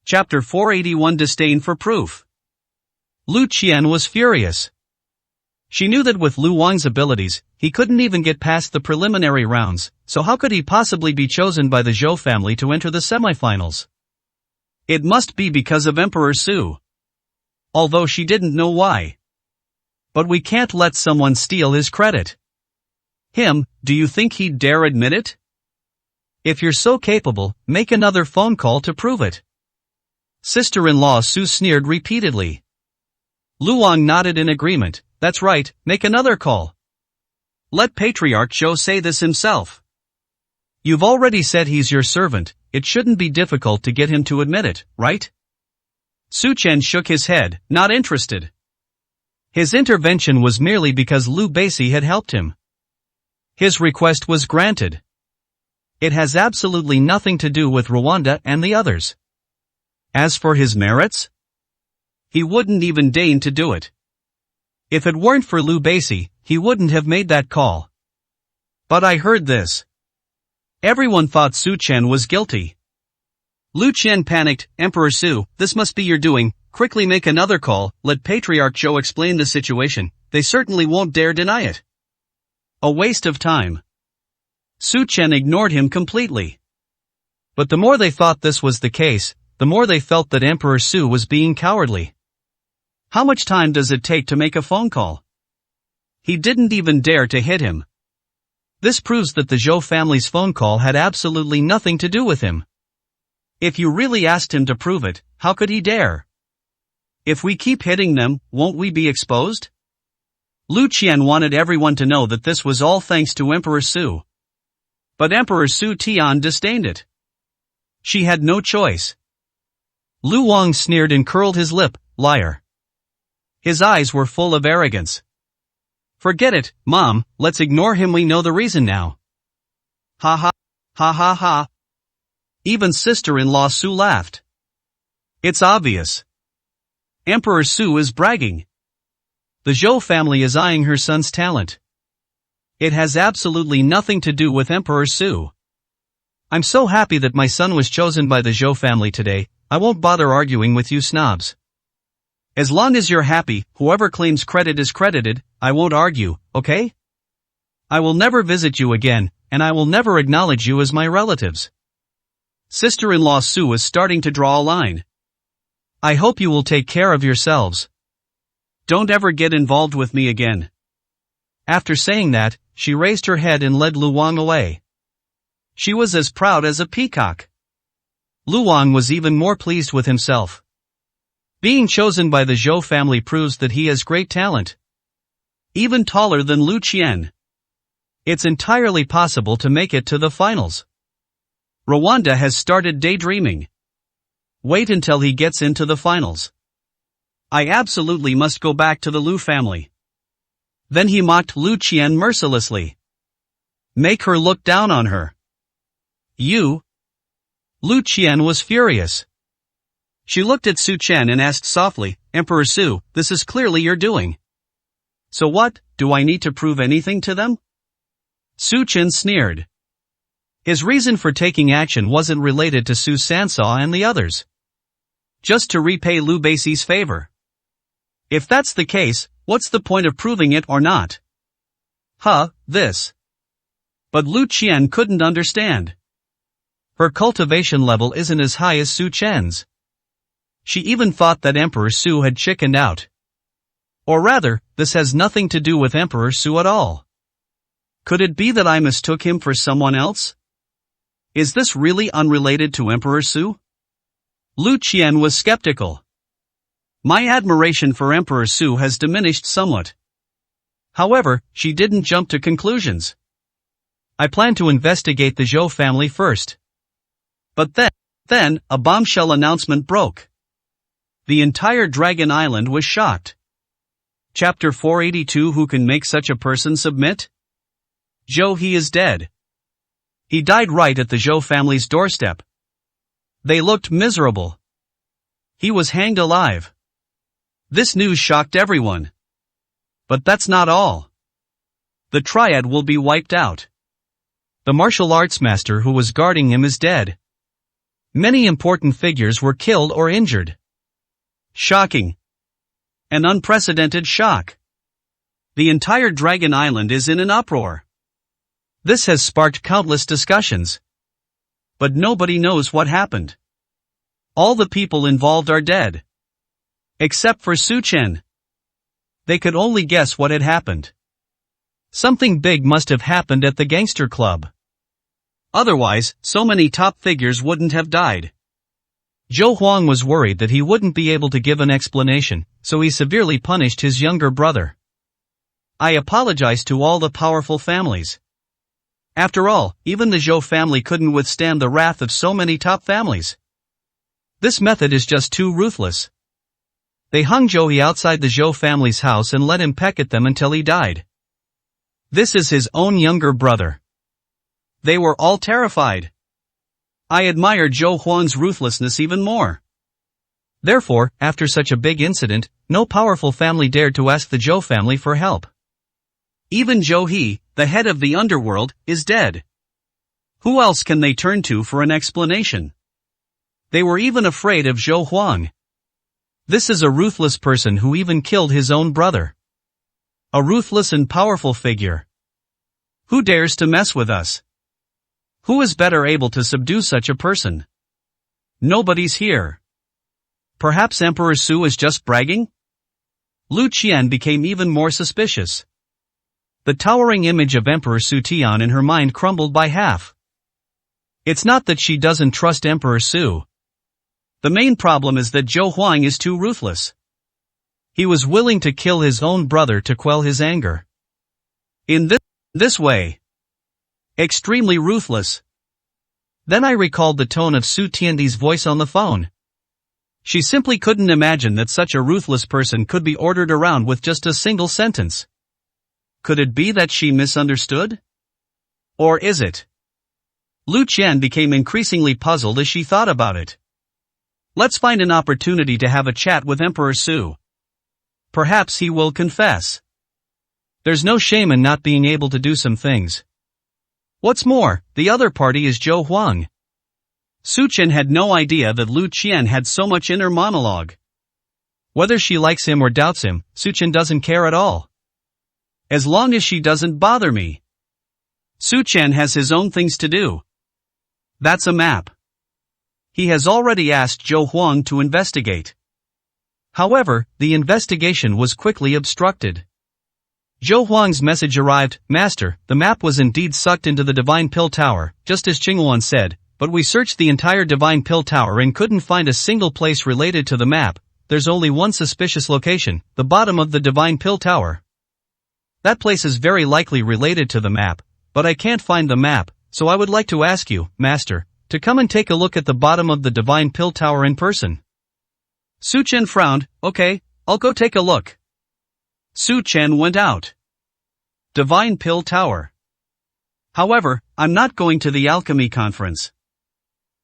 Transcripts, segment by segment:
Chapter 481 Disdain for Proof. Lu Qian was furious. She knew that with Lu Wang's abilities, he couldn't even get past the preliminary rounds, so how could he possibly be chosen by the Zhou family to enter the semifinals? It must be because of Emperor Su. Although she didn't know why. But we can't let someone steal his credit. Him, do you think he'd dare admit it? If you're so capable, make another phone call to prove it. Sister-in-law Su sneered repeatedly. Lu Wang nodded in agreement. That's right, make another call. Let Patriarch Zhou say this himself. You've already said he's your servant, it shouldn't be difficult to get him to admit it, right? Su Chen shook his head, not interested. His intervention was merely because Liu Beici had helped him. His request was granted. It has absolutely nothing to do with Rwanda and the others. As for his merits? He wouldn't even deign to do it. If it weren't for Liu Beici, he wouldn't have made that call. But I heard this. Everyone thought Su Chen was guilty. Lu Qian panicked. Emperor Su, this must be your doing, quickly make another call, let Patriarch Zhou explain the situation, they certainly won't dare deny it. A waste of time. Su Chen ignored him completely. But the more they thought this was the case, the more they felt that Emperor Su was being cowardly. How much time does it take to make a phone call? He didn't even dare to hit him. This proves that the Zhou family's phone call had absolutely nothing to do with him. If you really asked him to prove it, how could he dare? If we keep hitting them, won't we be exposed? Lu Qian wanted everyone to know that this was all thanks to Emperor Su. But Emperor Su Tian disdained it. She had no choice. Lu Wang sneered and curled his lip, liar. His eyes were full of arrogance. Forget it, Mom, let's ignore him, we know the reason now. Ha ha. Ha ha ha. Even sister-in-law Su laughed. It's obvious. Emperor Su is bragging. The Zhou family is eyeing her son's talent. It has absolutely nothing to do with Emperor Su. I'm so happy that my son was chosen by the Zhou family today, I won't bother arguing with you snobs. As long as you're happy, whoever claims credit is credited, I won't argue, okay? I will never visit you again, and I will never acknowledge you as my relatives. Sister-in-law Su is starting to draw a line. I hope you will take care of yourselves. Don't ever get involved with me again. After saying that, she raised her head and led Lu Wang away. She was as proud as a peacock. Lu Wang was even more pleased with himself. Being chosen by the Zhou family proves that he has great talent. Even taller than Lu Qian. It's entirely possible to make it to the finals. Rwanda has started daydreaming. Wait until he gets into the finals. I absolutely must go back to the Lu family. Then he mocked Lu Qian mercilessly. Make her look down on her. You? Lu Qian was furious. She looked at Su Chen and asked softly, Emperor Su, this is clearly your doing. So what, do I need to prove anything to them? Su Chen sneered. His reason for taking action wasn't related to Su Sansaw and the others. Just to repay Liu Beici's favor. If that's the case, what's the point of proving it or not? This. But Lu Qian couldn't understand. Her cultivation level isn't as high as Su Chen's. She even thought that Emperor Su had chickened out. Or rather, this has nothing to do with Emperor Su at all. Could it be that I mistook him for someone else? Is this really unrelated to Emperor Su? Lu Qian was skeptical. My admiration for Emperor Su has diminished somewhat. However, she didn't jump to conclusions. I plan to investigate the Zhou family first. But then, a bombshell announcement broke. The entire Dragon Island was shocked. Chapter 482 Who can make such a person submit? Zhou He is dead. He died right at the Zhou family's doorstep. They looked miserable. He was hanged alive. This news shocked everyone. But that's not all. The triad will be wiped out. The martial arts master who was guarding him is dead. Many important figures were killed or injured. Shocking. An unprecedented shock. The entire Dragon Island is in an uproar. This has sparked countless discussions. But nobody knows what happened. All the people involved are dead. Except for Su Chen. They could only guess what had happened. Something big must have happened at the gangster club. Otherwise, so many top figures wouldn't have died. Zhou Huang was worried that he wouldn't be able to give an explanation, so he severely punished his younger brother. I apologize to all the powerful families. After all, even the Zhou family couldn't withstand the wrath of so many top families. This method is just too ruthless. They hung Zhou He outside the Zhou family's house and let him peck at them until he died. This is his own younger brother. They were all terrified. I admire Zhou Huang's ruthlessness even more. Therefore, after such a big incident, no powerful family dared to ask the Zhou family for help. Even Zhou He, the head of the underworld, is dead. Who else can they turn to for an explanation? They were even afraid of Zhou Huang. This is a ruthless person who even killed his own brother. A ruthless and powerful figure. Who dares to mess with us? Who is better able to subdue such a person? Nobody's here. Perhaps Emperor Su is just bragging? Lu Qian became even more suspicious. The towering image of Emperor Su Tian in her mind crumbled by half. It's not that she doesn't trust Emperor Su. The main problem is that Zhou Huang is too ruthless. He was willing to kill his own brother to quell his anger. In this way. Extremely ruthless. Then I recalled the tone of Su Tiandi's voice on the phone. She simply couldn't imagine that such a ruthless person could be ordered around with just a single sentence. Could it be that she misunderstood? Or is it? Lu Qian became increasingly puzzled as she thought about it. Let's find an opportunity to have a chat with Emperor Su. Perhaps he will confess. There's no shame in not being able to do some things. What's more, the other party is Zhou Huang. Su Chen had no idea that Lu Qian had so much inner monologue. Whether she likes him or doubts him, Su Chen doesn't care at all. As long as she doesn't bother me. Su Chen has his own things to do. That's a map. He has already asked Zhou Huang to investigate. However, the investigation was quickly obstructed. Zhou Huang's message arrived, Master, the map was indeed sucked into the Divine Pill Tower, just as Qinghuan said, but we searched the entire Divine Pill Tower and couldn't find a single place related to the map. There's only one suspicious location, the bottom of the Divine Pill Tower. That place is very likely related to the map, but I can't find the map, so I would like to ask you, Master, to come and take a look at the bottom of the Divine Pill Tower in person. Su Chen frowned, okay, I'll go take a look. Su Chen went out. Divine Pill Tower. However, I'm not going to the alchemy conference.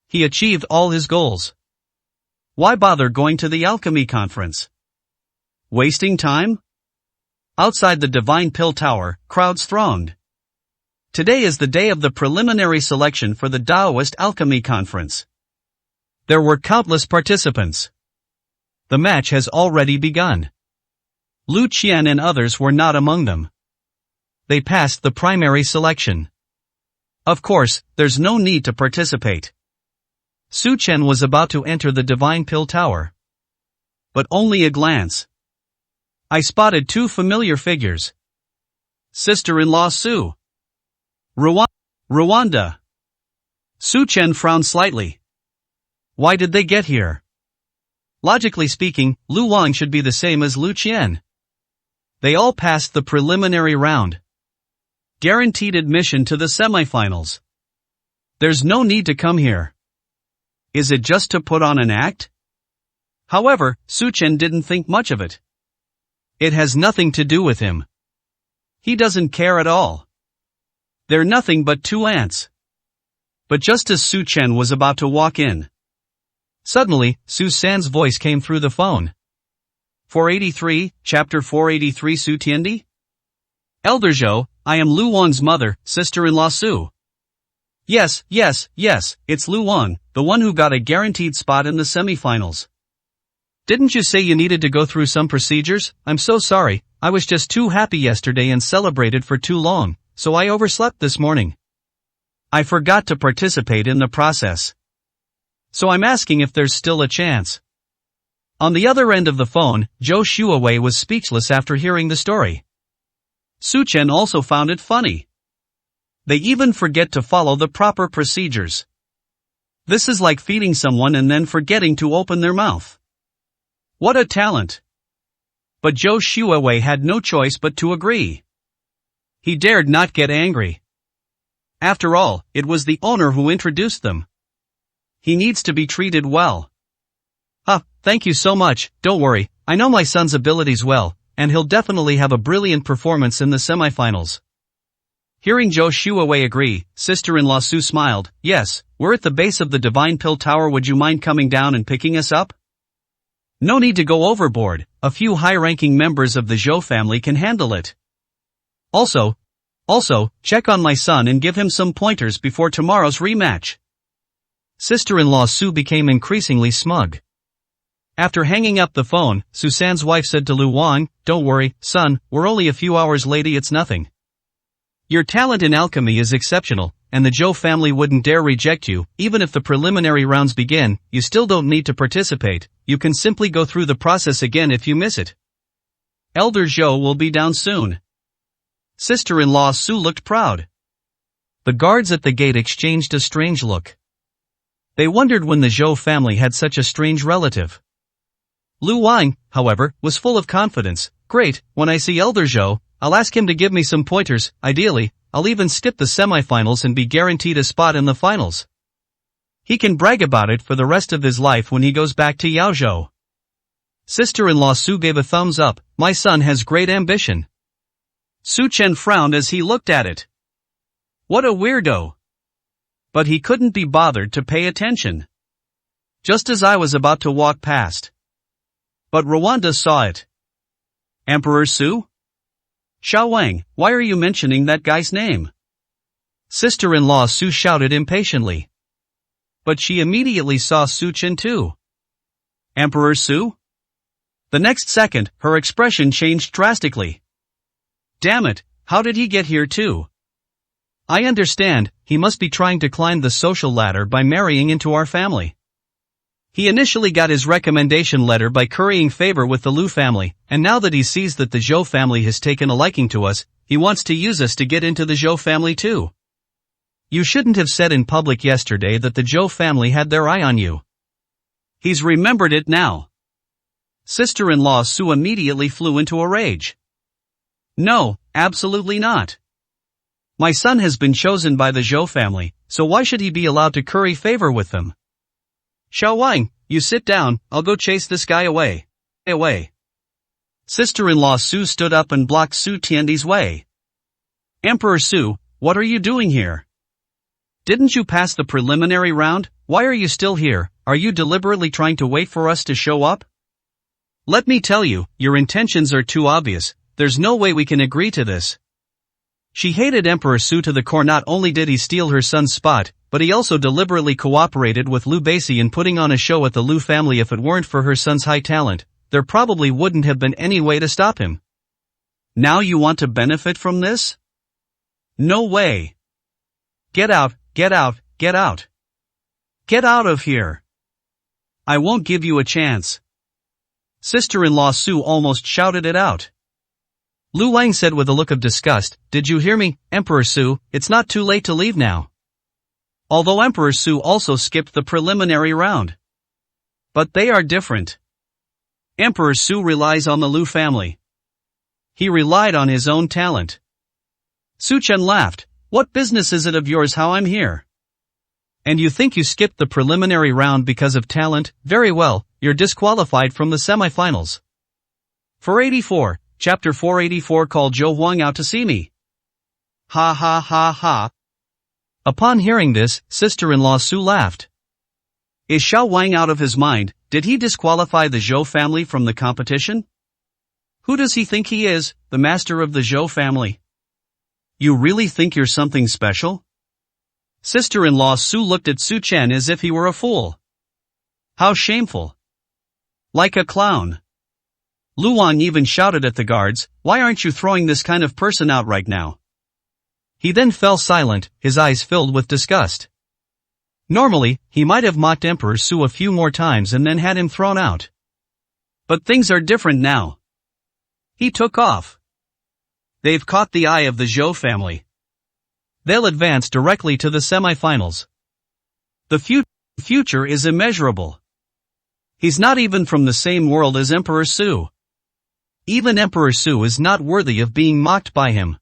He achieved all his goals. Why bother going to the alchemy conference? Wasting time? Outside the Divine Pill Tower, crowds thronged. Today is the day of the preliminary selection for the Taoist Alchemy Conference. There were countless participants. The match has already begun. Lu Qian and others were not among them. They passed the primary selection. Of course, there's no need to participate. Su Chen was about to enter the Divine Pill Tower. But only a glance. I spotted two familiar figures. Sister-in-law Su. Rwanda. Su Chen frowned slightly. Why did they get here? Logically speaking, Lu Wang should be the same as Lu Qian. They all passed the preliminary round. Guaranteed admission to the semifinals. There's no need to come here. Is it just to put on an act? However, Su Chen didn't think much of it. It has nothing to do with him. He doesn't care at all. They're nothing but two ants. But just as Su Chen was about to walk in, suddenly, Su San's voice came through the phone. 483, Chapter 483 Su Tiendi? Elder Zhou, I am Lu Wang's mother, sister-in-law Su. Yes, it's Lu Wang, the one who got a guaranteed spot in the semifinals. Didn't you say you needed to go through some procedures? I'm so sorry, I was just too happy yesterday and celebrated for too long, so I overslept this morning. I forgot to participate in the process. So I'm asking if there's still a chance. On the other end of the phone, Zhou Shuawei was speechless after hearing the story. Su Chen also found it funny. They even forget to follow the proper procedures. This is like feeding someone and then forgetting to open their mouth. What a talent! But Zhou Shuawei had no choice but to agree. He dared not get angry. After all, it was the owner who introduced them. He needs to be treated well. Thank you so much, don't worry, I know my son's abilities well, and he'll definitely have a brilliant performance in the semifinals. Hearing Zhou Shuawei agree, sister-in-law Su smiled. Yes, we're at the base of the Divine Pill Tower, would you mind coming down and picking us up? No need to go overboard, a few high-ranking members of the Zhou family can handle it. Also, check on my son and give him some pointers before tomorrow's rematch. Sister-in-law Su became increasingly smug. After hanging up the phone, Susan's wife said to Lu Wang, don't worry, son, we're only a few hours late, it's nothing. Your talent in alchemy is exceptional, and the Zhou family wouldn't dare reject you. Even if the preliminary rounds begin, you still don't need to participate, you can simply go through the process again if you miss it. Elder Zhou will be down soon. Sister-in-law Su looked proud. The guards at the gate exchanged a strange look. They wondered when the Zhou family had such a strange relative. Lu Wang, however, was full of confidence. Great, when I see Elder Zhou, I'll ask him to give me some pointers. Ideally, I'll even skip the semifinals and be guaranteed a spot in the finals. He can brag about it for the rest of his life when he goes back to Yaozhou. Sister-in-law Su gave a thumbs up. My son has great ambition. Su Chen frowned as he looked at it. What a weirdo. But he couldn't be bothered to pay attention. Just as I was about to walk past. But Rwanda saw it. Emperor Su? Xiao Wang, why are you mentioning that guy's name? Sister-in-law Su shouted impatiently. But she immediately saw Su Chen too. Emperor Su? The next second, her expression changed drastically. Damn it, how did he get here too? I understand, he must be trying to climb the social ladder by marrying into our family. He initially got his recommendation letter by currying favor with the Lu family, and now that he sees that the Zhou family has taken a liking to us, he wants to use us to get into the Zhou family too. You shouldn't have said in public yesterday that the Zhou family had their eye on you. He's remembered it now. Sister-in-law Su immediately flew into a rage. No, absolutely not. My son has been chosen by the Zhou family, so why should he be allowed to curry favor with them? Xiao Wang, you sit down, I'll go chase this guy away. Away. Sister-in-law Su stood up and blocked Su Tiandi's way. Emperor Su, what are you doing here? Didn't you pass the preliminary round? Why are you still here? Are you deliberately trying to wait for us to show up? Let me tell you, your intentions are too obvious, there's no way we can agree to this. She hated Emperor Su to the core. Not only did he steal her son's spot, but he also deliberately cooperated with Lu Beici in putting on a show at the Lu family. If it weren't for her son's high talent, there probably wouldn't have been any way to stop him. Now you want to benefit from this? No way. Get out, get out, get out. Get out of here. I won't give you a chance. Sister-in-law Su almost shouted it out. Lu Wang said with a look of disgust, did you hear me, Emperor Su? It's not too late to leave now. Although Emperor Su also skipped the preliminary round. But they are different. Emperor Su relies on the Lu family. He relied on his own talent. Su Chen laughed. What business is it of yours how I'm here? And you think you skipped the preliminary round because of talent? Very well, you're disqualified from the semifinals. 484. Chapter 484 called Zhou Huang out to see me. Ha ha ha ha. Upon hearing this, sister-in-law Su laughed. Is Xiao Wang out of his mind? Did he disqualify the Zhou family from the competition? Who does he think he is, the master of the Zhou family? You really think you're something special? Sister-in-law Su looked at Su Chen as if he were a fool. How shameful. Like a clown. Lu Wang even shouted at the guards, "Why aren't you throwing this kind of person out right now?" He then fell silent, his eyes filled with disgust. Normally, he might have mocked Emperor Su a few more times and then had him thrown out. But things are different now. He took off. They've caught the eye of the Zhou family. They'll advance directly to the semifinals. The future is immeasurable. He's not even from the same world as Emperor Su. Even Emperor Su is not worthy of being mocked by him.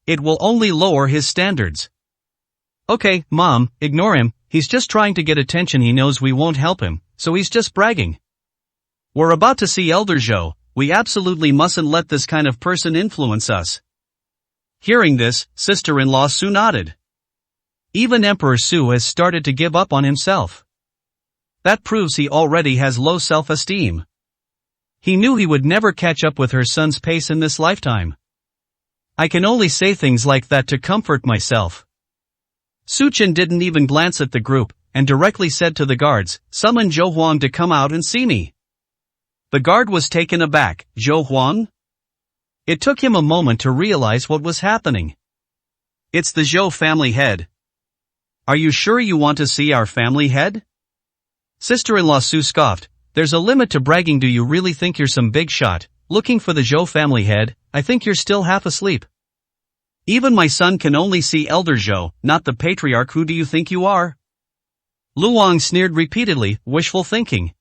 It will only lower his standards. Okay, Mom, ignore him, he's just trying to get attention. He knows we won't help him, so he's just bragging. We're about to see Elder Zhou, we absolutely mustn't let this kind of person influence us. Hearing this, sister-in-law Su nodded. Even Emperor Su has started to give up on himself. That proves he already has low self-esteem. He knew he would never catch up with her son's pace in this lifetime. I can only say things like that to comfort myself. Su Chen didn't even glance at the group, and directly said to the guards, "Summon Zhou Huang to come out and see me." The guard was taken aback. Zhou Huang? It took him a moment to realize what was happening. It's the Zhou family head. Are you sure you want to see our family head? Sister-in-law Su scoffed, "There's a limit to bragging. Do you really think you're some big shot, looking for the Zhou family head? I think you're still half asleep. Even my son can only see Elder Zhou, not the patriarch. Who do you think you are?" Lu Wang sneered repeatedly, wishful thinking.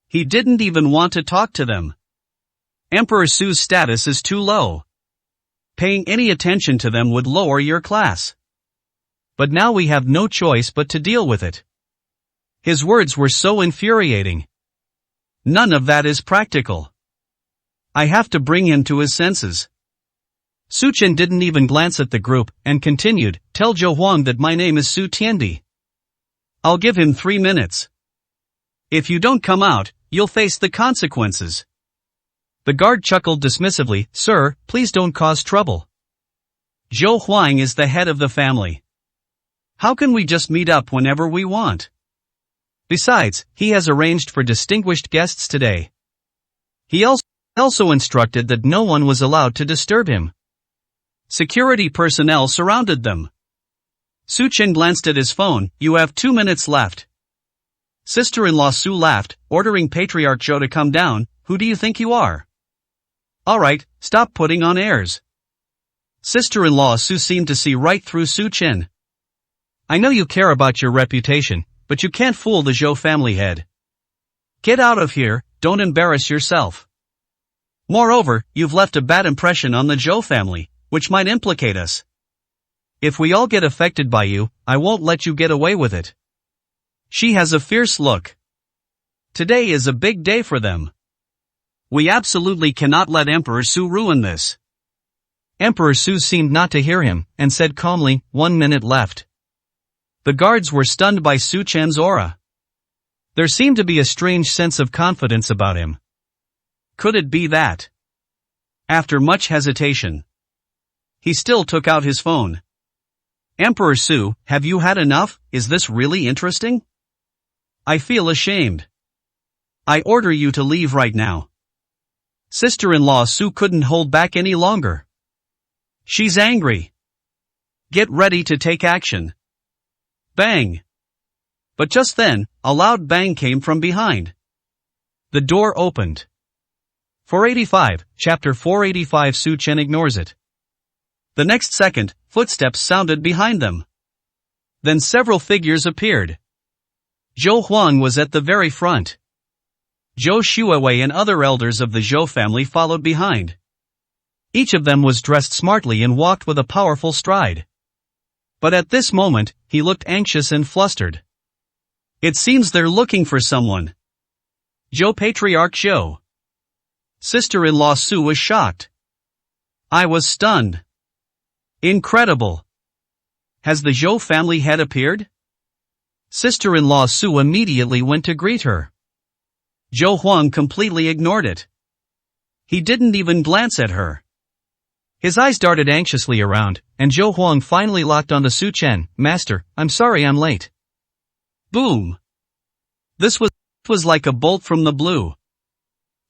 He didn't even want to talk to them. Emperor Su's status is too low. Paying any attention to them would lower your class. But now we have no choice but to deal with it. His words were so infuriating. None of that is practical. I have to bring him to his senses. Su Chen didn't even glance at the group, and continued, "Tell Zhou Huang that my name is Su Tiandi. I'll give him 3 minutes. If you don't come out, you'll face the consequences." The guard chuckled dismissively, "Sir, please don't cause trouble. Zhou Huang is the head of the family. How can we just meet up whenever we want? Besides, he has arranged for distinguished guests today." He also instructed that no one was allowed to disturb him. Security personnel surrounded them. Su Chen glanced at his phone. "You have 2 minutes left." Sister-in-law Su laughed, ordering Patriarch Zhou to come down. "Who do you think you are? Alright, stop putting on airs." Sister-in-law Su seemed to see right through Su Chen. "I know you care about your reputation, but you can't fool the Zhou family head. Get out of here, don't embarrass yourself. Moreover, you've left a bad impression on the Zhou family, which might implicate us. If we all get affected by you, I won't let you get away with it." She has a fierce look. Today is a big day for them. We absolutely cannot let Emperor Su ruin this. Emperor Su seemed not to hear him, and said calmly, 1 minute left. The guards were stunned by Su Chen's aura. There seemed to be a strange sense of confidence about him. Could it be that? After much hesitation, he still took out his phone. "Emperor Su, have you had enough? Is this really interesting? I feel ashamed. I order you to leave right now." Sister-in-law Su couldn't hold back any longer. She's angry. Get ready to take action. Bang! But just then, a loud bang came from behind. The door opened. 485, Chapter 485. Su Chen ignores it. The next second, footsteps sounded behind them. Then several figures appeared. Zhou Huang was at the very front. Zhou Xuewei and other elders of the Zhou family followed behind. Each of them was dressed smartly and walked with a powerful stride. But at this moment, he looked anxious and flustered. It seems they're looking for someone. Zhou Patriarch Zhou. Sister-in-law Su was shocked. I was stunned. Incredible. Has the Zhou family head appeared? Sister-in-law Su immediately went to greet her. Zhou Huang completely ignored it. He didn't even glance at her. His eyes darted anxiously around, and Zhou Huang finally locked onto Su Chen. "Master, I'm sorry I'm late." Boom! This was like a bolt from the blue.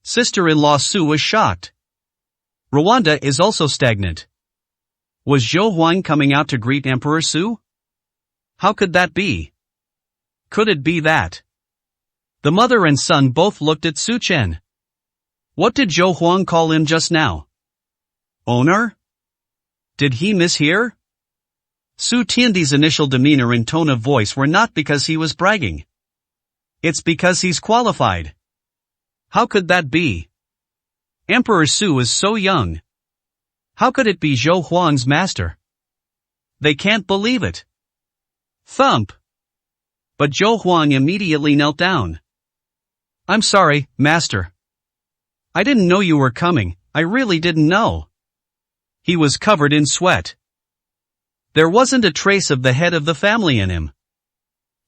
Sister-in-law Su was shocked. Rwanda is also stagnant. Was Zhou Huang coming out to greet Emperor Su? How could that be? Could it be that? The mother and son both looked at Su Chen. What did Zhou Huang call him just now? Owner? Did he mishear? Su Tiandi's initial demeanor and tone of voice were not because he was bragging. It's because he's qualified. How could that be? Emperor Su is so young. How could it be Zhou Huang's master? They can't believe it. Thump! But Zhou Huang immediately knelt down. "I'm sorry, master. I didn't know you were coming, I really didn't know." He was covered in sweat. There wasn't a trace of the head of the family in him.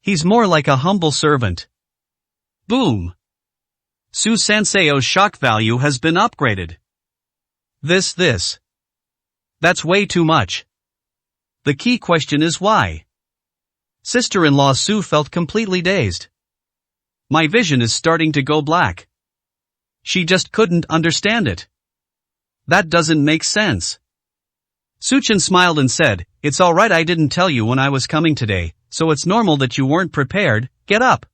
He's more like a humble servant. Boom! Su Sanseo's shock value has been upgraded. This. That's way too much. The key question is why? Sister-in-law Su felt completely dazed. My vision is starting to go black. She just couldn't understand it. That doesn't make sense. Su Chen smiled and said, "It's alright, I didn't tell you when I was coming today, so it's normal that you weren't prepared. Get up."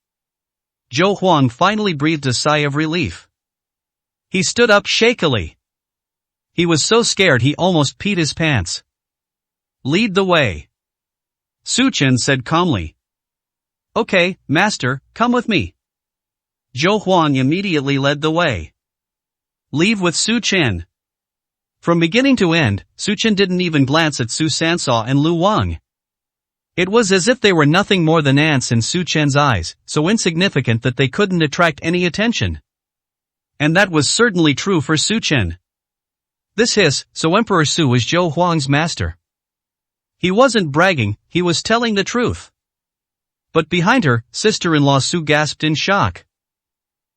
Zhou Huang finally breathed a sigh of relief. He stood up shakily. He was so scared he almost peed his pants. "Lead the way," Su Chen said calmly. "Okay, master, come with me." Zhou Huang immediately led the way. "Leave with Su Chen." From beginning to end, Su Chen didn't even glance at Su Sansao and Lu Wang. It was as if they were nothing more than ants in Su Chen's eyes, so insignificant that they couldn't attract any attention. And that was certainly true for Su Chen. So Emperor Su was Zhou Huang's master. He wasn't bragging, he was telling the truth. But behind her, sister-in-law Su gasped in shock.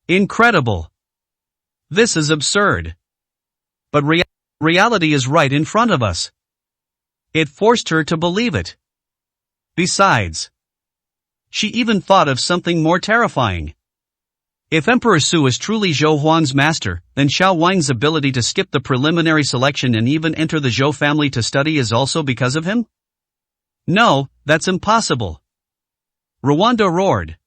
Incredible! This is absurd. But reality is right in front of us. It forced her to believe it. Besides, she even thought of something more terrifying. If Emperor Su is truly Zhou Huang's master, then Xiao Wang's ability to skip the preliminary selection and even enter the Zhou family to study is also because of him? No, that's impossible. Rwanda roared.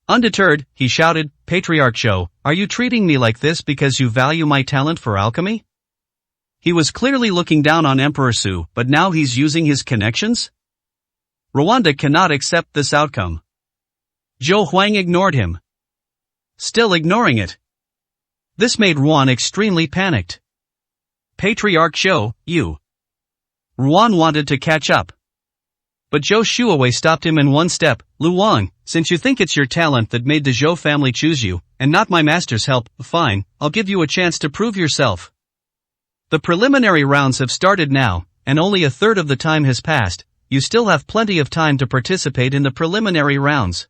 Undeterred, he shouted, "Patriarch Zhou, are you treating me like this because you value my talent for alchemy?" He was clearly looking down on Emperor Su, but now he's using his connections? Rwanda cannot accept this outcome. Zhou Huang ignored him. Still ignoring it. This made Ruan extremely panicked. "Patriarch Zhou, you." Ruan wanted to catch up. But Zhou Shuowei stopped him in one step. "Lu Wang, since you think it's your talent that made the Zhou family choose you, and not my master's help, fine, I'll give you a chance to prove yourself. The preliminary rounds have started now, and only a third of the time has passed. You still have plenty of time to participate in the preliminary rounds.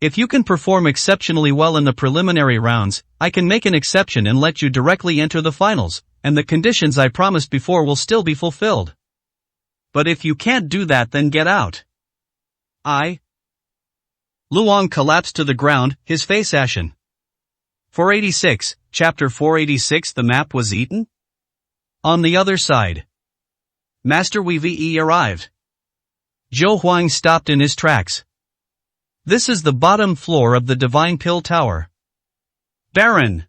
If you can perform exceptionally well in the preliminary rounds, I can make an exception and let you directly enter the finals, and the conditions I promised before will still be fulfilled. But if you can't do that, then get out." Luong collapsed to the ground, his face ashen. 486, Chapter 486. The map was eaten? On the other side. Master Wei Ve arrived. Zhou Huang stopped in his tracks. This is the bottom floor of the Divine Pill Tower. Barren.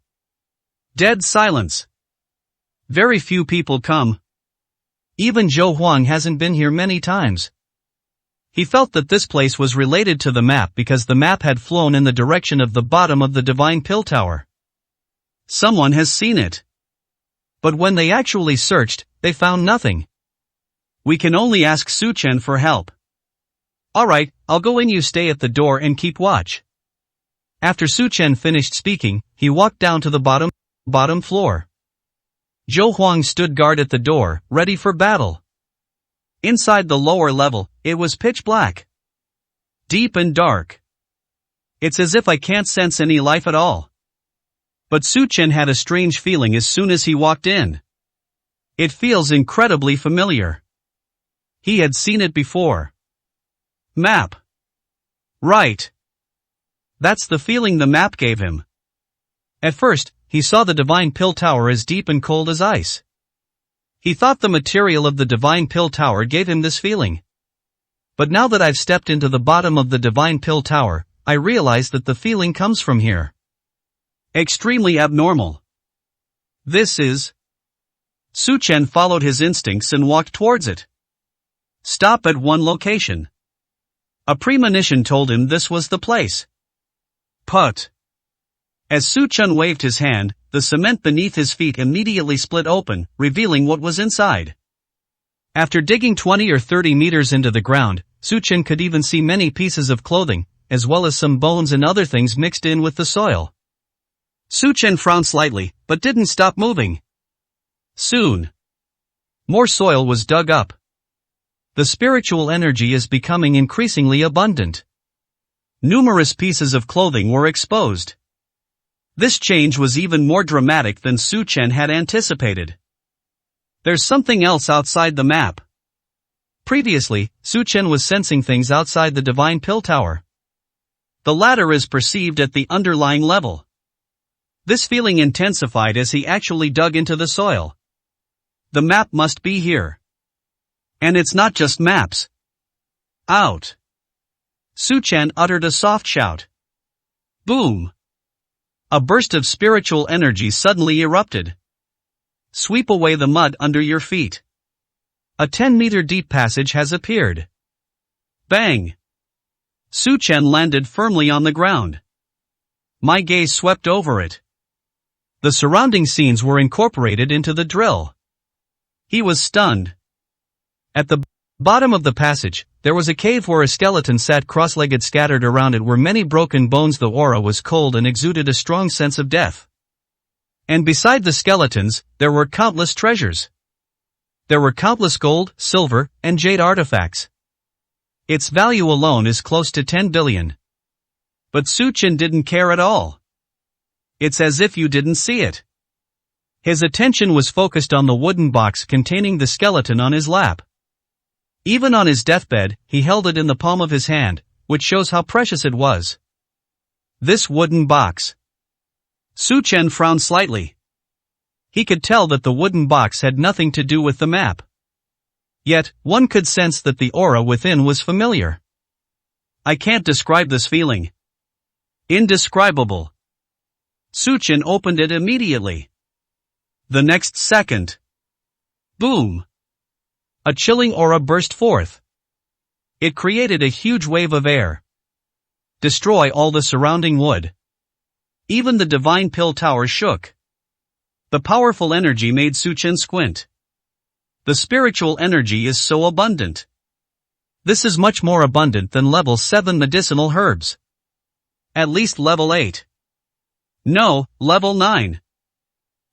Dead silence. Very few people come. Even Zhou Huang hasn't been here many times. He felt that this place was related to the map because the map had flown in the direction of the bottom of the Divine Pill Tower. Someone has seen it. But when they actually searched, they found nothing. We can only ask Su Chen for help. Alright, I'll go in, you stay at the door and keep watch. After Su Chen finished speaking, he walked down to the bottom floor. Zhou Huang stood guard at the door, ready for battle. Inside the lower level, it was pitch black. Deep and dark. It's as if I can't sense any life at all. But Su Chen had a strange feeling as soon as he walked in. It feels incredibly familiar. He had seen it before. Map. Right. That's the feeling the map gave him. At first, he saw the Divine Pill Tower as deep and cold as ice. He thought the material of the Divine Pill Tower gave him this feeling. But now that I've stepped into the bottom of the Divine Pill Tower, I realize that the feeling comes from here. Extremely abnormal. This is... Su Chen followed his instincts and walked towards it. Stop at one location. A premonition told him this was the place. Put. As Su Chen waved his hand, the cement beneath his feet immediately split open, revealing what was inside. After digging 20 or 30 meters into the ground, Su Chen could even see many pieces of clothing, as well as some bones and other things mixed in with the soil. Su Chen frowned slightly, but didn't stop moving. Soon, more soil was dug up. The spiritual energy is becoming increasingly abundant. Numerous pieces of clothing were exposed. This change was even more dramatic than Su Chen had anticipated. There's something else outside the map. Previously, Su Chen was sensing things outside the Divine Pill Tower. The latter is perceived at the underlying level. This feeling intensified as he actually dug into the soil. The map must be here. And it's not just maps. Out. Su Chen uttered a soft shout. Boom. A burst of spiritual energy suddenly erupted. Sweep away the mud under your feet. A 10-meter deep passage has appeared. Bang. Su Chen landed firmly on the ground. My gaze swept over it. The surrounding scenes were incorporated into the drill. He was stunned. At the bottom of the passage, there was a cave where a skeleton sat cross-legged. Scattered around it were many broken bones. The aura was cold and exuded a strong sense of death. And beside the skeletons, there were countless treasures. There were countless gold, silver, and jade artifacts. Its value alone is close to 10 billion. But Su Chen didn't care at all. It's as if you didn't see it. His attention was focused on the wooden box containing the skeleton on his lap. Even on his deathbed, he held it in the palm of his hand, which shows how precious it was. This wooden box. Su Chen frowned slightly. He could tell that the wooden box had nothing to do with the map. Yet, one could sense that the aura within was familiar. I can't describe this feeling. Indescribable. Su Chen opened it immediately. The next second. Boom. A chilling aura burst forth. It created a huge wave of air. Destroy all the surrounding wood. Even the Divine Pill Tower shook. The powerful energy made Su Chen squint. The spiritual energy is so abundant. This is much more abundant than level 7 medicinal herbs. At least level 8. No, level 9.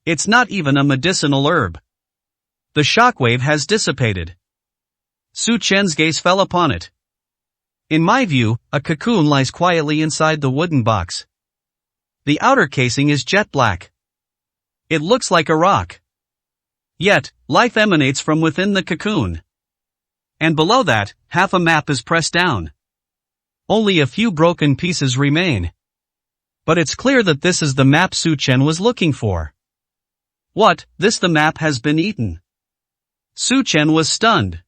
It's not even a medicinal herb. The shockwave has dissipated. Su Chen's gaze fell upon it. In my view, a cocoon lies quietly inside the wooden box. The outer casing is jet black. It looks like a rock. Yet, life emanates from within the cocoon. And below that, half a map is pressed down. Only a few broken pieces remain. But it's clear that this is the map Su Chen was looking for. What, the map has been eaten? Su Chen was stunned.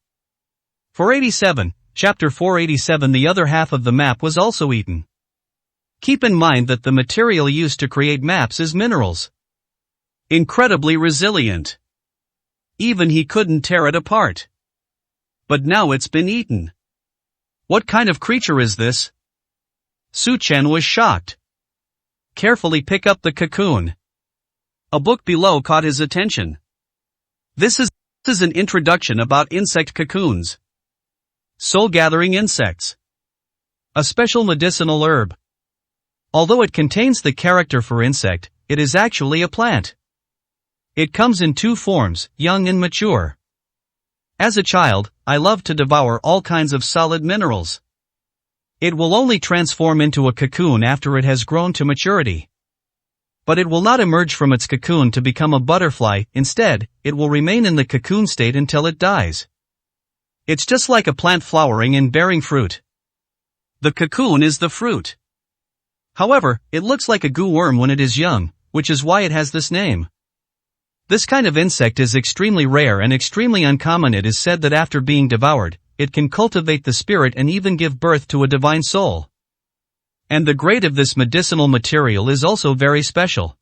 487, Chapter 487. The other half of the map was also eaten. Keep in mind that the material used to create maps is minerals. Incredibly resilient. Even he couldn't tear it apart. But now it's been eaten. What kind of creature is this? Su Chen was shocked. Carefully pick up the cocoon. A book below caught his attention. This is an introduction about insect cocoons. Soul-gathering insects. A special medicinal herb. Although it contains the character for insect, it is actually a plant. It comes in two forms, young and mature. As a child, I loved to devour all kinds of solid minerals. It will only transform into a cocoon after it has grown to maturity. But it will not emerge from its cocoon to become a butterfly. Instead, it will remain in the cocoon state until it dies. It's just like a plant flowering and bearing fruit. The cocoon is the fruit. However, it looks like a goo worm when it is young, which is why it has this name. This kind of insect is extremely rare and extremely uncommon. It is said that after being devoured, it can cultivate the spirit and even give birth to a divine soul. And the grade of this medicinal material is also very special.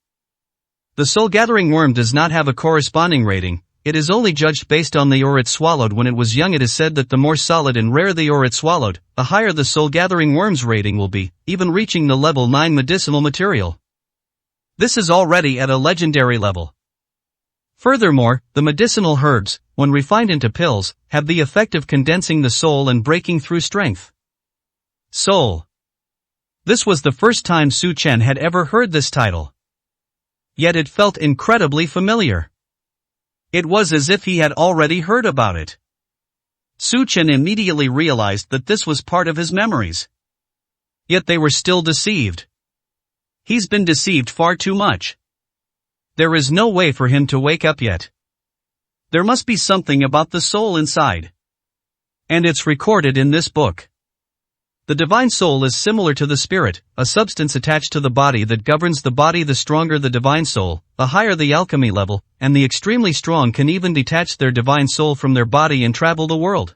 The soul-gathering worm does not have a corresponding rating. It is only judged based on the ore it swallowed when it was young. It is said that the more solid and rare the ore it swallowed, the higher the soul-gathering worm's rating will be, even reaching the level 9 medicinal material. This is already at a legendary level. Furthermore, the medicinal herbs, when refined into pills, have the effect of condensing the soul and breaking through strength. Soul. This was the first time Su Chen had ever heard this title. Yet it felt incredibly familiar. It was as if he had already heard about it. Su Chen immediately realized that this was part of his memories. Yet they were still deceived. He's been deceived far too much. There is no way for him to wake up yet. There must be something about the soul inside. And it's recorded in this book. The divine soul is similar to the spirit, a substance attached to the body that governs the body. The stronger the divine soul, the higher the alchemy level, and the extremely strong can even detach their divine soul from their body and travel the world.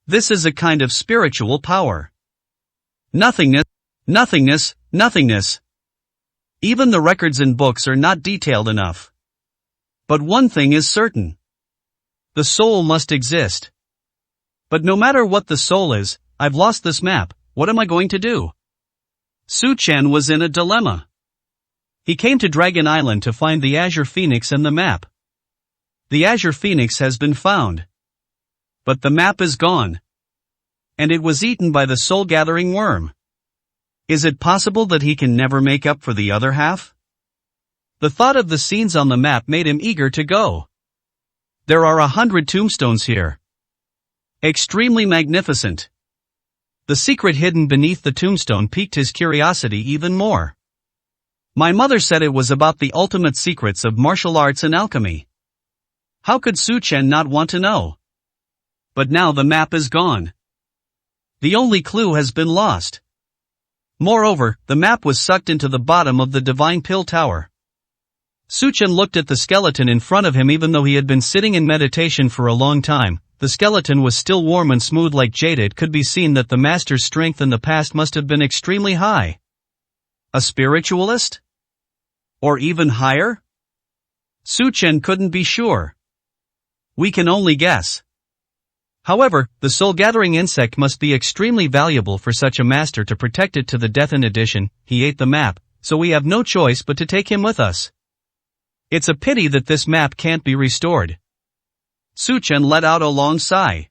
This is a kind of spiritual power. Nothingness, nothingness, nothingness. Even the records in books are not detailed enough. But one thing is certain. The soul must exist. But no matter what the soul is, I've lost this map. What am I going to do? Su Chen was in a dilemma. He came to Dragon Island to find the Azure Phoenix and the map. The Azure Phoenix has been found. But the map is gone. And it was eaten by the soul-gathering worm. Is it possible that he can never make up for the other half? The thought of the scenes on the map made him eager to go. There are 100 tombstones here. Extremely magnificent. The secret hidden beneath the tombstone piqued his curiosity even more. My mother said it was about the ultimate secrets of martial arts and alchemy. How could Su Chen not want to know? But now the map is gone. The only clue has been lost. Moreover, the map was sucked into the bottom of the Divine Pill Tower. Su Chen looked at the skeleton in front of him. Even though he had been sitting in meditation for a long time, the skeleton was still warm and smooth like jade. It could be seen that the master's strength in the past must have been extremely high. A spiritualist? Or even higher? Su Chen couldn't be sure. We can only guess. However, the soul-gathering insect must be extremely valuable for such a master to protect it to the death. In addition, he ate the map, so we have no choice but to take him with us. It's a pity that this map can't be restored. Su Chen let out a long sigh.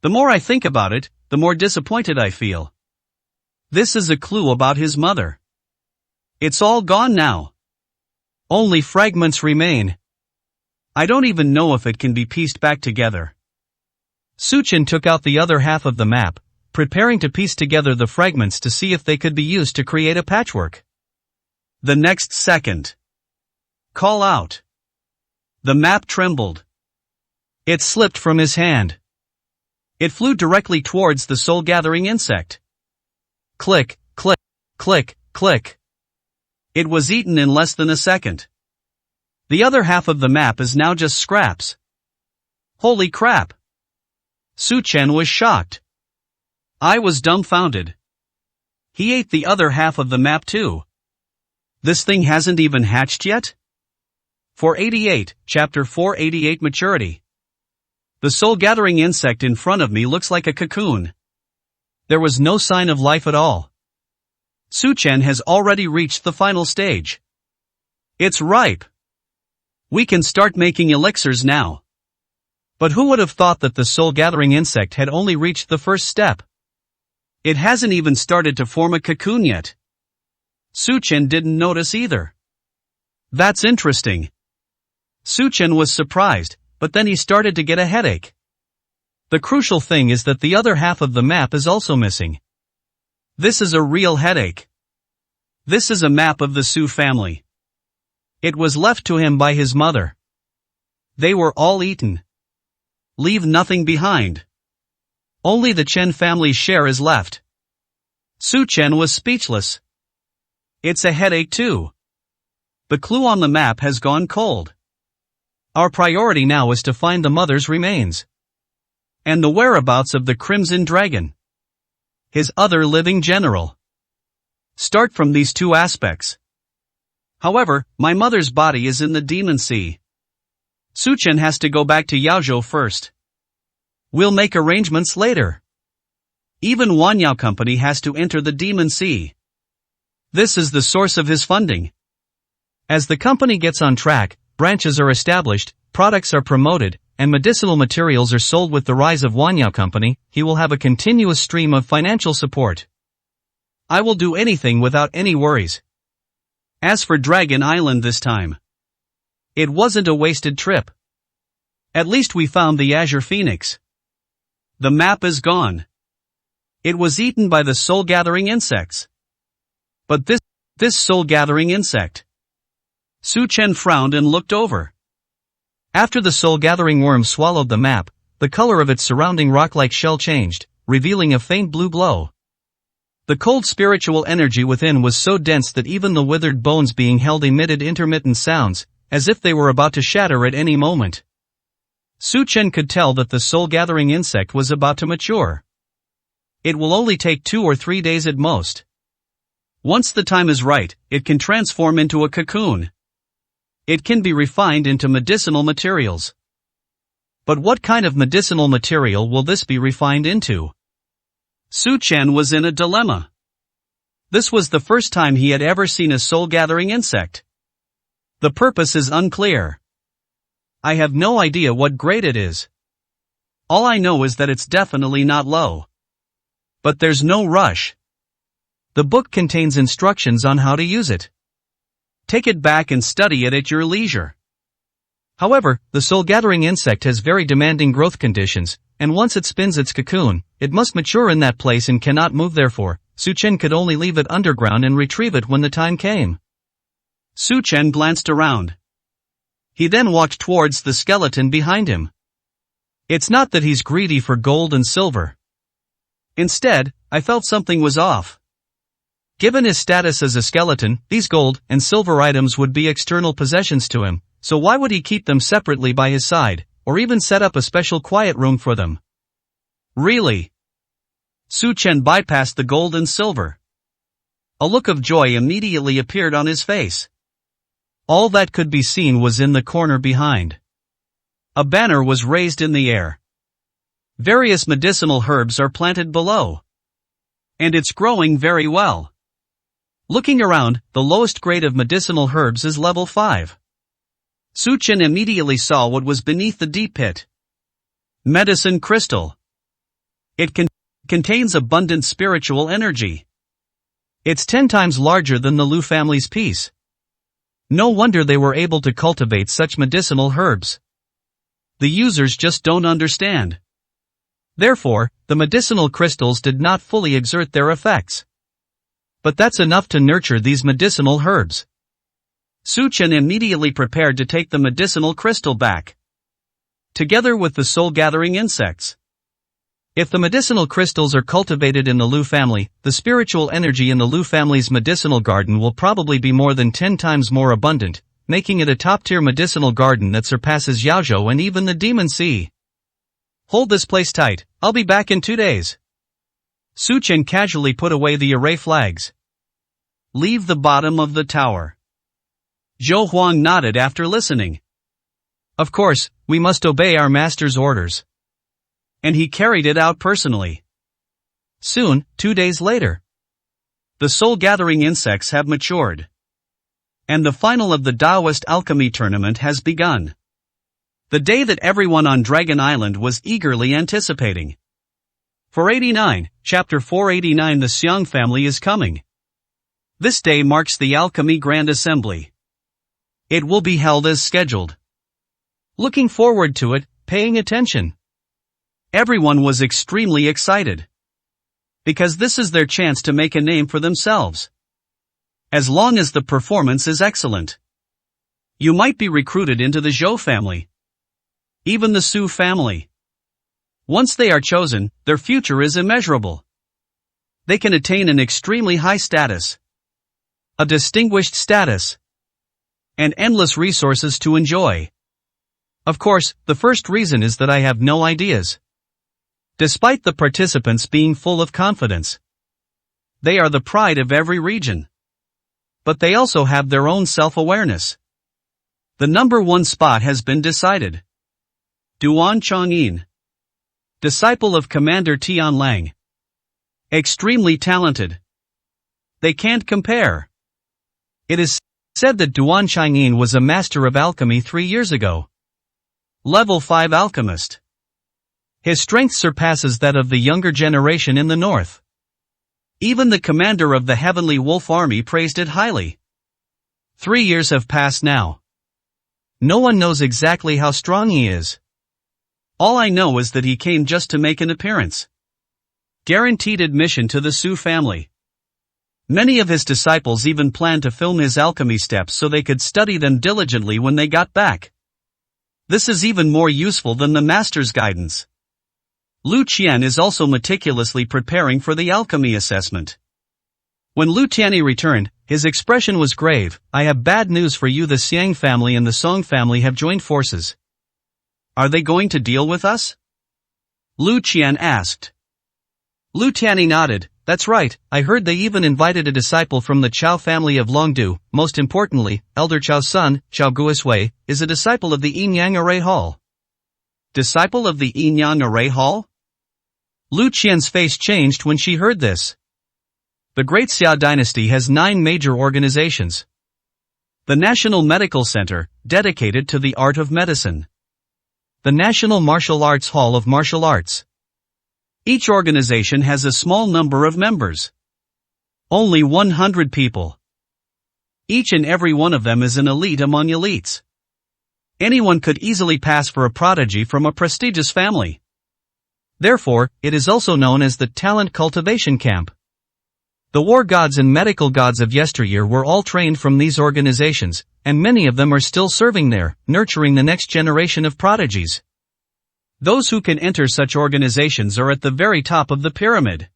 The more I think about it, the more disappointed I feel. This is a clue about his mother. It's all gone now. Only fragments remain. I don't even know if it can be pieced back together. Su Chen took out the other half of the map, preparing to piece together the fragments to see if they could be used to create a patchwork. The next second. Call out. The map trembled. It slipped from his hand. It flew directly towards the soul-gathering insect. Click, click, click, click. It was eaten in less than a second. The other half of the map is now just scraps. Holy crap! Su Chen was shocked. I was dumbfounded. He ate the other half of the map too. This thing hasn't even hatched yet? 488, Chapter 488 Maturity. The soul-gathering insect in front of me looks like a cocoon. There was no sign of life at all. Su Chen has already reached the final stage. It's ripe. We can start making elixirs now. But who would have thought that the soul-gathering insect had only reached the first step? It hasn't even started to form a cocoon yet. Su Chen didn't notice either. That's interesting. Su Chen was surprised, but then he started to get a headache. The crucial thing is that the other half of the map is also missing. This is a real headache. This is a map of the Su family. It was left to him by his mother. They were all eaten. Leave nothing behind. Only the Chen family's share is left. Su Chen was speechless. It's a headache too. The clue on the map has gone cold. Our priority now is to find the mother's remains. And the whereabouts of the Crimson Dragon. His other living general. Start from these two aspects. However, my mother's body is in the Demon Sea. Su Chen has to go back to Yaozhou first. We'll make arrangements later. Even Wanyao Company has to enter the Demon Sea. This is the source of his funding. As the company gets on track, branches are established, products are promoted, and medicinal materials are sold. With the rise of Wanyao Company, he will have a continuous stream of financial support. I will do anything without any worries. As for Dragon Island this time, it wasn't a wasted trip. At least we found the Azure Phoenix. The map is gone. It was eaten by the soul-gathering insects. But this soul-gathering insect. Su Chen frowned and looked over. After the soul-gathering worm swallowed the map, the color of its surrounding rock-like shell changed, revealing a faint blue glow. The cold spiritual energy within was so dense that even the withered bones being held emitted intermittent sounds, as if they were about to shatter at any moment. Su Chen could tell that the soul-gathering insect was about to mature. It will only take 2 or 3 days at most. Once the time is right, it can transform into a cocoon. It can be refined into medicinal materials. But what kind of medicinal material will this be refined into? Su Chen was in a dilemma. This was the first time he had ever seen a soul-gathering insect. The purpose is unclear. I have no idea what grade it is. All I know is that it's definitely not low. But there's no rush. The book contains instructions on how to use it. Take it back and study it at your leisure. However, the soul-gathering insect has very demanding growth conditions, and once it spins its cocoon, it must mature in that place and cannot move. Therefore, Su Chen could only leave it underground and retrieve it when the time came. Su Chen glanced around. He then walked towards the skeleton behind him. It's not that he's greedy for gold and silver. Instead, I felt something was off. Given his status as a skeleton, these gold and silver items would be external possessions to him, so why would he keep them separately by his side, or even set up a special quiet room for them? Really? Su Chen bypassed the gold and silver. A look of joy immediately appeared on his face. All that could be seen was in the corner behind. A banner was raised in the air. Various medicinal herbs are planted below. And it's growing very well. Looking around, the lowest grade of medicinal herbs is level 5. Su Chen immediately saw what was beneath the deep pit. Medicine crystal. It contains abundant spiritual energy. It's 10 times larger than the Lu family's piece. No wonder they were able to cultivate such medicinal herbs. The users just don't understand. Therefore, the medicinal crystals did not fully exert their effects. But that's enough to nurture these medicinal herbs. Su Chen immediately prepared to take the medicinal crystal back. Together with the soul-gathering insects. If the medicinal crystals are cultivated in the Lu family, the spiritual energy in the Lu family's medicinal garden will probably be more than 10 times more abundant, making it a top-tier medicinal garden that surpasses Yaozhou and even the Demon Sea. Hold this place tight, I'll be back in 2 days. Su Chen casually put away the array flags. Leave the bottom of the tower. Zhou Huang nodded after listening. Of course, we must obey our master's orders. And he carried it out personally. Soon, 2 days later, the soul-gathering insects have matured. And the final of the Taoist alchemy tournament has begun. The day that everyone on Dragon Island was eagerly anticipating. 489, Chapter 489. The Xiang family is coming. This day marks the Alchemy Grand Assembly. It will be held as scheduled. Looking forward to it, paying attention. Everyone was extremely excited. Because this is their chance to make a name for themselves. As long as the performance is excellent. You might be recruited into the Zhou family. Even the Su family. Once they are chosen, their future is immeasurable. They can attain an extremely high status. A distinguished status. And endless resources to enjoy. Of course, the first reason is that I have no ideas. Despite the participants being full of confidence. They are the pride of every region. But they also have their own self-awareness. The number one spot has been decided. Duan Chongyin. Disciple of Commander Tian Lang. Extremely talented. They can't compare. It is said that Duan Chongyin was a master of alchemy 3 years ago. Level 5 alchemist. His strength surpasses that of the younger generation in the north. Even the commander of the Heavenly Wolf Army praised it highly. 3 years have passed now. No one knows exactly how strong he is. All I know is that he came just to make an appearance. Guaranteed admission to the Su family. Many of his disciples even planned to film his alchemy steps so they could study them diligently when they got back. This is even more useful than the master's guidance. Lu Qian is also meticulously preparing for the alchemy assessment. When Lu Tianyi returned, his expression was grave. I have bad news for you. The Xiang family and the Song family have joined forces. Are they going to deal with us? Lu Qian asked. Lu Tianyi nodded. That's right, I heard they even invited a disciple from the Chao family of Longdu. Most importantly, Elder Chao's son, Chao Guishui, is a disciple of the Yinyang Array Hall. Disciple of the Yinyang Array Hall? Lu Qian's face changed when she heard this. The Great Xia dynasty has 9 major organizations. The National Medical Center, dedicated to the art of medicine. The National Martial Arts Hall of Martial Arts. Each organization has a small number of members. Only 100 people. Each and every one of them is an elite among elites. Anyone could easily pass for a prodigy from a prestigious family. Therefore, it is also known as the Talent Cultivation Camp. The war gods and medical gods of yesteryear were all trained from these organizations, and many of them are still serving there, nurturing the next generation of prodigies. Those who can enter such organizations are at the very top of the pyramid.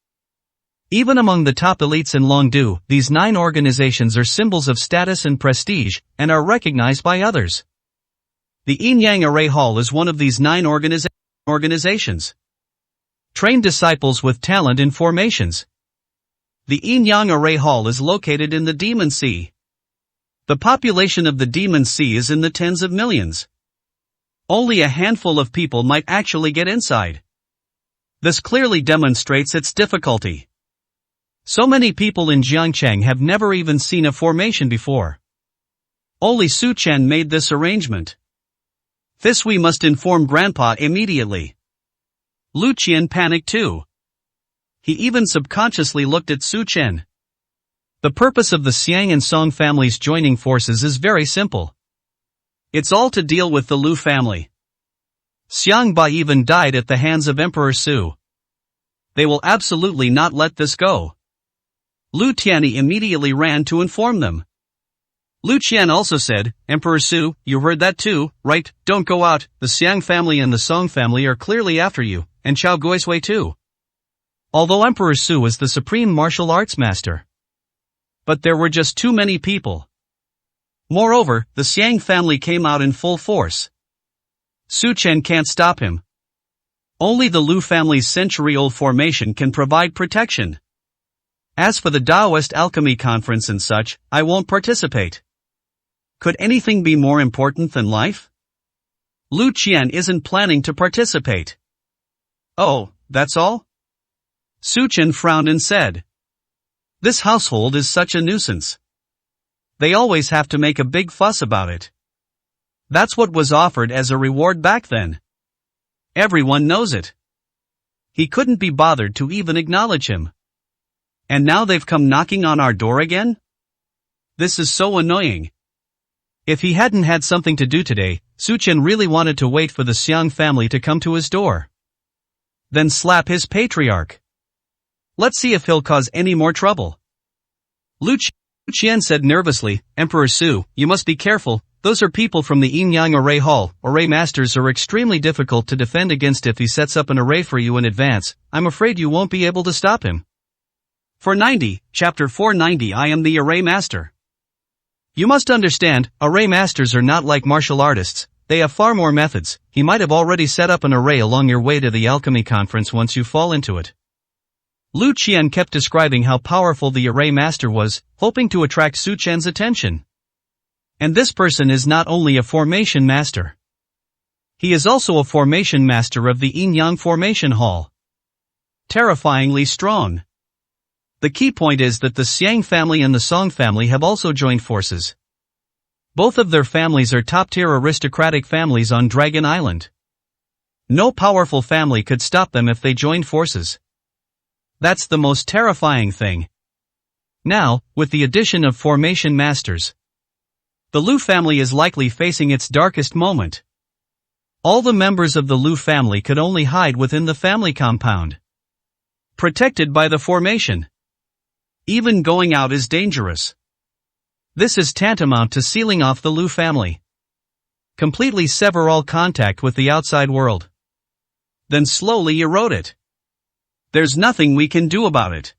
Even among the top elites in Longdu, these 9 organizations are symbols of status and prestige, and are recognized by others. The Yinyang Array Hall is one of these 9 organizations. Train disciples with talent in formations. The Yinyang Array Hall is located in the Demon Sea. The population of the Demon Sea is in the tens of millions. Only a handful of people might actually get inside. This clearly demonstrates its difficulty. So many people in Jiangcheng have never even seen a formation before. Only Su Chen made this arrangement. This we must inform Grandpa immediately. Lu Qian panicked too. He even subconsciously looked at Su Chen. The purpose of the Xiang and Song families joining forces is very simple. It's all to deal with the Lu family. Xiang Ba even died at the hands of Emperor Su. They will absolutely not let this go. Lu Tianyi immediately ran to inform them. Lu Qian also said, Emperor Su, you heard that too, right? Don't go out, the Xiang family and the Song family are clearly after you, and Chao Guishui too. Although Emperor Su was the supreme martial arts master. But there were just too many people. Moreover, the Xiang family came out in full force. Su Chen can't stop him. Only the Lu family's century-old formation can provide protection. As for the Taoist Alchemy Conference and such, I won't participate. Could anything be more important than life? Lu Qian isn't planning to participate. Oh, that's all? Su Chen frowned and said. This household is such a nuisance. They always have to make a big fuss about it. That's what was offered as a reward back then. Everyone knows it. He couldn't be bothered to even acknowledge him. And now they've come knocking on our door again? This is so annoying. If he hadn't had something to do today, Su Chen really wanted to wait for the Xiang family to come to his door. Then slap his patriarch. Let's see if he'll cause any more trouble. Lu Qian said nervously, Emperor Su, you must be careful, those are people from the Yin Yang Array Hall. Array masters are extremely difficult to defend against. If he sets up an array for you in advance, I'm afraid you won't be able to stop him. For 90, chapter 490 I am the array master. You must understand, array masters are not like martial artists, they have far more methods. He might have already set up an array along your way to the alchemy conference once you fall into it. Lu Qian kept describing how powerful the array master was, hoping to attract Su Chen's attention. And this person is not only a formation master. He is also a formation master of the Yin Yang Formation Hall. Terrifyingly strong. The key point is that the Xiang family and the Song family have also joined forces. Both of their families are top-tier aristocratic families on Dragon Island. No powerful family could stop them if they joined forces. That's the most terrifying thing. Now, with the addition of formation masters, the Lu family is likely facing its darkest moment. All the members of the Lu family could only hide within the family compound, protected by the formation. Even going out is dangerous. This is tantamount to sealing off the Lu family. Completely sever all contact with the outside world. Then slowly erode it. There's nothing we can do about it.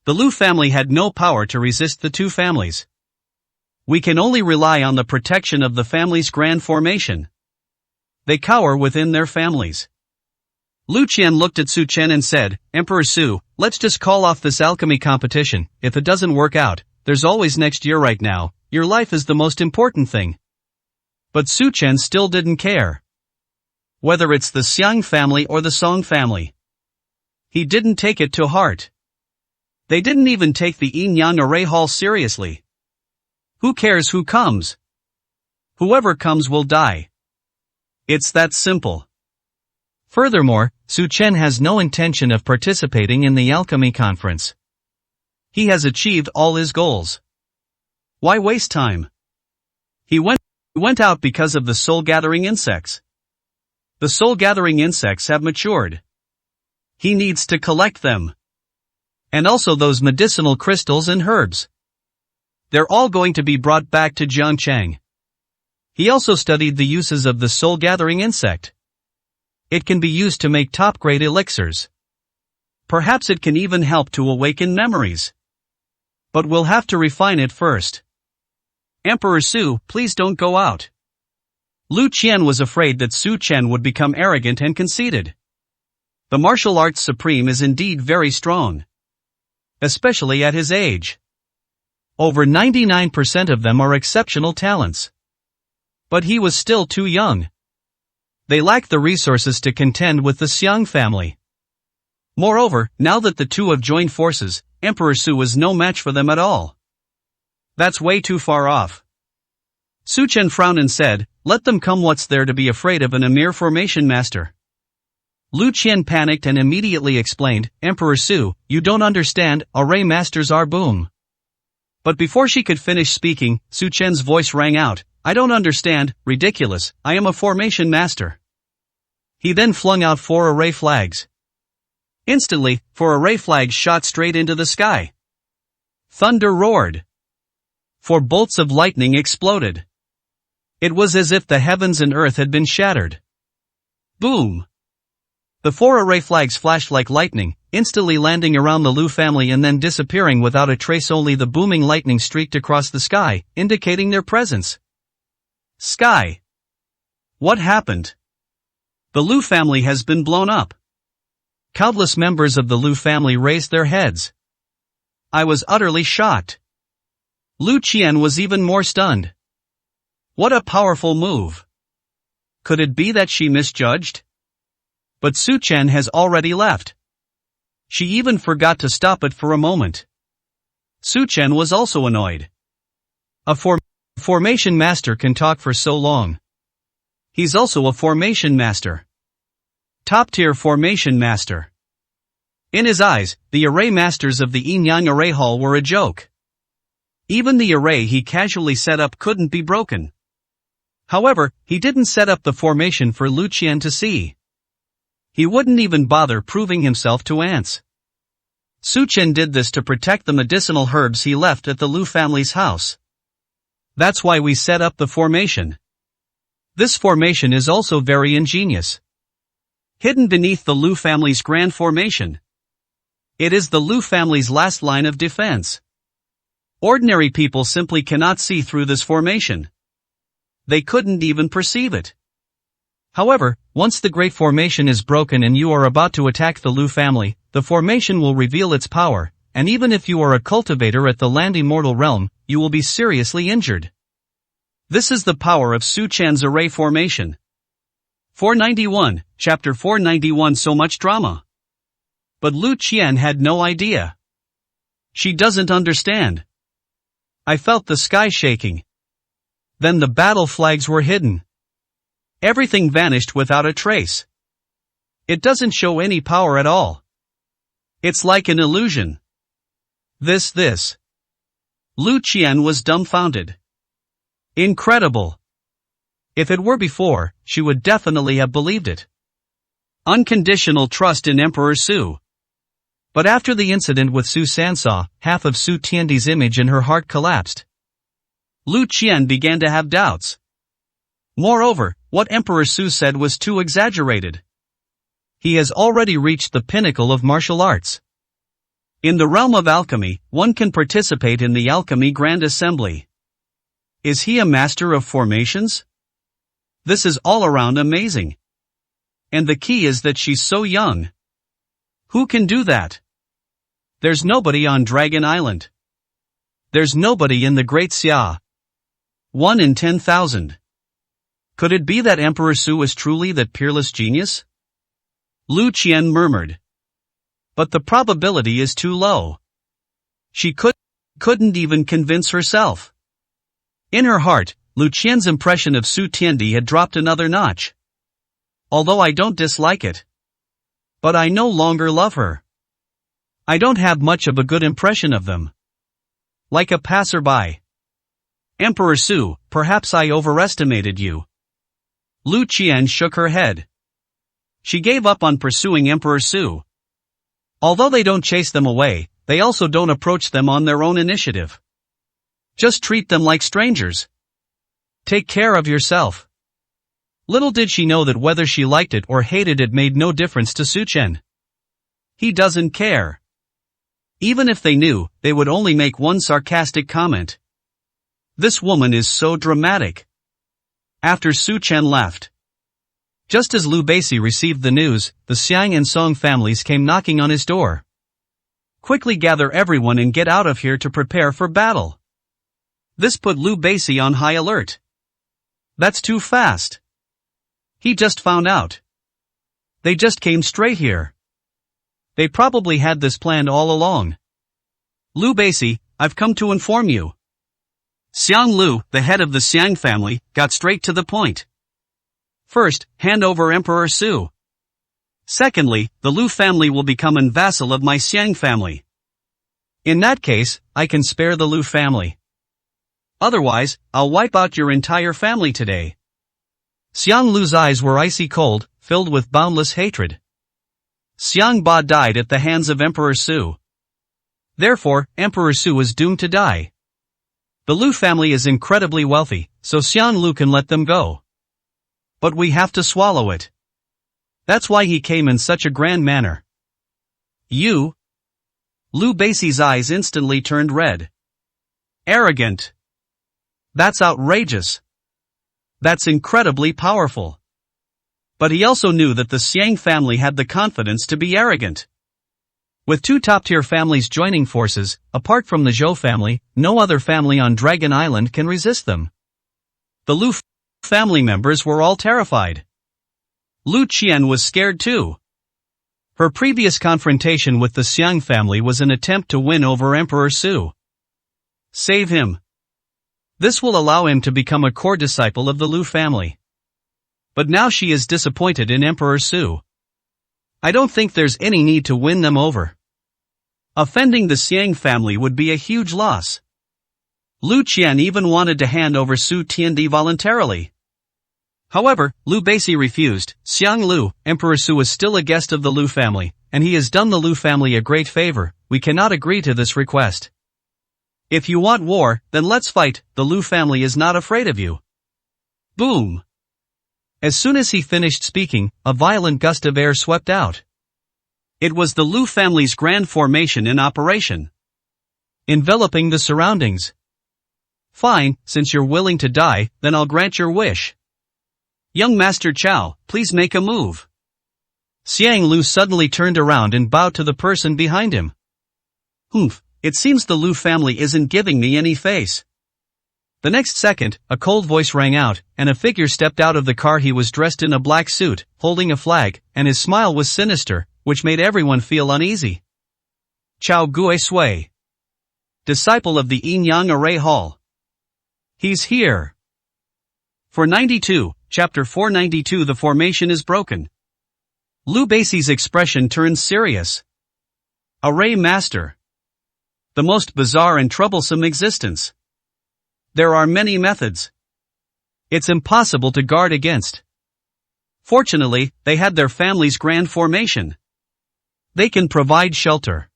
The Lu family had no power to resist the two families. We can only rely on the protection of the family's grand formation. They cower within their families. Lu Qian looked at Su Chen and said, Emperor Su, let's just call off this alchemy competition. If it doesn't work out, there's always next year. Right now, your life is the most important thing. But Su Chen still didn't care. Whether it's the Xiang family or the Song family. He didn't take it to heart. They didn't even take the Yin Yang Array Hall seriously. Who cares who comes? Whoever comes will die. It's that simple. Furthermore, Su Chen has no intention of participating in the alchemy conference. He has achieved all his goals. Why waste time? He went out because of the soul-gathering insects. The soul-gathering insects have matured. He needs to collect them. And also those medicinal crystals and herbs. They're all going to be brought back to Jiangcheng. He also studied the uses of the soul-gathering insect. It can be used to make top-grade elixirs. Perhaps it can even help to awaken memories. But we'll have to refine it first. Emperor Su, please don't go out. Lu Qian was afraid that Su Chen would become arrogant and conceited. The martial arts supreme is indeed very strong. Especially at his age. Over 99% of them are exceptional talents. But he was still too young. They lacked the resources to contend with the Xiang family. Moreover, now that the two have joined forces, Emperor Su was no match for them at all. That's way too far off. Su Chen frowned and said, let them come. What's there to be afraid of a mere formation master? Lu Qian panicked and immediately explained, Emperor Su, you don't understand, array masters are boom. But before she could finish speaking, Su Chen's voice rang out, I don't understand, ridiculous, I am a formation master. He then flung out 4 array flags. Instantly, 4 array flags shot straight into the sky. Thunder roared. 4 bolts of lightning exploded. It was as if the heavens and earth had been shattered. Boom! The 4 array flags flashed like lightning, instantly landing around the Lu family and then disappearing without a trace. Only the booming lightning streaked across the sky, indicating their presence. Sky. What happened? The Lu family has been blown up. Countless members of the Lu family raised their heads. I was utterly shocked. Lu Qian was even more stunned. What a powerful move. Could it be that she misjudged? But Su Chen has already left. She even forgot to stop it for a moment. Su Chen was also annoyed. A formation master can talk for so long. He's also a formation master. Top-tier formation master. In his eyes, the array masters of the Yin Yang Array Hall were a joke. Even the array he casually set up couldn't be broken. However, he didn't set up the formation for Lu Qian to see. He wouldn't even bother proving himself to Ants. Su Qian did this to protect the medicinal herbs he left at the Lu family's house. That's why we set up the formation. This formation is also very ingenious. Hidden beneath the Lu family's grand formation. It is the Lu family's last line of defense. Ordinary people simply cannot see through this formation. They couldn't even perceive it. However, once the Great Formation is broken and you are about to attack the Lu family, the formation will reveal its power, and even if you are a cultivator at the Land Immortal Realm, you will be seriously injured. This is the power of Su Qian's array formation. 491, Chapter 491. So much drama. But Lu Qian had no idea. She doesn't understand. I felt the sky shaking. Then the battle flags were hidden. Everything vanished without a trace. It doesn't show any power at all. It's like an illusion. This. Lu Qian was dumbfounded. Incredible. If it were before, she would definitely have believed it. Unconditional trust in Emperor Su. But after the incident with Su Sansa, half of Su Tiandi's image in her heart collapsed. Lu Qian began to have doubts. Moreover, what Emperor Su said was too exaggerated. He has already reached the pinnacle of martial arts. In the realm of alchemy, one can participate in the Alchemy Grand Assembly. Is he a master of formations? This is all around amazing. And the key is that she's so young. Who can do that? There's nobody on Dragon Island. There's nobody in the Great Xia. 1 in 10,000. Could it be that Emperor Su is truly that peerless genius? Lu Qian murmured. But the probability is too low. She couldn't even convince herself. In her heart, Lu Qian's impression of Su Tiandi had dropped another notch. Although I don't dislike it. But I no longer love her. I don't have much of a good impression of them. Like a passerby. Emperor Su, perhaps I overestimated you. Lu Qian shook her head. She gave up on pursuing Emperor Su. Although they don't chase them away, they also don't approach them on their own initiative. Just treat them like strangers. Take care of yourself. Little did she know that whether she liked it or hated it made no difference to Su Qian. He doesn't care. Even if they knew, they would only make one sarcastic comment. This woman is so dramatic. After Su Qian left. Just as Lu Basi received the news, the Xiang and Song families came knocking on his door. Quickly gather everyone and get out of here to prepare for battle. This put Lu Basi on high alert. That's too fast. He just found out. They just came straight here. They probably had this planned all along. Lu Basi, I've come to inform you. Xiang Lu, the head of the Xiang family, got straight to the point. First, hand over Emperor Su. Secondly, the Lu family will become a vassal of my Xiang family. In that case, I can spare the Lu family. Otherwise, I'll wipe out your entire family today. Xiang Lu's eyes were icy cold, filled with boundless hatred. Xiang Ba died at the hands of Emperor Su. Therefore, Emperor Su is doomed to die. The Lu family is incredibly wealthy, so Xiang Lu can let them go. But we have to swallow it. That's why he came in such a grand manner. You? Lu Basi's eyes instantly turned red. Arrogant. That's outrageous. That's incredibly powerful. But he also knew that the Xiang family had the confidence to be arrogant. With two top-tier families joining forces, apart from the Zhou family, no other family on Dragon Island can resist them. The Lu family members were all terrified. Lu Qian was scared too. Her previous confrontation with the Xiang family was an attempt to win over Emperor Su. Save him. This will allow him to become a core disciple of the Lu family. But now she is disappointed in Emperor Su. I don't think there's any need to win them over. Offending the Xiang family would be a huge loss. Lu Qian even wanted to hand over Su Tiandi voluntarily. However, Lu Basi refused. Xiang Lu, Emperor Su is still a guest of the Lu family, and he has done the Lu family a great favor, we cannot agree to this request. If you want war, then let's fight, the Lu family is not afraid of you. Boom! As soon as he finished speaking, a violent gust of air swept out. It was the Lu family's grand formation in operation, enveloping the surroundings. Fine, since you're willing to die, then I'll grant your wish. Young Master Chow, please make a move. Xiang Lu suddenly turned around and bowed to the person behind him. Humph, it seems the Lu family isn't giving me any face. The next second, a cold voice rang out, and a figure stepped out of the car. He was dressed in a black suit, holding a flag, and his smile was sinister, which made everyone feel uneasy. Chow Guisui, disciple of the Yin-Yang Array Hall. He's here. For 92, Chapter 492. The formation is broken. Lu Beixi's expression turns serious. Array Master. The most bizarre and troublesome existence. There are many methods. It's impossible to guard against. Fortunately, they had their family's grand formation. They can provide shelter.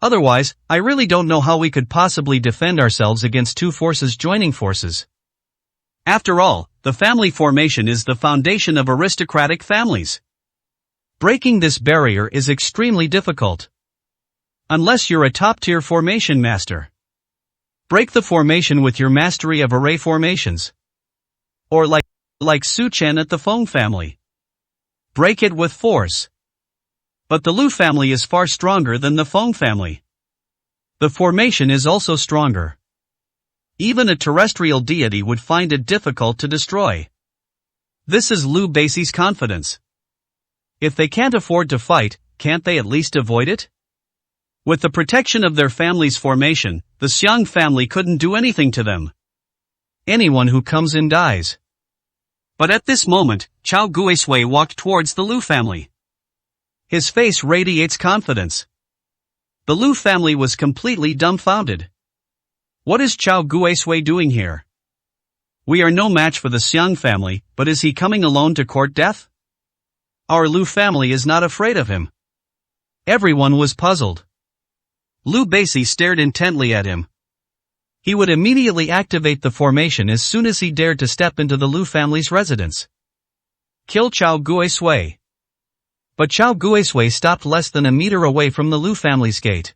Otherwise, I really don't know how we could possibly defend ourselves against two forces joining forces. After all, the family formation is the foundation of aristocratic families. Breaking this barrier is extremely difficult. Unless you're a top-tier formation master. Break the formation with your mastery of array formations. Or like Su Chen at the Feng family. Break it with force. But the Lu family is far stronger than the Feng family. The formation is also stronger. Even a terrestrial deity would find it difficult to destroy. This is Lu Beixi's confidence. If they can't afford to fight, can't they at least avoid it? With the protection of their family's formation, the Xiang family couldn't do anything to them. Anyone who comes in dies. But at this moment, Chow Guisui walked towards the Lu family. His face radiates confidence. The Lu family was completely dumbfounded. What is Chow Guisui doing here? We are no match for the Xiang family, but is he coming alone to court death? Our Lu family is not afraid of him. Everyone was puzzled. Lu Beixi stared intently at him. He would immediately activate the formation as soon as he dared to step into the Lu family's residence. Kill Chow Guisui. But Chow Guisui stopped less than a meter away from the Lu family's gate.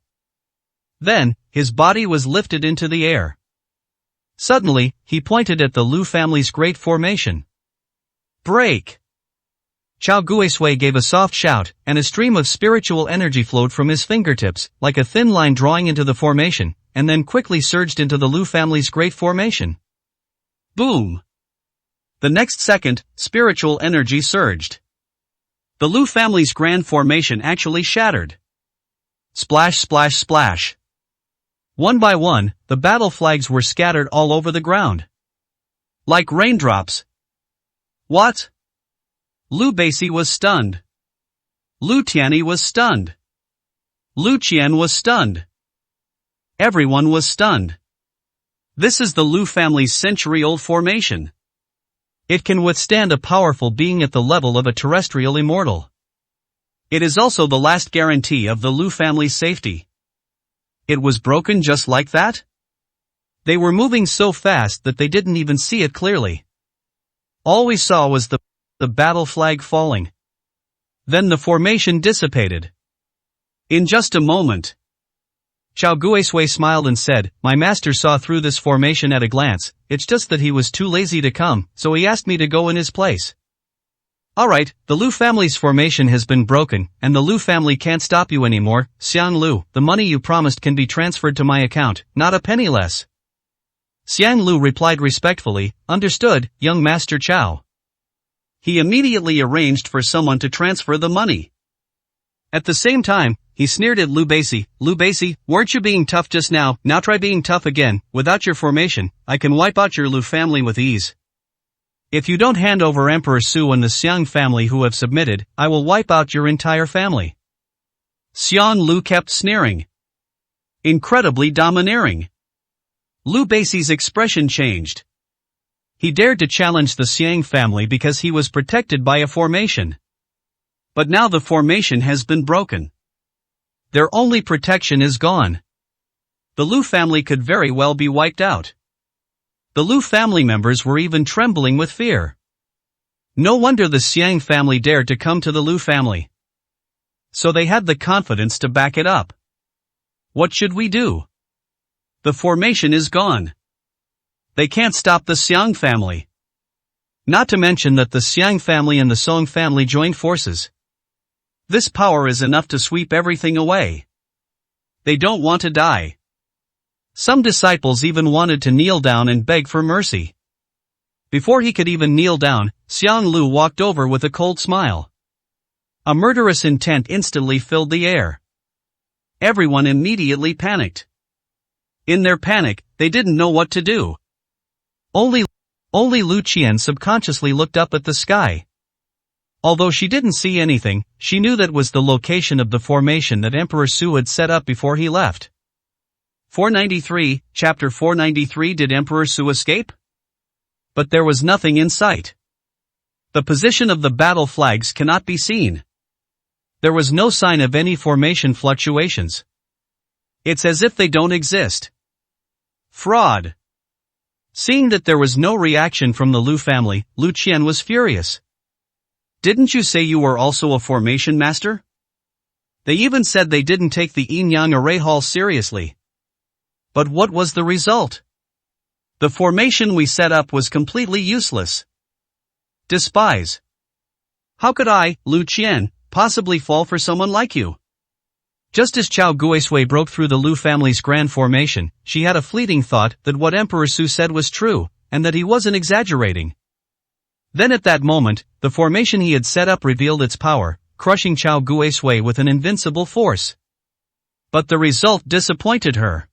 Then, his body was lifted into the air. Suddenly, he pointed at the Lu family's great formation. Break! Chow Guisui gave a soft shout, and a stream of spiritual energy flowed from his fingertips, like a thin line drawing into the formation, and then quickly surged into the Lu family's great formation. Boom! The next second, spiritual energy surged. The Lu family's grand formation actually shattered. Splash, splash, splash. One by one, the battle flags were scattered all over the ground. Like raindrops. What? Lu Beixi was stunned. Lu Tianyi was stunned. Lu Qian was stunned. Everyone was stunned. This is the Lu family's century-old formation. It can withstand a powerful being at the level of a terrestrial immortal. It is also the last guarantee of the Lu family's safety. It was broken just like that? They were moving so fast that they didn't even see it clearly. All we saw was the battle flag falling. Then the formation dissipated. In just a moment. Chow Guisui smiled and said, "My master saw through this formation at a glance, it's just that he was too lazy to come, so he asked me to go in his place." Alright, the Lu family's formation has been broken, and the Lu family can't stop you anymore, Xiang Lu. The money you promised can be transferred to my account, not a penny less. Xiang Lu replied respectfully, "Understood, young Master Chow." He immediately arranged for someone to transfer the money. At the same time, he sneered at Lu Beixi. "Lu Beixi, weren't you being tough just now? Now try being tough again. Without your formation, I can wipe out your Lu family with ease. If you don't hand over Emperor Su and the Xiang family who have submitted, I will wipe out your entire family." Xiang Lu kept sneering. Incredibly domineering. Lu Beixi's expression changed. He dared to challenge the Xiang family because he was protected by a formation. But now the formation has been broken. Their only protection is gone. The Lu family could very well be wiped out. The Lu family members were even trembling with fear. No wonder the Xiang family dared to come to the Lu family. So they had the confidence to back it up. What should we do? The formation is gone. They can't stop the Xiang family. Not to mention that the Xiang family and the Song family joined forces. This power is enough to sweep everything away. They don't want to die. Some disciples even wanted to kneel down and beg for mercy. Before he could even kneel down, Xiang Lu walked over with a cold smile. A murderous intent instantly filled the air. Everyone immediately panicked. In their panic, they didn't know what to do. Only Lu Qian subconsciously looked up at the sky. Although she didn't see anything, she knew that was the location of the formation that Emperor Su had set up before he left. 493, Chapter 493. Did Emperor Su escape? But there was nothing in sight. The position of the battle flags cannot be seen. There was no sign of any formation fluctuations. It's as if they don't exist. Fraud. Seeing that there was no reaction from the Lu family, Lu Qian was furious. Didn't you say you were also a formation master? They even said they didn't take the Yin-Yang Array Hall seriously. But what was the result? The formation we set up was completely useless. Despise. How could I, Lu Qian, possibly fall for someone like you? Just as Chao Guisui broke through the Lu family's grand formation, she had a fleeting thought that what Emperor Su said was true, and that he wasn't exaggerating. Then at that moment, the formation he had set up revealed its power, crushing Chao Guisui with an invincible force. But the result disappointed her.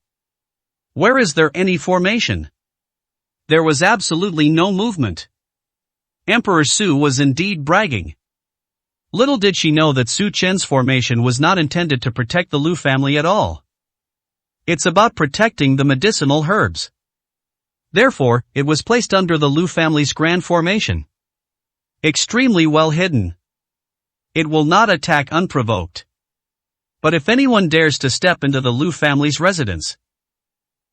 Where is there any formation? There was absolutely no movement. Emperor Su was indeed bragging. Little did she know that Su Chen's formation was not intended to protect the Lu family at all. It's about protecting the medicinal herbs. Therefore, it was placed under the Lu family's grand formation. Extremely well hidden. It will not attack unprovoked. But if anyone dares to step into the Lu family's residence,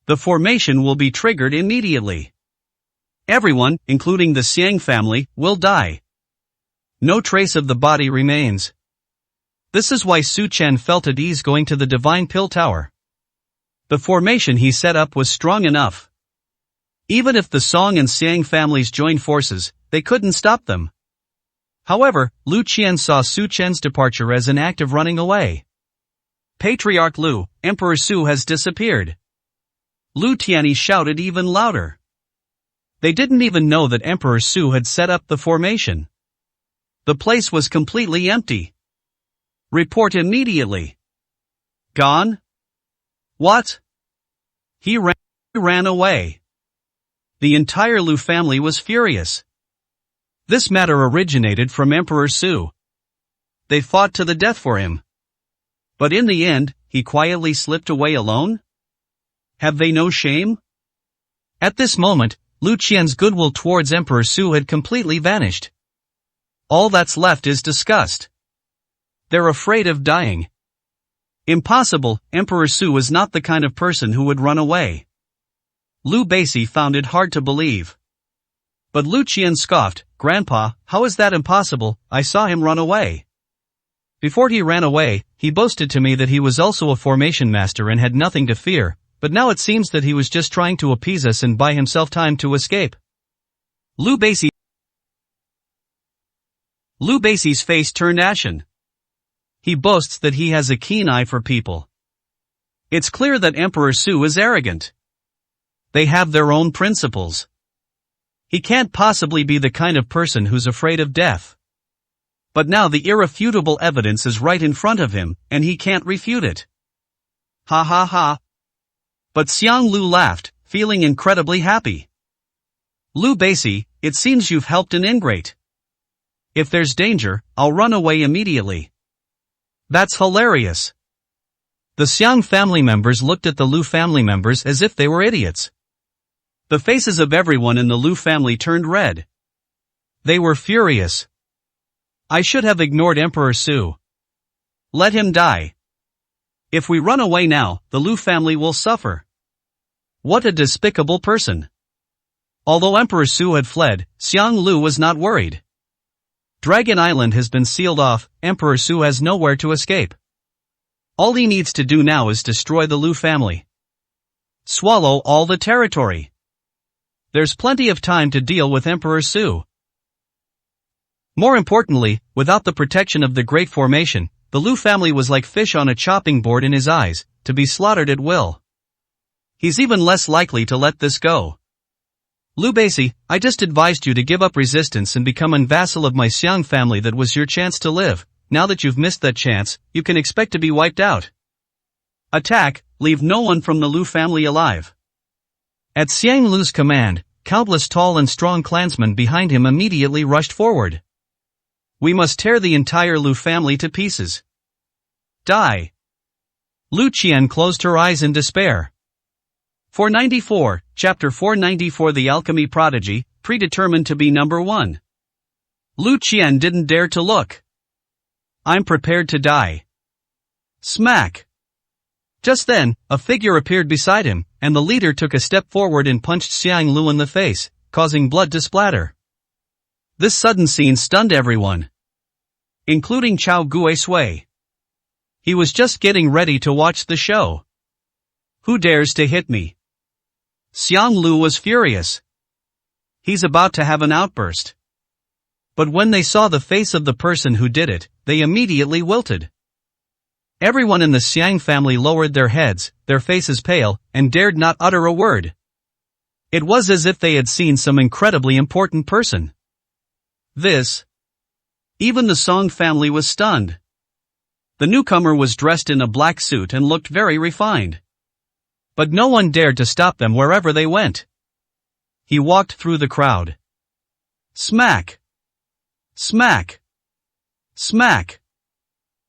the formation will be triggered immediately. Everyone, including the Xiang family, will die. No trace of the body remains. This is why Su Chen felt at ease going to the Divine Pill Tower. The formation he set up was strong enough. Even if the Song and Xiang families joined forces, they couldn't stop them. However, Lu Qian saw Su Chen's departure as an act of running away. Patriarch Lu, Emperor Su has disappeared. Lu Tianyi shouted even louder. They didn't even know that Emperor Su had set up the formation. The place was completely empty. Report immediately. Gone? What? He ran away. The entire Lu family was furious. This matter originated from Emperor Su. They fought to the death for him. But in the end, he quietly slipped away alone? Have they no shame? At this moment, Lu Qian's goodwill towards Emperor Su had completely vanished. All that's left is disgust. They're afraid of dying. Impossible, Emperor Su was not the kind of person who would run away. Lu Beici found it hard to believe. But Lu Qian scoffed, "Grandpa, how is that impossible? I saw him run away." Before he ran away, he boasted to me that he was also a formation master and had nothing to fear, but now it seems that he was just trying to appease us and buy himself time to escape. Lu Beici's face turned ashen. He boasts that he has a keen eye for people. It's clear that Emperor Su is arrogant. They have their own principles. He can't possibly be the kind of person who's afraid of death. But now the irrefutable evidence is right in front of him, and he can't refute it. Ha ha ha. But Xiang Lu laughed, feeling incredibly happy. Lu Beici, it seems you've helped an ingrate. If there's danger, I'll run away immediately. That's hilarious. The Xiang family members looked at the Lu family members as if they were idiots. The faces of everyone in the Lu family turned red. They were furious. I should have ignored Emperor Su. Let him die. If we run away now, the Lu family will suffer. What a despicable person. Although Emperor Su had fled, Xiang Lu was not worried. Dragon Island has been sealed off, Emperor Su has nowhere to escape. All he needs to do now is destroy the Lu family. Swallow all the territory. There's plenty of time to deal with Emperor Su. More importantly, without the protection of the Great Formation, the Lu family was like fish on a chopping board in his eyes, to be slaughtered at will. He's even less likely to let this go. Liu Beici, I just advised you to give up resistance and become a vassal of my Xiang family. That was your chance to live. Now that you've missed that chance, you can expect to be wiped out. Attack, leave no one from the Lu family alive. At Xiang Lu's command, countless tall and strong clansmen behind him immediately rushed forward. We must tear the entire Lu family to pieces. Die. Lu Qian closed her eyes in despair. 494, Chapter 494. The Alchemy Prodigy, predetermined to be number 1. Lu Qian didn't dare to look. I'm prepared to die. Smack. Just then, a figure appeared beside him, and the leader took a step forward and punched Xiang Lu in the face, causing blood to splatter. This sudden scene stunned everyone, including Chao Guisui. He was just getting ready to watch the show. Who dares to hit me? Xiang Lu was furious. He's about to have an outburst. But when they saw the face of the person who did it, they immediately wilted. Everyone in the Xiang family lowered their heads, their faces pale, and dared not utter a word. It was as if they had seen some incredibly important person. Even the Song family was stunned. The newcomer was dressed in a black suit and looked very refined. But no one dared to stop them wherever they went. He walked through the crowd. Smack! Smack! Smack!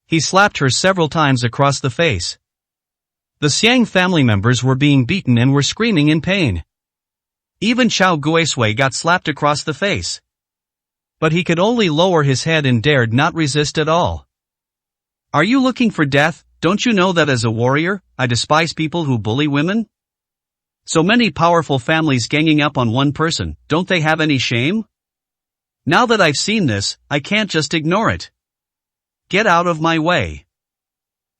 He slapped her several times across the face. The Xiang family members were being beaten and were screaming in pain. Even Chao Guisui got slapped across the face. But he could only lower his head and dared not resist at all. Are you looking for death? Don't you know that as a warrior, I despise people who bully women? So many powerful families ganging up on one person, don't they have any shame? Now that I've seen this, I can't just ignore it. Get out of my way.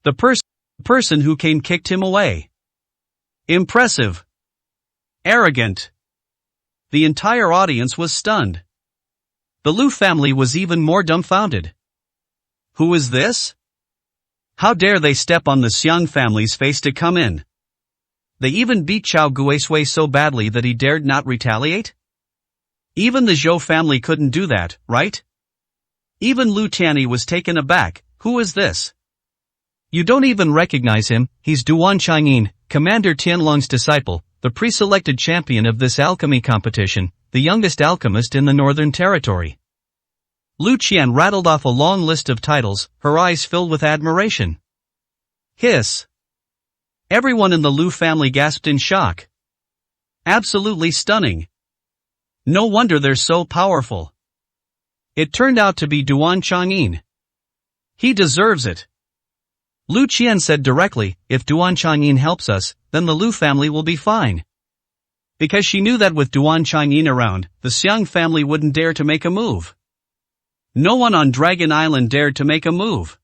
The person who came kicked him away. Impressive. Arrogant. The entire audience was stunned. The Lu family was even more dumbfounded. Who is this? How dare they step on the Xiang family's face to come in? They even beat Chao Guisui so badly that he dared not retaliate? Even the Zhou family couldn't do that, right? Even Lu Tianyi was taken aback. Who is this? You don't even recognize him. He's Duan Changyin, Commander Tianlong's disciple, the pre-selected champion of this alchemy competition, the youngest alchemist in the Northern Territory. Lu Qian rattled off a long list of titles, her eyes filled with admiration. Hiss. Everyone in the Lu family gasped in shock. Absolutely stunning. No wonder they're so powerful. It turned out to be Duan Changyin. He deserves it. Lu Qian said directly, if Duan Changyin helps us, then the Lu family will be fine. Because she knew that with Duan Changyin around, the Xiang family wouldn't dare to make a move. No one on Dragon Island dared to make a move.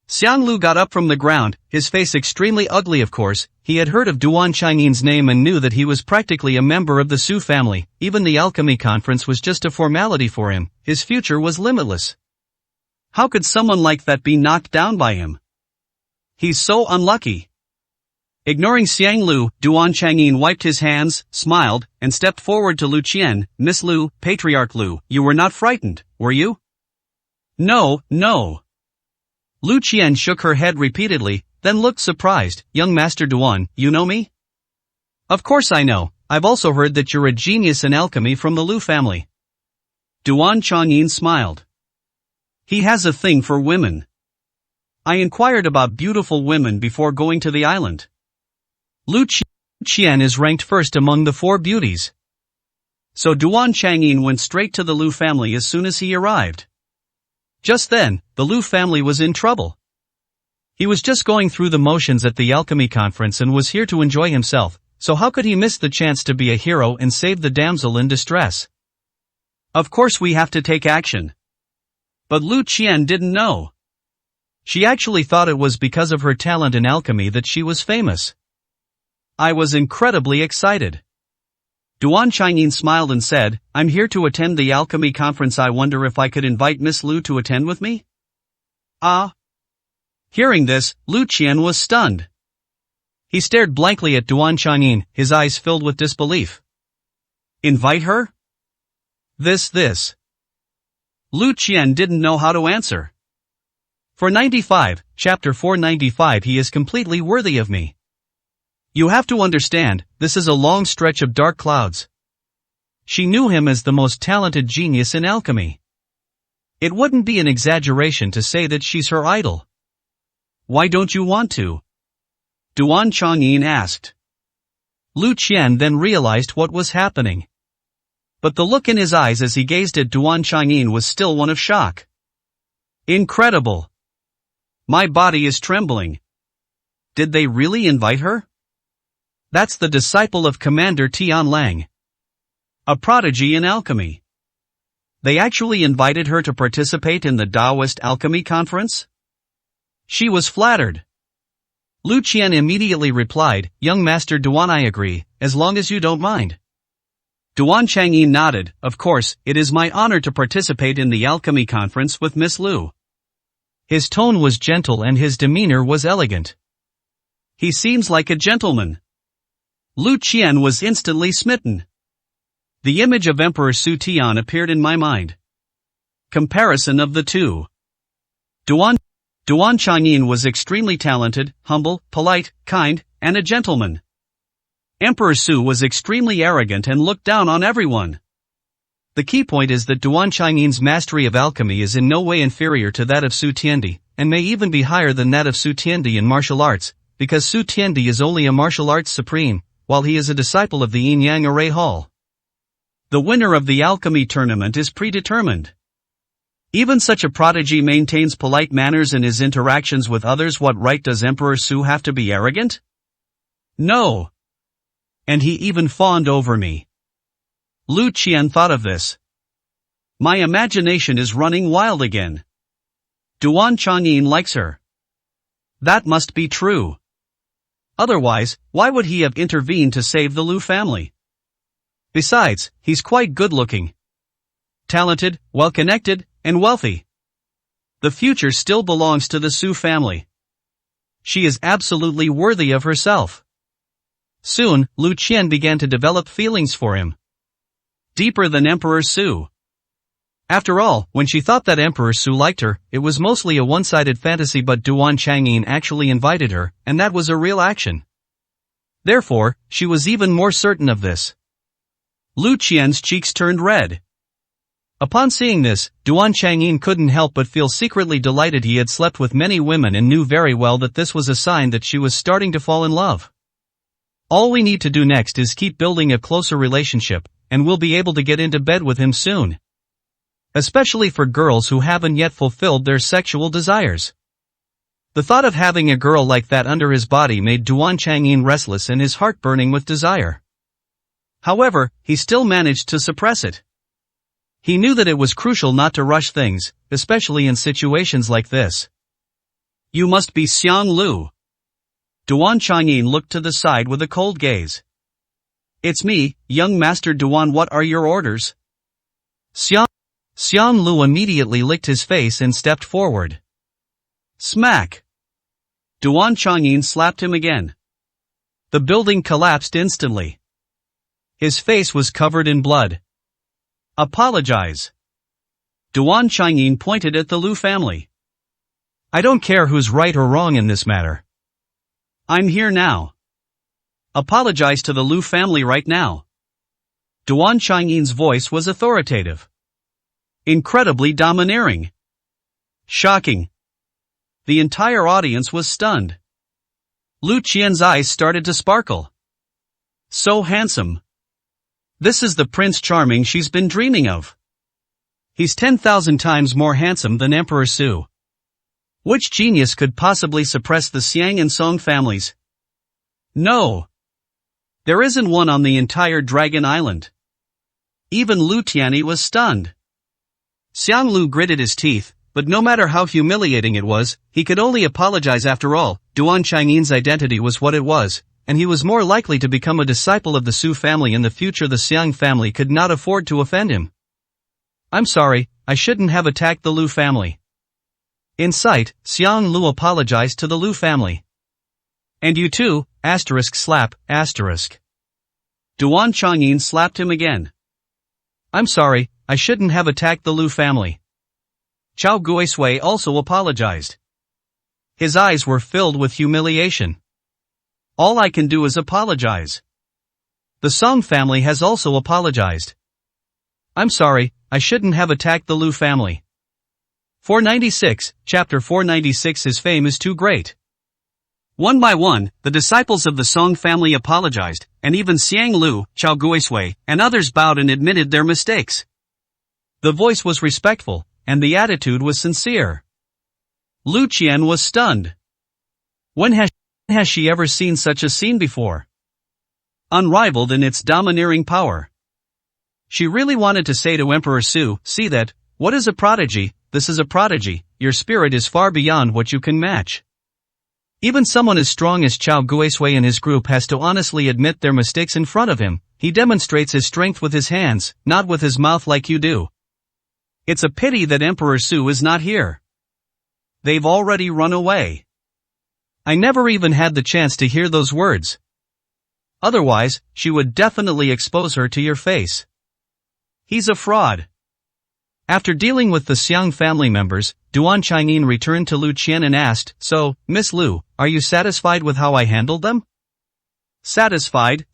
Xiang Lu got up from the ground, his face extremely ugly of course. He had heard of Duan Changyin's name and knew that he was practically a member of the Su family. Even the alchemy conference was just a formality for him. His future was limitless. How could someone like that be knocked down by him? He's so unlucky. Ignoring Xiang Lu, Duan Changyin wiped his hands, smiled, and stepped forward to Lu Qian. Miss Lu, Patriarch Lu, you were not frightened, were you? No, no. Lu Qian shook her head repeatedly, then looked surprised. Young Master Duan, you know me? Of course I know. I've also heard that you're a genius in alchemy from the Lu family. Duan Changyin smiled. He has a thing for women. I inquired about beautiful women before going to the island. Lu Qian is ranked first among the 4 beauties. So Duan Changyin went straight to the Lu family as soon as he arrived. Just then, the Lu family was in trouble. He was just going through the motions at the alchemy conference and was here to enjoy himself, so how could he miss the chance to be a hero and save the damsel in distress? Of course we have to take action. But Lu Qian didn't know. She actually thought it was because of her talent in alchemy that she was famous. I was incredibly excited. Duan Changyin smiled and said, I'm here to attend the alchemy conference. I wonder if I could invite Miss Lu to attend with me? Ah. Hearing this, Lu Qian was stunned. He stared blankly at Duan Changyin, his eyes filled with disbelief. Invite her? This. Lu Qian didn't know how to answer. For 95, chapter 495 he is completely worthy of me. You have to understand, this is a long stretch of dark clouds. She knew him as the most talented genius in alchemy. It wouldn't be an exaggeration to say that she's her idol. Why don't you want to? Duan Changyin asked. Lu Qian then realized what was happening. But the look in his eyes as he gazed at Duan Changyin was still one of shock. Incredible! My body is trembling. Did they really invite her? That's the disciple of Commander Tian Lang. A prodigy in alchemy. They actually invited her to participate in the Taoist Alchemy Conference? She was flattered. Lu Qian immediately replied, Young Master Duan, I agree, as long as you don't mind. Duan Changyin nodded, Of course, it is my honor to participate in the Alchemy Conference with Miss Lu. His tone was gentle and his demeanor was elegant. He seems like a gentleman. Lu Qian was instantly smitten. The image of Emperor Su Tian appeared in my mind. Comparison of the two. Duan Changyin was extremely talented, humble, polite, kind, and a gentleman. Emperor Su was extremely arrogant and looked down on everyone. The key point is that Duan Changyin's mastery of alchemy is in no way inferior to that of Su Tiandi, and may even be higher than that of Su Tiandi in martial arts, because Su Tiandi is only a martial arts supreme, while he is a disciple of the Yin Yang Array Hall. The winner of the alchemy tournament is predetermined. Even such a prodigy maintains polite manners in his interactions with others. What right does Emperor Su have to be arrogant? No. And he even fawned over me. Lu Qian thought of this. My imagination is running wild again. Duan Changyin likes her. That must be true. Otherwise, why would he have intervened to save the Lu family? Besides, he's quite good-looking, talented, well-connected, and wealthy. The future still belongs to the Su family. She is absolutely worthy of herself. Soon, Lu Qian began to develop feelings for him. Deeper than Emperor Su. After all, when she thought that Emperor Su liked her, it was mostly a one-sided fantasy, but Duan Changyin actually invited her, and that was a real action. Therefore, she was even more certain of this. Lu Qian's cheeks turned red. Upon seeing this, Duan Changyin couldn't help but feel secretly delighted. He had slept with many women and knew very well that this was a sign that she was starting to fall in love. All we need to do next is keep building a closer relationship, and we'll be able to get into bed with him soon. Especially for girls who haven't yet fulfilled their sexual desires. The thought of having a girl like that under his body made Duan Changyin restless and his heart burning with desire. However, he still managed to suppress it. He knew that it was crucial not to rush things, especially in situations like this. You must be Xiang Lu. Duan Changyin looked to the side with a cold gaze. It's me, young Master Duan. What are your orders? Xiang Lu immediately licked his face and stepped forward. Smack! Duan Changyin slapped him again. The building collapsed instantly. His face was covered in blood. Apologize. Duan Changyin pointed at the Lu family. I don't care who's right or wrong in this matter. I'm here now. Apologize to the Lu family right now. Duan Changyin's voice was authoritative. Incredibly domineering. Shocking. The entire audience was stunned. Lu Qian's eyes started to sparkle. So handsome. This is the Prince Charming she's been dreaming of. He's 10,000 times more handsome than Emperor Su. Which genius could possibly suppress the Xiang and Song families? No. There isn't one on the entire Dragon Island. Even Lu Tianyi was stunned. Xiang Lu gritted his teeth, but no matter how humiliating it was, he could only apologize after all. Duan Chang'in's identity was what it was, and he was more likely to become a disciple of the Su family in the future. The Xiang family could not afford to offend him. I'm sorry, I shouldn't have attacked the Lu family. In sight, Xiang Lu apologized to the Lu family. And you too, slap, Duan Chang'in slapped him again. I'm sorry, I shouldn't have attacked the Lu family. Chao Guisui also apologized. His eyes were filled with humiliation. All I can do is apologize. The Song family has also apologized. I'm sorry, I shouldn't have attacked the Lu family. 496, Chapter 496. His fame is too great. One by one, the disciples of the Song family apologized, and even Xiang Lu, Chao Guisui, and others bowed and admitted their mistakes. The voice was respectful, and the attitude was sincere. Lu Qian was stunned. When has she ever seen such a scene before? Unrivaled in its domineering power. She really wanted to say to Emperor Su, see that, what is a prodigy? This is a prodigy, your spirit is far beyond what you can match. Even someone as strong as Chao Guisui and his group has to honestly admit their mistakes in front of him. He demonstrates his strength with his hands, not with his mouth like you do. It's a pity that Emperor Su is not here. They've already run away. I never even had the chance to hear those words. Otherwise, she would definitely expose her to your face. He's a fraud. After dealing with the Xiang family members, Duan Chang'in returned to Lu Qian and asked, so, Miss Lu, are you satisfied with how I handled them? Satisfied.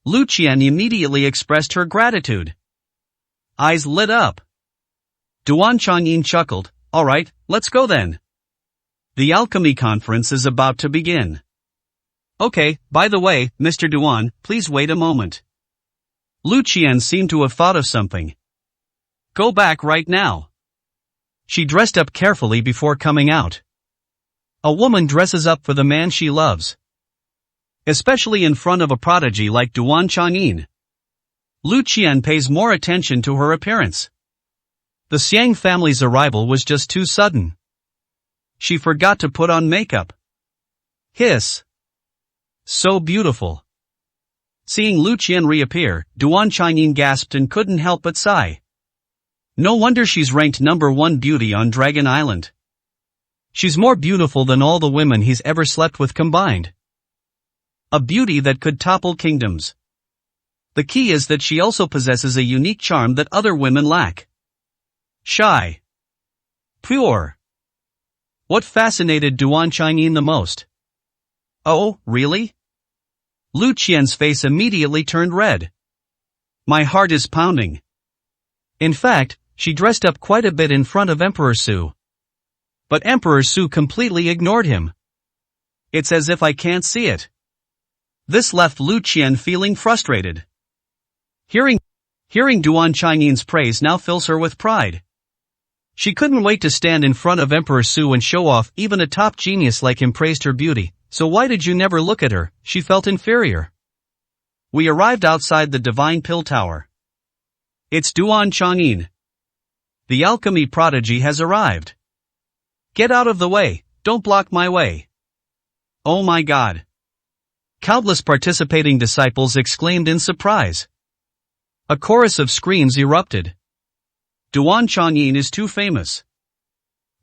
Lu Qian immediately expressed her gratitude. Eyes lit up. Duan Chang'in chuckled, alright, let's go then. The alchemy conference is about to begin. Okay, by the way, Mr. Duan, please wait a moment. Lu Qian seemed to have thought of something. Go back right now. She dressed up carefully before coming out. A woman dresses up for the man she loves. Especially in front of a prodigy like Duan Chang'in. Lu Qian pays more attention to her appearance. The Xiang family's arrival was just too sudden. She forgot to put on makeup. Hiss. So beautiful. Seeing Lu Qian reappear, Duan Chang'in gasped and couldn't help but sigh. No wonder she's ranked number 1 beauty on Dragon Island. She's more beautiful than all the women he's ever slept with combined. A beauty that could topple kingdoms. The key is that she also possesses a unique charm that other women lack. Shy. Pure. What fascinated Duan Chang'in the most? Oh, really? Lu Qian's face immediately turned red. My heart is pounding. In fact, she dressed up quite a bit in front of Emperor Su. But Emperor Su completely ignored him. It's as if I can't see it. This left Lu Qian feeling frustrated. Hearing Duan Chang'in's praise now fills her with pride. She couldn't wait to stand in front of Emperor Su and show off. Even a top genius like him praised her beauty, so why did you never look at her? She felt inferior. We arrived outside the Divine Pill Tower. It's Duan Chang'in. The alchemy prodigy has arrived. Get out of the way, don't block my way. Oh my god. Countless participating disciples exclaimed in surprise. A chorus of screams erupted. Duan Chang'in is too famous.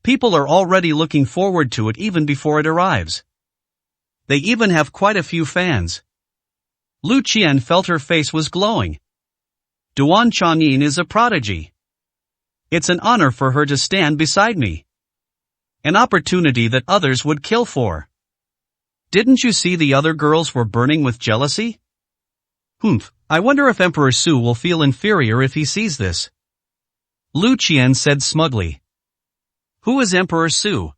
People are already looking forward to it even before it arrives. They even have quite a few fans. Lu Qian felt her face was glowing. Duan Chang'in is a prodigy. It's an honor for her to stand beside me. An opportunity that others would kill for. Didn't you see the other girls were burning with jealousy? I wonder if Emperor Su will feel inferior if he sees this. Lu Qian said smugly. Who is Emperor Su?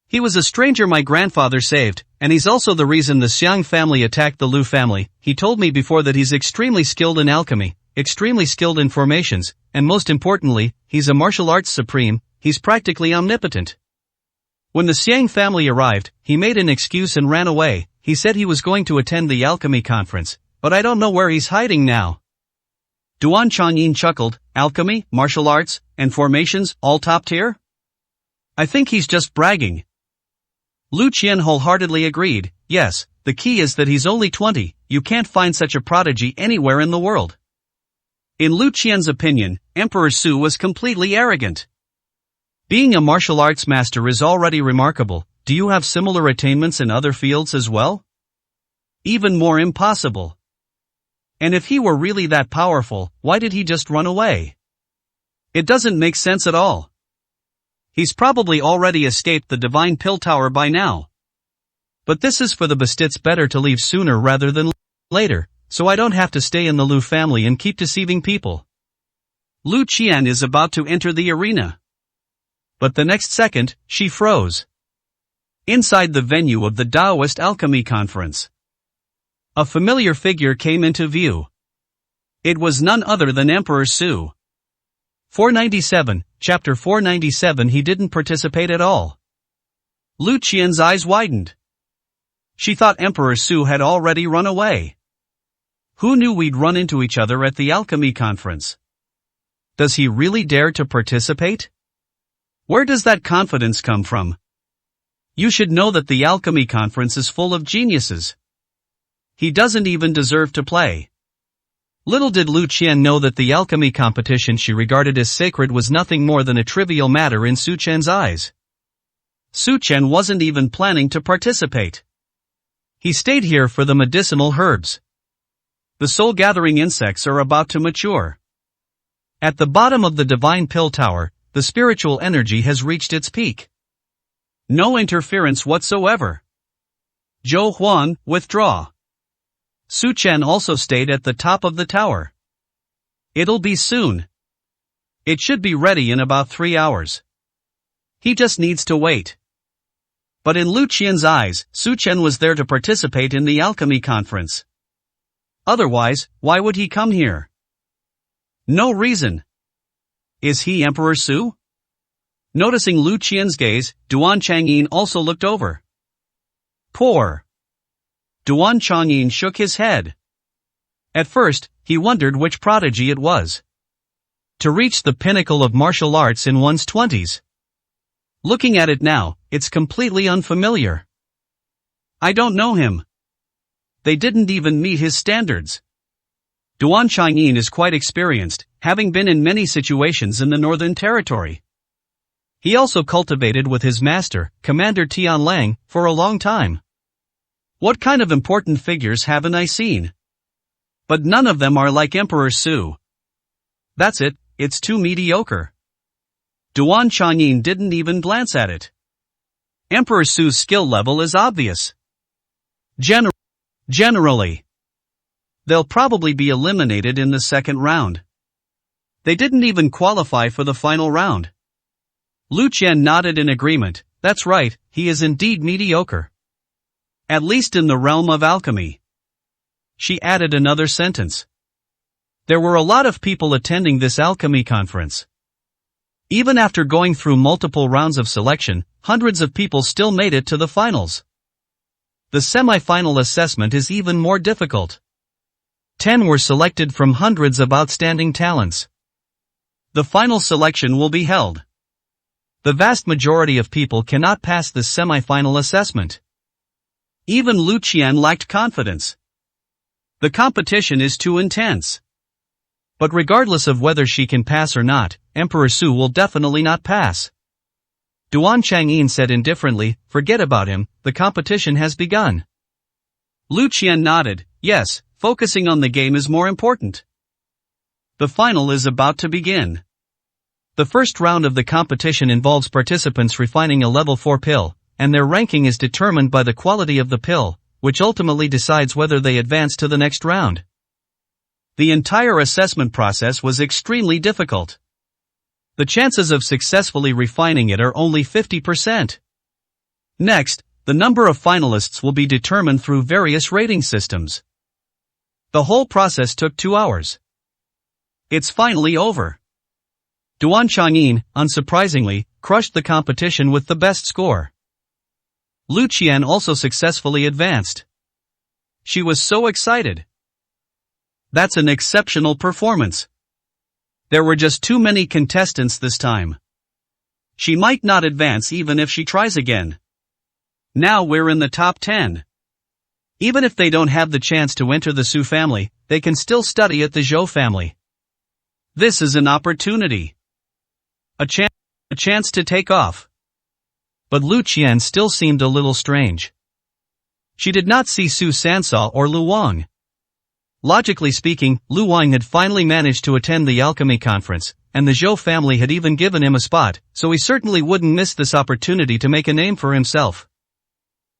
He was a stranger my grandfather saved, and he's also the reason the Xiang family attacked the Lu family. He told me before that he's extremely skilled in alchemy, extremely skilled in formations, and most importantly, he's a martial arts supreme. he's practically omnipotent. When the Xiang family arrived, he made an excuse and ran away. He said he was going to attend the alchemy conference, but I don't know where he's hiding now. Duan Changyin chuckled. Alchemy, martial arts, and formations, all top tier? I think he's just bragging. Lu Qian wholeheartedly agreed. Yes, the key is that he's only 20, you can't find such a prodigy anywhere in the world. In Lu Qian's opinion, Emperor Su was completely arrogant. Being a martial arts master is already remarkable. Do you have similar attainments in other fields as well? Even more impossible. And if he were really that powerful, why did he just run away? It doesn't make sense at all. He's probably already escaped the Divine Pill Tower by now. But this is for the best. It's better to leave sooner rather than later, so I don't have to stay in the Lu family and keep deceiving people. Lu Qian is about to enter the arena. But the next second, she froze. Inside the venue of the Taoist Alchemy Conference, a familiar figure came into view. It was none other than Emperor Su. 497, Chapter 497. He didn't participate at all. Lu Qian's eyes widened. She thought Emperor Su had already run away. Who knew we'd run into each other at the alchemy conference? Does he really dare to participate? Where does that confidence come from? You should know that the alchemy conference is full of geniuses. He doesn't even deserve to play. Little did Lu Qian know that the alchemy competition she regarded as sacred was nothing more than a trivial matter in Su Chen's eyes. Su Chen wasn't even planning to participate. He stayed here for the medicinal herbs. The soul-gathering insects are about to mature. At the bottom of the Divine Pill Tower, the spiritual energy has reached its peak. No interference whatsoever. Zhou Huan, withdraw. Su Chen also stayed at the top of the tower. It'll be soon. It should be ready in about 3 hours. He just needs to wait. But in Lu Qian's eyes, Su Chen was there to participate in the alchemy conference. Otherwise, why would he come here? No reason. Is he Emperor Su? Noticing Lu Qian's gaze, Duan Changyin also looked over. Poor. Duan Changyin shook his head. At first, he wondered which prodigy it was. To reach the pinnacle of martial arts in one's 20s. Looking at it now, it's completely unfamiliar. I don't know him. They didn't even meet his standards. Duan Changyin is quite experienced, having been in many situations in the Northern Territory. He also cultivated with his master, Commander Tianlang, for a long time. What kind of important figures haven't I seen? But none of them are like Emperor Su. That's it, it's too mediocre. Duan Changyin didn't even glance at it. Emperor Su's skill level is obvious. Generally, they'll probably be eliminated in the second round. They didn't even qualify for the final round. Lu Qian nodded in agreement. That's right, he is indeed mediocre. At least in the realm of alchemy. She added another sentence. There were a lot of people attending this alchemy conference. Even after going through multiple rounds of selection, hundreds of people still made it to the finals. The semi-final assessment is even more difficult. 10 were selected from hundreds of outstanding talents. The final selection will be held. The vast majority of people cannot pass this semi-final assessment. Even Lu Qian lacked confidence. The competition is too intense. But regardless of whether she can pass or not, Emperor Su will definitely not pass. Duan Changyin said indifferently, forget about him, the competition has begun. Lu Qian nodded, yes, focusing on the game is more important. The final is about to begin. The first round of the competition involves participants refining a level 4 pill, and their ranking is determined by the quality of the pill, which ultimately decides whether they advance to the next round. The entire assessment process was extremely difficult. The chances of successfully refining it are only 50%. Next, the number of finalists will be determined through various rating systems. The whole process took 2 hours. It's finally over. Duan Changyin, unsurprisingly, crushed the competition with the best score. Lu Qian also successfully advanced. She was so excited. That's an exceptional performance. There were just too many contestants this time. She might not advance even if she tries again. Now we're in the top 10. Even if they don't have the chance to enter the Su family, they can still study at the Zhou family. This is an opportunity. A chance to take off. But Lu Qian still seemed a little strange. She did not see Su Sansao or Lu Wang. Logically speaking, Lu Wang had finally managed to attend the alchemy conference, and the Zhou family had even given him a spot, so he certainly wouldn't miss this opportunity to make a name for himself.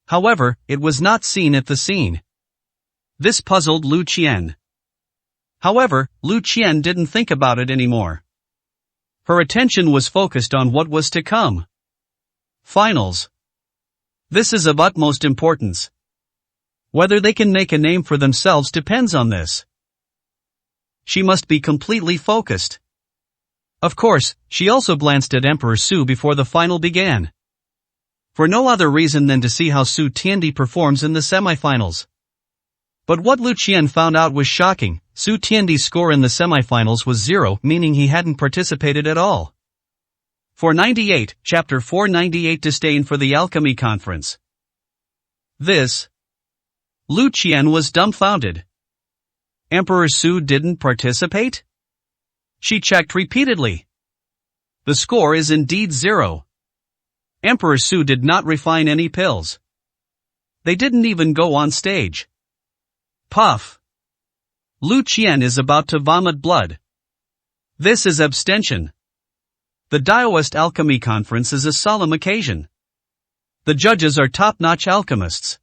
However, it was not seen at the scene. This puzzled Lu Qian. However, Lu Qian didn't think about it anymore. Her attention was focused on what was to come. Finals. This is of utmost importance. Whether they can make a name for themselves depends on this. She must be completely focused. Of course, she also glanced at Emperor Su before the final began. For no other reason than to see how Su Tiandi performs in the semifinals. But what Lu Qian found out was shocking. Su Tiandi's score in the semifinals was 0, meaning he hadn't participated at all. 498, Chapter 498 Disdain for the Alchemy Conference. Lu Qian was dumbfounded. Emperor Su didn't participate? She checked repeatedly. The score is indeed 0. Emperor Su did not refine any pills. They didn't even go on stage. Puff. Lu Qian is about to vomit blood. This is abstention. The Daoist Alchemy Conference is a solemn occasion. The judges are top-notch alchemists.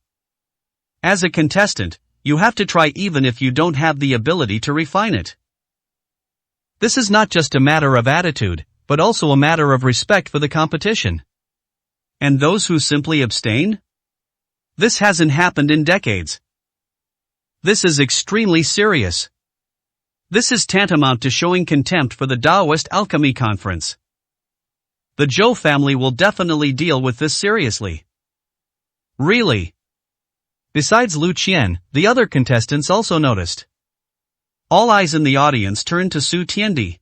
As a contestant, you have to try even if you don't have the ability to refine it. This is not just a matter of attitude, but also a matter of respect for the competition. And those who simply abstain? This hasn't happened in decades. This is extremely serious. This is tantamount to showing contempt for the Daoist Alchemy Conference. The Zhou family will definitely deal with this seriously. Really? Besides Lu Qian, the other contestants also noticed. All eyes in the audience turned to Su Tiandi.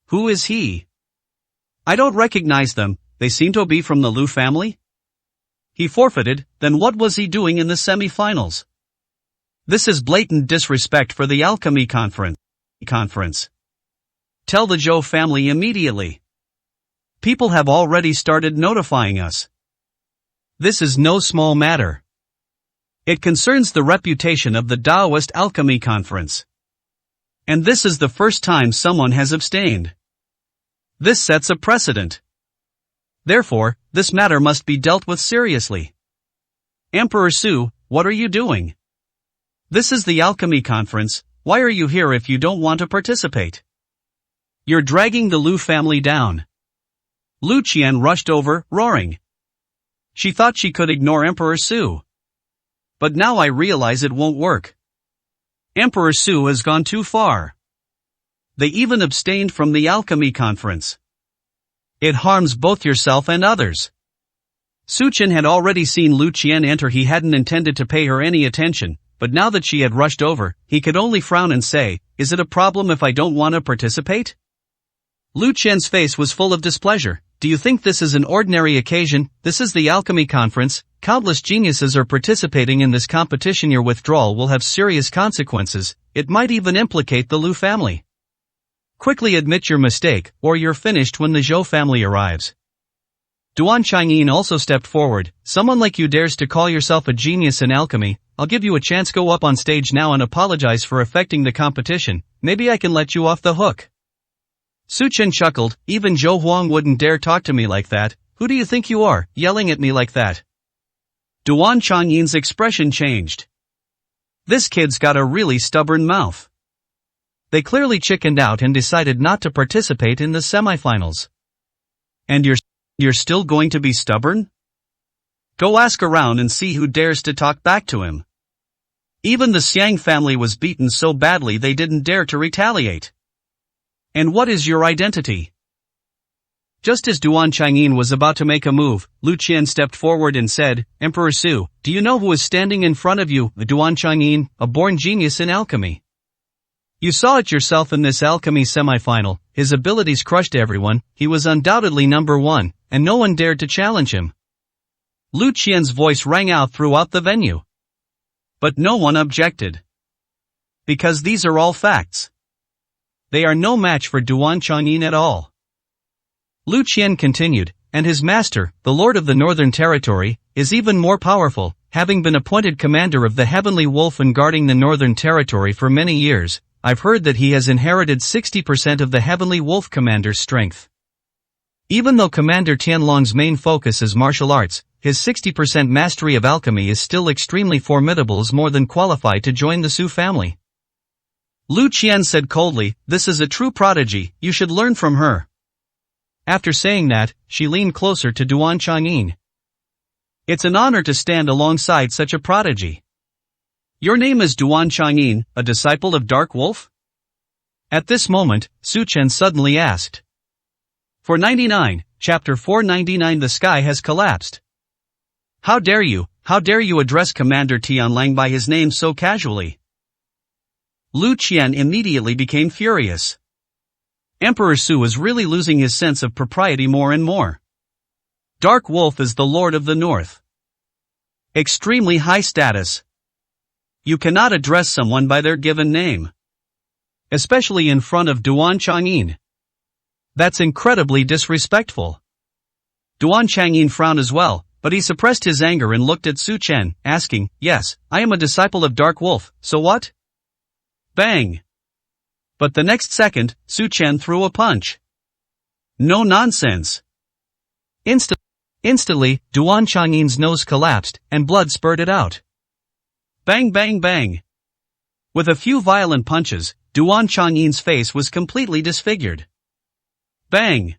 Who is he? I don't recognize them, they seem to be from the Lu family? He forfeited, then what was he doing in the semi-finals? This is blatant disrespect for the Alchemy Conference. Tell the Zhou family immediately. People have already started notifying us. This is no small matter. It concerns the reputation of the Daoist Alchemy Conference. And this is the first time someone has abstained. This sets a precedent. Therefore, this matter must be dealt with seriously. Emperor Su, what are you doing? This is the Alchemy Conference, why are you here if you don't want to participate? You're dragging the Lu family down. Lu Qian rushed over, roaring. She thought she could ignore Emperor Su. But now I realize it won't work. Emperor Su has gone too far. They even abstained from the Alchemy Conference. It harms both yourself and others. Su Qian had already seen Lu Qian enter. He hadn't intended to pay her any attention, but now that she had rushed over, he could only frown and say, is it a problem if I don't want to participate? Lu Qian's face was full of displeasure. Do you think this is an ordinary occasion? This is the Alchemy Conference. Countless geniuses are participating in this competition. Your withdrawal will have serious consequences. It might even implicate the Lu family. Quickly admit your mistake, or you're finished when the Zhou family arrives. Duan Changyin also stepped forward. Someone like you dares to call yourself a genius in alchemy. I'll give you a chance. Go up on stage now and apologize for affecting the competition. Maybe I can let you off the hook. Su Qian chuckled. Even Zhou Huang wouldn't dare talk to me like that. Who do you think you are, yelling at me like that? Duan Changyin's expression changed. This kid's got a really stubborn mouth. They clearly chickened out and decided not to participate in the semifinals. And you're still going to be stubborn? Go ask around and see who dares to talk back to him. Even the Xiang family was beaten so badly they didn't dare to retaliate. And what is your identity? Just as Duan Chang'in was about to make a move, Lu Qian stepped forward and said, Emperor Su, do you know who is standing in front of you? Duan Chang'in, a born genius in alchemy. You saw it yourself in this alchemy semifinal, his abilities crushed everyone, he was undoubtedly number one, and no one dared to challenge him. Lu Qian's voice rang out throughout the venue. But no one objected. Because these are all facts. They are no match for Duan Chang'in at all. Lu Qian continued, and his master, the Lord of the Northern Territory, is even more powerful, having been appointed commander of the Heavenly Wolf and guarding the Northern Territory for many years. I've heard that he has inherited 60% of the Heavenly Wolf commander's strength. Even though Commander Tianlong's main focus is martial arts, his 60% mastery of alchemy is still extremely formidable, is more than qualified to join the Su family. Lu Qian said coldly, this is a true prodigy, you should learn from her. After saying that, she leaned closer to Duan Chang'in. It's an honor to stand alongside such a prodigy. Your name is Duan Chang'in, a disciple of Dark Wolf? At this moment, Su Chen suddenly asked. 499, Chapter 499. The sky has collapsed. How dare you address Commander Tianlang by his name so casually? Lu Qian immediately became furious. Emperor Su is really losing his sense of propriety more and more. Dark Wolf is the Lord of the North. Extremely high status. You cannot address someone by their given name. Especially in front of Duan Chang'in. That's incredibly disrespectful. Duan Chang'in frowned as well, but he suppressed his anger and looked at Su Chen, asking, yes, I am a disciple of Dark Wolf, so what? Bang! But the next second, Su Chen threw a punch. No nonsense. Instantly, Duan Chang'in's nose collapsed, and blood spurted out. Bang bang bang. With a few violent punches, Duan Chang'in's face was completely disfigured. Bang!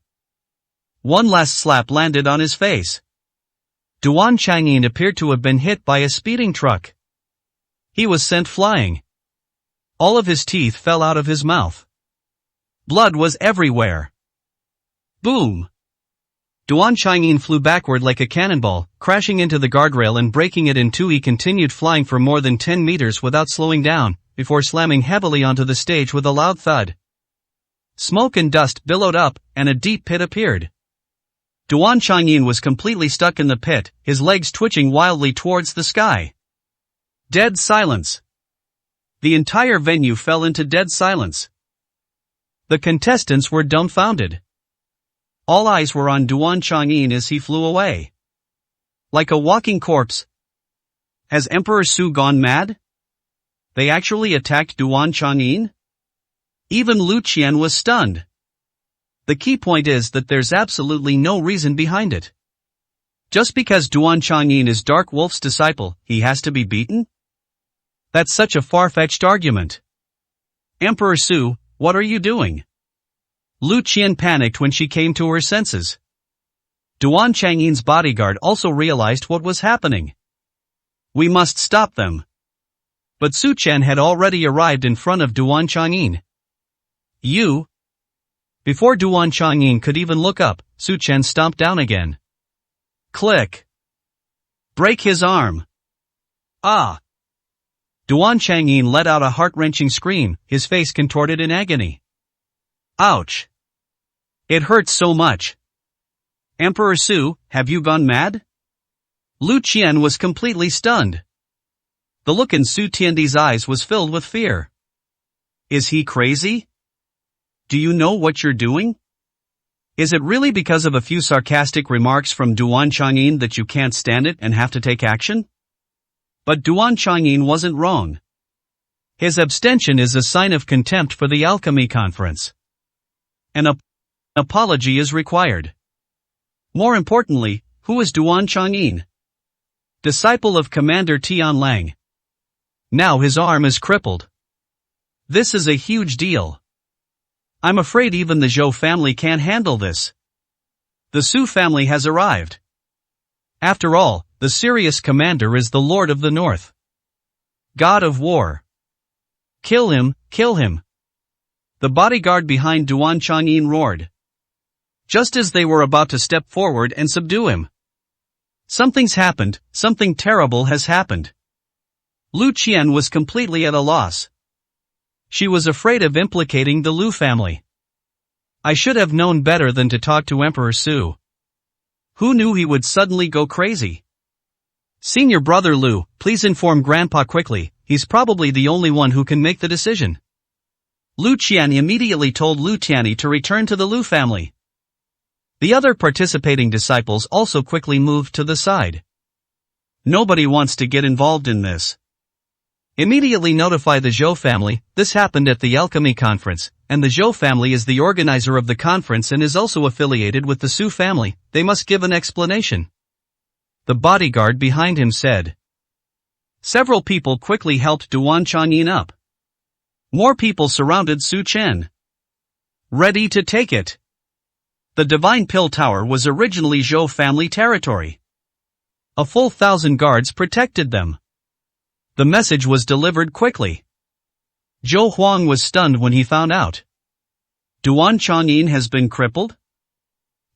One last slap landed on his face. Duan Chang'in appeared to have been hit by a speeding truck. He was sent flying. All of his teeth fell out of his mouth. Blood was everywhere. Boom! Duan Chang'in flew backward like a cannonball, crashing into the guardrail and breaking it in two. He continued flying for more than 10 meters without slowing down, before slamming heavily onto the stage with a loud thud. Smoke and dust billowed up, and a deep pit appeared. Duan Chang'in was completely stuck in the pit, his legs twitching wildly towards the sky. Dead silence. The entire venue fell into dead silence. The contestants were dumbfounded. All eyes were on Duan Chang'in as he flew away. Like a walking corpse. Has Emperor Su gone mad? They actually attacked Duan Chang'in? Even Lu Qian was stunned. The key point is that there's absolutely no reason behind it. Just because Duan Chang'in is Dark Wolf's disciple, he has to be beaten? That's such a far-fetched argument. Emperor Su, what are you doing? Lu Qian panicked when she came to her senses. Duan Chang'in's bodyguard also realized what was happening. We must stop them. But Su Chen had already arrived in front of Duan Chang'in. You? Before Duan Chang'in could even look up, Su Chen stomped down again. Click. Break his arm. Ah! Duan Chang'in let out a heart-wrenching scream, his face contorted in agony. Ouch! It hurts so much. Emperor Su, have you gone mad? Lu Qian was completely stunned. The look in Su Tiandi's eyes was filled with fear. Is he crazy? Do you know what you're doing? Is it really because of a few sarcastic remarks from Duan Chang'in that you can't stand it and have to take action? But Duan Chang'in wasn't wrong. His abstention is a sign of contempt for the alchemy conference. An apology is required. More importantly, who is Duan Chang'in? Disciple of Commander Tianlang. Now his arm is crippled. This is a huge deal. I'm afraid even the Zhou family can't handle this. The Su family has arrived. After all, the serious commander is the Lord of the North. God of War. Kill him, kill him. The bodyguard behind Duan Chang'in roared. just as they were about to step forward and subdue him. Something's happened, something terrible has happened. Lu Qian was completely at a loss. She was afraid of implicating the Lu family. I should have known better than to talk to Emperor Su. Who knew he would suddenly go crazy? Senior brother Lu, please inform Grandpa quickly, he's probably the only one who can make the decision. Lu Qian immediately told Lu Tianyi to return to the Lu family. The other participating disciples also quickly moved to the side. Nobody wants to get involved in this. Immediately notify the Zhou family. This happened at the alchemy conference, and the Zhou family is the organizer of the conference and is also affiliated with the Su family. They must give an explanation. The bodyguard behind him said. Several people quickly helped Duan Changyin up. More people surrounded Su Chen. Ready to take it. The Divine Pill Tower was originally Zhou family territory. A full 1,000 guards protected them. The message was delivered quickly. Zhou Huang was stunned when he found out. Duan Changyin has been crippled?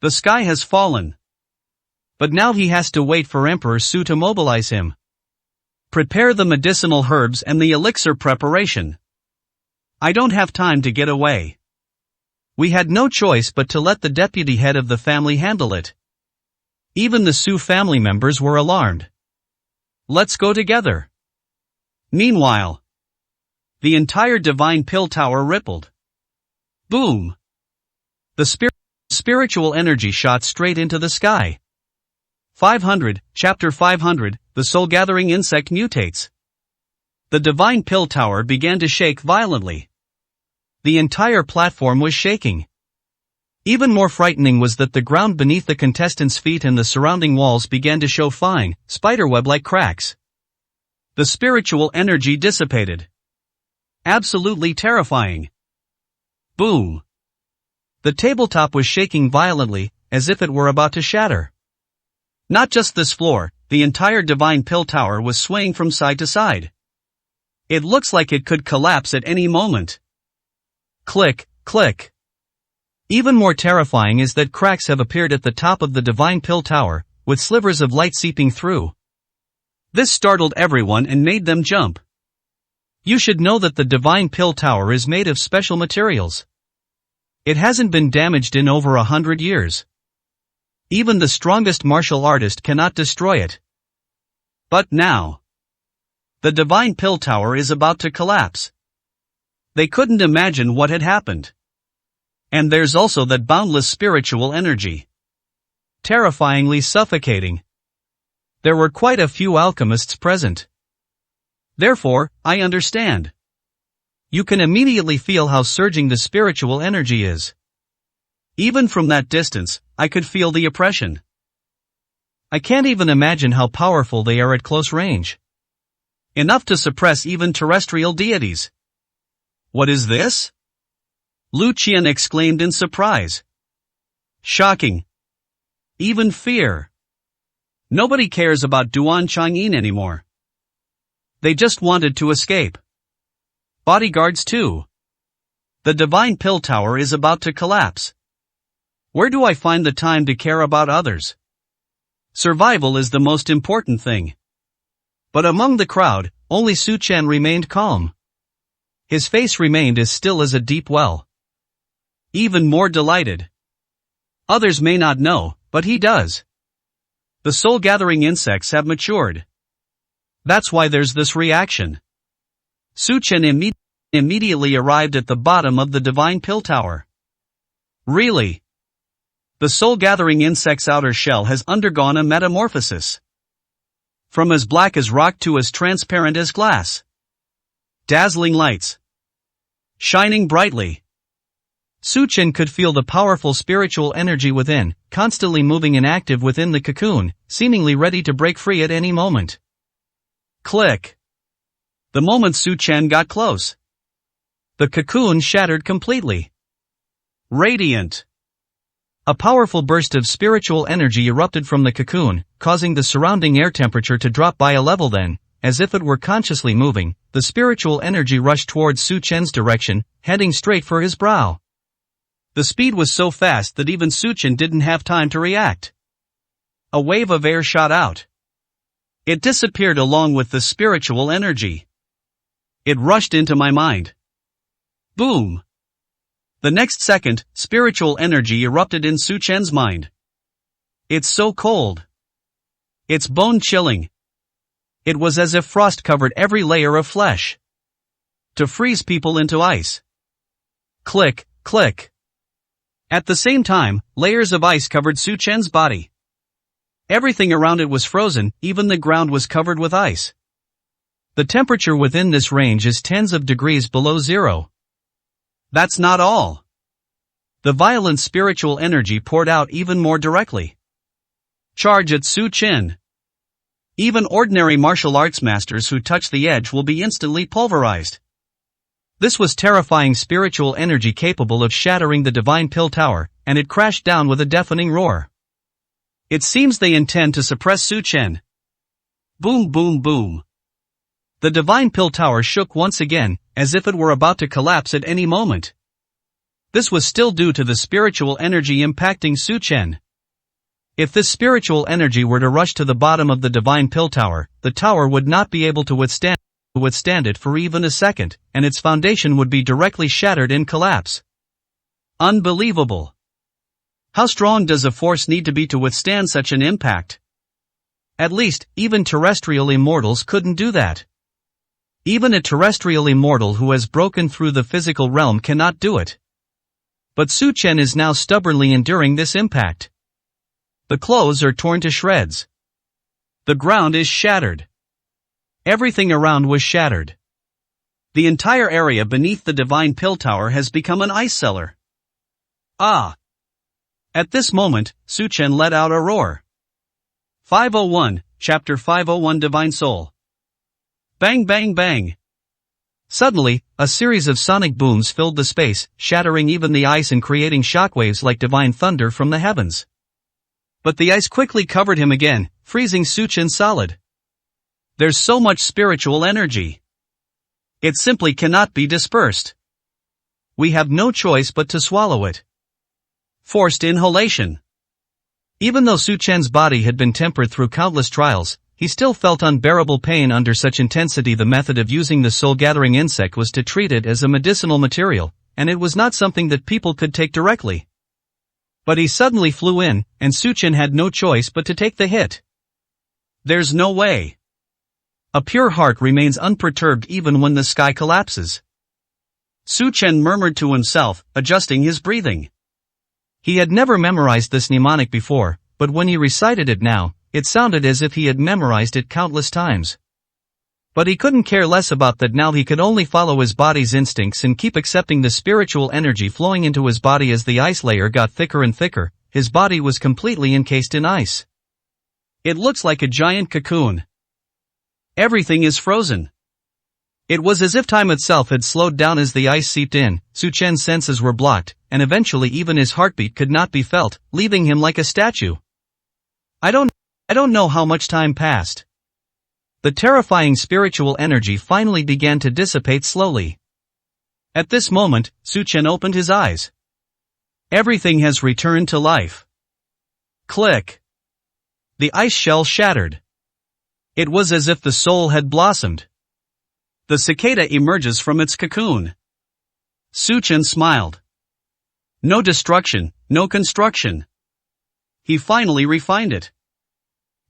The sky has fallen. But now he has to wait for Emperor Su to mobilize him. Prepare the medicinal herbs and the elixir preparation. I don't have time to get away. We had no choice but to let the deputy head of the family handle it. Even the Su family members were alarmed. Let's go together. Meanwhile, the entire Divine Pill Tower rippled. Boom! The spiritual energy shot straight into the sky. 500, Chapter 500, The Soul-Gathering Insect Mutates. The Divine Pill Tower began to shake violently. The entire platform was shaking. Even more frightening was that the ground beneath the contestants' feet and the surrounding walls began to show fine, spiderweb-like cracks. The spiritual energy dissipated. Absolutely terrifying. Boom! The tabletop was shaking violently, as if it were about to shatter. Not just this floor, the entire Divine Pill Tower was swaying from side to side. It looks like it could collapse at any moment. Click, click. Even more terrifying is that cracks have appeared at the top of the Divine Pill Tower, with slivers of light seeping through. This startled everyone and made them jump. You should know that the Divine Pill Tower is made of special materials. It hasn't been damaged in over 100 years. Even the strongest martial artist cannot destroy it. But now, the Divine Pill Tower is about to collapse. They couldn't imagine what had happened. And there's also that boundless spiritual energy. Terrifyingly suffocating. There were quite a few alchemists present. Therefore, I understand. You can immediately feel how surging the spiritual energy is. Even from that distance, I could feel the oppression. I can't even imagine how powerful they are at close range. Enough to suppress even terrestrial deities. What is this? Lu Qian exclaimed in surprise. Shocking. Even fear. Nobody cares about Duan Changyin anymore. They just wanted to escape. Bodyguards too. The Divine Pill Tower is about to collapse. Where do I find the time to care about others? Survival is the most important thing. But among the crowd, only Su Chen remained calm. His face remained as still as a deep well. Even more delighted. Others may not know, but he does. The soul-gathering insects have matured. That's why there's this reaction. Su Chen immediately arrived at the bottom of the Divine Pill Tower. Really? The soul-gathering insect's outer shell has undergone a metamorphosis. From as black as rock to as transparent as glass. Dazzling lights. Shining brightly. Su Chen could feel the powerful spiritual energy within, constantly moving and active within the cocoon, seemingly ready to break free at any moment. Click. The moment Su Chen got close, the cocoon shattered completely. Radiant. A powerful burst of spiritual energy erupted from the cocoon, causing the surrounding air temperature to drop by a level. Then, as if it were consciously moving, the spiritual energy rushed towards Su Chen's direction, heading straight for his brow. The speed was so fast that even Suchen didn't have time to react. A wave of air shot out. It disappeared along with the spiritual energy. It rushed into my mind. Boom! The next second, spiritual energy erupted in Suchen's mind. It's so cold. It's bone-chilling. It was as if frost covered every layer of flesh. To freeze people into ice. Click, click. At the same time, layers of ice covered Suchen's body. Everything around it was frozen, even the ground was covered with ice. The temperature within this range is tens of degrees below zero. That's not all. The violent spiritual energy poured out even more directly. Charge at Suchen. Even ordinary martial arts masters who touch the edge will be instantly pulverized. This was terrifying spiritual energy capable of shattering the Divine Pill Tower, and it crashed down with a deafening roar. It seems they intend to suppress Suchen. Boom, boom, boom. The Divine Pill Tower shook once again, as if it were about to collapse at any moment. This was still due to the spiritual energy impacting Suchen. If this spiritual energy were to rush to the bottom of the Divine Pill Tower, the tower would not be able to withstand it for even a second, and its foundation would be directly shattered in collapse. Unbelievable. How strong does a force need to be to withstand such an impact? At least, even terrestrial immortals couldn't do that. Even a terrestrial immortal who has broken through the physical realm cannot do it. But Suchen is now stubbornly enduring this impact. The clothes are torn to shreds. The ground is shattered. Everything around was shattered. The entire area beneath the Divine Pill Tower has become an ice cellar. Ah! At this moment, Suchen let out a roar. 501, Chapter 501 Divine Soul. Bang bang bang. Suddenly, a series of sonic booms filled the space, shattering even the ice and creating shockwaves like divine thunder from the heavens. But the ice quickly covered him again, freezing Suchen solid. There's so much spiritual energy. It simply cannot be dispersed. We have no choice but to swallow it. Forced inhalation. Even though Suchen's body had been tempered through countless trials, he still felt unbearable pain under such intensity. The method of using the soul-gathering insect was to treat it as a medicinal material, and it was not something that people could take directly. But he suddenly flew in, and Suchen had no choice but to take the hit. There's no way. A pure heart remains unperturbed even when the sky collapses. Suchen murmured to himself, adjusting his breathing. He had never memorized this mnemonic before, but when he recited it now, it sounded as if he had memorized it countless times. But he couldn't care less about that now. He could only follow his body's instincts and keep accepting the spiritual energy flowing into his body. As the ice layer got thicker and thicker, his body was completely encased in ice. It looks like a giant cocoon. Everything is frozen. It was as if time itself had slowed down as the ice seeped in. Suchen's senses were blocked, and eventually even his heartbeat could not be felt, leaving him like a statue. I don't know how much time passed. The terrifying spiritual energy finally began to dissipate slowly. At this moment, Suchen opened his eyes. Everything has returned to life. Click. The ice shell shattered. It was as if the soul had blossomed. The cicada emerges from its cocoon. Suchen smiled. No destruction, no construction. He finally refined it.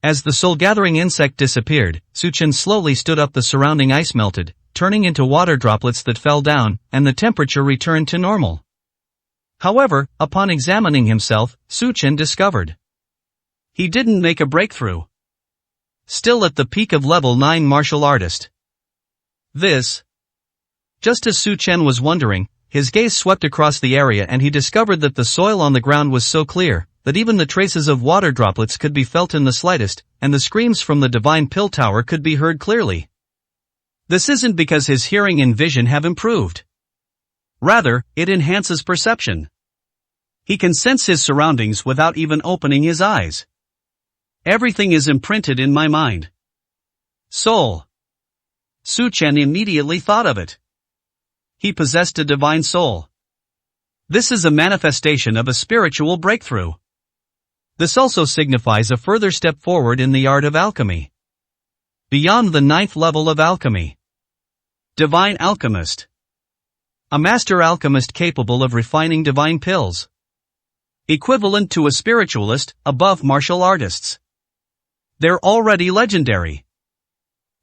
As the soul-gathering insect disappeared, Suchen slowly stood up. The surrounding ice melted, turning into water droplets that fell down, and the temperature returned to normal. However, upon examining himself, Suchen discovered he didn't make a breakthrough. Still at the peak of level 9 martial artist. Just as Suchen was wondering, his gaze swept across the area and he discovered that the soil on the ground was so clear that even the traces of water droplets could be felt in the slightest, and the screams from the Divine Pill Tower could be heard clearly. This isn't because his hearing and vision have improved. Rather, it enhances perception. He can sense his surroundings without even opening his eyes. Everything is imprinted in my mind. Soul. Suchen immediately thought of it. He possessed a divine soul. This is a manifestation of a spiritual breakthrough. This also signifies a further step forward in the art of alchemy. Beyond the 9th level of alchemy. Divine Alchemist. A master alchemist capable of refining divine pills. Equivalent to a spiritualist, above martial artists. They're already legendary.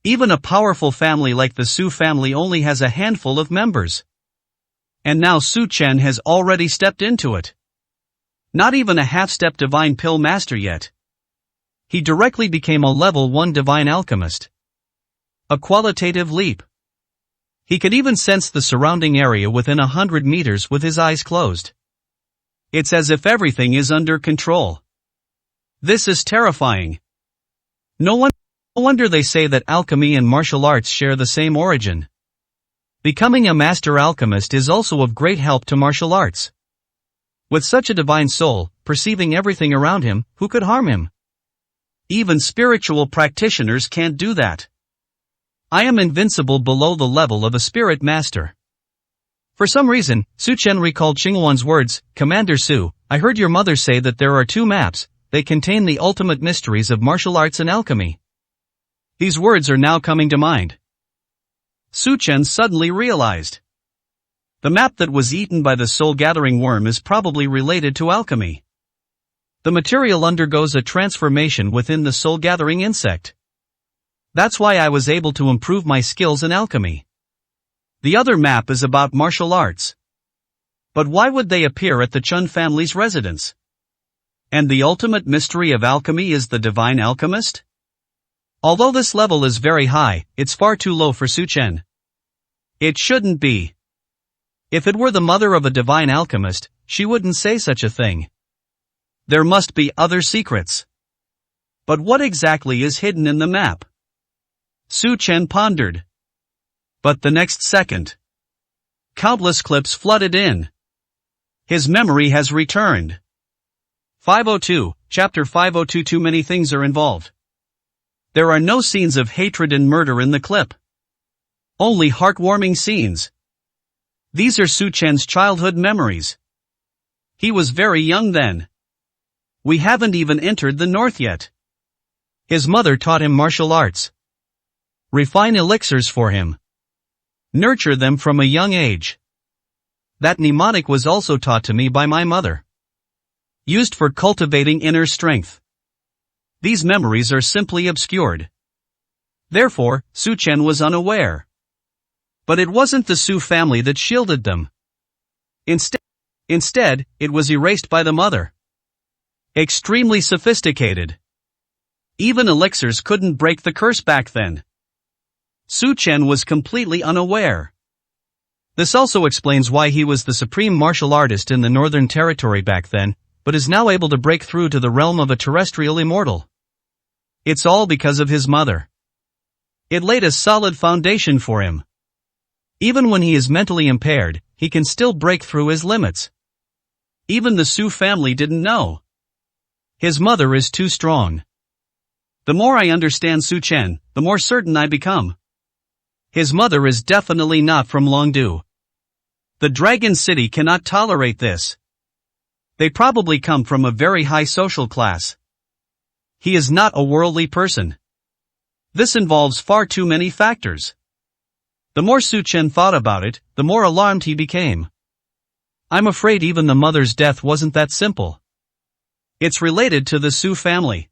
Even a powerful family like the Su family only has a handful of members. And now Su Chen has already stepped into it. Not even a half-step divine pill master yet. He directly became a level 1 divine alchemist. A qualitative leap. He could even sense the surrounding area within 100 meters with his eyes closed. It's as if everything is under control. This is terrifying. No wonder they say that alchemy and martial arts share the same origin. Becoming a master alchemist is also of great help to martial arts. With such a divine soul, perceiving everything around him, who could harm him? Even spiritual practitioners can't do that. I am invincible below the level of a spirit master. For some reason, Su Chen recalled Xingwan's words, Commander Su, I heard your mother say that there are 2 maps, they contain the ultimate mysteries of martial arts and alchemy. These words are now coming to mind. Su Chen suddenly realized. The map that was eaten by the soul-gathering worm is probably related to alchemy. The material undergoes a transformation within the soul-gathering insect. That's why I was able to improve my skills in alchemy. The other map is about martial arts. But why would they appear at the Chun family's residence? And the ultimate mystery of alchemy is the divine alchemist? Although this level is very high, it's far too low for Su Chen. It shouldn't be. If it were the mother of a divine alchemist, she wouldn't say such a thing. There must be other secrets. But what exactly is hidden in the map? Su Chen pondered. But the next second, countless clips flooded in. His memory has returned. 502, Chapter 502. Too many things are involved. There are no scenes of hatred and murder in the clip. Only heartwarming scenes. These are Su Chen's childhood memories. He was very young then. We haven't even entered the north yet. His mother taught him martial arts. Refine elixirs for him. Nurture them from a young age. That mnemonic was also taught to me by my mother. Used for cultivating inner strength. These memories are simply obscured. Therefore, Su Chen was unaware. But it wasn't the Su family that shielded them. Instead, it was erased by the mother. Extremely sophisticated. Even elixirs couldn't break the curse back then. Su Chen was completely unaware. This also explains why he was the supreme martial artist in the Northern Territory back then, but is now able to break through to the realm of a terrestrial immortal. It's all because of his mother. It laid a solid foundation for him. Even when he is mentally impaired, he can still break through his limits. Even the Su family didn't know. His mother is too strong. The more I understand Su Chen, the more certain I become. His mother is definitely not from Longdu. The Dragon City cannot tolerate this. They probably come from a very high social class. He is not a worldly person. This involves far too many factors. The more Su Chen thought about it, the more alarmed he became. I'm afraid even the mother's death wasn't that simple. It's related to the Su family.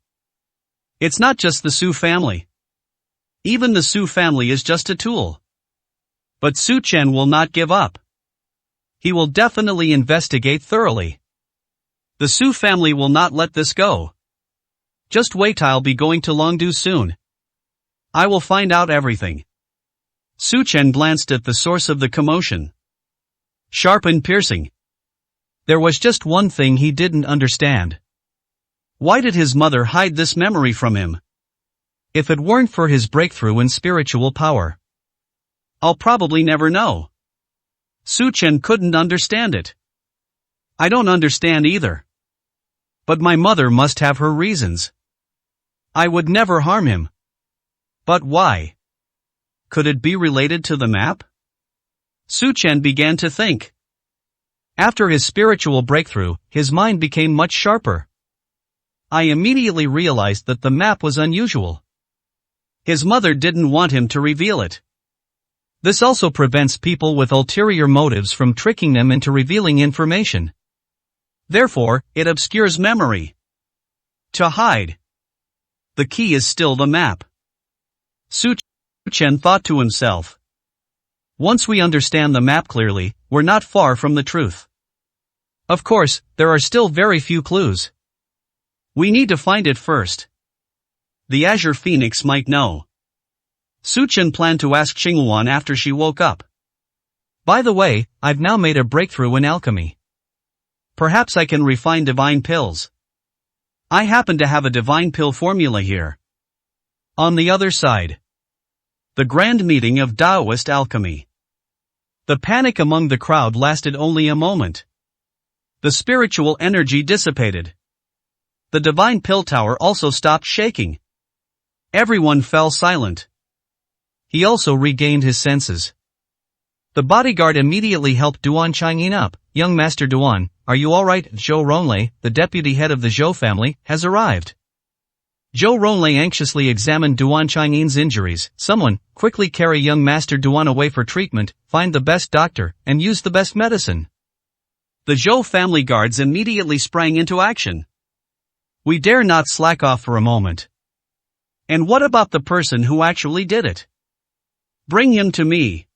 It's not just the Su family. Even the Su family is just a tool. But Su Chen will not give up. He will definitely investigate thoroughly. The Su family will not let this go. Just wait, I'll be going to Longdu soon. I will find out everything. Su Chen glanced at the source of the commotion. Sharp and piercing. There was just one thing he didn't understand. Why did his mother hide this memory from him? If it weren't for his breakthrough in spiritual power, I'll probably never know. Su Chen couldn't understand it. I don't understand either. But my mother must have her reasons. I would never harm him. But why? Could it be related to the map? Su Chen began to think. After his spiritual breakthrough, his mind became much sharper. I immediately realized that the map was unusual. His mother didn't want him to reveal it. This also prevents people with ulterior motives from tricking them into revealing information. Therefore, it obscures memory. To hide. The key is still the map. Su Chen thought to himself. Once we understand the map clearly, we're not far from the truth. Of course, there are still very few clues. We need to find it first. The Azure Phoenix might know. Su Chen planned to ask Xingluan after she woke up. By the way, I've now made a breakthrough in alchemy. Perhaps I can refine divine pills. I happen to have a divine pill formula here. On the other side. The grand meeting of Taoist alchemy. The panic among the crowd lasted only a moment. The spiritual energy dissipated. The divine pill tower also stopped shaking. Everyone fell silent. He also regained his senses. The bodyguard immediately helped Duan Changyin up. Young Master Duan, are you alright? Zhou Ronglei, the deputy head of the Zhou family, has arrived. Zhou Ronglei anxiously examined Duan Changyin's injuries. Someone, quickly carry young Master Duan away for treatment, find the best doctor, and use the best medicine. The Zhou family guards immediately sprang into action. We dare not slack off for a moment. And what about the person who actually did it? Bring him to me.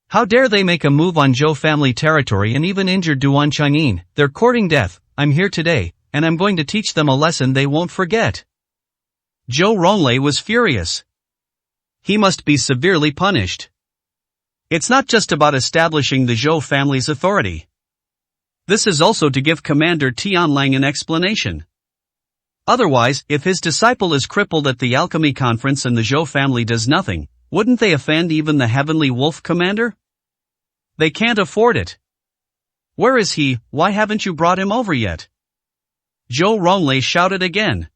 How dare they make a move on Zhou family territory and even injure Duan Changyin? They're courting death. I'm here today, and I'm going to teach them a lesson they won't forget. Zhou Ronglei was furious. He must be severely punished. It's not just about establishing the Zhou family's authority. This is also to give Commander Tianlang an explanation. Otherwise, if his disciple is crippled at the alchemy conference and the Zhou family does nothing, wouldn't they offend even the Heavenly Wolf Commander? They can't afford it. Where is he? Why haven't you brought him over yet? Zhou Ronglei shouted again.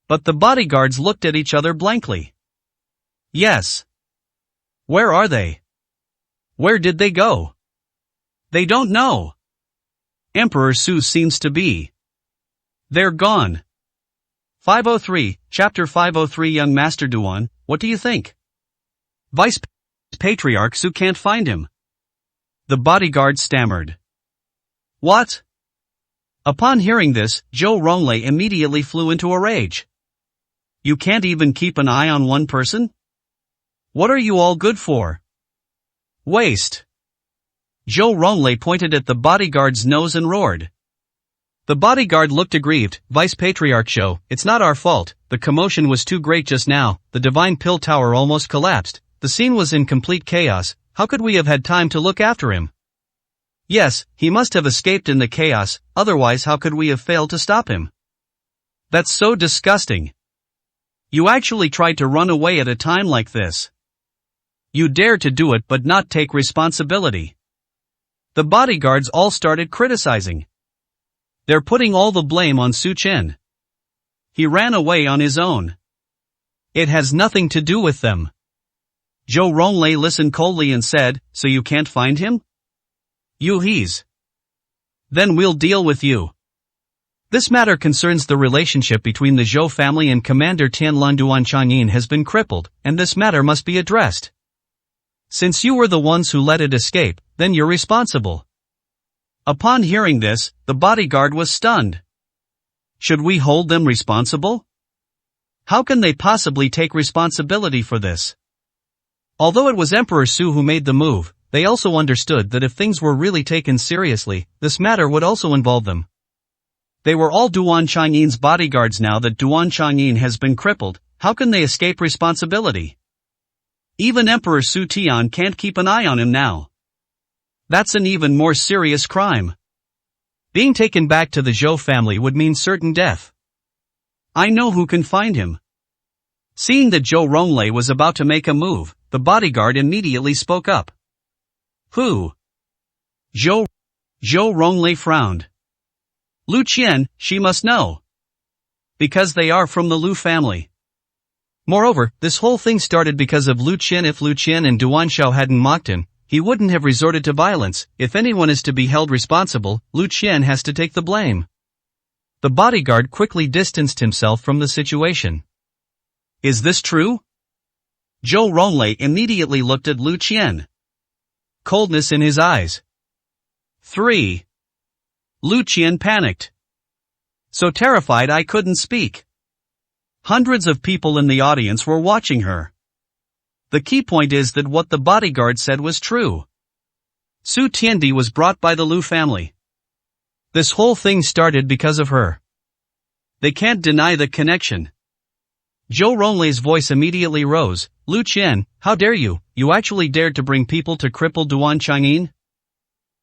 But the bodyguards looked at each other blankly. Yes. Where are they? Where did they go? They don't know. Emperor Su seems to be. They're gone. 503, Chapter 503. Young Master Duan, what do you think? Vice Patriarch Su can't find him. The bodyguard stammered. What? Upon hearing this, Zhou Ronglei immediately flew into a rage. You can't even keep an eye on one person? What are you all good for? Waste. Zhou Ronglei pointed at the bodyguard's nose and roared. The bodyguard looked aggrieved. Vice Patriarch Zhou, it's not our fault. The commotion was too great just now. The divine pill tower almost collapsed. The scene was in complete chaos. How could we have had time to look after him? Yes, he must have escaped in the chaos, otherwise how could we have failed to stop him? That's so disgusting. You actually tried to run away at a time like this. You dared to do it but not take responsibility. The bodyguards all started criticizing. They're putting all the blame on Su Chen. He ran away on his own. It has nothing to do with them. Zhou Ronglei listened coldly and said, so you can't find him? He's. Then we'll deal with you. This matter concerns the relationship between the Zhou family and Commander Tianlang. Duan Changyin has been crippled, and this matter must be addressed. Since you were the ones who let it escape, then you're responsible. Upon hearing this, the bodyguard was stunned. Should we hold them responsible? How can they possibly take responsibility for this? Although it was Emperor Su who made the move, they also understood that if things were really taken seriously, this matter would also involve them. They were all Duan Changyin's bodyguards. Now that Duan Changyin has been crippled, how can they escape responsibility? Even Emperor Su Tian can't keep an eye on him now. That's an even more serious crime. Being taken back to the Zhou family would mean certain death. I know who can find him. Seeing that Zhou Ronglei was about to make a move, the bodyguard immediately spoke up. Who? Zhou Ronglei frowned. Lu Qian, she must know. Because they are from the Lu family. Moreover, this whole thing started because of Lu Qian. If Lu Qian and Duan Shao hadn't mocked him, he wouldn't have resorted to violence. If anyone is to be held responsible, Lu Qian has to take the blame. The bodyguard quickly distanced himself from the situation. Is this true? Zhou Ronglei immediately looked at Lu Qian. Coldness in his eyes. 3. Lu Qian panicked. So terrified I couldn't speak. Hundreds of people in the audience were watching her. The key point is that what the bodyguard said was true. Su Tiandi was brought by the Lu family. This whole thing started because of her. They can't deny the connection. Zhou Ronglai's voice immediately rose. Lu Qian, how dare you? You actually dared to bring people to cripple Duan Changyin?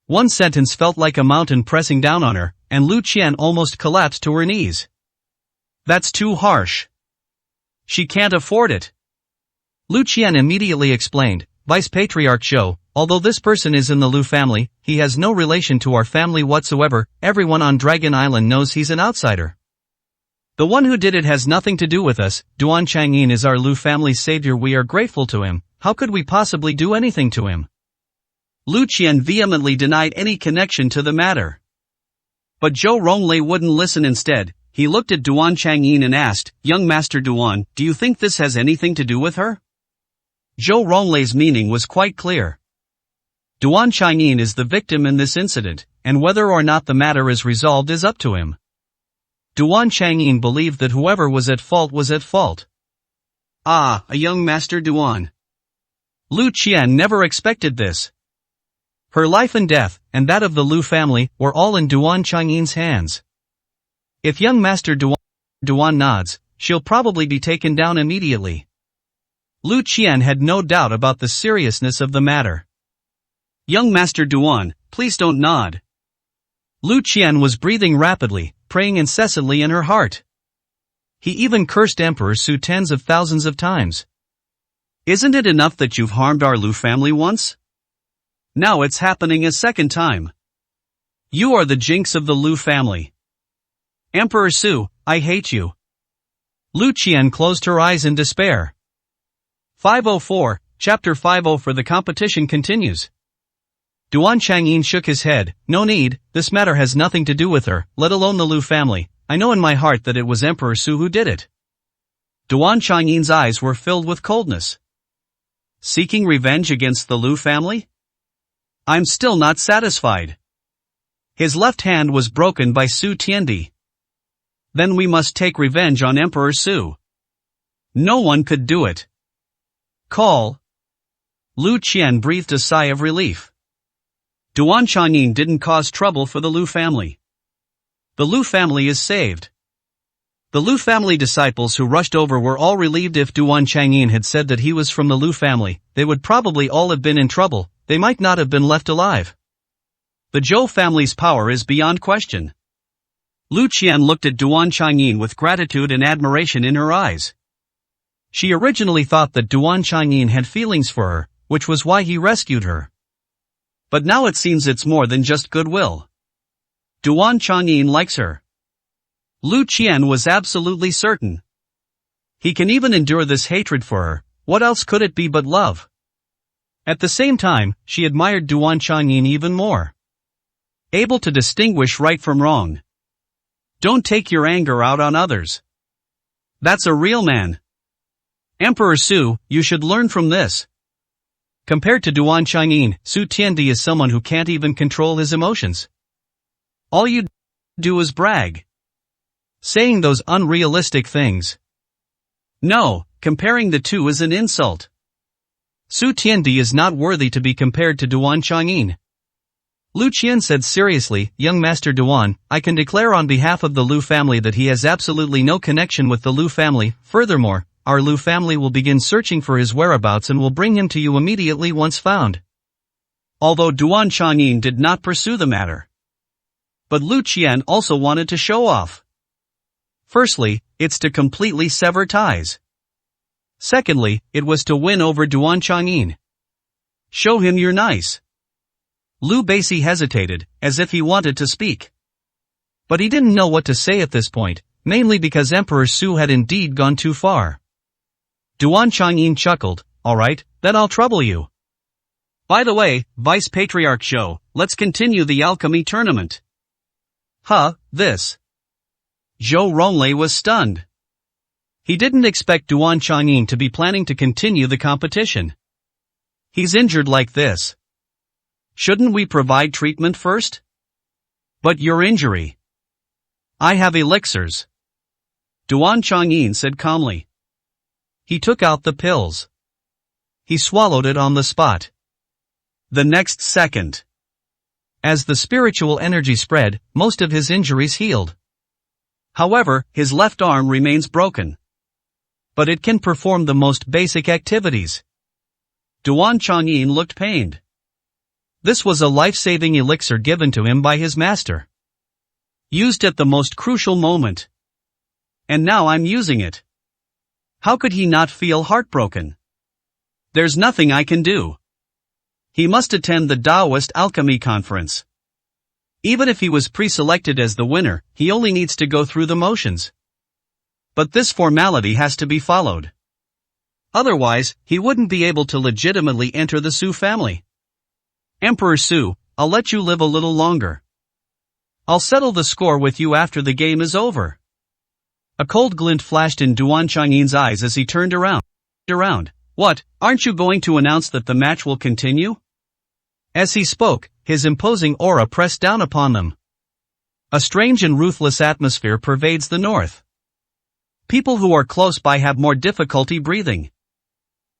One sentence felt like a mountain pressing down on her, and Lu Qian almost collapsed to her knees. That's too harsh. She can't afford it. Lu Qian immediately explained, Vice Patriarch Zhou, although this person is in the Lu family, he has no relation to our family whatsoever. Everyone on Dragon Island knows he's an outsider. The one who did it has nothing to do with us. Duan Changyin is our Lu family's savior. We are grateful to him. How could we possibly do anything to him? Lu Qian vehemently denied any connection to the matter. But Zhou Ronglei wouldn't listen. Instead, he looked at Duan Changyin and asked, Young Master Duan, do you think this has anything to do with her? Zhou Ronglei's meaning was quite clear. Duan Changyin is the victim in this incident, and whether or not the matter is resolved is up to him. Duan Changyin believed that whoever was at fault was at fault. Ah, a young Master Duan. Lu Qian never expected this. Her life and death, and that of the Lu family, were all in Duan Changyin's hands. If young Master Duan nods, she'll probably be taken down immediately. Lu Qian had no doubt about the seriousness of the matter. Young Master Duan, please don't nod. Lu Qian was breathing rapidly, praying incessantly in her heart. He even cursed Emperor Su tens of thousands of times. Isn't it enough that you've harmed our Lu family once? Now it's happening a second time. You are the jinx of the Lu family. Emperor Su, I hate you. Lu Qian closed her eyes in despair. 504, Chapter 504. The competition continues. Duan Changyin shook his head. No need, this matter has nothing to do with her, let alone the Lu family. I know in my heart that it was Emperor Su who did it. Duan Changyin's eyes were filled with coldness. Seeking revenge against the Lu family? I'm still not satisfied. His left hand was broken by Su Tiandi. Then we must take revenge on Emperor Su. No one could do it. Call. Lu Qian breathed a sigh of relief. Duan Changyin didn't cause trouble for the Lu family. The Lu family is saved. The Lu family disciples who rushed over were all relieved. If Duan Changyin had said that he was from the Lu family, they would probably all have been in trouble. They might not have been left alive. The Zhou family's power is beyond question. Lu Qian looked at Duan Changyin with gratitude and admiration in her eyes. She originally thought that Duan Changyin had feelings for her, which was why he rescued her. But now it seems it's more than just goodwill. Duan Changyin likes her. Lu Qian was absolutely certain. He can even endure this hatred for her. What else could it be but love? At the same time, she admired Duan Changyin even more. Able to distinguish right from wrong. Don't take your anger out on others. That's a real man. Emperor Su, you should learn from this. Compared to Duan Changyin, Su Tiandi is someone who can't even control his emotions. All you do is brag. Saying those unrealistic things. No, comparing the two is an insult. Su Tiandi is not worthy to be compared to Duan Changyin. Lu Qian said seriously, Young Master Duan, I can declare on behalf of the Lu family that he has absolutely no connection with the Lu family. Furthermore, our Lu family will begin searching for his whereabouts and will bring him to you immediately once found. Although Duan Changyin did not pursue the matter. But Lu Qian also wanted to show off. Firstly, it's to completely sever ties. Secondly, it was to win over Duan Changyin. Show him you're nice. Lu Basi hesitated, as if he wanted to speak. But he didn't know what to say at this point, mainly because Emperor Su had indeed gone too far. Duan Changyin chuckled, alright, then I'll trouble you. By the way, Vice Patriarch Zhou, let's continue the alchemy tournament. Huh, this. Zhou Ronglei was stunned. He didn't expect Duan Changyin to be planning to continue the competition. He's injured like this. Shouldn't we provide treatment first? But your injury. I have elixirs. Duan Changyin said calmly. He took out the pills. He swallowed it on the spot. The next second. As the spiritual energy spread, most of his injuries healed. However, his left arm remains broken. But it can perform the most basic activities. Duan Changyin looked pained. This was a life-saving elixir given to him by his master. Used at the most crucial moment. And now I'm using it. How could he not feel heartbroken? There's nothing I can do. He must attend the Taoist Alchemy Conference. Even if he was pre-selected as the winner, he only needs to go through the motions. But this formality has to be followed. Otherwise, he wouldn't be able to legitimately enter the Su family. Emperor Su, I'll let you live a little longer. I'll settle the score with you after the game is over. A cold glint flashed in Duan Changyin's eyes as he turned around. What, aren't you going to announce that the match will continue? As he spoke, his imposing aura pressed down upon them. A strange and ruthless atmosphere pervades the north. People who are close by have more difficulty breathing.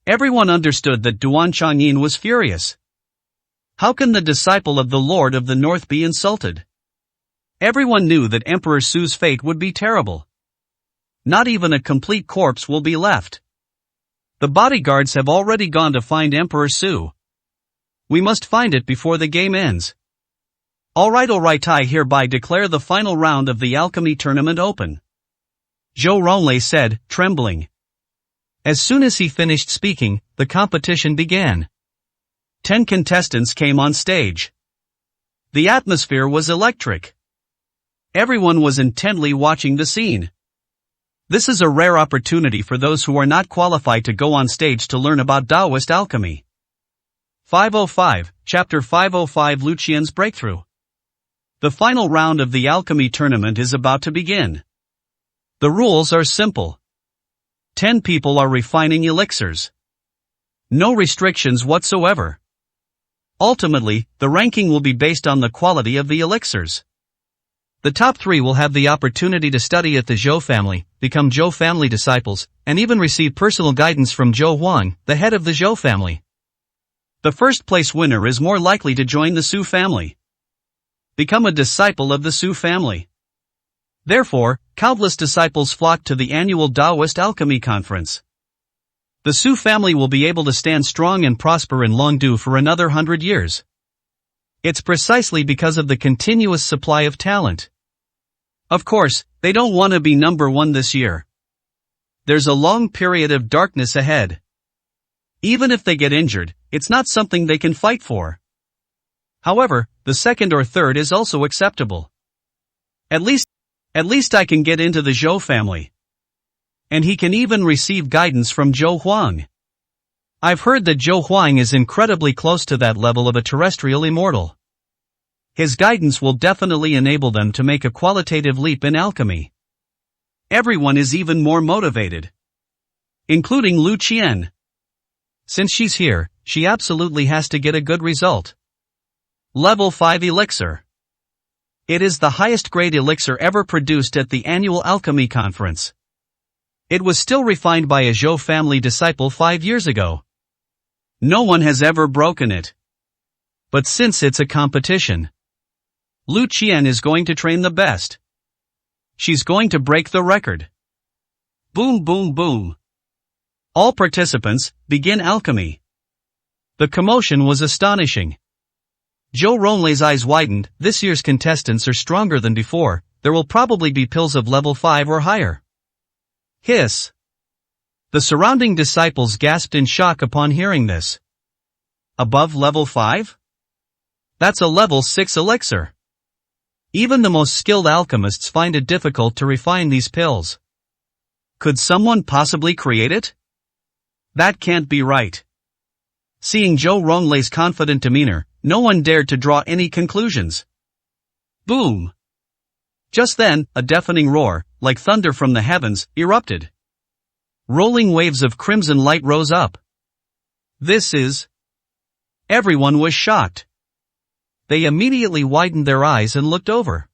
Everyone understood that Duan Changyin was furious. How can the disciple of the Lord of the North be insulted? Everyone knew that Emperor Su's fate would be terrible. Not even a complete corpse will be left. The bodyguards have already gone to find Emperor Su. We must find it before the game ends. Alright, I hereby declare the final round of the alchemy tournament open. Zhou Ronglei said, trembling. As soon as he finished speaking, the competition began. 10 contestants came on stage. The atmosphere was electric. Everyone was intently watching the scene. This is a rare opportunity for those who are not qualified to go on stage to learn about Taoist alchemy. 505, Chapter 505 Luqian's Breakthrough. The final round of the alchemy tournament is about to begin. The rules are simple. 10 people are refining elixirs. No restrictions whatsoever. Ultimately, the ranking will be based on the quality of the elixirs. The top 3 will have the opportunity to study at the Zhou family, become Zhou family disciples, and even receive personal guidance from Zhou Huang, the head of the Zhou family. The first place winner is more likely to join the Su family. Become a disciple of the Su family. Therefore, countless disciples flock to the annual Taoist Alchemy Conference. The Su family will be able to stand strong and prosper in Longdu for another 100 years. It's precisely because of the continuous supply of talent. Of course, they don't want to be number 1 this year. There's a long period of darkness ahead. Even if they get injured, it's not something they can fight for. However, the second or third is also acceptable. At least I can get into the Zhou family. And he can even receive guidance from Zhou Huang. I've heard that Zhou Huang is incredibly close to that level of a terrestrial immortal. His guidance will definitely enable them to make a qualitative leap in alchemy. Everyone is even more motivated. Including Lu Qian. Since she's here, she absolutely has to get a good result. Level 5 Elixir. It is the highest grade elixir ever produced at the annual alchemy conference. It was still refined by a Zhou family disciple 5 years ago. No one has ever broken it. But since it's a competition, Lu Qian is going to train the best. She's going to break the record. Boom boom boom. All participants, begin alchemy. The commotion was astonishing. Zhou Ronglai's eyes widened. This year's contestants are stronger than before. There will probably be pills of level 5 or higher. Hiss. The surrounding disciples gasped in shock upon hearing this. Above level 5? That's a level 6 elixir. Even the most skilled alchemists find it difficult to refine these pills. Could someone possibly create it? That can't be right. Seeing Zhou Ronglai's confident demeanor, no one dared to draw any conclusions. Boom! Just then, a deafening roar, like thunder from the heavens, erupted. Rolling waves of crimson light rose up. This is... Everyone was shocked. They immediately widened their eyes and looked over.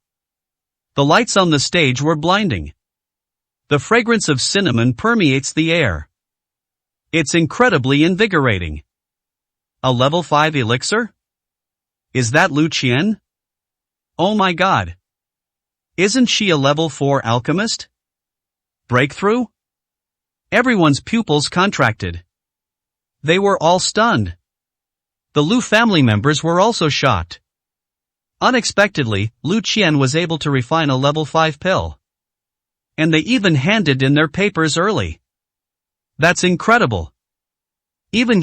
The lights on the stage were blinding. The fragrance of cinnamon permeates the air. It's incredibly invigorating. A level 5 elixir? Is that Lu Qian? Oh my god. Isn't she a level 4 alchemist? Breakthrough? Everyone's pupils contracted. They were all stunned. The Lu family members were also shocked. Unexpectedly, Lu Qian was able to refine a level 5 pill. And they even handed in their papers early. That's incredible. Even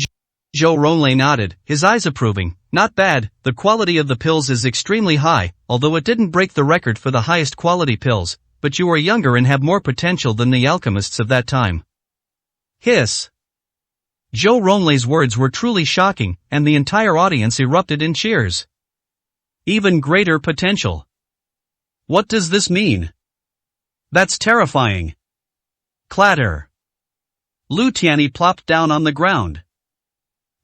Zhou Ronglai nodded, his eyes approving. Not bad, the quality of the pills is extremely high, although it didn't break the record for the highest quality pills, but you are younger and have more potential than the alchemists of that time. Hiss. Zhou Ronglai's words were truly shocking, and the entire audience erupted in cheers. Even greater potential. What does this mean? That's terrifying. Clatter. Lu Tianyi plopped down on the ground.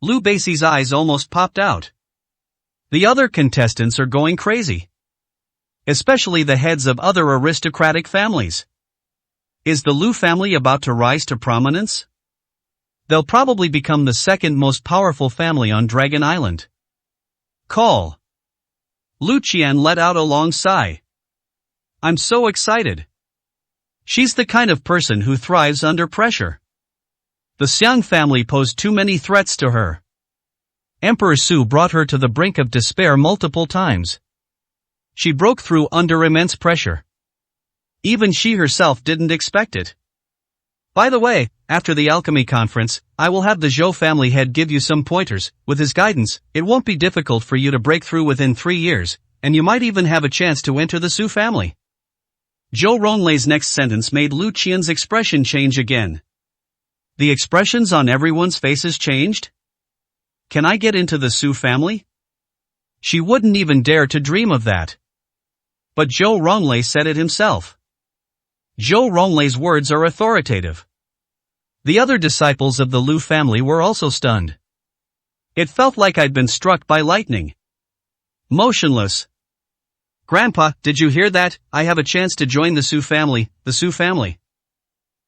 Lu Beixi's eyes almost popped out. The other contestants are going crazy. Especially the heads of other aristocratic families. Is the Lu family about to rise to prominence? They'll probably become the second most powerful family on Dragon Island. Call. Lu Qian let out a long sigh. I'm so excited. She's the kind of person who thrives under pressure. The Xiang family posed too many threats to her. Emperor Su brought her to the brink of despair multiple times. She broke through under immense pressure. Even she herself didn't expect it. By the way, after the alchemy conference, I will have the Zhou family head give you some pointers. With his guidance, it won't be difficult for you to break through within 3 years, and you might even have a chance to enter the Su family. Zhou Ronglai's next sentence made Lu Qian's expression change again. The expressions on everyone's faces changed? Can I get into the Su family? She wouldn't even dare to dream of that. But Zhou Ronglai said it himself. Zhou Ronglai's words are authoritative. The other disciples of the Lu family were also stunned. It felt like I'd been struck by lightning. Motionless. Grandpa, did you hear that? I have a chance to join the Su family, the Su family.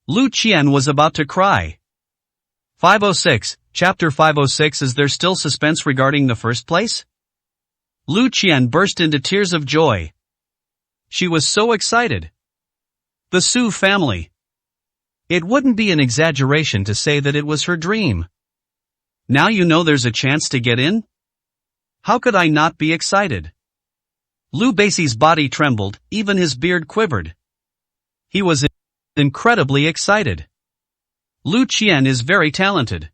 Lu Qian was about to cry. 506, Chapter 506. Is there still suspense regarding the first place? Lu Qian burst into tears of joy. She was so excited. The Su family. It wouldn't be an exaggeration to say that it was her dream. Now you know there's a chance to get in? How could I not be excited? Lu Beixi's body trembled, even his beard quivered. He was incredibly excited. Lu Qian is very talented.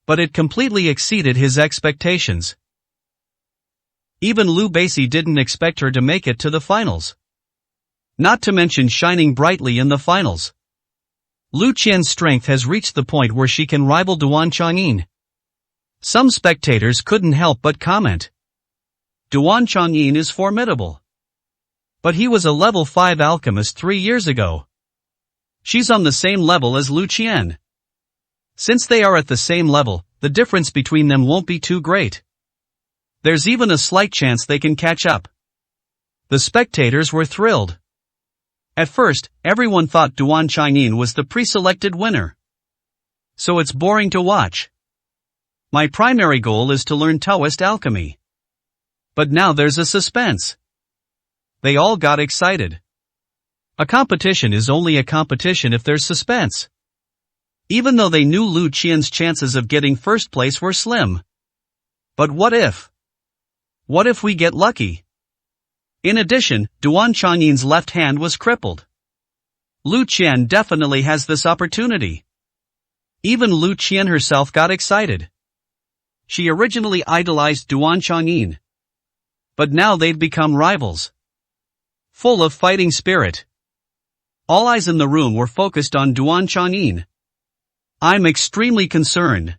But it completely exceeded his expectations. Even Lu Beixi didn't expect her to make it to the finals. Not to mention shining brightly in the finals. Lu Qian's strength has reached the point where she can rival Duan Changyin. Some spectators couldn't help but comment. Duan Changyin is formidable. But he was a level 5 alchemist 3 years ago. She's on the same level as Lu Qian. Since they are at the same level, the difference between them won't be too great. There's even a slight chance they can catch up. The spectators were thrilled. At first, everyone thought Duan Changyin was the pre-selected winner. So it's boring to watch. My primary goal is to learn Taoist alchemy. But now there's a suspense. They all got excited. A competition is only a competition if there's suspense. Even though they knew Lu Qian's chances of getting first place were slim. But what if? What if we get lucky? In addition, Duan Changyin's left hand was crippled. Lu Qian definitely has this opportunity. Even Lu Qian herself got excited. She originally idolized Duan Changyin. But now they've become rivals. Full of fighting spirit. All eyes in the room were focused on Duan Changyin. I'm extremely concerned.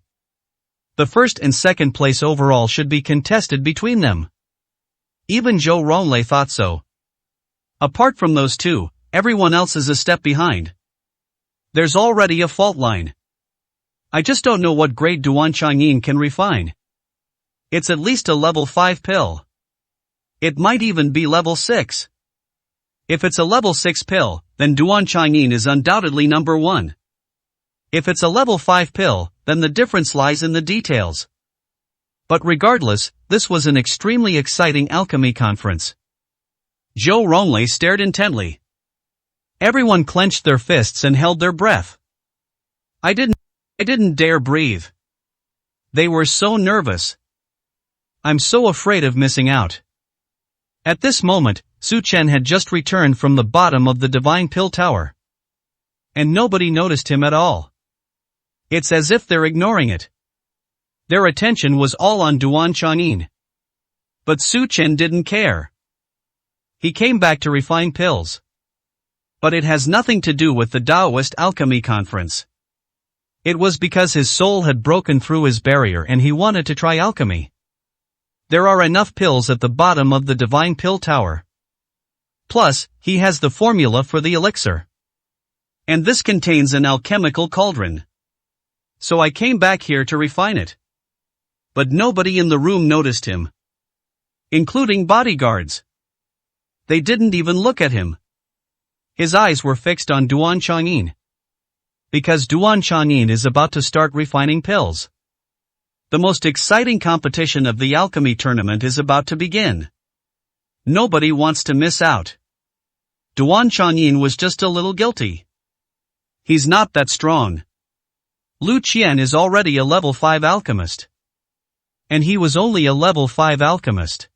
The first and second place overall should be contested between them. Even Zhou Ronglei thought so. Apart from those two, everyone else is a step behind. There's already a fault line. I just don't know what grade Duan Changyin can refine. It's at least a level 5 pill. It might even be level 6. If it's a level 6 pill, then Duan Changyin is undoubtedly number 1. If it's a level 5 pill, then the difference lies in the details. But regardless, this was an extremely exciting alchemy conference. Zhou Ronglei stared intently. Everyone clenched their fists and held their breath. I didn't dare breathe. They were so nervous. I'm so afraid of missing out. At this moment, Su Chen had just returned from the bottom of the Divine Pill Tower. And nobody noticed him at all. It's as if they're ignoring it. Their attention was all on Duan Changyin. But Su Chen didn't care. He came back to refine pills. But it has nothing to do with the Taoist Alchemy Conference. It was because his soul had broken through his barrier and he wanted to try alchemy. There are enough pills at the bottom of the Divine Pill Tower. Plus, he has the formula for the elixir. And this contains an alchemical cauldron. So I came back here to refine it. But nobody in the room noticed him. Including bodyguards. They didn't even look at him. His eyes were fixed on Duan Changyin. Because Duan Changyin is about to start refining pills. The most exciting competition of the alchemy tournament is about to begin. Nobody wants to miss out. Duan Changyin was just a little guilty. He's not that strong. Lu Qian is already a level 5 alchemist. And he was only a level 5 alchemist.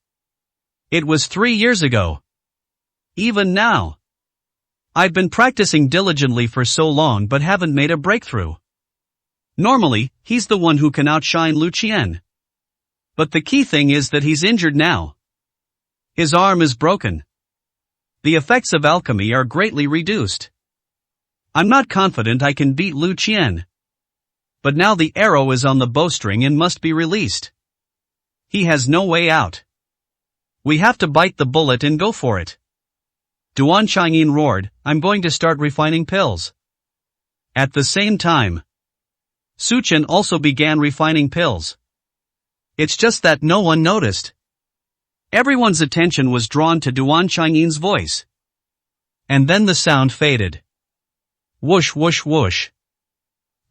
It was 3 years ago. Even now. I've been practicing diligently for so long but haven't made a breakthrough. Normally, he's the one who can outshine Lu Qian. But the key thing is that he's injured now. His arm is broken. The effects of alchemy are greatly reduced. I'm not confident I can beat Lu Qian. But now the arrow is on the bowstring and must be released. He has no way out. We have to bite the bullet and go for it. Duan Changyin roared, I'm going to start refining pills. At the same time, Su Chen also began refining pills. It's just that no one noticed. Everyone's attention was drawn to Duan Changyin's voice. And then the sound faded. Whoosh whoosh whoosh.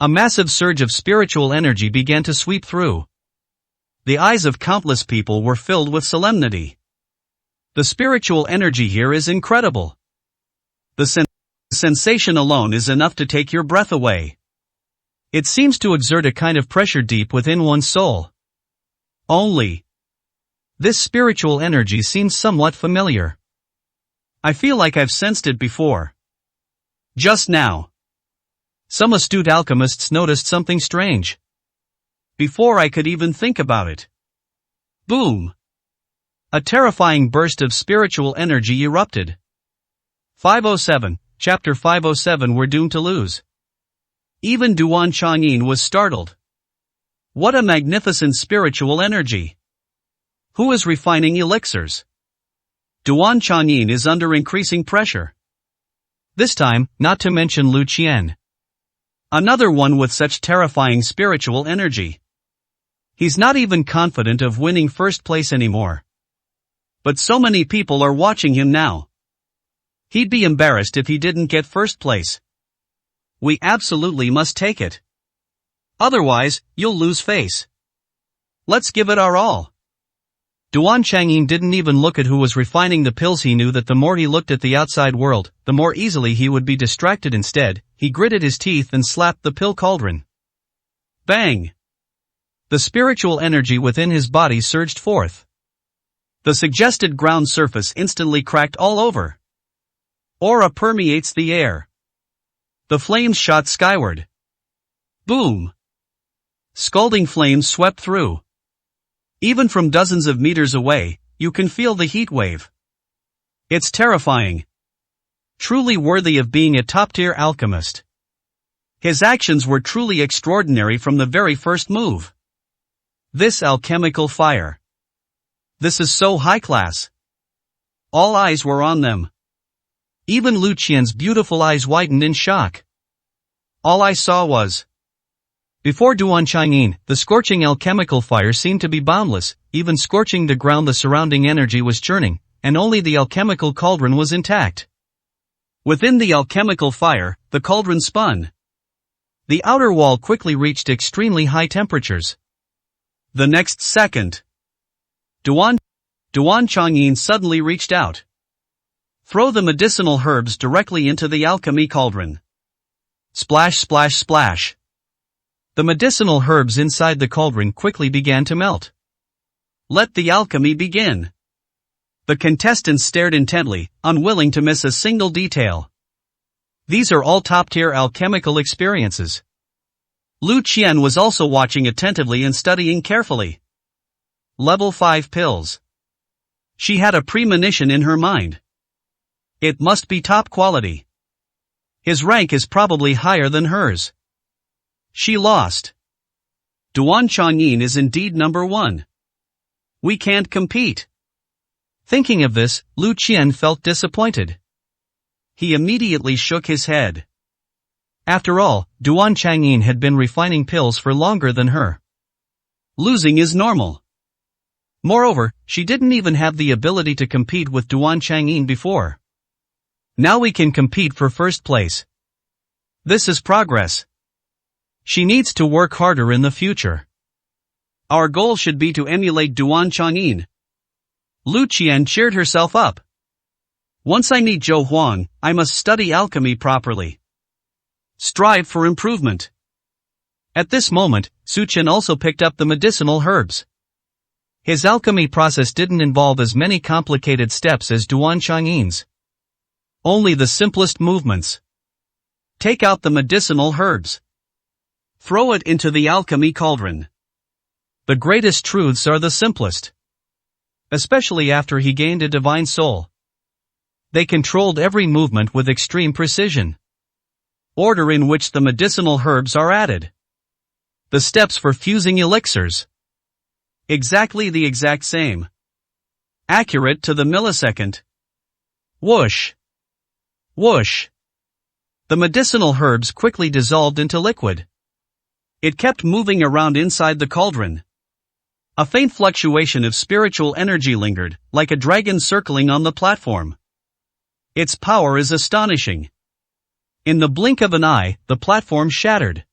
A massive surge of spiritual energy began to sweep through. The eyes of countless people were filled with solemnity. The spiritual energy here is incredible. The sensation alone is enough to take your breath away. It seems to exert a kind of pressure deep within one's soul. Only. This spiritual energy seems somewhat familiar. I feel like I've sensed it before. Just now. Some astute alchemists noticed something strange. Before I could even think about it. Boom! A terrifying burst of spiritual energy erupted. 507, Chapter 507 We're doomed to lose. Even Duan Changyin was startled. What a magnificent spiritual energy! Who is refining elixirs? Duan Changyin is under increasing pressure. This time, not to mention Lu Qian. Another one with such terrifying spiritual energy. He's not even confident of winning first place anymore. But so many people are watching him now. He'd be embarrassed if he didn't get first place. We absolutely must take it. Otherwise, you'll lose face. Let's give it our all. Duan Changyin didn't even look at who was refining the pills. He knew that the more he looked at the outside world, the more easily he would be distracted. Instead, he gritted his teeth and slapped the pill cauldron. Bang! The spiritual energy within his body surged forth. The suggested ground surface instantly cracked all over. Aura permeates the air. The flames shot skyward. Boom! Scalding flames swept through. Even from dozens of meters away, you can feel the heat wave. It's terrifying. Truly worthy of being a top-tier alchemist. His actions were truly extraordinary from the very first move. This alchemical fire. This is so high class. All eyes were on them. Even Lu Qian's beautiful eyes widened in shock. All I saw was. Before Duan Changyin, the scorching alchemical fire seemed to be boundless, even scorching the ground. The surrounding energy was churning, and only the alchemical cauldron was intact. Within the alchemical fire, the cauldron spun. The outer wall quickly reached extremely high temperatures. The next second, Duan Changyin suddenly reached out. Throw the medicinal herbs directly into the alchemy cauldron. Splash, splash, splash. The medicinal herbs inside the cauldron quickly began to melt. Let the alchemy begin. The contestants stared intently, unwilling to miss a single detail. These are all top-tier alchemical experiences. Lu Qian was also watching attentively and studying carefully. Level 5 pills. She had a premonition in her mind. It must be top quality. His rank is probably higher than hers. She lost. Duan Changyin is indeed number 1. We can't compete. Thinking of this, Lu Qian felt disappointed. He immediately shook his head. After all, Duan Changyin had been refining pills for longer than her. Losing is normal. Moreover, she didn't even have the ability to compete with Duan Changyin before. Now we can compete for first place. This is progress. She needs to work harder in the future. Our goal should be to emulate Duan Changyin. Lu Qian cheered herself up. Once I meet Zhou Huang, I must study alchemy properly. Strive for improvement. At this moment, Su Chen also picked up the medicinal herbs. His alchemy process didn't involve as many complicated steps as Duan Changyin's. Only the simplest movements. Take out the medicinal herbs. Throw it into the alchemy cauldron. The greatest truths are the simplest. Especially after he gained a divine soul. They controlled every movement with extreme precision. Order in which the medicinal herbs are added. The steps for fusing elixirs. Exactly the exact same. Accurate to the millisecond. Whoosh. Whoosh. The medicinal herbs quickly dissolved into liquid. It kept moving around inside the cauldron. A faint fluctuation of spiritual energy lingered, like a dragon circling on the platform. Its power is astonishing. In the blink of an eye, the platform shattered.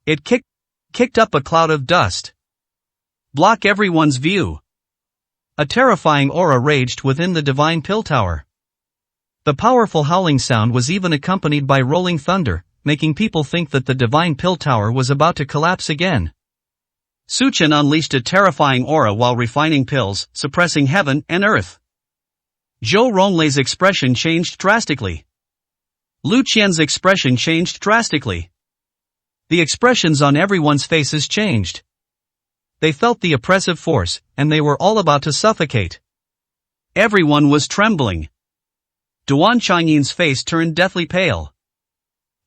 It kicked up a cloud of dust. Block everyone's view. A terrifying aura raged within the divine pill tower. The powerful howling sound was even accompanied by rolling thunder, making people think that the divine pill tower was about to collapse again. Su Chen unleashed a terrifying aura while refining pills, suppressing heaven and earth. Zhou Ronglai's expression changed drastically. Lu Qian's expression changed drastically. The expressions on everyone's faces changed. They felt the oppressive force, and they were all about to suffocate. Everyone was trembling. Duan Changyin's face turned deathly pale.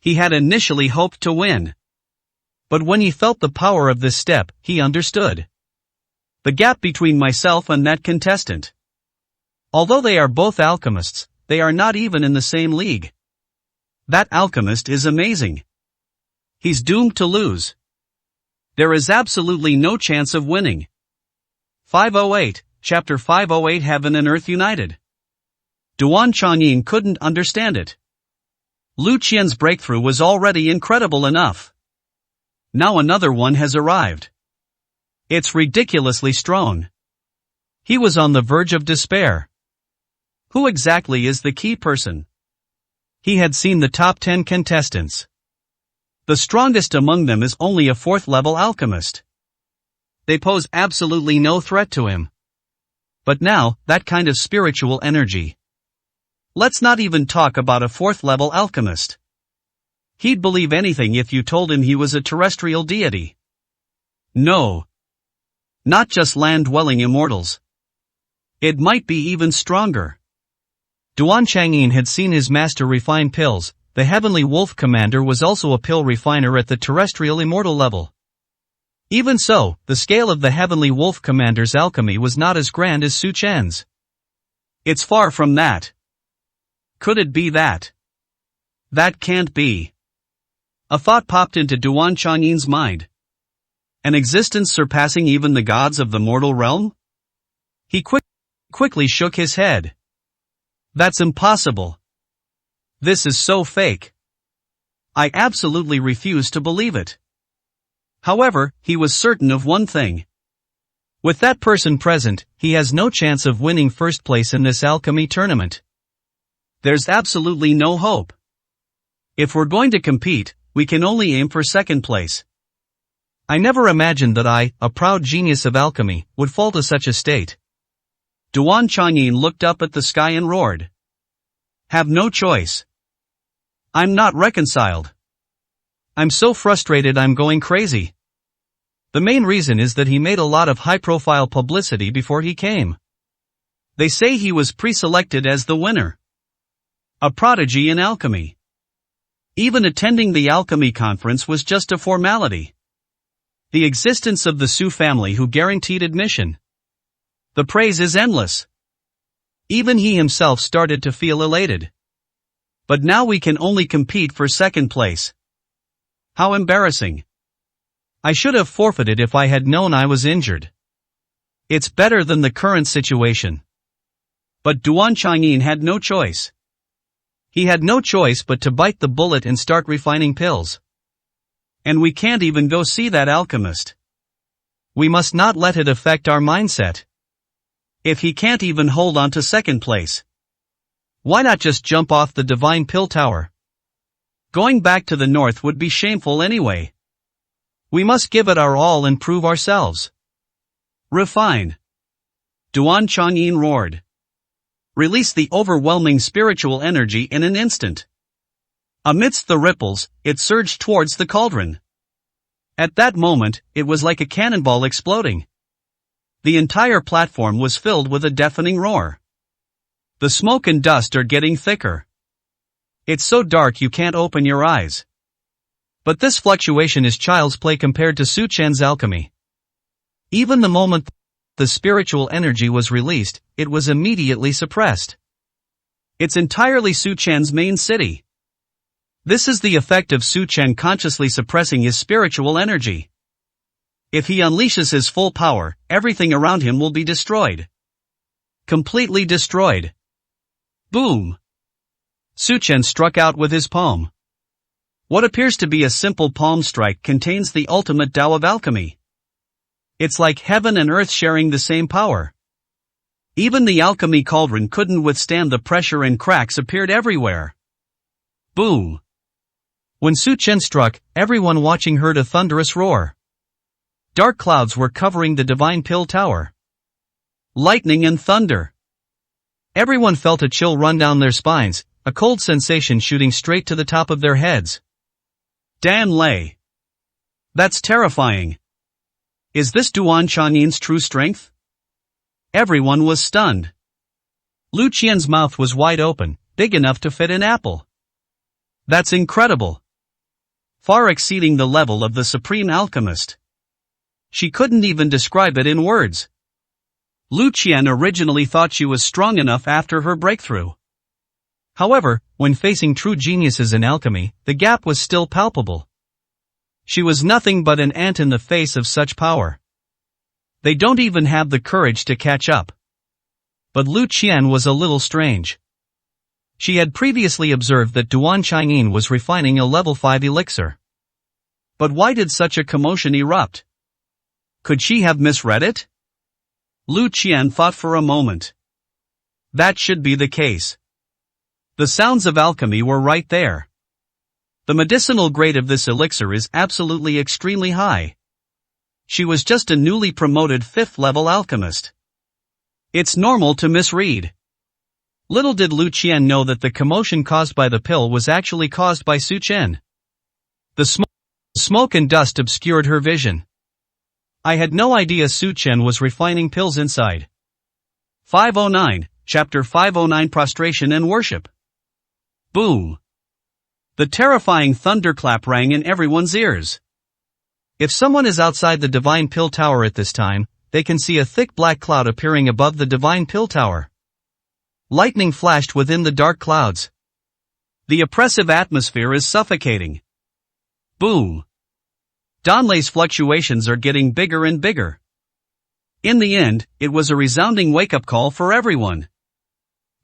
He had initially hoped to win. But when he felt the power of this step, he understood. The gap between myself and that contestant. Although they are both alchemists, they are not even in the same league. That alchemist is amazing. He's doomed to lose. There is absolutely no chance of winning. 508, Chapter 508 Heaven and Earth United. Duan Changyin couldn't understand it. Lu Qian's breakthrough was already incredible enough. Now another one has arrived. It's ridiculously strong. He was on the verge of despair. Who exactly is the key person? He had seen the top 10 contestants. The strongest among them is only a 4th-level alchemist. They pose absolutely no threat to him. But now, that kind of spiritual energy. Let's not even talk about a 4th-level alchemist. He'd believe anything if you told him he was a terrestrial deity. No. Not just land-dwelling immortals. It might be even stronger. Duan Changyin had seen his master refine pills. The Heavenly Wolf Commander was also a pill refiner at the terrestrial immortal level. Even so, the scale of the Heavenly Wolf Commander's alchemy was not as grand as Su Chen's. It's far from that. Could it be that? That can't be. A thought popped into Duan Chanyin's mind. An existence surpassing even the gods of the mortal realm? He quickly shook his head. That's impossible. This is so fake. I absolutely refuse to believe it. However, he was certain of one thing. With that person present, he has no chance of winning first place in this alchemy tournament. There's absolutely no hope. If we're going to compete, we can only aim for second place. I never imagined that I, a proud genius of alchemy, would fall to such a state. Duan Changyin looked up at the sky and roared. Have no choice. I'm not reconciled. I'm so frustrated I'm going crazy. The main reason is that he made a lot of high-profile publicity before he came. They say he was pre-selected as the winner. A prodigy in alchemy. Even attending the alchemy conference was just a formality. The existence of the Su family who guaranteed admission. The praise is endless. Even he himself started to feel elated. But now we can only compete for second place. How embarrassing. I should have forfeited if I had known I was injured. It's better than the current situation. But Duan Changyin had no choice. He had no choice but to bite the bullet and start refining pills. And we can't even go see that alchemist. We must not let it affect our mindset. If he can't even hold on to second place, why not just jump off the divine pill tower? Going back to the north would be shameful anyway. We must give it our all and prove ourselves. Refine. Duan Changyin roared. Release the overwhelming spiritual energy in an instant. Amidst the ripples, it surged towards the cauldron. At that moment, it was like a cannonball exploding. The entire platform was filled with a deafening roar. The smoke and dust are getting thicker. It's so dark you can't open your eyes. But this fluctuation is child's play compared to Su Chen's alchemy. Even the moment the spiritual energy was released, it was immediately suppressed. It's entirely Su Chen's main city. This is the effect of Su Chen consciously suppressing his spiritual energy. If he unleashes his full power, everything around him will be destroyed. Completely destroyed. Boom! Su Chen struck out with his palm. What appears to be a simple palm strike contains the ultimate Tao of alchemy. It's like heaven and earth sharing the same power. Even the alchemy cauldron couldn't withstand the pressure and cracks appeared everywhere. Boom! When Su Chen struck, everyone watching heard a thunderous roar. Dark clouds were covering the divine pill tower. Lightning and thunder. Everyone felt a chill run down their spines, a cold sensation shooting straight to the top of their heads. Dan Lei. That's terrifying. Is this Duan Chanyin's true strength? Everyone was stunned. Lu Qian's mouth was wide open, big enough to fit an apple. That's incredible. Far exceeding the level of the supreme alchemist. She couldn't even describe it in words. Lu Qian originally thought she was strong enough after her breakthrough. However, when facing true geniuses in alchemy, the gap was still palpable. She was nothing but an ant in the face of such power. They don't even have the courage to catch up. But Lu Qian was a little strange. She had previously observed that Duan Changyin was refining a level 5 elixir. But why did such a commotion erupt? Could she have misread it? Lu Qian thought for a moment. That should be the case. The sounds of alchemy were right there. The medicinal grade of this elixir is absolutely extremely high. She was just a newly promoted 5th level alchemist. It's normal to misread. Little did Lu Qian know that the commotion caused by the pill was actually caused by Su Chen. The smoke and dust obscured her vision. I had no idea Su Chen was refining pills inside. 509, Chapter 509 Prostration and Worship. Boom! The terrifying thunderclap rang in everyone's ears. If someone is outside the Divine Pill Tower at this time, they can see a thick black cloud appearing above the Divine Pill Tower. Lightning flashed within the dark clouds. The oppressive atmosphere is suffocating. Boom. Donley's fluctuations are getting bigger and bigger. In the end, it was a resounding wake-up call for everyone.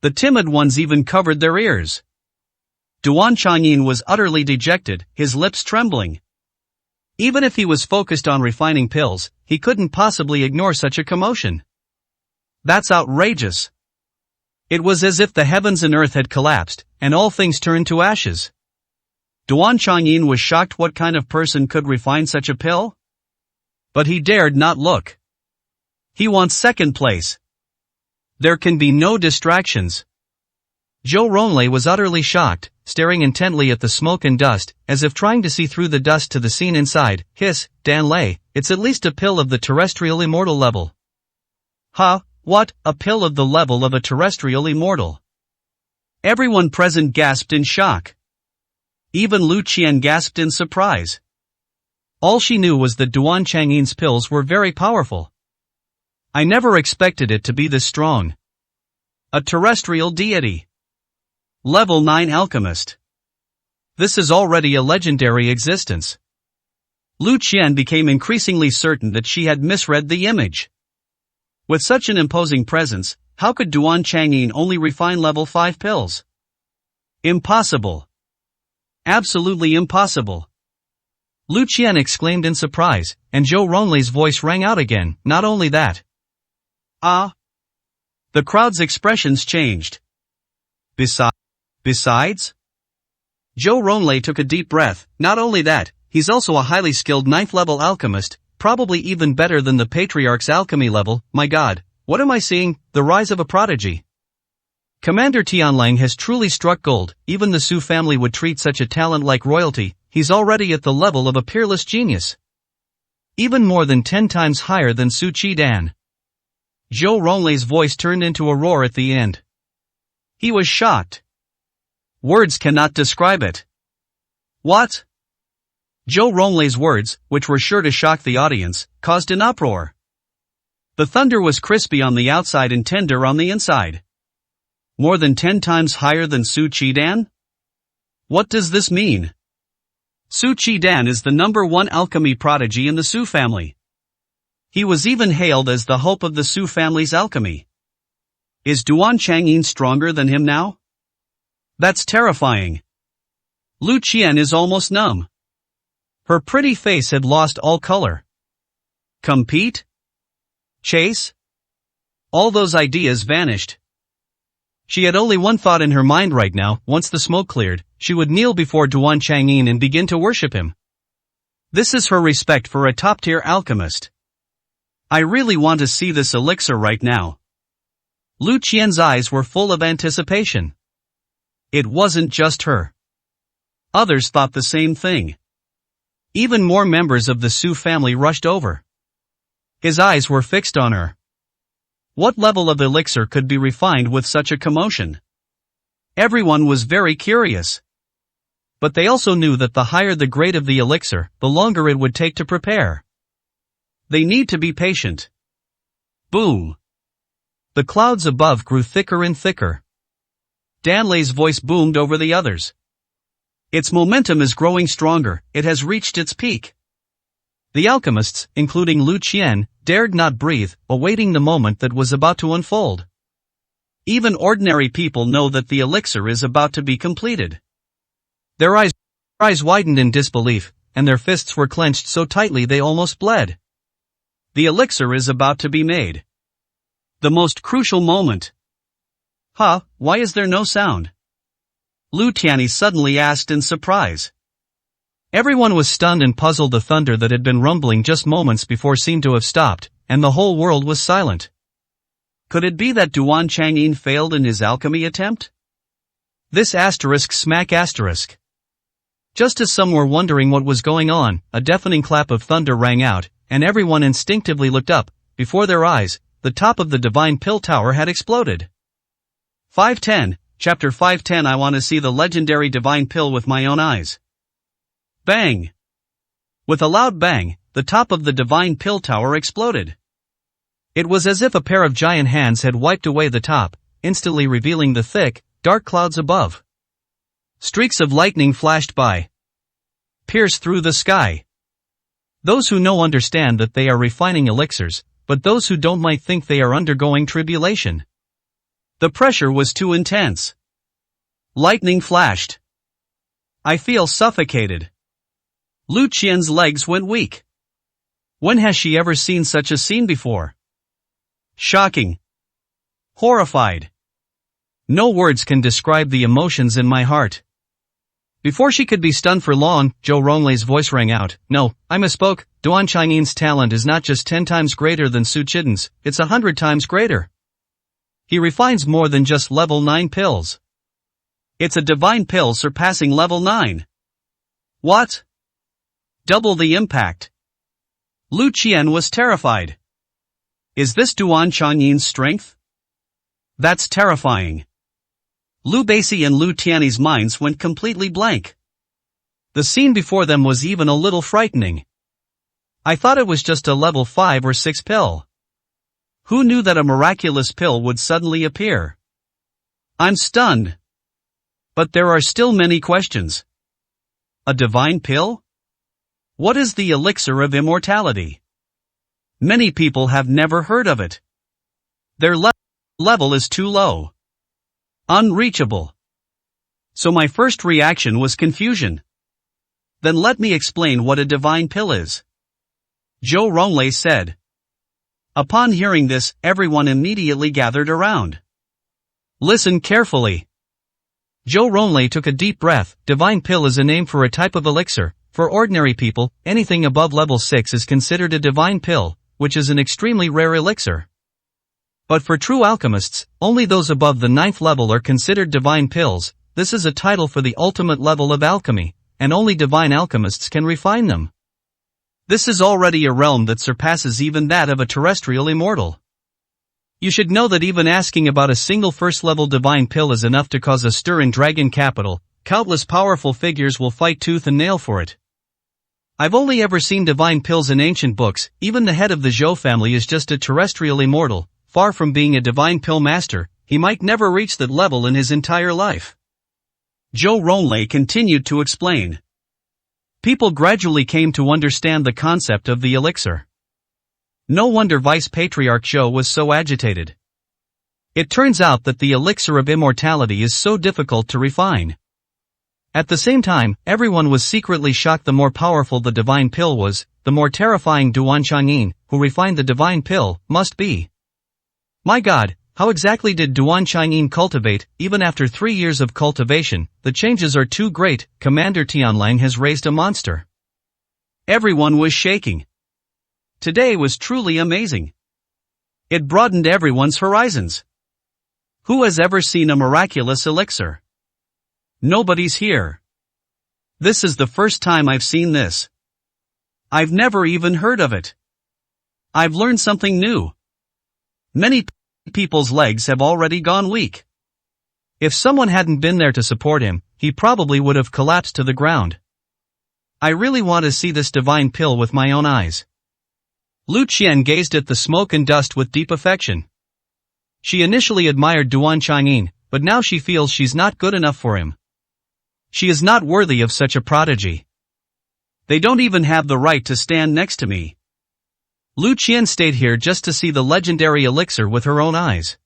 The timid ones even covered their ears. Duan Changyin was utterly dejected, his lips trembling. Even if he was focused on refining pills, he couldn't possibly ignore such a commotion. That's outrageous. It was as if the heavens and earth had collapsed, and all things turned to ashes. Duan Changyin was shocked. What kind of person could refine such a pill? But he dared not look. He wants second place. There can be no distractions. Zhou Ronglei was utterly shocked, staring intently at the smoke and dust, as if trying to see through the dust to the scene inside. Hiss, Dan Lei, it's at least a pill of the terrestrial immortal level. Huh, what, a pill of the level of a terrestrial immortal? Everyone present gasped in shock. Even Lu Qian gasped in surprise. All she knew was that Duan Changyin's pills were very powerful. I never expected it to be this strong. A terrestrial deity. Level 9 alchemist. This is already a legendary existence. Lu Qian became increasingly certain that she had misread the image. With such an imposing presence, how could Duan Changyin only refine level 5 pills? Impossible. Absolutely impossible. Lu Qian exclaimed in surprise, and Zhou Ronglai's voice rang out again. Not only that. Ah! The crowd's expressions changed. Besides? Zhou Ronglai took a deep breath. Not only that, he's also a highly skilled 9th level alchemist, probably even better than the Patriarch's alchemy level. My god, what am I seeing? The rise of a prodigy. Commander Tianlang has truly struck gold. Even the Su family would treat such a talent like royalty. He's already at the level of a peerless genius. Even more than 10 times higher than Su Qidan. Zhou Ronglai's voice turned into a roar at the end. He was shocked. Words cannot describe it. What? Zhou Ronglai's words, which were sure to shock the audience, caused an uproar. The thunder was crispy on the outside and tender on the inside. More than 10 times higher than Su Qidan? What does this mean? Su Qidan is the #1 alchemy prodigy in the Su family. He was even hailed as the hope of the Su family's alchemy. Is Duan Changyin stronger than him now? That's terrifying. Lu Qian is almost numb. Her pretty face had lost all color. Compete? Chase? All those ideas vanished. She had only one thought in her mind right now. Once the smoke cleared, she would kneel before Duan Changyin and begin to worship him. This is her respect for a top-tier alchemist. I really want to see this elixir right now. Lu Qian's eyes were full of anticipation. It wasn't just her. Others thought the same thing. Even more members of the Su family rushed over. His eyes were fixed on her. What level of elixir could be refined with such a commotion? Everyone was very curious. But they also knew that the higher the grade of the elixir, the longer it would take to prepare. They need to be patient. Boom! The clouds above grew thicker and thicker. Dan Lei's voice boomed over the others. Its momentum is growing stronger, it has reached its peak. The alchemists, including Lu Qian, dared not breathe, awaiting the moment that was about to unfold. Even ordinary people know that the elixir is about to be completed. Their eyes widened in disbelief, and their fists were clenched so tightly they almost bled. The elixir is about to be made. The most crucial moment. Huh, why is there no sound? Lu Tianyi suddenly asked in surprise. Everyone was stunned and puzzled. The thunder that had been rumbling just moments before seemed to have stopped, and the whole world was silent. Could it be that Duan Changyin failed in his alchemy attempt? This smack asterisk. Just as some were wondering what was going on, a deafening clap of thunder rang out, and everyone instinctively looked up. Before their eyes, the top of the Divine Pill Tower had exploded. 510, Chapter 510. I want to see the legendary Divine Pill with my own eyes. Bang! With a loud bang, the top of the divine pill tower exploded. It was as if a pair of giant hands had wiped away the top, instantly revealing the thick, dark clouds above. Streaks of lightning flashed by, pierced through the sky. Those who know understand that they are refining elixirs, but those who don't might think they are undergoing tribulation. The pressure was too intense. Lightning flashed. I feel suffocated. Lu Qian's legs went weak. When has she ever seen such a scene before? Shocking. Horrified. No words can describe the emotions in my heart. Before she could be stunned for long, Zhou Ronglei's voice rang out. No, I misspoke. Duan Qianyin's talent is not just 10 times greater than Su Qiden's, it's 100 times greater. He refines more than just level 9 pills. It's a divine pill surpassing level 9. What? Double the impact. Lu Qian was terrified. Is this Duan Qianyin's strength? That's terrifying. Lu Beici and Lu Tianyi's minds went completely blank. The scene before them was even a little frightening. I thought it was just a level 5 or 6 pill. Who knew that a miraculous pill would suddenly appear? I'm stunned. But there are still many questions. A divine pill? What is the elixir of immortality? Many people have never heard of it. Their level is too low. Unreachable. So my first reaction was confusion. Then let me explain what a divine pill is. Zhou Ronglei said. Upon hearing this, everyone immediately gathered around. Listen carefully. Zhou Ronglei took a deep breath. Divine pill is a name for a type of elixir. For ordinary people, anything above level 6 is considered a divine pill, which is an extremely rare elixir. But for true alchemists, only those above the 9th level are considered divine pills. This is a title for the ultimate level of alchemy, and only divine alchemists can refine them. This is already a realm that surpasses even that of a terrestrial immortal. You should know that even asking about a single first-level divine pill is enough to cause a stir in Dragon Capital. Countless powerful figures will fight tooth and nail for it. I've only ever seen divine pills in ancient books. Even the head of the Zhou family is just a terrestrial immortal. Far from being a divine pill master, he might never reach that level in his entire life. Zhou Ronglei continued to explain. People gradually came to understand the concept of the elixir. No wonder Vice Patriarch Zhou was so agitated. It turns out that the elixir of immortality is so difficult to refine. At the same time, everyone was secretly shocked. The more powerful the divine pill was, the more terrifying Duan Qianyin, who refined the divine pill, must be. My God, how exactly did Duan Qianyin cultivate? Even after 3 years of cultivation, the changes are too great. Commander Tianlang has raised a monster. Everyone was shaking. Today was truly amazing. It broadened everyone's horizons. Who has ever seen a miraculous elixir? Nobody's here. This is the first time I've seen this. I've never even heard of it. I've learned something new. Many people's legs have already gone weak. If someone hadn't been there to support him, he probably would have collapsed to the ground. I really want to see this divine pill with my own eyes. Lu Qian gazed at the smoke and dust with deep affection. She initially admired Duan Qianyin, but now she feels she's not good enough for him. She is not worthy of such a prodigy. They don't even have the right to stand next to me. Lu Qian stayed here just to see the legendary elixir with her own eyes.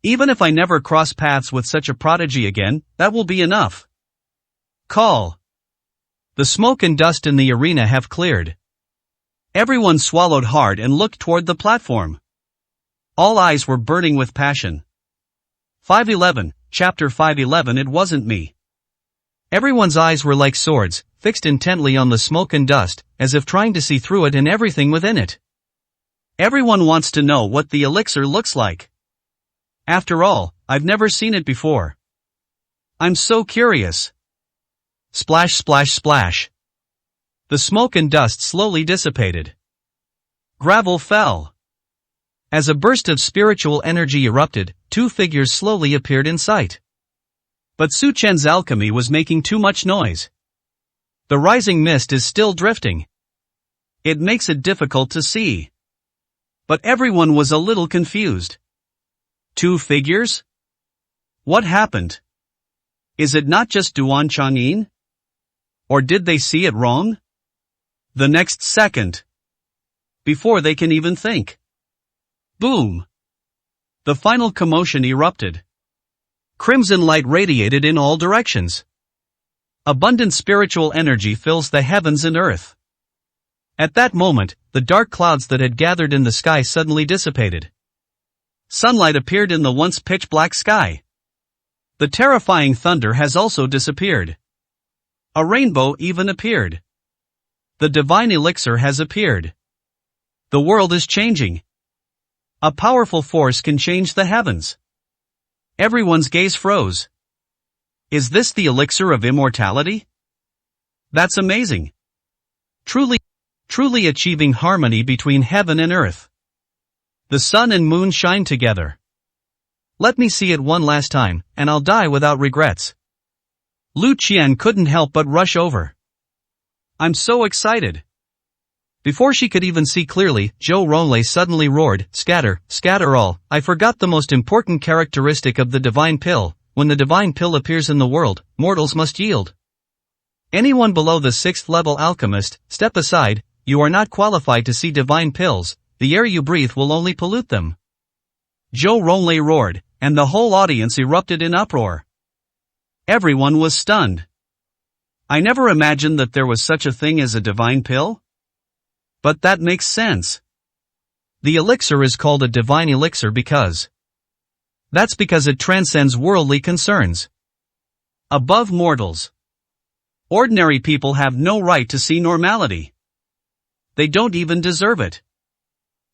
Even if I never cross paths with such a prodigy again, that will be enough. Call. The smoke and dust in the arena have cleared. Everyone swallowed hard and looked toward the platform. All eyes were burning with passion. 511, Chapter 511. It wasn't me. Everyone's eyes were like swords, fixed intently on the smoke and dust, as if trying to see through it and everything within it. Everyone wants to know what the elixir looks like. After all, I've never seen it before. I'm so curious. Splash, splash, splash. The smoke and dust slowly dissipated. Gravel fell. As a burst of spiritual energy erupted, 2 figures slowly appeared in sight. But Su Chen's alchemy was making too much noise. The rising mist is still drifting. It makes it difficult to see. But everyone was a little confused. Two figures? What happened? Is it not just Duan Chang'in? Or did they see it wrong? The next second. Before they can even think. Boom! The final commotion erupted. Crimson light radiated in all directions. Abundant spiritual energy fills the heavens and earth. At that moment, the dark clouds that had gathered in the sky suddenly dissipated. Sunlight appeared in the once pitch-black sky. The terrifying thunder has also disappeared. A rainbow even appeared. The divine elixir has appeared. The world is changing. A powerful force can change the heavens. Everyone's gaze froze. Is this the elixir of immortality? That's amazing. Truly achieving harmony between heaven and earth. The sun and moon shine together. Let me see it one last time, and I'll die without regrets. Lu Qian couldn't help but rush over. I'm so excited. Before she could even see clearly, Zhou Ronglei suddenly roared, "Scatter, scatter all." I forgot the most important characteristic of the divine pill. When the divine pill appears in the world, mortals must yield. Anyone below the 6th level alchemist, step aside. You are not qualified to see divine pills. The air you breathe will only pollute them. Zhou Ronglei roared, and the whole audience erupted in uproar. Everyone was stunned. I never imagined that there was such a thing as a divine pill. But that makes sense. The elixir is called a divine elixir because it transcends worldly concerns. Above mortals. Ordinary people have no right to see normality. They don't even deserve it.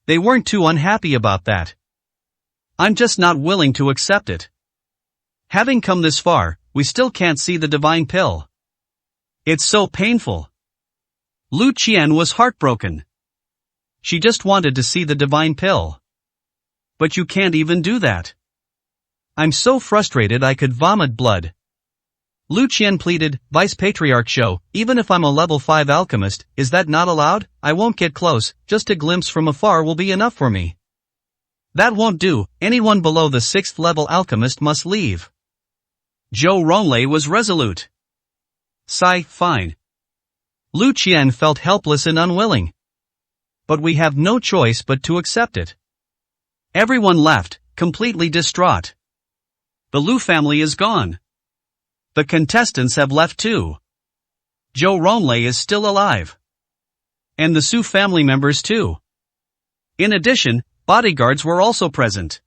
They weren't too unhappy about that. I'm just not willing to accept it. Having come this far, we still can't see the divine pill. It's so painful. Lu Qian was heartbroken. She just wanted to see the divine pill. But you can't even do that. I'm so frustrated I could vomit blood. Lu Qian pleaded, "Vice Patriarch Zhou, even if I'm a level 5 alchemist, is that not allowed? I won't get close, just a glimpse from afar will be enough for me." That won't do, anyone below the 6th level alchemist must leave. Zhou Ronglei was resolute. Sigh, fine. Lu Qian felt helpless and unwilling. But we have no choice but to accept it. Everyone left, completely distraught. The Lu family is gone. The contestants have left too. Zhou Ronglei is still alive. And the Su family members too. In addition, bodyguards were also present.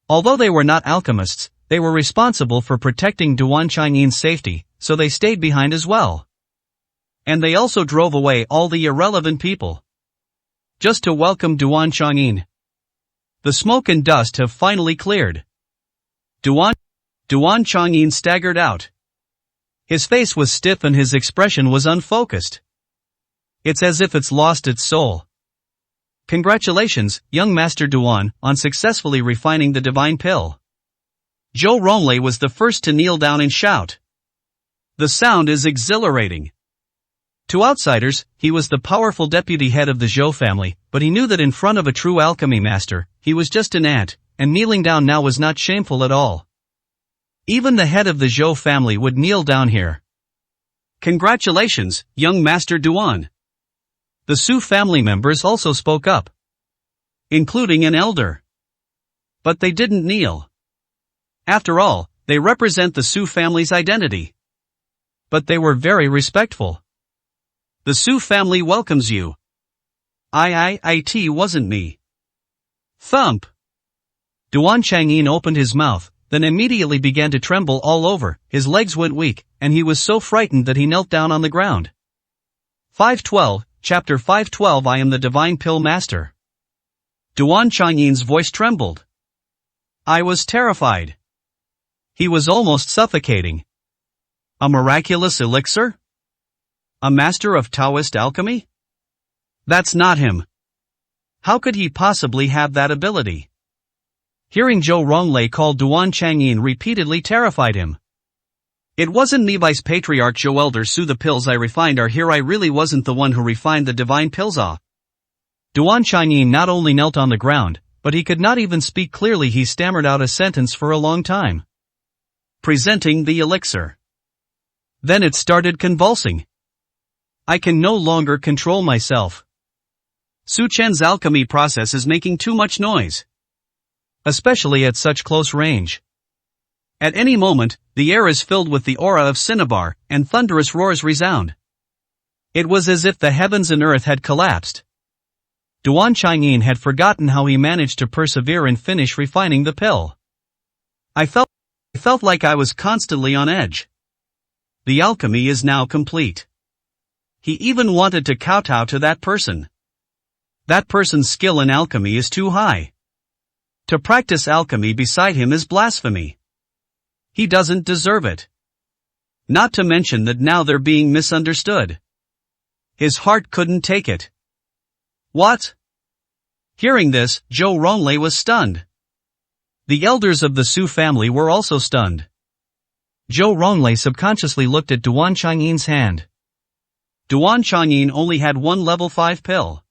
Although they were not alchemists, they were responsible for protecting Duan Chang'in's safety, so they stayed behind as well. And they also drove away all the irrelevant people. Just to welcome Duan Chang'in. The smoke and dust have finally cleared. Duan Chang'in staggered out. His face was stiff and his expression was unfocused. It's as if it's lost its soul. Congratulations, young Master Duan, on successfully refining the divine pill. Zhou Ronglei was the first to kneel down and shout. The sound is exhilarating. To outsiders, he was the powerful deputy head of the Zhou family, but he knew that in front of a true alchemy master, he was just an ant, and kneeling down now was not shameful at all. Even the head of the Zhou family would kneel down here. Congratulations, young Master Duan. The Su family members also spoke up. Including an elder. But they didn't kneel. After all, they represent the Su family's identity. But they were very respectful. The Su family welcomes you. It wasn't me. Thump. Duan Chang'in opened his mouth, then immediately began to tremble all over, his legs went weak, and he was so frightened that he knelt down on the ground. 512, Chapter 512 I am the Divine Pill Master. Duan Chang'in's voice trembled. I was terrified. He was almost suffocating. A miraculous elixir? A master of Taoist alchemy? That's not him. How could he possibly have that ability? Hearing Zhou Ronglei call Duan Chang'in repeatedly terrified him. It wasn't me, vice patriarch Joe Elder Su. The pills I refined are here. I really wasn't the one who refined the divine pills. Duan Changyin not only knelt on the ground, but he could not even speak clearly. He stammered out a sentence for a long time. Presenting the elixir. Then it started convulsing. I can no longer control myself. Su Chen's alchemy process is making too much noise. Especially at such close range. At any moment, the air is filled with the aura of cinnabar, and thunderous roars resound. It was as if the heavens and earth had collapsed. Duan Changyin had forgotten how he managed to persevere and finish refining the pill. I felt like I was constantly on edge. The alchemy is now complete. He even wanted to kowtow to that person. That person's skill in alchemy is too high. To practice alchemy beside him is blasphemy. He doesn't deserve it. Not to mention that now they're being misunderstood. His heart couldn't take it. What? Hearing this, Zhou Ronglei was stunned. The elders of the Su family were also stunned. Zhou Ronglei subconsciously looked at Duan Changyin's hand. Duan Changyin only had one level 5 pill.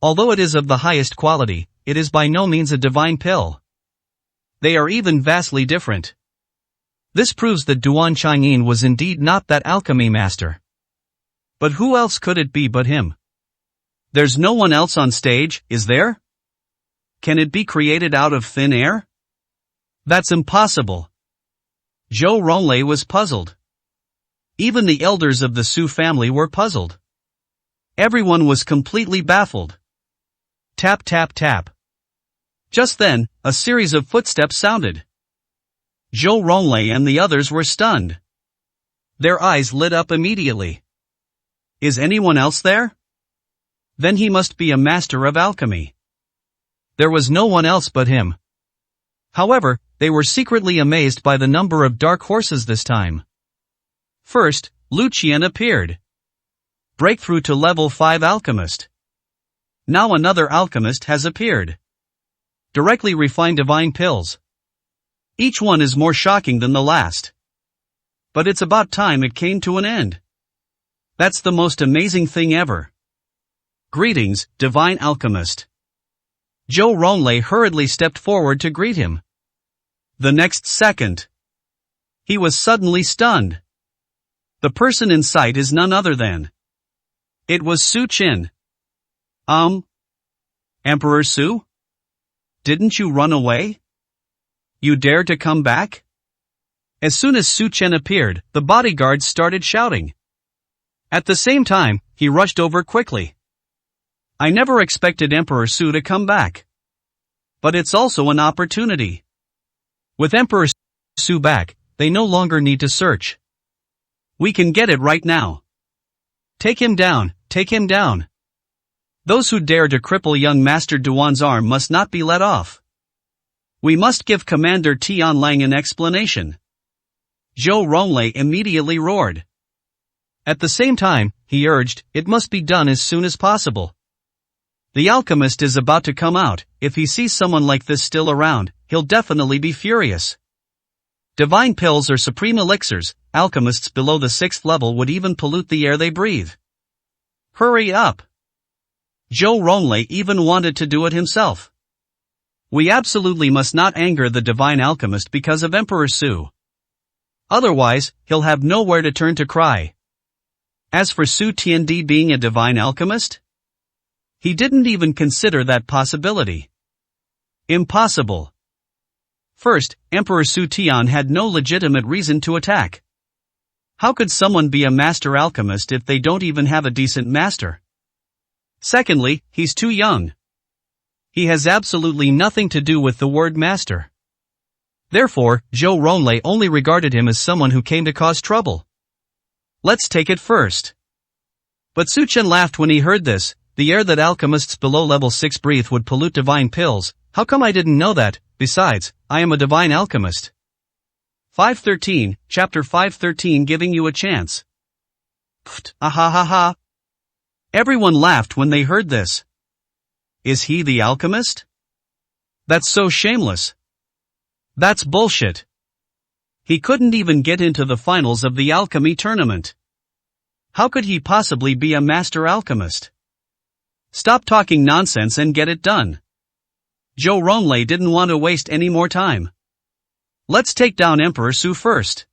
Although it is of the highest quality, it is by no means a divine pill. They are even vastly different. This proves that Duan Changyin was indeed not that alchemy master. But who else could it be but him? There's no one else on stage, is there? Can it be created out of thin air? That's impossible. Zhou Ronglei was puzzled. Even the elders of the Su family were puzzled. Everyone was completely baffled. Tap tap tap. Just then, a series of footsteps sounded. Zhou Ronglei and the others were stunned. Their eyes lit up immediately. Is anyone else there? Then he must be a master of alchemy. There was no one else but him. However, they were secretly amazed by the number of dark horses this time. First, Lu Qian appeared. Breakthrough to level 5 alchemist. Now another alchemist has appeared. Directly refined divine pills. Each one is more shocking than the last. But it's about time it came to an end. That's the most amazing thing ever. Greetings, divine alchemist. Zhou Ronglei hurriedly stepped forward to greet him. The next second, he was suddenly stunned. The person in sight is none other than. It was Su Qin. Emperor Su? Didn't you run away? You dare to come back? As soon as Su Chen appeared, the bodyguards started shouting. At the same time, he rushed over quickly. I never expected Emperor Su to come back. But it's also an opportunity. With Emperor Su back, they no longer need to search. We can get it right now. Take him down, take him down. Those who dare to cripple young Master Duan's arm must not be let off. We must give Commander Tianlang an explanation. Zhou Ronglei immediately roared. At the same time, he urged, it must be done as soon as possible. The alchemist is about to come out. If he sees someone like this still around, he'll definitely be furious. Divine pills are supreme elixirs. Alchemists below the 6th level would even pollute the air they breathe. Hurry up. Zhou Ronglei even wanted to do it himself. We absolutely must not anger the divine alchemist because of Emperor Su. Otherwise, he'll have nowhere to turn to cry. As for Su Tiandi being a divine alchemist, he didn't even consider that possibility. Impossible. First, Emperor Su Tian had no legitimate reason to attack. How could someone be a master alchemist if they don't even have a decent master? Secondly, he's too young. He has absolutely nothing to do with the word master. Therefore, Zhou Ronglei only regarded him as someone who came to cause trouble. Let's take it first. But Su Chen laughed when he heard this. The air that alchemists below level 6 breathe would pollute divine pills. How come I didn't know that? Besides, I am a divine alchemist. 513, Chapter 513 giving you a chance. Pfft, ha. Everyone laughed when they heard this. Is he the alchemist? That's so shameless. That's bullshit. He couldn't even get into the finals of the alchemy tournament. How could he possibly be a master alchemist? Stop talking nonsense and get it done. Zhou Ronglei didn't want to waste any more time. Let's take down Emperor Su first.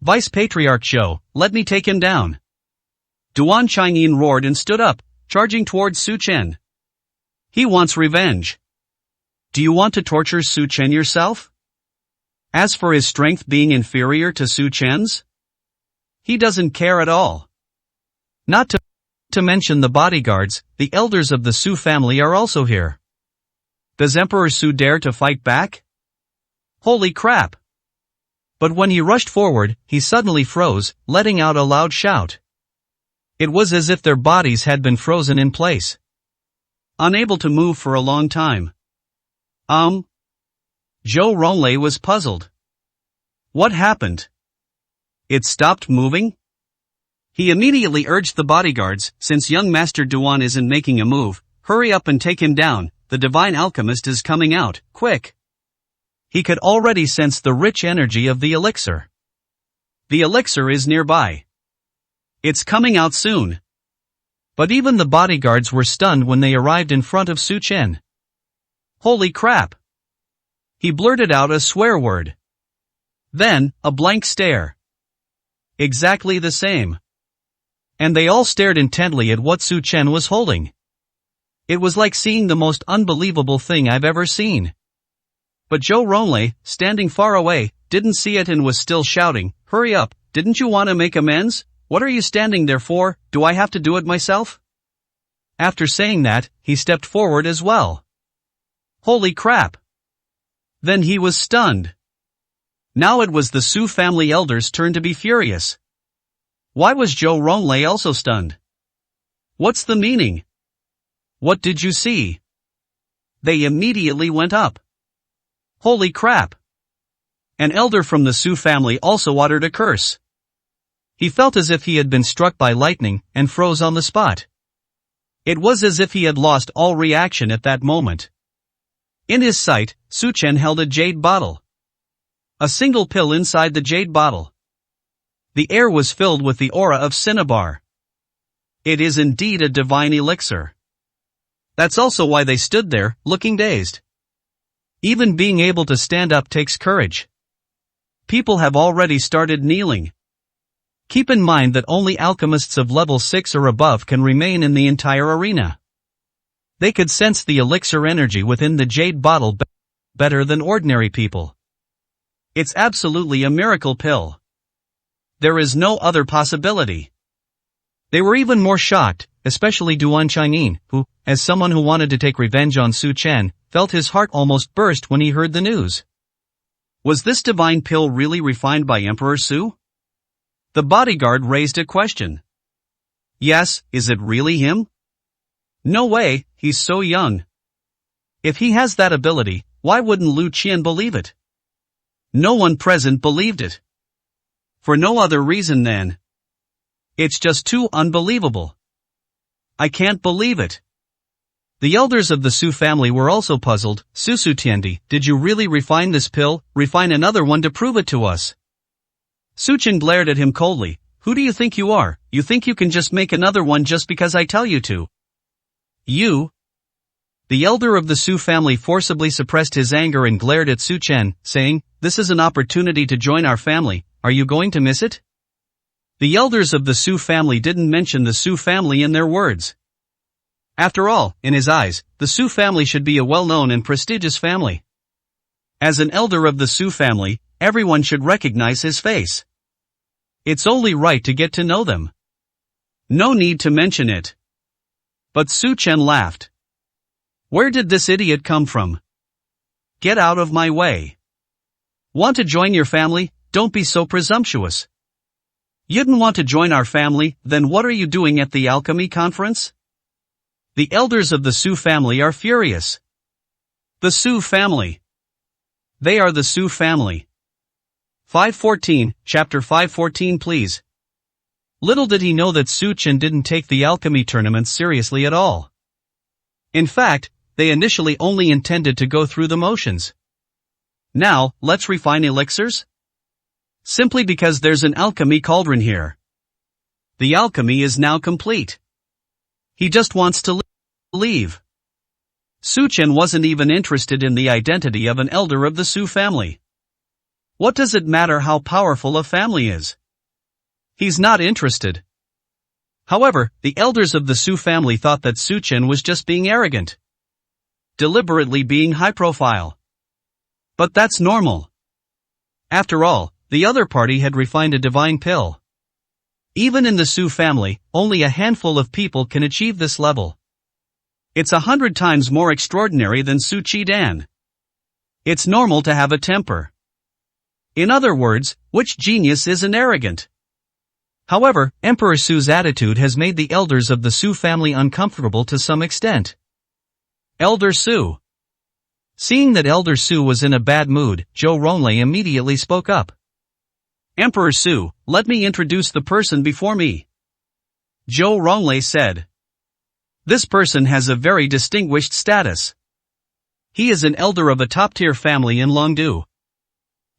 Vice Patriarch Zhou, let me take him down. Duan Changyin roared and stood up, charging towards Su Chen. He wants revenge. Do you want to torture Su Chen yourself? As for his strength being inferior to Su Chen's, he doesn't care at all. Not to mention the bodyguards, the elders of the Su family are also here. Does Emperor Su dare to fight back? Holy crap! But when he rushed forward, he suddenly froze, letting out a loud shout. It was as if their bodies had been frozen in place. Unable to move for a long time. Zhou Ronglei was puzzled. What happened? It stopped moving? He immediately urged the bodyguards, since young Master Duan isn't making a move, hurry up and take him down, the divine alchemist is coming out, quick. He could already sense the rich energy of the elixir. The elixir is nearby. It's coming out soon. But even the bodyguards were stunned when they arrived in front of Su Chen. Holy crap! He blurted out a swear word. Then, a blank stare. Exactly the same. And they all stared intently at what Su Chen was holding. It was like seeing the most unbelievable thing I've ever seen. But Zhou Ronglei, standing far away, didn't see it and was still shouting, hurry up, didn't you want to make amends? What are you standing there for, do I have to do it myself? After saying that, he stepped forward as well. Holy crap! Then he was stunned. Now it was the Su family elders' turn to be furious. Why was Zhou Ronglei also stunned? What's the meaning? What did you see? They immediately went up. Holy crap! An elder from the Su family also uttered a curse. He felt as if he had been struck by lightning and froze on the spot. It was as if he had lost all reaction at that moment. In his sight, Su Chen held a jade bottle. A single pill inside the jade bottle. The air was filled with the aura of cinnabar. It is indeed a divine elixir. That's also why they stood there, looking dazed. Even being able to stand up takes courage. People have already started kneeling. Keep in mind that only alchemists of level 6 or above can remain in the entire arena. They could sense the elixir energy within the jade bottle better than ordinary people. It's absolutely a miracle pill. There is no other possibility. They were even more shocked, especially Duan Changyin, who, as someone who wanted to take revenge on Su Chen, felt his heart almost burst when he heard the news. Was this divine pill really refined by Emperor Su? The bodyguard raised a question. Yes, is it really him? No way, he's so young. If he has that ability, why wouldn't Lu Qian believe it? No one present believed it. For no other reason than, it's just too unbelievable. I can't believe it. The elders of the Su family were also puzzled. Su Tiandi, did you really refine this pill? Refine another one to prove it to us. Su Chen glared at him coldly. Who do you think you are? You think you can just make another one just because I tell you to? You? The elder of the Su family forcibly suppressed his anger and glared at Su Chen, saying, this is an opportunity to join our family, are you going to miss it? The elders of the Su family didn't mention the Su family in their words. After all, in his eyes, the Su family should be a well-known and prestigious family. As an elder of the Su family, everyone should recognize his face. It's only right to get to know them. No need to mention it. But Su Chen laughed. Where did this idiot come from? Get out of my way. Want to join your family? Don't be so presumptuous. You didn't want to join our family, then what are you doing at the alchemy conference? The elders of the Su family are furious. The Su family. They are the Su family. 514, chapter 514 please. Little did he know that Su Chen didn't take the alchemy tournament seriously at all. In fact, they initially only intended to go through the motions. Now, let's refine elixirs? Simply because there's an alchemy cauldron here. The alchemy is now complete. He just wants to leave. Su Chen wasn't even interested in the identity of an elder of the Su family. What does it matter how powerful a family is? He's not interested. However, the elders of the Su family thought that Su Chen was just being arrogant. Deliberately being high profile. But that's normal. After all, the other party had refined a divine pill. Even in the Su family, only a handful of people can achieve this level. It's 100 times more extraordinary than Su Qidan. It's normal to have a temper. In other words, which genius isn't arrogant? However, Emperor Su's attitude has made the elders of the Su family uncomfortable to some extent. Elder Su. Seeing that Elder Su was in a bad mood, Zhou Ronglei immediately spoke up. Emperor Su, let me introduce the person before me. Zhou Ronglei said. This person has a very distinguished status. He is an elder of a top-tier family in Longdu.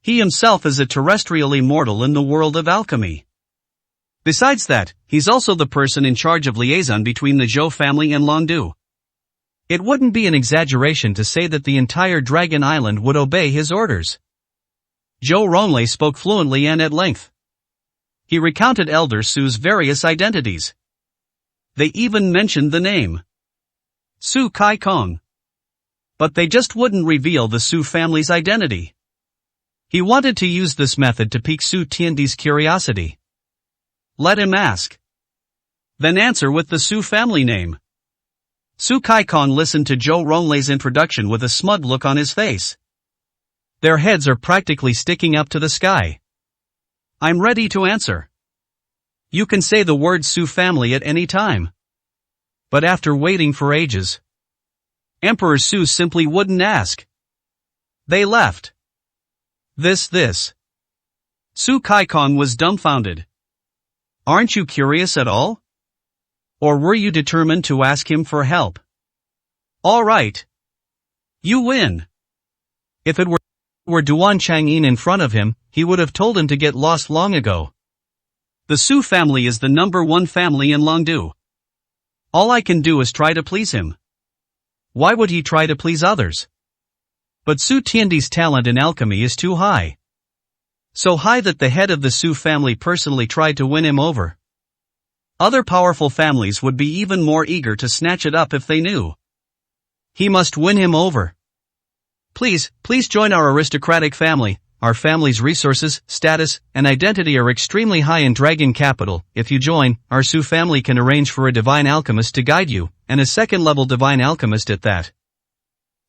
He himself is a terrestrial immortal in the world of alchemy. Besides that, he's also the person in charge of liaison between the Zhou family and Longdu. It wouldn't be an exaggeration to say that the entire Dragon Island would obey his orders. Zhou Ronglei spoke fluently and at length. He recounted Elder Su's various identities. They even mentioned the name. Su Kai Kong. But they just wouldn't reveal the Su family's identity. He wanted to use this method to pique Su Tiandi's curiosity. Let him ask. Then answer with the Su family name. Su Kai Kong listened to Zhou Ronglai's introduction with a smug look on his face. Their heads are practically sticking up to the sky. I'm ready to answer. You can say the word Su family at any time. But after waiting for ages, Emperor Su simply wouldn't ask. They left. This. Su Kai Kong was dumbfounded. Aren't you curious at all? Or were you determined to ask him for help? All right. You win. If it were Duan Chang'an in front of him, he would have told him to get lost long ago. The Su family is the #1 family in Longdu. All I can do is try to please him. Why would he try to please others? But Su Tiandi's talent in alchemy is too high. So high that the head of the Su family personally tried to win him over. Other powerful families would be even more eager to snatch it up if they knew. He must win him over. Please join our aristocratic family. Our family's resources, status, and identity are extremely high in Dragon Capital. If you join, our Su family can arrange for a divine alchemist to guide you, and a second-level divine alchemist at that.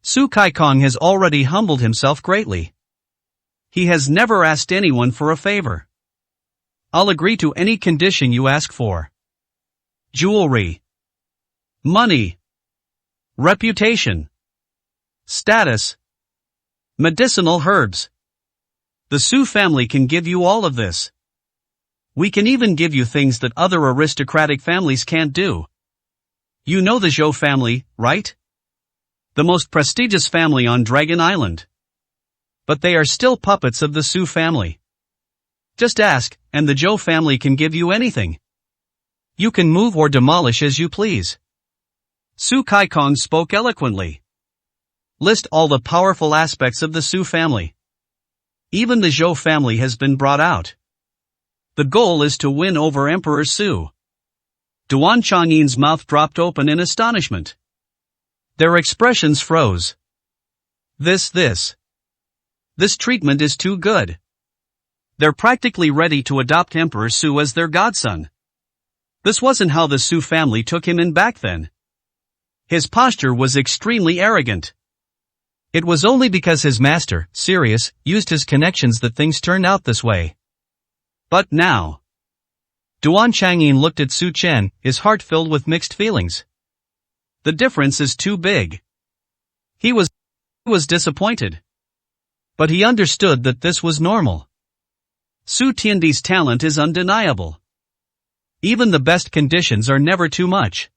Su Kai Kong has already humbled himself greatly. He has never asked anyone for a favor. I'll agree to any condition you ask for. Jewelry. Money. Reputation. Status. Medicinal herbs. The Su family can give you all of this. We can even give you things that other aristocratic families can't do. You know the Zhou family, right? The most prestigious family on Dragon Island. But they are still puppets of the Su family. Just ask, and the Zhou family can give you anything. You can move or demolish as you please. Su Kai Kong spoke eloquently. List all the powerful aspects of the Su family. Even the Zhou family has been brought out. The goal is to win over Emperor Su. Duan Chang'an's mouth dropped open in astonishment. Their expressions froze. This treatment is too good. They're practically ready to adopt Emperor Su as their godson. This wasn't how the Su family took him in back then. His posture was extremely arrogant. It was only because his master, Sirius, used his connections that things turned out this way. But now, Duan Chang'an looked at Su Chen, his heart filled with mixed feelings. The difference is too big. He was disappointed. But he understood that this was normal. Su Tiandi's talent is undeniable. Even the best conditions are never too much.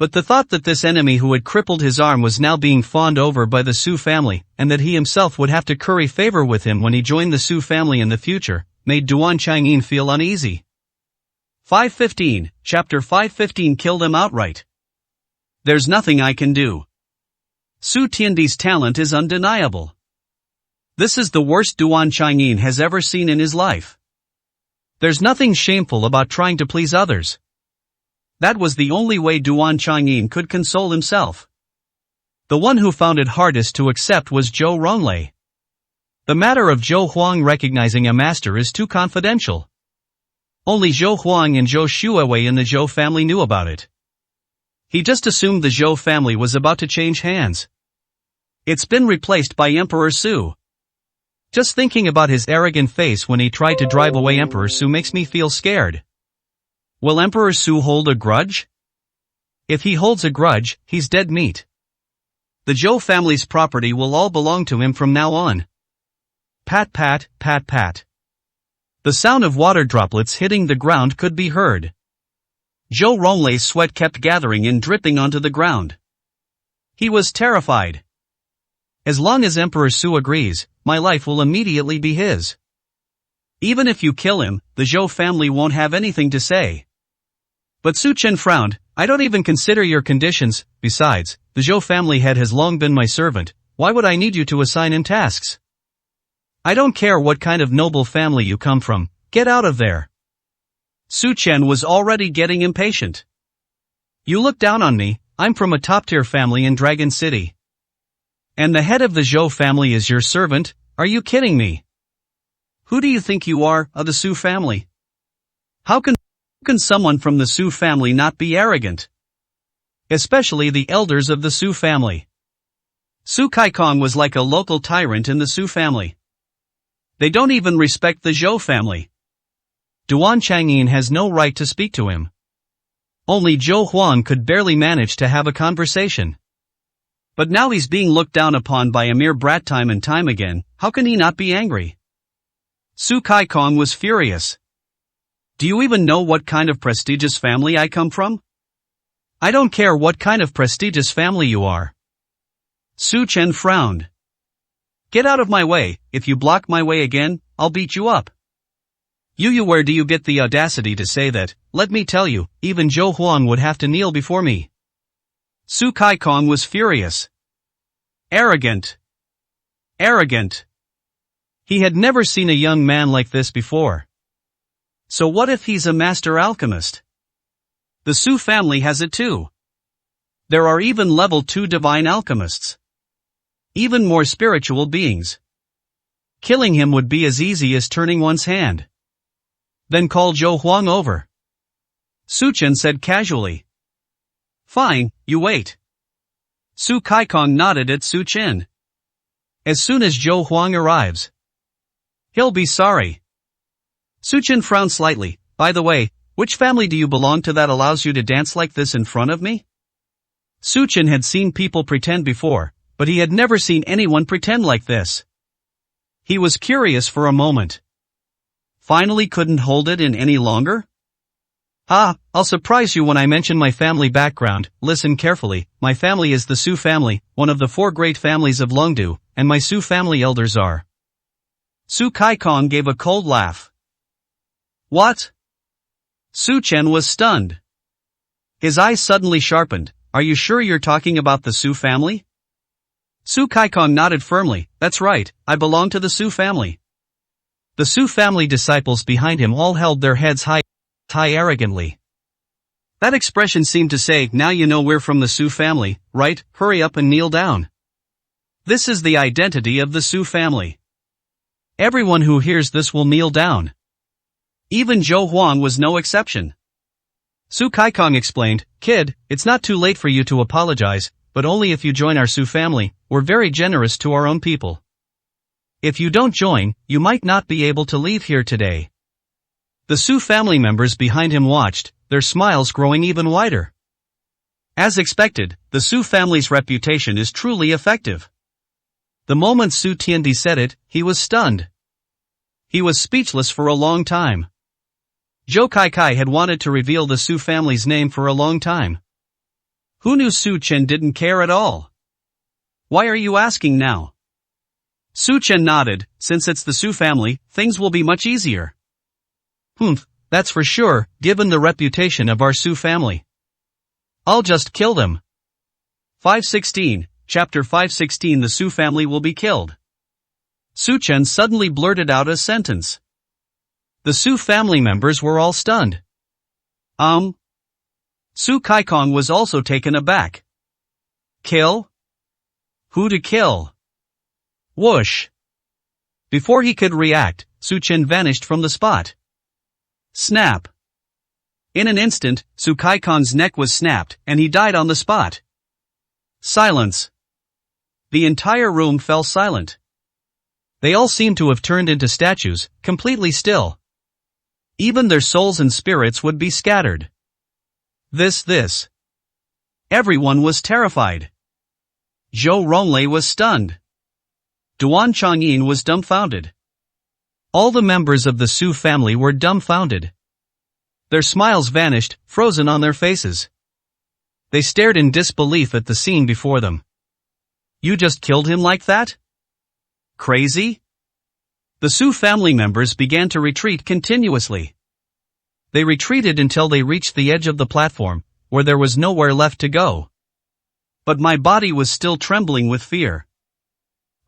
But the thought that this enemy who had crippled his arm was now being fawned over by the Su family, and that he himself would have to curry favor with him when he joined the Su family in the future, made Duan Chang'an feel uneasy. 515, Chapter 515 Killed him outright. There's nothing I can do. Su Tiandi's talent is undeniable. This is the worst Duan Chang'an has ever seen in his life. There's nothing shameful about trying to please others. That was the only way Duan Chang'an could console himself. The one who found it hardest to accept was Zhou Ronglei. The matter of Zhou Huang recognizing a master is too confidential. Only Zhou Huang and Zhou Shuewei in the Zhou family knew about it. He just assumed the Zhou family was about to change hands. It's been replaced by Emperor Su. Just thinking about his arrogant face when he tried to drive away Emperor Su makes me feel scared. Will Emperor Su hold a grudge? If he holds a grudge, he's dead meat. The Zhou family's property will all belong to him from now on. Pat pat, pat pat. The sound of water droplets hitting the ground could be heard. Zhou Ronglei's sweat kept gathering and dripping onto the ground. He was terrified. As long as Emperor Su agrees, my life will immediately be his. Even if you kill him, the Zhou family won't have anything to say. But Su Chen frowned. I don't even consider your conditions. Besides, the Zhou family head has long been my servant. Why would I need you to assign him tasks? I don't care what kind of noble family you come from. Get out of there. Su Chen was already getting impatient. You look down on me. I'm from a top-tier family in Dragon City. And the head of the Zhou family is your servant? Are you kidding me? Who do you think you are, of the Su family? How can someone from the Su family not be arrogant? Especially the elders of the Su family. Su Kaikong was like a local tyrant in the Su family. They don't even respect the Zhou family. Duan Chang'an has no right to speak to him. Only Zhou Huang could barely manage to have a conversation. But now he's being looked down upon by a mere brat time and time again. How can he not be angry? Su Kaikong was furious. Do you even know what kind of prestigious family I come from? I don't care what kind of prestigious family you are. Su Chen frowned. Get out of my way. If you block my way again, I'll beat you up. Where do you get the audacity to say that? Let me tell you, even Zhou Huang would have to kneel before me. Su Kaikong was furious. Arrogant. Arrogant. He had never seen a young man like this before. So what if he's a master alchemist? The Su family has it too. There are even level 2 divine alchemists. Even more spiritual beings. Killing him would be as easy as turning one's hand. Then call Zhou Huang over. Su Chen said casually. Fine, you wait. Su Kaikong nodded at Su Chen. As soon as Zhou Huang arrives, he'll be sorry. Su Chen frowned slightly. By the way, which family do you belong to that allows you to dance like this in front of me? Su Chen had seen people pretend before, but he had never seen anyone pretend like this. He was curious for a moment. Finally couldn't hold it in any longer? I'll surprise you when I mention my family background. Listen carefully. My family is the Su family, one of the 4 great families of Longdu, and my Su family elders are. Su Kaikong gave a cold laugh. What? Su Chen was stunned. His eyes suddenly sharpened. Are you sure you're talking about the Su family? Su Kaikong nodded firmly. That's right, I belong to the Su family. The Su family disciples behind him all held their heads high arrogantly. That expression seemed to say, now you know we're from the Su family, right? Hurry up and kneel down. This is the identity of the Su family. Everyone who hears this will kneel down. Even Zhou Huang was no exception. Su Kaikong explained, Kid, it's not too late for you to apologize, but only if you join our Su family. We're very generous to our own people. If you don't join, you might not be able to leave here today. The Su family members behind him watched, their smiles growing even wider. As expected, the Su family's reputation is truly effective. The moment Su Tiandi said it, he was stunned. He was speechless for a long time. Zhou Kaikai had wanted to reveal the Su family's name for a long time. Who knew Su Chen didn't care at all? Why are you asking now? Su Chen nodded. Since it's the Su family, things will be much easier. That's for sure, given the reputation of our Su family. I'll just kill them. 516, Chapter 516. The Su family will be killed. Su Chen suddenly blurted out a sentence. The Su family members were all stunned. Su Kaikong was also taken aback. Kill? Who to kill? Whoosh! Before he could react, Su Chen vanished from the spot. Snap! In an instant, Su Kaikong's neck was snapped, and he died on the spot. Silence. The entire room fell silent. They all seemed to have turned into statues, completely still. Even their souls and spirits would be scattered. This. Everyone was terrified. Zhou Ronglei was stunned. Duan Changyin was dumbfounded. All the members of the Su family were dumbfounded. Their smiles vanished, frozen on their faces. They stared in disbelief at the scene before them. You just killed him like that? Crazy? The Su family members began to retreat continuously. They retreated until they reached the edge of the platform, where there was nowhere left to go. But my body was still trembling with fear.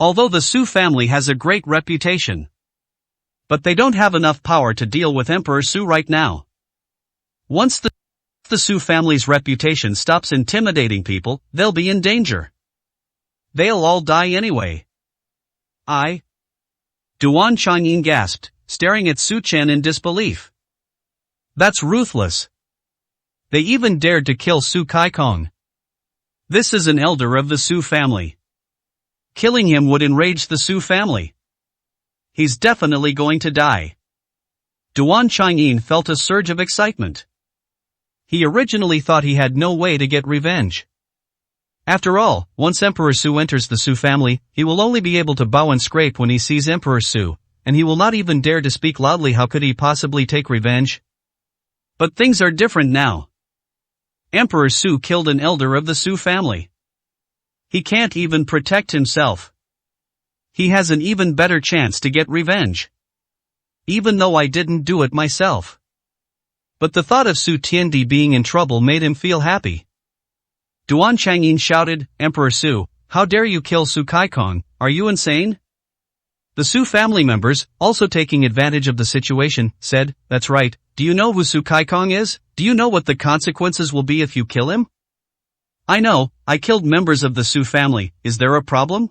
Although the Su family has a great reputation. But they don't have enough power to deal with Emperor Su right now. Once the Su family's reputation stops intimidating people, they'll be in danger. They'll all die anyway. Duan Changyin gasped, staring at Su Chen in disbelief. That's ruthless. They even dared to kill Su Kaikong. This is an elder of the Su family. Killing him would enrage the Su family. He's definitely going to die. Duan Changyin felt a surge of excitement. He originally thought he had no way to get revenge. After all, once Emperor Su enters the Su family, he will only be able to bow and scrape when he sees Emperor Su, and he will not even dare to speak loudly. How could he possibly take revenge? But things are different now. Emperor Su killed an elder of the Su family. He can't even protect himself. He has an even better chance to get revenge. Even though I didn't do it myself. But the thought of Su Tiandi being in trouble made him feel happy. Duan Changyin shouted, Emperor Su, how dare you kill Su Kaikong, are you insane? The Su family members, also taking advantage of the situation, said, that's right, do you know who Su Kaikong is? Do you know what the consequences will be if you kill him? I know, I killed members of the Su family, is there a problem?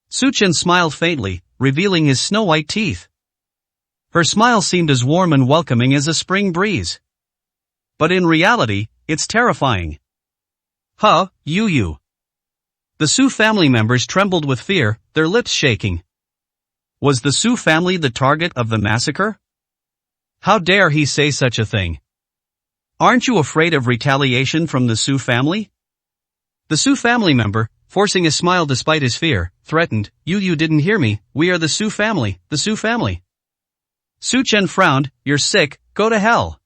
Su Chen smiled faintly, revealing his snow-white teeth. Her smile seemed as warm and welcoming as a spring breeze. But in reality, it's terrifying. You. The Su family members trembled with fear, their lips shaking. Was the Su family the target of the massacre? How dare he say such a thing? Aren't you afraid of retaliation from the Su family? The Su family member, forcing a smile despite his fear, threatened, You didn't hear me, we are the Su family, the Su family. Su Chen frowned, you're sick, go to hell.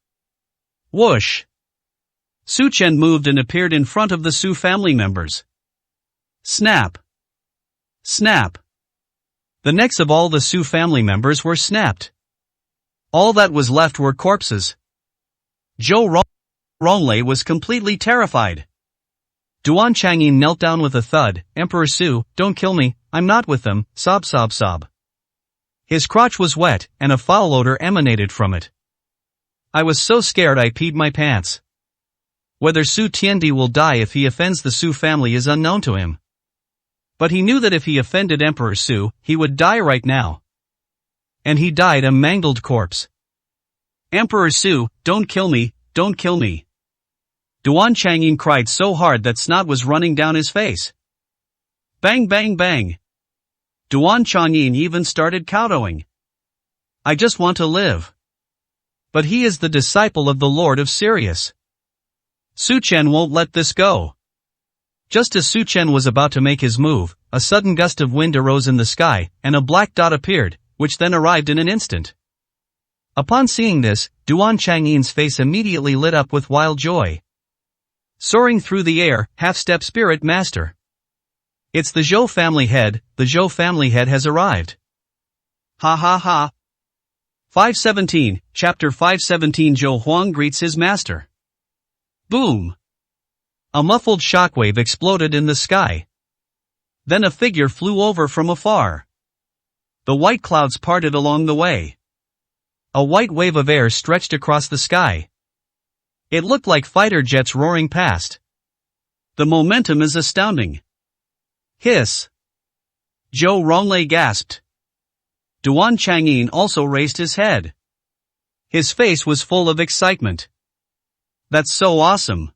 Whoosh. Su Chen moved and appeared in front of the Su family members. Snap. Snap. The necks of all the Su family members were snapped. All that was left were corpses. Zhou Ronglei was completely terrified. Duan Changyin knelt down with a thud, Emperor Su, don't kill me, I'm not with them, sob. His crotch was wet, and a foul odor emanated from it. I was so scared I peed my pants. Whether Su Tiandi will die if he offends the Su family is unknown to him. But he knew that if he offended Emperor Su, he would die right now. And he died a mangled corpse. Emperor Su, don't kill me, don't kill me. Duan Changyin cried so hard that snot was running down his face. Bang bang bang. Duan Changyin even started kowtowing. I just want to live. But he is the disciple of the Lord of Sirius. Su Chen won't let this go. Just as Su Chen was about to make his move, a sudden gust of wind arose in the sky, and a black dot appeared, which then arrived in an instant. Upon seeing this, Duan Changyin's face immediately lit up with wild joy. Soaring through the air, half-step spirit master. It's the Zhou family head, the Zhou family head has arrived. Ha ha ha. 517, Chapter 517 Zhou Huang greets his master. Boom. A muffled shockwave exploded in the sky. Then a figure flew over from afar. The white clouds parted along the way. A white wave of air stretched across the sky. It looked like fighter jets roaring past. The momentum is astounding. Hiss. Zhou Ronglei gasped. Duan Changyin also raised his head. His face was full of excitement. That's so awesome.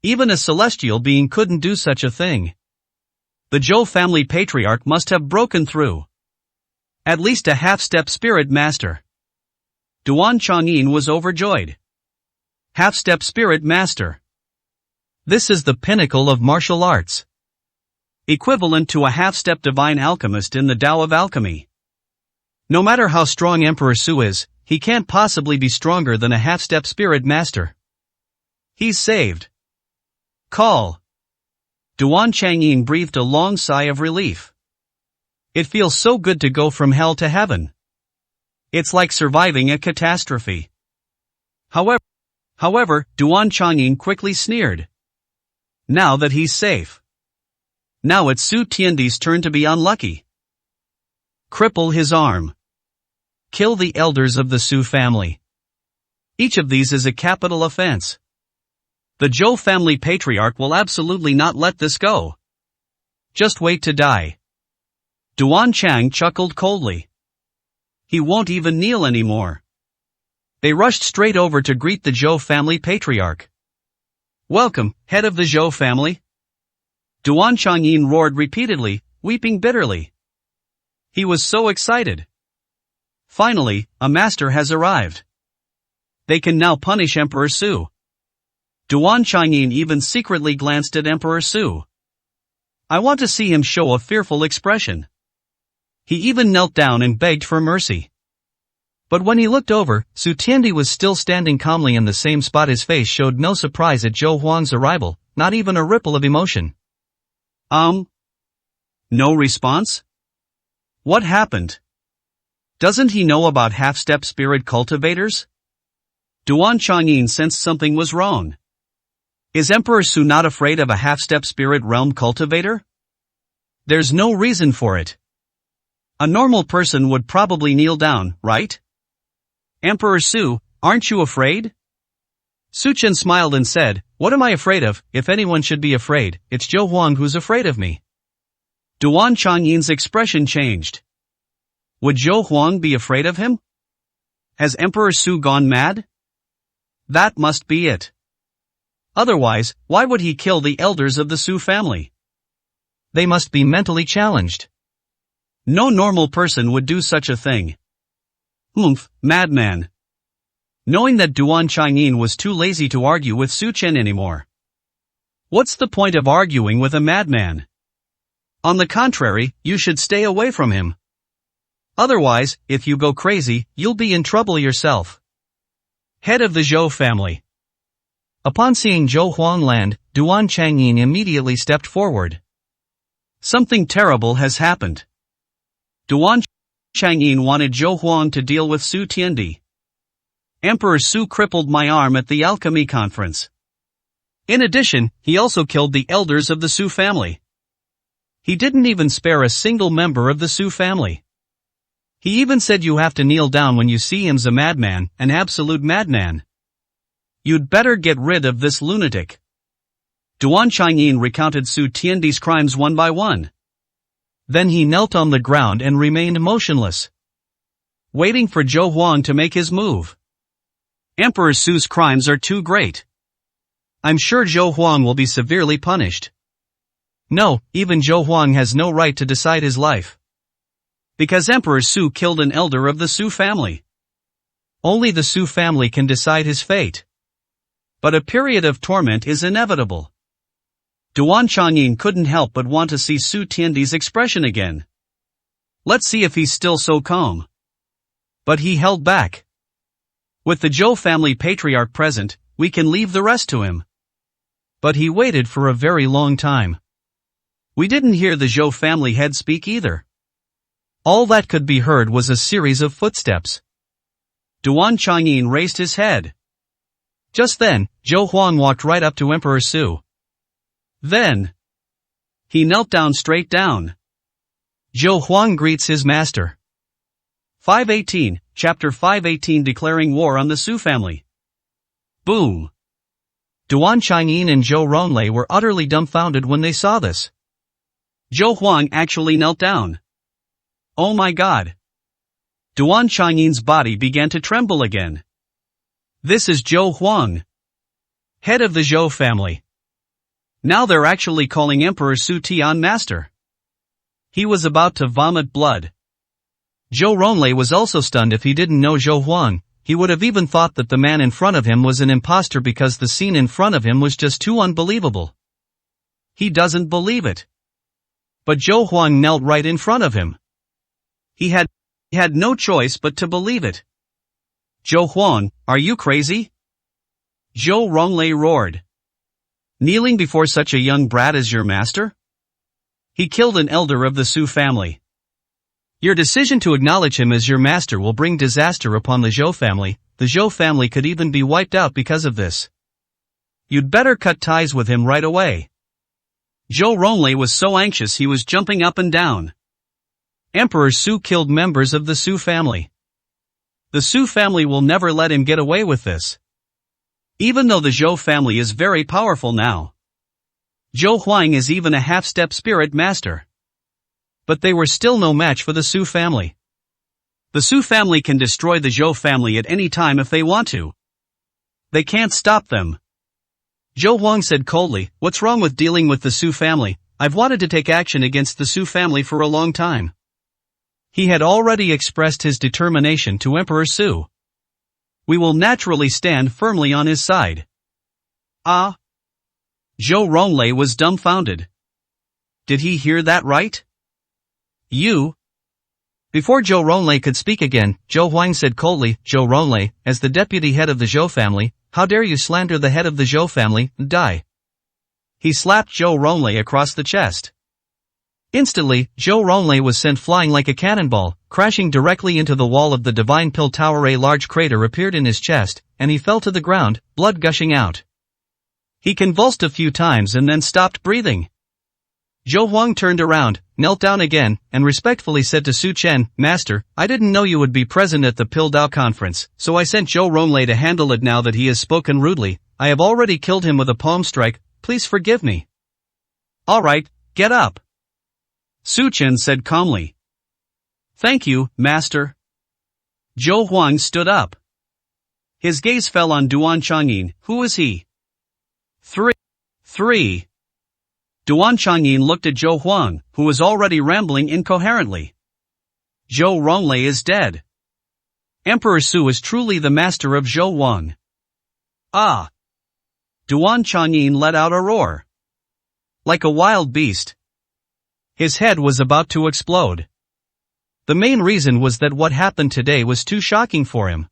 Even a celestial being couldn't do such a thing. The Zhou family patriarch must have broken through. At least a half-step spirit master. Duan Changyin was overjoyed. Half-step spirit master. This is the pinnacle of martial arts. Equivalent to a half-step divine alchemist in the Tao of alchemy. No matter how strong Emperor Su is, he can't possibly be stronger than a half-step spirit master. He's saved. Call. Duan Changyin breathed a long sigh of relief. It feels so good to go from hell to heaven. It's like surviving a catastrophe. However, Duan Changyin quickly sneered. Now that he's safe. Now it's Su Tiandi's turn to be unlucky. Cripple his arm. Kill the elders of the Su family. Each of these is a capital offense. The Zhou family patriarch will absolutely not let this go. Just wait to die. Duan Chang chuckled coldly. He won't even kneel anymore. They rushed straight over to greet the Zhou family patriarch. Welcome, head of the Zhou family. Duan Changyin roared repeatedly, weeping bitterly. He was so excited. Finally, a master has arrived. They can now punish Emperor Su. Duan Changyin even secretly glanced at Emperor Su. I want to see him show a fearful expression. He even knelt down and begged for mercy. But when he looked over, Su Tiandi was still standing calmly in the same spot. His face showed no surprise at Zhou Huang's arrival, not even a ripple of emotion. No response? What happened? Doesn't he know about half-step spirit cultivators? Duan Changyin sensed something was wrong. Is Emperor Su not afraid of a half-step spirit realm cultivator? There's no reason for it. A normal person would probably kneel down, right? Emperor Su, aren't you afraid? Su Chen smiled and said, what am I afraid of? If anyone should be afraid, it's Zhou Huang who's afraid of me. Duan Changyin's expression changed. Would Zhou Huang be afraid of him? Has Emperor Su gone mad? That must be it. Otherwise, why would he kill the elders of the Su family? They must be mentally challenged. No normal person would do such a thing. Madman. Knowing that Duan Changyin was too lazy to argue with Su Chen anymore. What's the point of arguing with a madman? On the contrary, you should stay away from him. Otherwise, if you go crazy, you'll be in trouble yourself. Head of the Zhou family. Upon seeing Zhou Huang land, Duan Changyin immediately stepped forward. Something terrible has happened. Duan Changyin wanted Zhou Huang to deal with Su Tiandi. Emperor Su crippled my arm at the alchemy conference. In addition, he also killed the elders of the Su family. He didn't even spare a single member of the Su family. He even said you have to kneel down when you see him's a madman, an absolute madman. You'd better get rid of this lunatic. Duan Changyin recounted Su Tiandi's crimes one by one. Then he knelt on the ground and remained motionless, waiting for Zhou Huang to make his move. Emperor Su's crimes are too great. I'm sure Zhou Huang will be severely punished. No, even Zhou Huang has no right to decide his life. Because Emperor Su killed an elder of the Su family. Only the Su family can decide his fate. But a period of torment is inevitable. Duan Changyin couldn't help but want to see Su Tiandi's expression again. Let's see if he's still so calm. But he held back. With the Zhou family patriarch present, we can leave the rest to him. But he waited for a very long time. We didn't hear the Zhou family head speak either. All that could be heard was a series of footsteps. Duan Changyin raised his head. Just then, Zhou Huang walked right up to Emperor Su. Then, he knelt down straight down. Zhou Huang greets his master. 518, Chapter 518 Declaring War on the Su family. Boom! Duan Changyin and Zhou Ronglei were utterly dumbfounded when they saw this. Zhou Huang actually knelt down. Oh my god! Duan Changyin's body began to tremble again. This is Zhou Huang, head of the Zhou family. Now they're actually calling Emperor Su Tian master. He was about to vomit blood. Zhou Ronglei was also stunned. If he didn't know Zhou Huang, he would have even thought that the man in front of him was an imposter because the scene in front of him was just too unbelievable. He doesn't believe it. But Zhou Huang knelt right in front of him. He had no choice but to believe it. Zhou Huang, are you crazy? Zhou Ronglei roared. Kneeling before such a young brat as your master? He killed an elder of the Su family. Your decision to acknowledge him as your master will bring disaster upon the Zhou family. The Zhou family could even be wiped out because of this. You'd better cut ties with him right away. Zhou Ronglei was so anxious he was jumping up and down. Emperor Su killed members of the Su family. The Su family will never let him get away with this. Even though the Zhou family is very powerful now. Zhou Huang is even a half-step spirit master. But they were still no match for the Su family. The Su family can destroy the Zhou family at any time if they want to. They can't stop them. Zhou Huang said coldly, what's wrong with dealing with the Su family? I've wanted to take action against the Su family for a long time. He had already expressed his determination to Emperor Su. We will naturally stand firmly on his side. Ah! Zhou Ronglei was dumbfounded. Did he hear that right? You? Before Zhou Ronglei could speak again, Zhou Huang said coldly, Zhou Ronglei, as the deputy head of the Zhou family, how dare you slander the head of the Zhou family, die. He slapped Zhou Ronglei across the chest. Instantly, Zhou Ronglei was sent flying like a cannonball, crashing directly into the wall of the Divine Pill Tower. A large crater appeared in his chest, and he fell to the ground, blood gushing out. He convulsed a few times and then stopped breathing. Zhou Huang turned around, knelt down again, and respectfully said to Su Chen, Master, I didn't know you would be present at the Pill Dao conference, so I sent Zhou Ronglei to handle it. Now that he has spoken rudely, I have already killed him with a palm strike, please forgive me. Alright, get up. Su Chen said calmly. Thank you, Master. Zhou Huang stood up. His gaze fell on Duan Changyin. Who is he? 3. Duan Changyin looked at Zhou Huang, who was already rambling incoherently. Zhou Ronglei is dead. Emperor Su is truly the master of Zhou Huang. Ah! Duan Changyin let out a roar. Like a wild beast. His head was about to explode. The main reason was that what happened today was too shocking for him.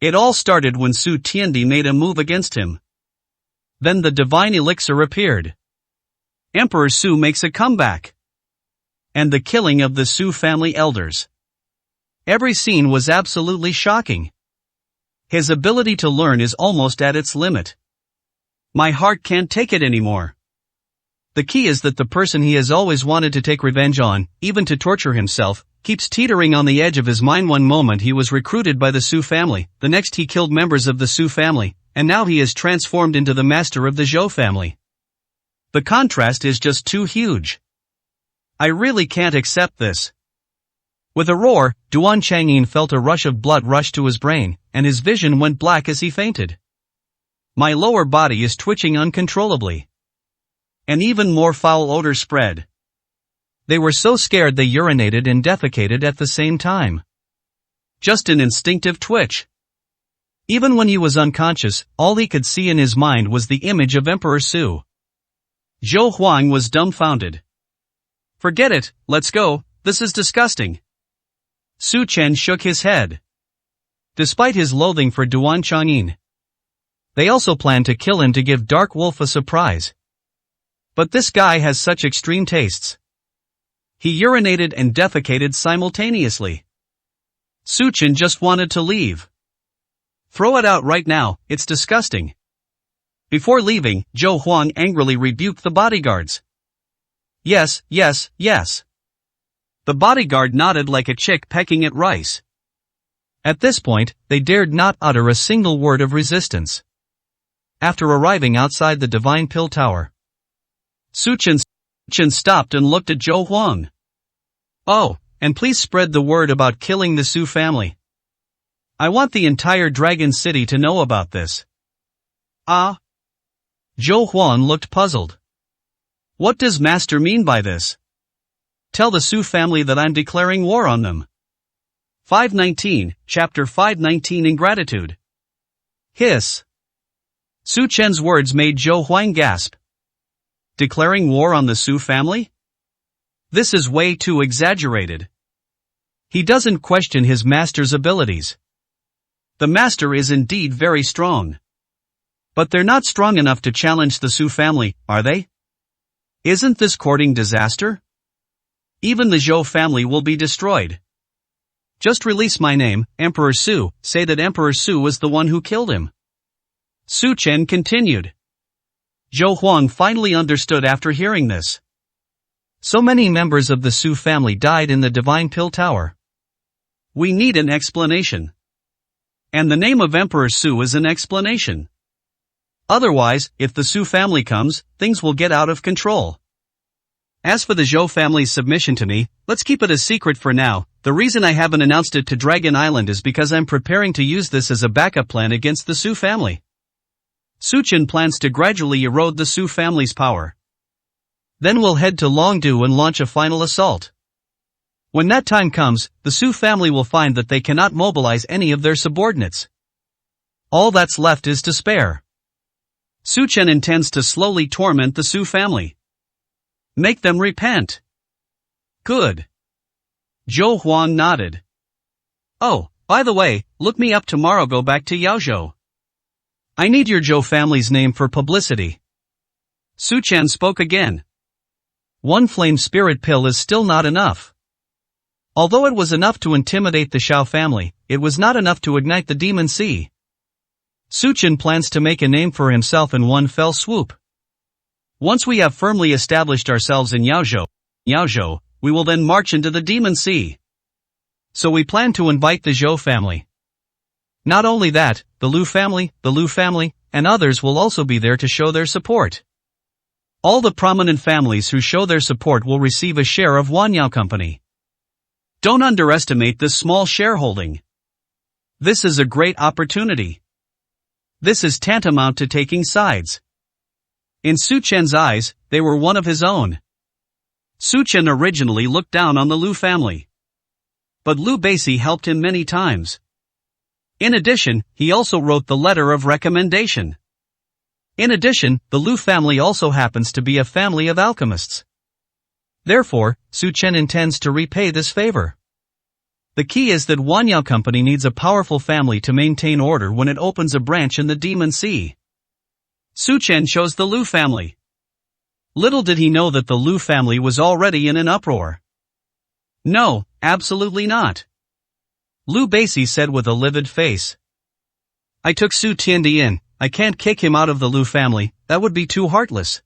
It all started when Su Tiandi made a move against him. Then the divine elixir appeared. Emperor Su makes a comeback. And the killing of the Su family elders. Every scene was absolutely shocking. His ability to learn is almost at its limit. My heart can't take it anymore. The key is that the person he has always wanted to take revenge on, even to torture himself, keeps teetering on the edge of his mind. One moment he was recruited by the Su family, the next he killed members of the Su family, and now he is transformed into the master of the Zhou family. The contrast is just too huge. I really can't accept this. With a roar, Duan Changyin felt a rush of blood rush to his brain, and his vision went black as he fainted. My lower body is twitching uncontrollably. An even more foul odor spread. They were so scared they urinated and defecated at the same time. Just an instinctive twitch. Even when he was unconscious, all he could see in his mind was the image of Emperor Su. Zhou Huang was dumbfounded. Forget it, let's go, this is disgusting. Su Chen shook his head. Despite his loathing for Duan Changyin, They also plan to kill him to give Dark Wolf a surprise. But this guy has such extreme tastes. He urinated and defecated simultaneously. Suchen just wanted to leave. Throw it out right now, it's disgusting. Before leaving, Zhou Huang angrily rebuked the bodyguards. Yes, yes, yes. The bodyguard nodded like a chick pecking at rice. At this point, they dared not utter a single word of resistance. After arriving outside the Divine Pill Tower, Suchen stopped and looked at Zhou Huang. Oh, and please spread the word about killing the Su family. I want the entire Dragon City to know about this. Ah? Zhou Huang looked puzzled. What does Master mean by this? Tell the Su family that I'm declaring war on them. 519, Chapter 519 Ingratitude. Hiss. Suchen's words made Zhou Huang gasp. Declaring war on the Su family? This is way too exaggerated. He doesn't question his master's abilities. The master is indeed very strong. But they're not strong enough to challenge the Su family, are they? Isn't this courting disaster? Even the Zhou family will be destroyed. Just release my name, Emperor Su, say that Emperor Su was the one who killed him. Suchen continued. Zhou Huang finally understood after hearing this. So many members of the Su family died in the Divine Pill Tower. We need an explanation. And the name of Emperor Su is an explanation. Otherwise, if the Su family comes, things will get out of control. As for the Zhou family's submission to me, let's keep it a secret for now. The reason I haven't announced it to Dragon Island is because I'm preparing to use this as a backup plan against the Su family. Suchen plans to gradually erode the Su family's power. Then we'll head to Longdu and launch a final assault. When that time comes, the Su family will find that they cannot mobilize any of their subordinates. All that's left is to spare. Suchen intends to slowly torment the Su family. Make them repent. Good. Zhou Huang nodded. Oh, by the way, look me up tomorrow. Go back to Yaozhou. I need your Zhou family's name for publicity. Suchen spoke again. One flame spirit pill is still not enough. Although it was enough to intimidate the Shao family, it was not enough to ignite the Demon Sea. Suchen plans to make a name for himself in one fell swoop. Once we have firmly established ourselves in Yaozhou, we will then march into the Demon Sea. So we plan to invite the Zhou family. Not only that, the Lu family, and others will also be there to show their support. All the prominent families who show their support will receive a share of Wanyao Company. Don't underestimate this small shareholding. This is a great opportunity. This is tantamount to taking sides. In Suchen's eyes, they were one of his own. Suchen originally looked down on the Lu family. But Liu Beici helped him many times. In addition, he also wrote the letter of recommendation. In addition, the Liu family also happens to be a family of alchemists. Therefore, Suchen intends to repay this favor. The key is that Wanyao Company needs a powerful family to maintain order when it opens a branch in the Demon Sea. Suchen chose the Liu family. Little did he know that the Liu family was already in an uproar. No, absolutely not. Liu Beici said with a livid face. I took Su Tiandi in, I can't kick him out of the Liu family, that would be too heartless.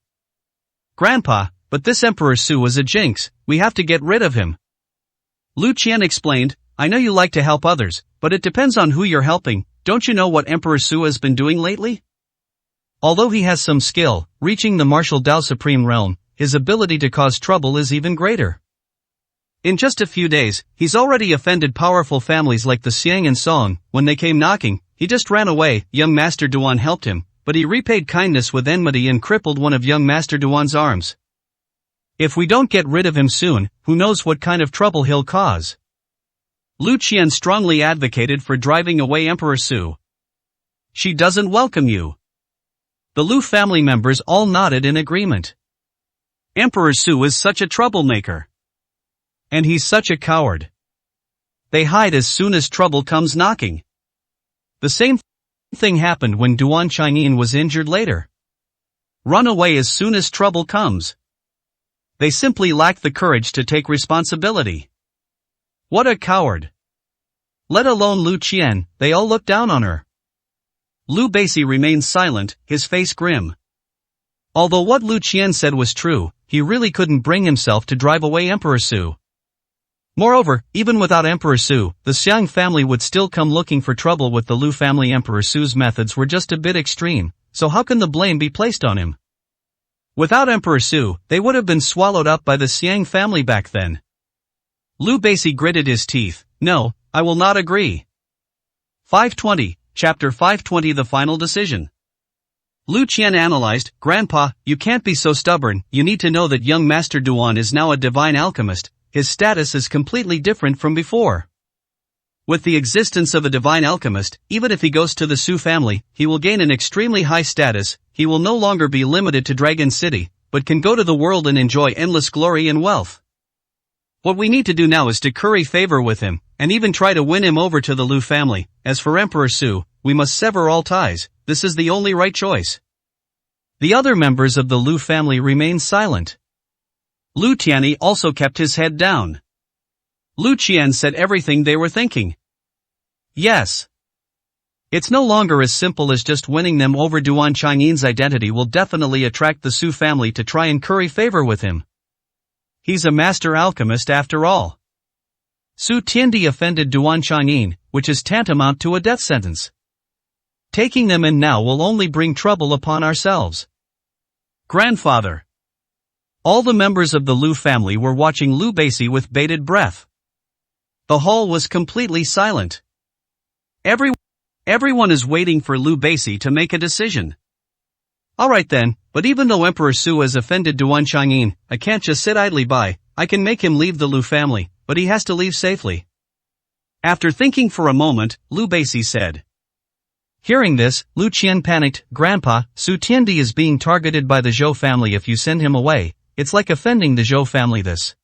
Grandpa, but this Emperor Su is a jinx, we have to get rid of him. Lu Qian explained, I know you like to help others, but it depends on who you're helping. Don't you know what Emperor Su has been doing lately? Although he has some skill, reaching the martial Dao Supreme realm, his ability to cause trouble is even greater. In just a few days, he's already offended powerful families like the Xiang and Song. When they came knocking, he just ran away. Young Master Duan helped him, but he repaid kindness with enmity and crippled one of young Master Duan's arms. If we don't get rid of him soon, who knows what kind of trouble he'll cause. Lu Qian strongly advocated for driving away Emperor Su. She doesn't welcome you. The Lu family members all nodded in agreement. Emperor Su is such a troublemaker. And he's such a coward. They hide as soon as trouble comes knocking. The same Thing happened when Duan Chang'in was injured later. Run away as soon as trouble comes. They simply lack the courage to take responsibility. What a coward. Let alone Lu Qian, they all look down on her. Liu Beici remained silent, his face grim. Although what Lu Qian said was true, he really couldn't bring himself to drive away Emperor Su. Moreover, even without Emperor Su, the Xiang family would still come looking for trouble with the Lu family. Emperor Su's methods were just a bit extreme, so how can the blame be placed on him? Without Emperor Su, they would have been swallowed up by the Xiang family back then. Liu Beici gritted his teeth. No, I will not agree. 520, Chapter 520. The final decision. Lu Qian analyzed, Grandpa, you can't be so stubborn. You need to know that young Master Duan is now a divine alchemist. His status is completely different from before. With the existence of a divine alchemist, even if he goes to the Su family, he will gain an extremely high status. He will no longer be limited to Dragon City, but can go to the world and enjoy endless glory and wealth. What we need to do now is to curry favor with him, and even try to win him over to the Lu family. As for Emperor Su, we must sever all ties. This is the only right choice. The other members of the Lu family remained silent. Lu Tianyi also kept his head down. Lu Qian said everything they were thinking. Yes. It's no longer as simple as just winning them over. Duan Chang'in's identity will definitely attract the Su family to try and curry favor with him. He's a master alchemist after all. Su Tiandi offended Duan Chang'in, which is tantamount to a death sentence. Taking them in now will only bring trouble upon ourselves. Grandfather. All the members of the Lu family were watching Liu Beici with bated breath. The hall was completely silent. Everyone is waiting for Liu Beici to make a decision. Alright then, but even though Emperor Su has offended Duan Chang'in, I can't just sit idly by. I can make him leave the Lu family, but he has to leave safely. After thinking for a moment, Liu Beici said. Hearing this, Lu Qian panicked, Grandpa, Su Tiandi is being targeted by the Zhou family. If you send him away, it's like offending the Zhou family. This.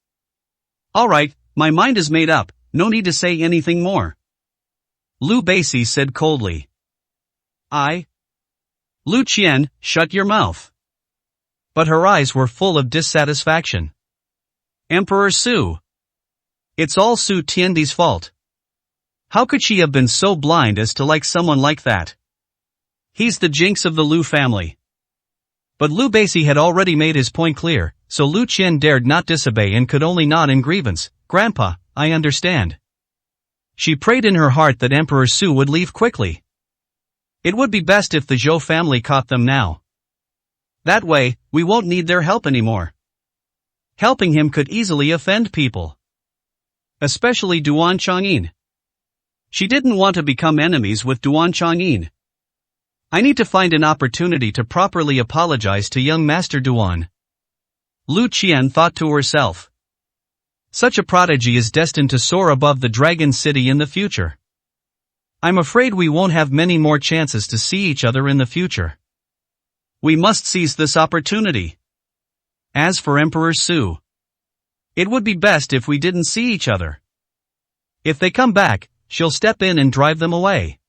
Alright, my mind is made up, no need to say anything more. Liu Beici said coldly. Lu Qian, shut your mouth. But her eyes were full of dissatisfaction. Emperor Su. It's all Su Tiandi's fault. How could she have been so blind as to like someone like that? He's the jinx of the Lu family. But Liu Beici had already made his point clear, so Lu Qian dared not disobey and could only nod in grievance. Grandpa, I understand. She prayed in her heart that Emperor Su would leave quickly. It would be best if the Zhou family caught them now. That way, we won't need their help anymore. Helping him could easily offend people. Especially Duan Chang'in. She didn't want to become enemies with Duan Chang'in. I need to find an opportunity to properly apologize to young Master Duan. Lu Qian thought to herself. Such a prodigy is destined to soar above the Dragon City in the future. I'm afraid we won't have many more chances to see each other in the future. We must seize this opportunity. As for Emperor Su, it would be best if we didn't see each other. If they come back, she'll step in and drive them away.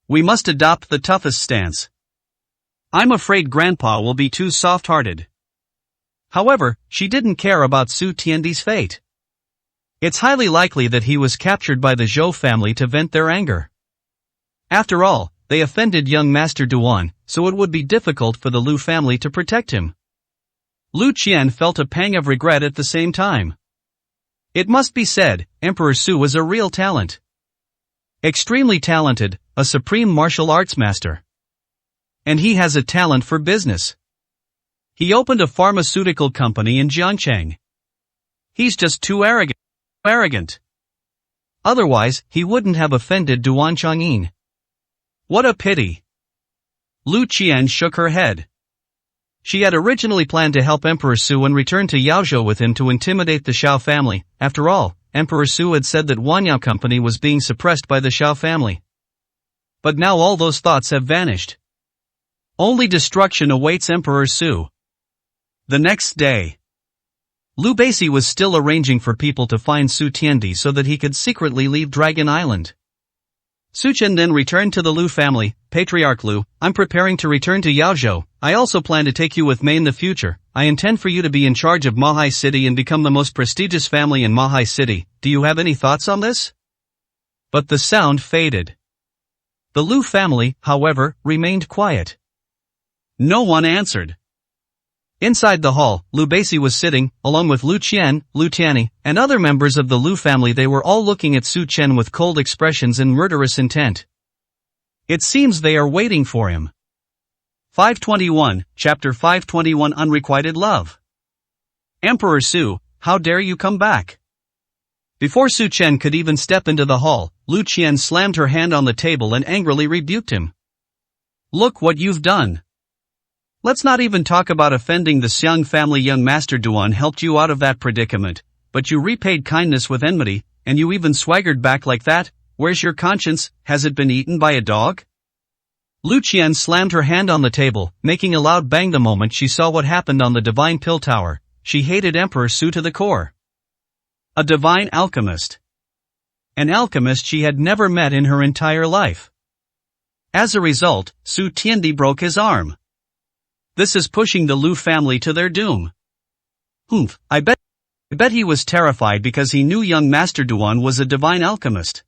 We must adopt the toughest stance. I'm afraid Grandpa will be too soft-hearted. However, she didn't care about Su Tiandi's fate. It's highly likely that he was captured by the Zhou family to vent their anger. After all, they offended young Master Duan, so it would be difficult for the Lu family to protect him. Lu Qian felt a pang of regret at the same time. It must be said, Emperor Su was a real talent. Extremely talented, a supreme martial arts master. And he has a talent for business. He opened a pharmaceutical company in Jiangcheng. He's just too arrogant. Otherwise, he wouldn't have offended Duan Chang'in. What a pity. Lu Qian shook her head. She had originally planned to help Emperor Su and return to Yaozhou with him to intimidate the Xiao family. After all, Emperor Su had said that Wanyao Company was being suppressed by the Xiao family. But now all those thoughts have vanished. Only destruction awaits Emperor Su. The next day, Liu Beici was still arranging for people to find Su Tiandi so that he could secretly leave Dragon Island. Su Chen then returned to the Lu family. Patriarch Lu, I'm preparing to return to Yaozhou. I also plan to take you with me in the future. I intend for you to be in charge of Mahai City and become the most prestigious family in Mahai City. Do you have any thoughts on this? But the sound faded. The Lu family, however, remained quiet. No one answered. Inside the hall, Lu Beici was sitting, along with Lu Qian, Lu Tianyi, and other members of the Lu family. They were all looking at Su Chen with cold expressions and murderous intent. It seems they are waiting for him. 521, Chapter 521 Unrequited Love. Emperor Su, how dare you come back? Before Su Chen could even step into the hall, Lu Qian slammed her hand on the table and angrily rebuked him. Look what you've done. Let's not even talk about offending the Xiang family. Young Master Duan helped you out of that predicament, but you repaid kindness with enmity, and you even swaggered back like that. Where's your conscience? Has it been eaten by a dog? Lu Qian slammed her hand on the table, making a loud bang the moment she saw what happened on the Divine Pill Tower. She hated Emperor Su to the core. A divine alchemist. An alchemist she had never met in her entire life. As a result, Su Tiandi broke his arm. This is pushing the Lu family to their doom. I bet he was terrified because he knew young Master Duan was a divine alchemist.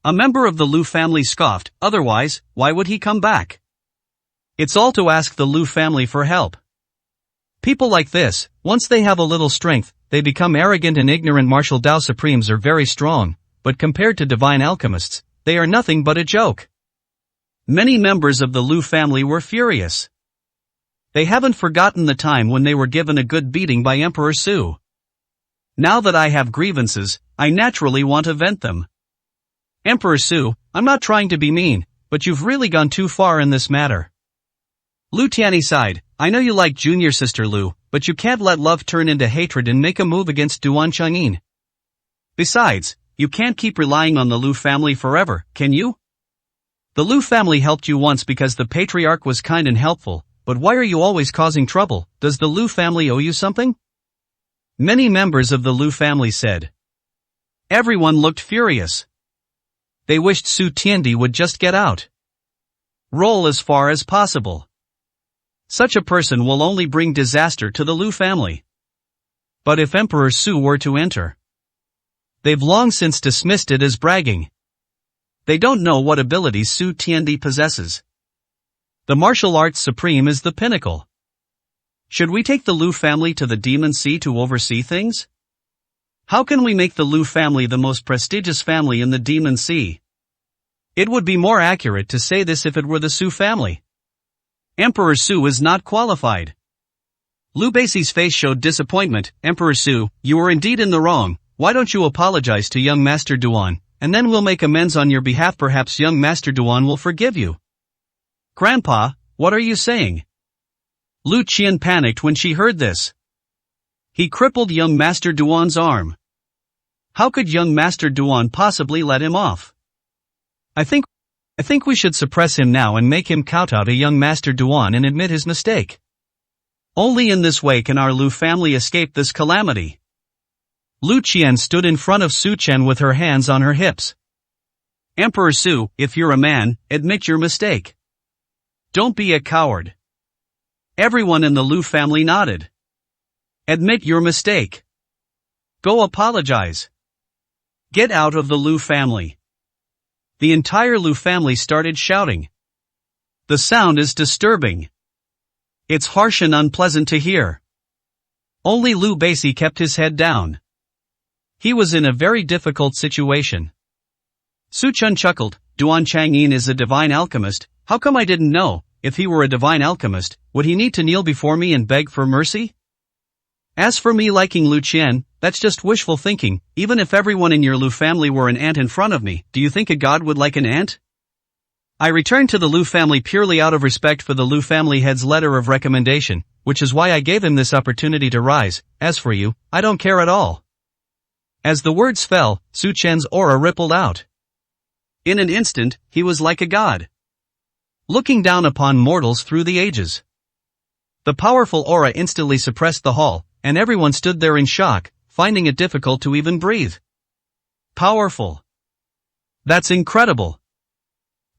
A member of the Lu family scoffed, otherwise, why would he come back? It's all to ask the Lu family for help. People like this, once they have a little strength, they become arrogant and ignorant. Martial Dao Supremes are very strong, but compared to divine alchemists, they are nothing but a joke. Many members of the Lu family were furious. They haven't forgotten the time when they were given a good beating by Emperor Su. Now that I have grievances, I naturally want to vent them. Emperor Su, I'm not trying to be mean, but you've really gone too far in this matter. Lu Tianyi sighed, I know you like junior sister Lu, but you can't let love turn into hatred and make a move against Duan Chang'in. Besides, you can't keep relying on the Lu family forever, can you? The Lu family helped you once because the patriarch was kind and helpful. But why are you always causing trouble? Does the Lu family owe you something? Many members of the Lu family said. Everyone looked furious. They wished Su Tiandi would just get out. Roll as far as possible. Such a person will only bring disaster to the Lu family. But if Emperor Su were to enter, they've long since dismissed it as bragging. They don't know what abilities Su Tiandi possesses. The martial arts supreme is the pinnacle. Should we take the Lu family to the Demon Sea to oversee things? How can we make the Lu family the most prestigious family in the Demon Sea? It would be more accurate to say this if it were the Su family. Emperor Su is not qualified. Lu Beici's face showed disappointment. Emperor Su, you were indeed in the wrong. Why don't you apologize to young Master Duan, and then we'll make amends on your behalf. Perhaps young Master Duan will forgive you. Grandpa, what are you saying? Lu Qian panicked when she heard this. He crippled young Master Duan's arm. How could young Master Duan possibly let him off? I think we should suppress him now and make him kowtow to young Master Duan and admit his mistake. Only in this way can our Lu family escape this calamity. Lu Qian stood in front of Su Chen with her hands on her hips. Emperor Su, if you're a man, admit your mistake. Don't be a coward. Everyone in the Lu family nodded. Admit your mistake. Go apologize. Get out of the Lu family. The entire Lu family started shouting. The sound is disturbing. It's harsh and unpleasant to hear. Only Lu Beici kept his head down. He was in a very difficult situation. Su Chen chuckled, Duan Chang'in is a divine alchemist. How come I didn't know? If he were a divine alchemist, would he need to kneel before me and beg for mercy? As for me liking Lu Qian, that's just wishful thinking. Even if everyone in your Lu family were an ant in front of me, do you think a god would like an ant? I returned to the Lu family purely out of respect for the Lu family head's letter of recommendation, which is why I gave him this opportunity to rise. As for you, I don't care at all. As the words fell, Su Chen's aura rippled out. In an instant, he was like a god, looking down upon mortals through the ages. The powerful aura instantly suppressed the hall, and everyone stood there in shock, finding it difficult to even breathe. Powerful. That's incredible.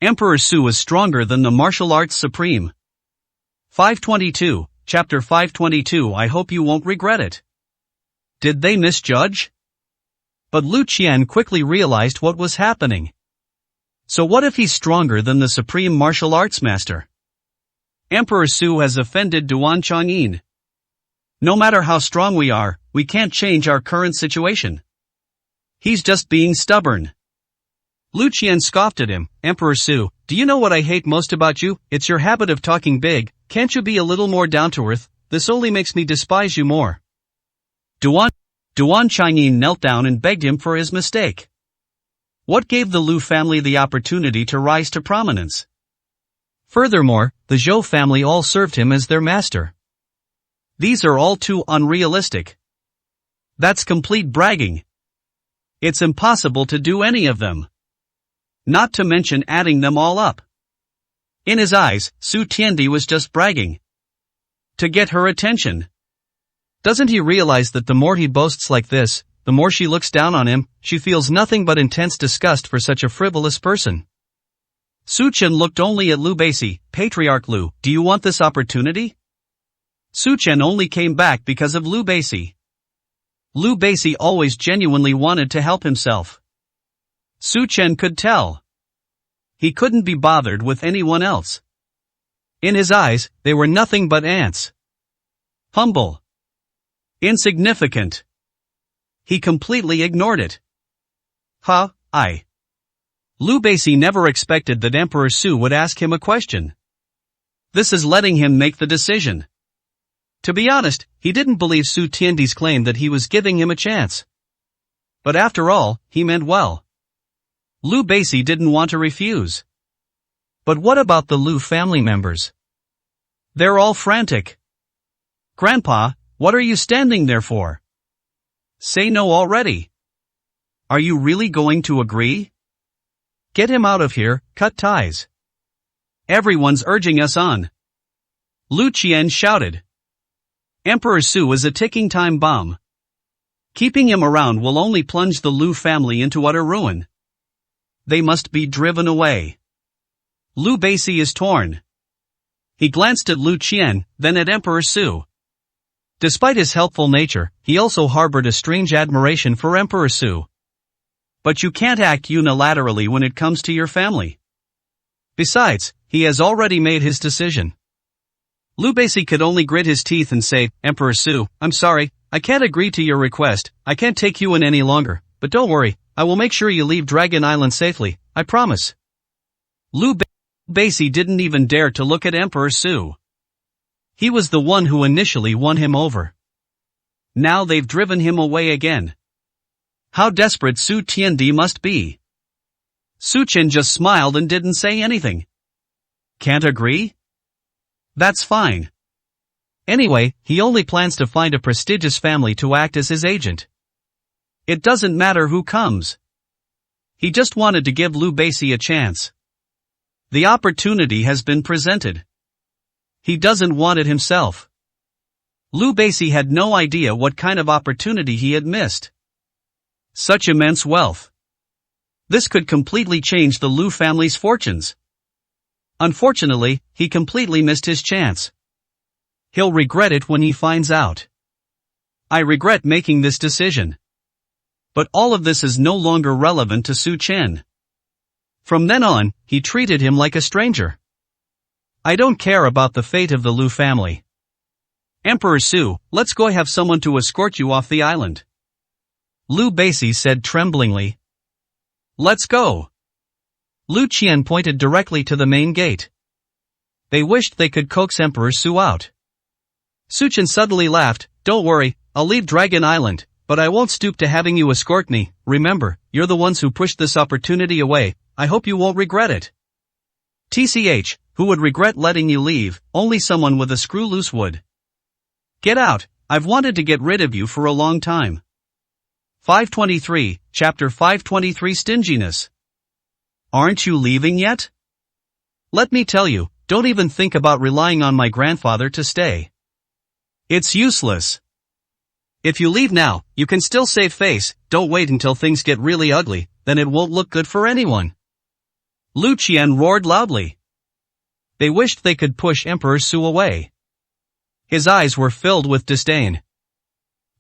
Emperor Su is stronger than the martial arts supreme. 522, Chapter 522. I hope you won't regret it. Did they misjudge? But Lu Qian quickly realized what was happening. So what if he's stronger than the supreme martial arts master? Emperor Su has offended Duan Changyin. No matter how strong we are, we can't change our current situation. He's just being stubborn. Lu Qian scoffed at him. Emperor Su, do you know what I hate most about you? It's your habit of talking big. Can't you be a little more down to earth? This only makes me despise you more. Duan Changyin knelt down and begged him for his mistake. What gave the Lu family the opportunity to rise to prominence? Furthermore, the Zhou family all served him as their master. These are all too unrealistic. That's complete bragging. It's impossible to do any of them. Not to mention adding them all up. In his eyes, Su Tiandi was just bragging. To get her attention. Doesn't he realize that the more he boasts like this, the more she looks down on him? She feels nothing but intense disgust for such a frivolous person. Su Chen looked only at Lu Beici. Patriarch Lu, do you want this opportunity? Su Chen only came back because of Lu Beici. Lu Beici always genuinely wanted to help himself. Su Chen could tell. He couldn't be bothered with anyone else. In his eyes, they were nothing but ants. Humble. Insignificant. He completely ignored it. Lu Beici never expected that Emperor Su would ask him a question. This is letting him make the decision. To be honest, he didn't believe Su Tiandi's claim that he was giving him a chance. But after all, he meant well. Lu Beici didn't want to refuse. But what about the Lu family members? They're all frantic. Grandpa, what are you standing there for? Say no already. Are you really going to agree? Get him out of here, cut ties. Everyone's urging us on. Lu Qian shouted. Emperor Su is a ticking time bomb. Keeping him around will only plunge the Lu family into utter ruin. They must be driven away. Lu Beici is torn. He glanced at Lu Qian, then at Emperor Su. Despite his helpful nature, he also harbored a strange admiration for Emperor Su. But you can't act unilaterally when it comes to your family. Besides, he has already made his decision. Lu Beici could only grit his teeth and say, Emperor Su, I'm sorry, I can't agree to your request. I can't take you in any longer, but don't worry, I will make sure you leave Dragon Island safely, I promise. Lu Beici didn't even dare to look at Emperor Su. He was the one who initially won him over. Now they've driven him away again. How desperate Su Tiandi must be. Su Chen just smiled and didn't say anything. Can't agree? That's fine. Anyway, he only plans to find a prestigious family to act as his agent. It doesn't matter who comes. He just wanted to give Lu Beici a chance. The opportunity has been presented. He doesn't want it himself. Lu Beici had no idea what kind of opportunity he had missed. Such immense wealth. This could completely change the Lu family's fortunes. Unfortunately, he completely missed his chance. He'll regret it when he finds out. I regret making this decision. But all of this is no longer relevant to Su Chen. From then on, he treated him like a stranger. I don't care about the fate of the Lu family. Emperor Su, let's go have someone to escort you off the island. Lu Beici said tremblingly. Let's go. Lu Qian pointed directly to the main gate. They wished they could coax Emperor Su out. Su Chen suddenly laughed, don't worry, I'll leave Dragon Island, but I won't stoop to having you escort me. Remember, you're the ones who pushed this opportunity away, I hope you won't regret it. TCH, who would regret letting you leave? Only someone with a screw loose would. Get out, I've wanted to get rid of you for a long time. 523, Chapter 523 Stinginess. Aren't you leaving yet? Let me tell you, don't even think about relying on my grandfather to stay. It's useless. If you leave now, you can still save face, don't wait until things get really ugly, then it won't look good for anyone. Lu Qian roared loudly. They wished they could push Emperor Su away. His eyes were filled with disdain.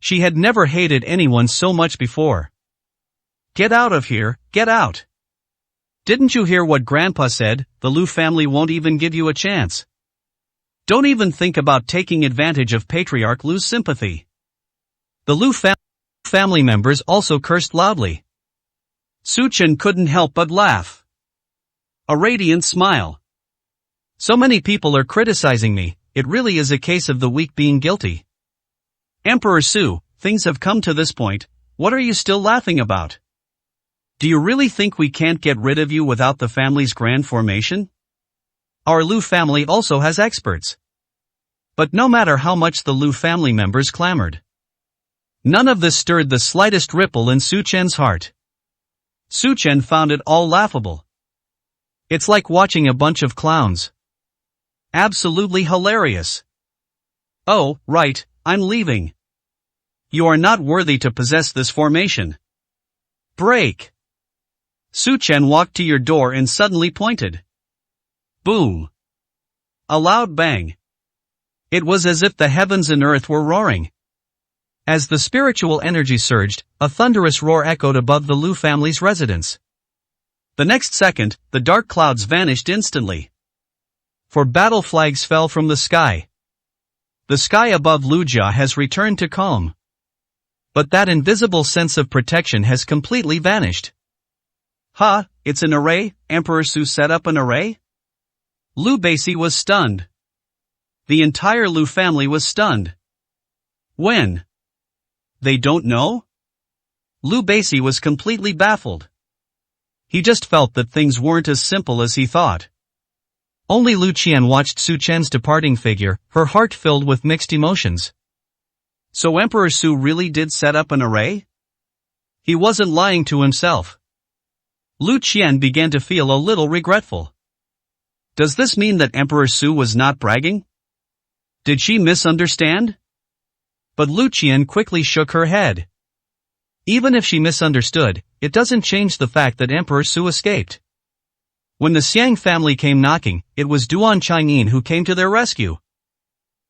She had never hated anyone so much before. Get out of here, get out. Didn't you hear what Grandpa said? The Lu family won't even give you a chance. Don't even think about taking advantage of Patriarch Lu's sympathy. The Lu family members also cursed loudly. Su Chen couldn't help but laugh. A radiant smile. So many people are criticizing me, it really is a case of the weak being guilty. Emperor Su, things have come to this point, what are you still laughing about? Do you really think we can't get rid of you without the family's grand formation? Our Lu family also has experts. But no matter how much the Lu family members clamored, none of this stirred the slightest ripple in Su Chen's heart. Su Chen found it all laughable. It's like watching a bunch of clowns. Absolutely hilarious. Oh, right, I'm leaving. You are not worthy to possess this formation. Break. Su Chen walked to your door and suddenly pointed. Boom. A loud bang. It was as if the heavens and earth were roaring. As the spiritual energy surged, a thunderous roar echoed above the Lu family's residence. The next second, the dark clouds vanished instantly. For battle flags fell from the sky. The sky above Lujia has returned to calm. But that invisible sense of protection has completely vanished. Ha, it's an array? Emperor Su set up an array? Lu Beici was stunned. The entire Lu family was stunned. When? They don't know? Lu Beici was completely baffled. He just felt that things weren't as simple as he thought. Only Lu Qian watched Su Chen's departing figure, her heart filled with mixed emotions. So Emperor Su really did set up an array? He wasn't lying to himself. Lu Qian began to feel a little regretful. Does this mean that Emperor Su was not bragging? Did she misunderstand? But Lu Qian quickly shook her head. Even if she misunderstood, it doesn't change the fact that Emperor Su escaped. When the Xiang family came knocking, it was Duan Changyin who came to their rescue.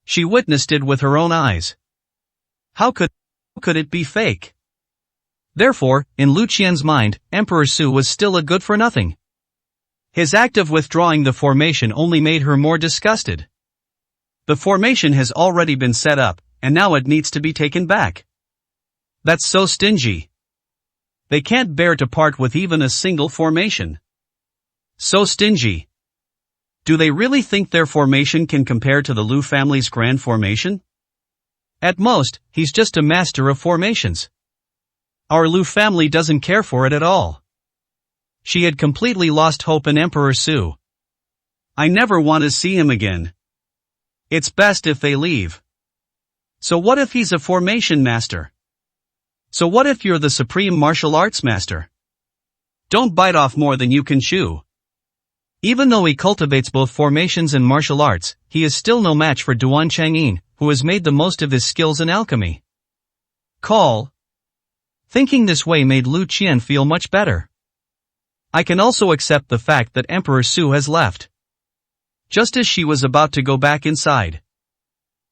She witnessed it with her own eyes. How could it be fake? Therefore, in Lu Qian's mind, Emperor Su was still a good-for-nothing. His act of withdrawing the formation only made her more disgusted. The formation has already been set up, and now it needs to be taken back. That's so stingy. They can't bear to part with even a single formation. So stingy. Do they really think their formation can compare to the Lu family's grand formation? At most, he's just a master of formations. Our Lu family doesn't care for it at all. She had completely lost hope in Emperor Su. I never want to see him again. It's best if they leave. So what if he's a formation master? So what if you're the supreme martial arts master? Don't bite off more than you can chew. Even though he cultivates both formations and martial arts, he is still no match for Duan Changyin, who has made the most of his skills in alchemy. Call. Thinking this way made Lu Qian feel much better. I can also accept the fact that Emperor Su has left. Just as she was about to go back inside.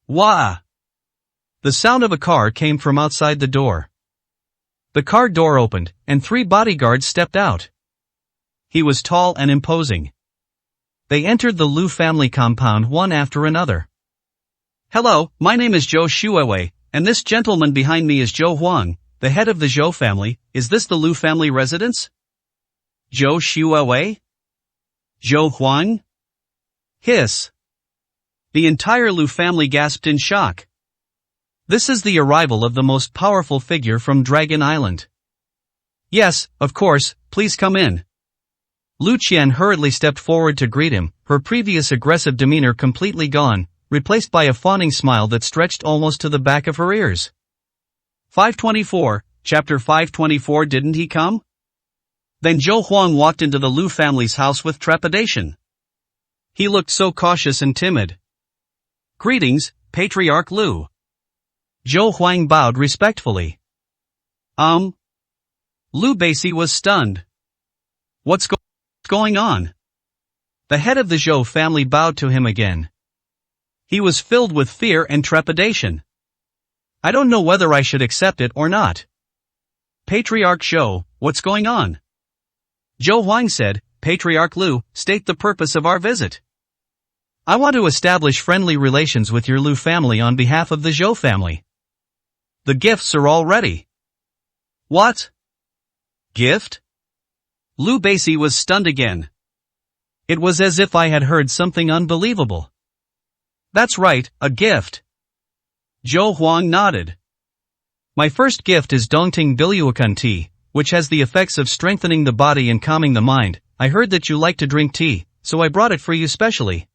Wah! The sound of a car came from outside the door. The car door opened, and 3 bodyguards stepped out. He was tall and imposing. They entered the Lu family compound one after another. Hello, my name is Zhou Xuewei, and this gentleman behind me is Zhou Huang, the head of the Zhou family. Is this the Lu family residence? Zhou Xuewei? Zhou Huang? Hiss. The entire Lu family gasped in shock. This is the arrival of the most powerful figure from Dragon Island. Yes, of course, please come in. Lu Qian hurriedly stepped forward to greet him, her previous aggressive demeanor completely gone, replaced by a fawning smile that stretched almost to the back of her ears. 524, Chapter 524. Didn't he come? Then Zhou Huang walked into the Lu family's house with trepidation. He looked so cautious and timid. Greetings, Patriarch Lu. Zhou Huang bowed respectfully. Lu Liu Beici was stunned. What's going on? The head of the Zhou family bowed to him again. He was filled with fear and trepidation. I don't know whether I should accept it or not. Patriarch Zhou, what's going on? Zhou Huang said, Patriarch Liu, state the purpose of our visit. I want to establish friendly relations with your Liu family on behalf of the Zhou family. The gifts are all ready. What? Gift? Liu Beici was stunned again. It was as if I had heard something unbelievable. That's right, a gift. Zhou Huang nodded. My first gift is Dongting Biluokan tea, which has the effects of strengthening the body and calming the mind. I heard that you like to drink tea, so I brought it for you specially.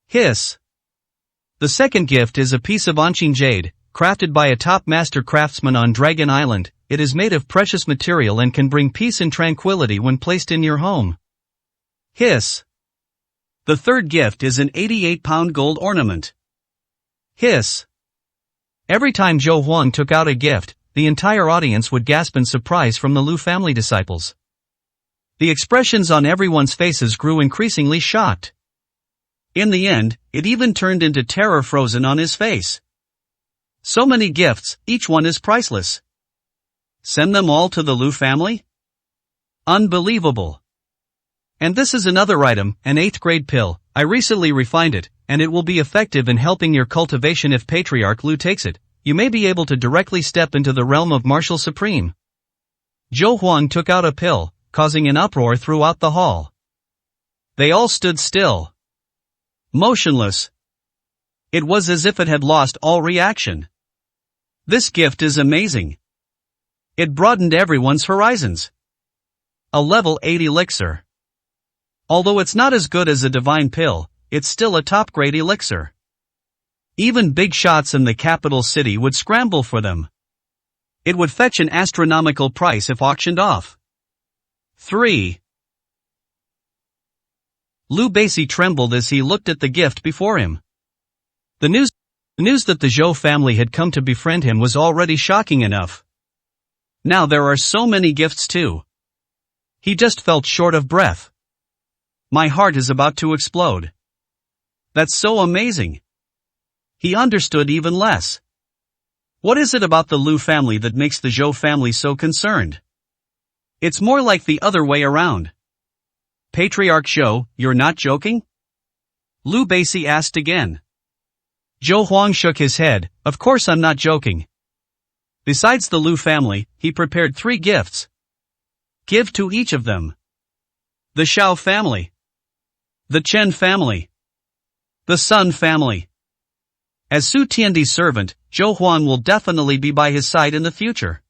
Hiss. The second gift is a piece of Anqing jade, crafted by a top master craftsman on Dragon Island. It is made of precious material and can bring peace and tranquility when placed in your home. Hiss. The third gift is an 88-pound gold ornament. Hiss. Every time Zhou Huang took out a gift, the entire audience would gasp in surprise from the Liu family disciples. The expressions on everyone's faces grew increasingly shocked. In the end, it even turned into terror frozen on his face. So many gifts, each one is priceless. Send them all to the Liu family? Unbelievable. And this is another item, an 8th grade pill. I recently refined it, and it will be effective in helping your cultivation. If Patriarch Liu takes it, you may be able to directly step into the realm of Martial Supreme. Zhou Huang took out a pill, causing an uproar throughout the hall. They all stood still. Motionless. It was as if it had lost all reaction. This gift is amazing. It broadened everyone's horizons. A level 8 elixir. Although it's not as good as a divine pill, it's still a top-grade elixir. Even big shots in the capital city would scramble for them. It would fetch an astronomical price if auctioned off. 3. Liu Beici trembled as he looked at the gift before him. The news that the Zhou family had come to befriend him was already shocking enough. Now there are so many gifts too. He just felt short of breath. My heart is about to explode. That's so amazing. He understood even less. What is it about the Liu family that makes the Zhou family so concerned? It's more like the other way around. Patriarch Zhou, you're not joking? Liu Beici asked again. Zhou Huang shook his head, of course I'm not joking. Besides the Liu family, he prepared 3 gifts. Give to each of them. The Xiao family. The Chen family. The Sun family. As Su Tiandi's servant, Zhou Huang will definitely be by his side in the future.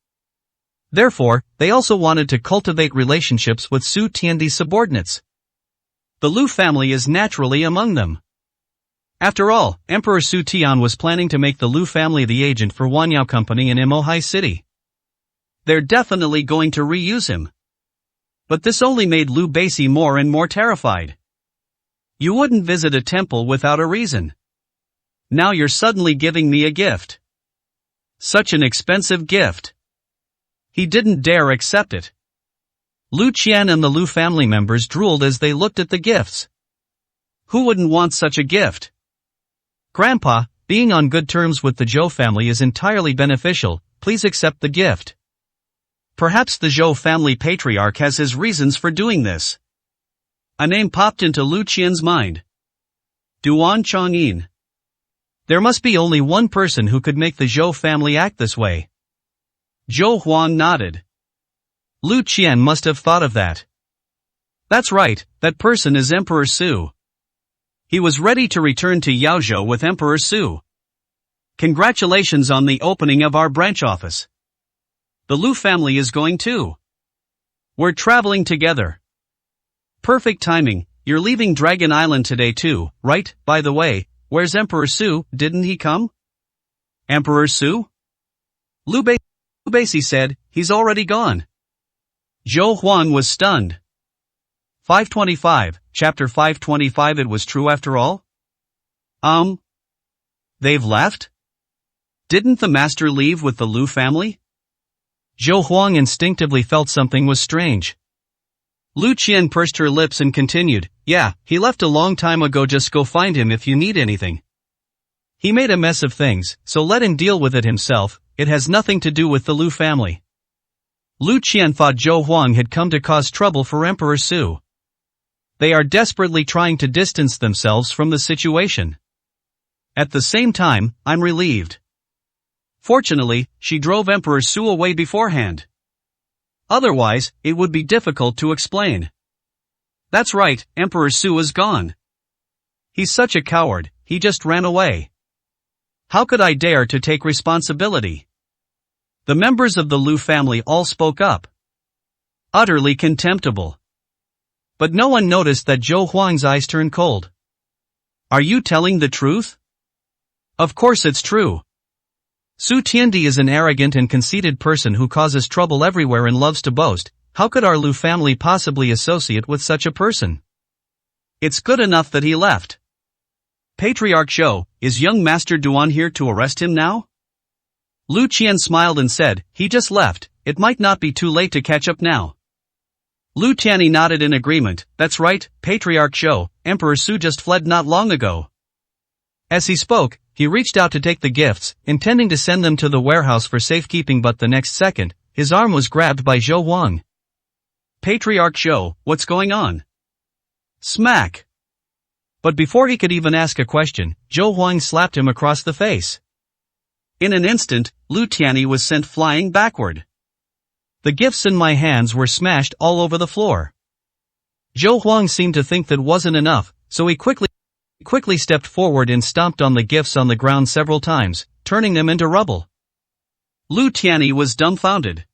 Therefore, they also wanted to cultivate relationships with Su Tiandi's subordinates. The Liu family is naturally among them. After all, Emperor Su Tian was planning to make the Liu family the agent for Wanyao Company in Imohai City. They're definitely going to reuse him. But this only made Liu Beici more and more terrified. You wouldn't visit a temple without a reason. Now you're suddenly giving me a gift. Such an expensive gift. He didn't dare accept it. Lu Qian and the Liu family members drooled as they looked at the gifts. Who wouldn't want such a gift? Grandpa, being on good terms with the Zhou family is entirely beneficial. Please accept the gift. Perhaps the Zhou family patriarch has his reasons for doing this. A name popped into Lu Qian's mind. Duan Chongyin. There must be only one person who could make the Zhou family act this way. Zhou Huang nodded. Lu Qian must have thought of that. That's right, that person is Emperor Su. He was ready to return to Yaozhou with Emperor Su. Congratulations on the opening of our branch office. The Liu family is going too. We're traveling together. Perfect timing, you're leaving Dragon Island today too, right? By the way, where's Emperor Su, didn't he come? Emperor Su? Liu Beici said, he's already gone. Zhou Huang was stunned. 525, chapter 525. It was true after all? They've left? Didn't the master leave with the Liu family? Zhou Huang instinctively felt something was strange. Lu Qian pursed her lips and continued, "Yeah, he left a long time ago, just go find him if you need anything. He made a mess of things, so let him deal with it himself, it has nothing to do with the Lu family." Lu Qian thought Zhou Huang had come to cause trouble for Emperor Su. They are desperately trying to distance themselves from the situation. At the same time, I'm relieved. Fortunately, she drove Emperor Su away beforehand. Otherwise, it would be difficult to explain. That's right, Emperor Su is gone. He's such a coward, he just ran away. How could I dare to take responsibility? The members of the Lu family all spoke up. Utterly contemptible. But no one noticed that Zhou Huang's eyes turned cold. Are you telling the truth? Of course it's true. Su Tiandi is an arrogant and conceited person who causes trouble everywhere and loves to boast. How could our Lu family possibly associate with such a person? It's good enough that he left. Patriarch Zhou, is young Master Duan here to arrest him now? Lu Qian smiled and said, he just left, it might not be too late to catch up now. Lu Tianyi nodded in agreement, that's right, Patriarch Zhou, Emperor Su just fled not long ago. As he spoke, he reached out to take the gifts, intending to send them to the warehouse for safekeeping, but the next second, his arm was grabbed by Zhou Huang. Patriarch Zhou, what's going on? Smack. But before he could even ask a question, Zhou Huang slapped him across the face. In an instant, Lu Tianyi was sent flying backward. The gifts in my hands were smashed all over the floor. Zhou Huang seemed to think that wasn't enough, so he quickly stepped forward and stomped on the gifts on the ground several times, turning them into rubble. Lu Tianyi was dumbfounded.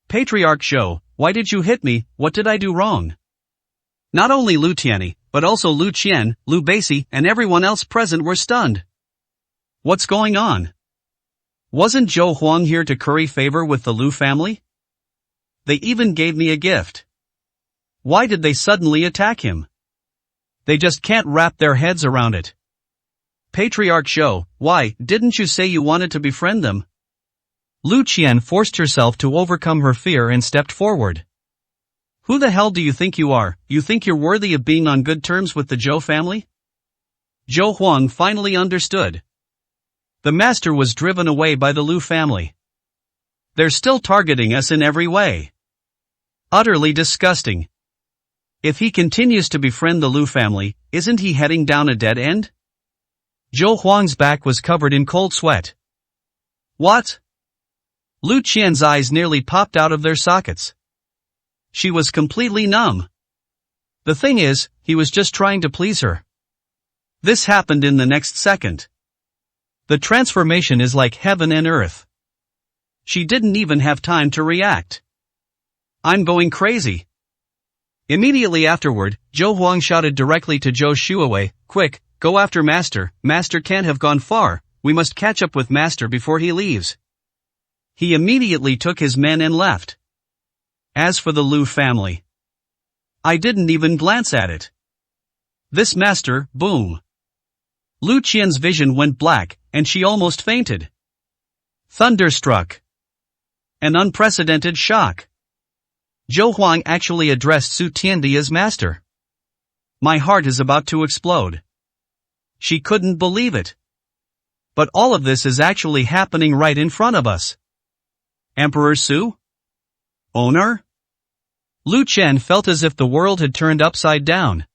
Patriarch Zhou, why did you hit me, what did I do wrong? Not only Lu Tianyi, but also Lu Qian, Lu Beici, and everyone else present were stunned. What's going on? Wasn't Zhou Huang here to curry favor with the Lu family? They even gave me a gift. Why did they suddenly attack him? They just can't wrap their heads around it. Patriarch Zhou, why, didn't you say you wanted to befriend them? Lu Qian forced herself to overcome her fear and stepped forward. Who the hell do you think you are? You think you're worthy of being on good terms with the Zhou family? Zhou Huang finally understood. The master was driven away by the Lu family. They're still targeting us in every way. Utterly disgusting. If he continues to befriend the Lu family, isn't he heading down a dead end? Zhou Huang's back was covered in cold sweat. What? Lu Qian's eyes nearly popped out of their sockets. She was completely numb. The thing is, he was just trying to please her. This happened in the next second. The transformation is like heaven and earth. She didn't even have time to react. I'm going crazy. Immediately afterward, Zhou Huang shouted directly to Zhou Shuawei, quick, go after Master, Master can't have gone far, we must catch up with Master before he leaves. He immediately took his men and left. As for the Lu family, I didn't even glance at it. This master, boom. Lu Qian's vision went black, and she almost fainted. Thunderstruck. An unprecedented shock. Zhou Huang actually addressed Su Tiandi as master. My heart is about to explode. She couldn't believe it. But all of this is actually happening right in front of us. Emperor Su? Owner? Lu Qian felt as if the world had turned upside down.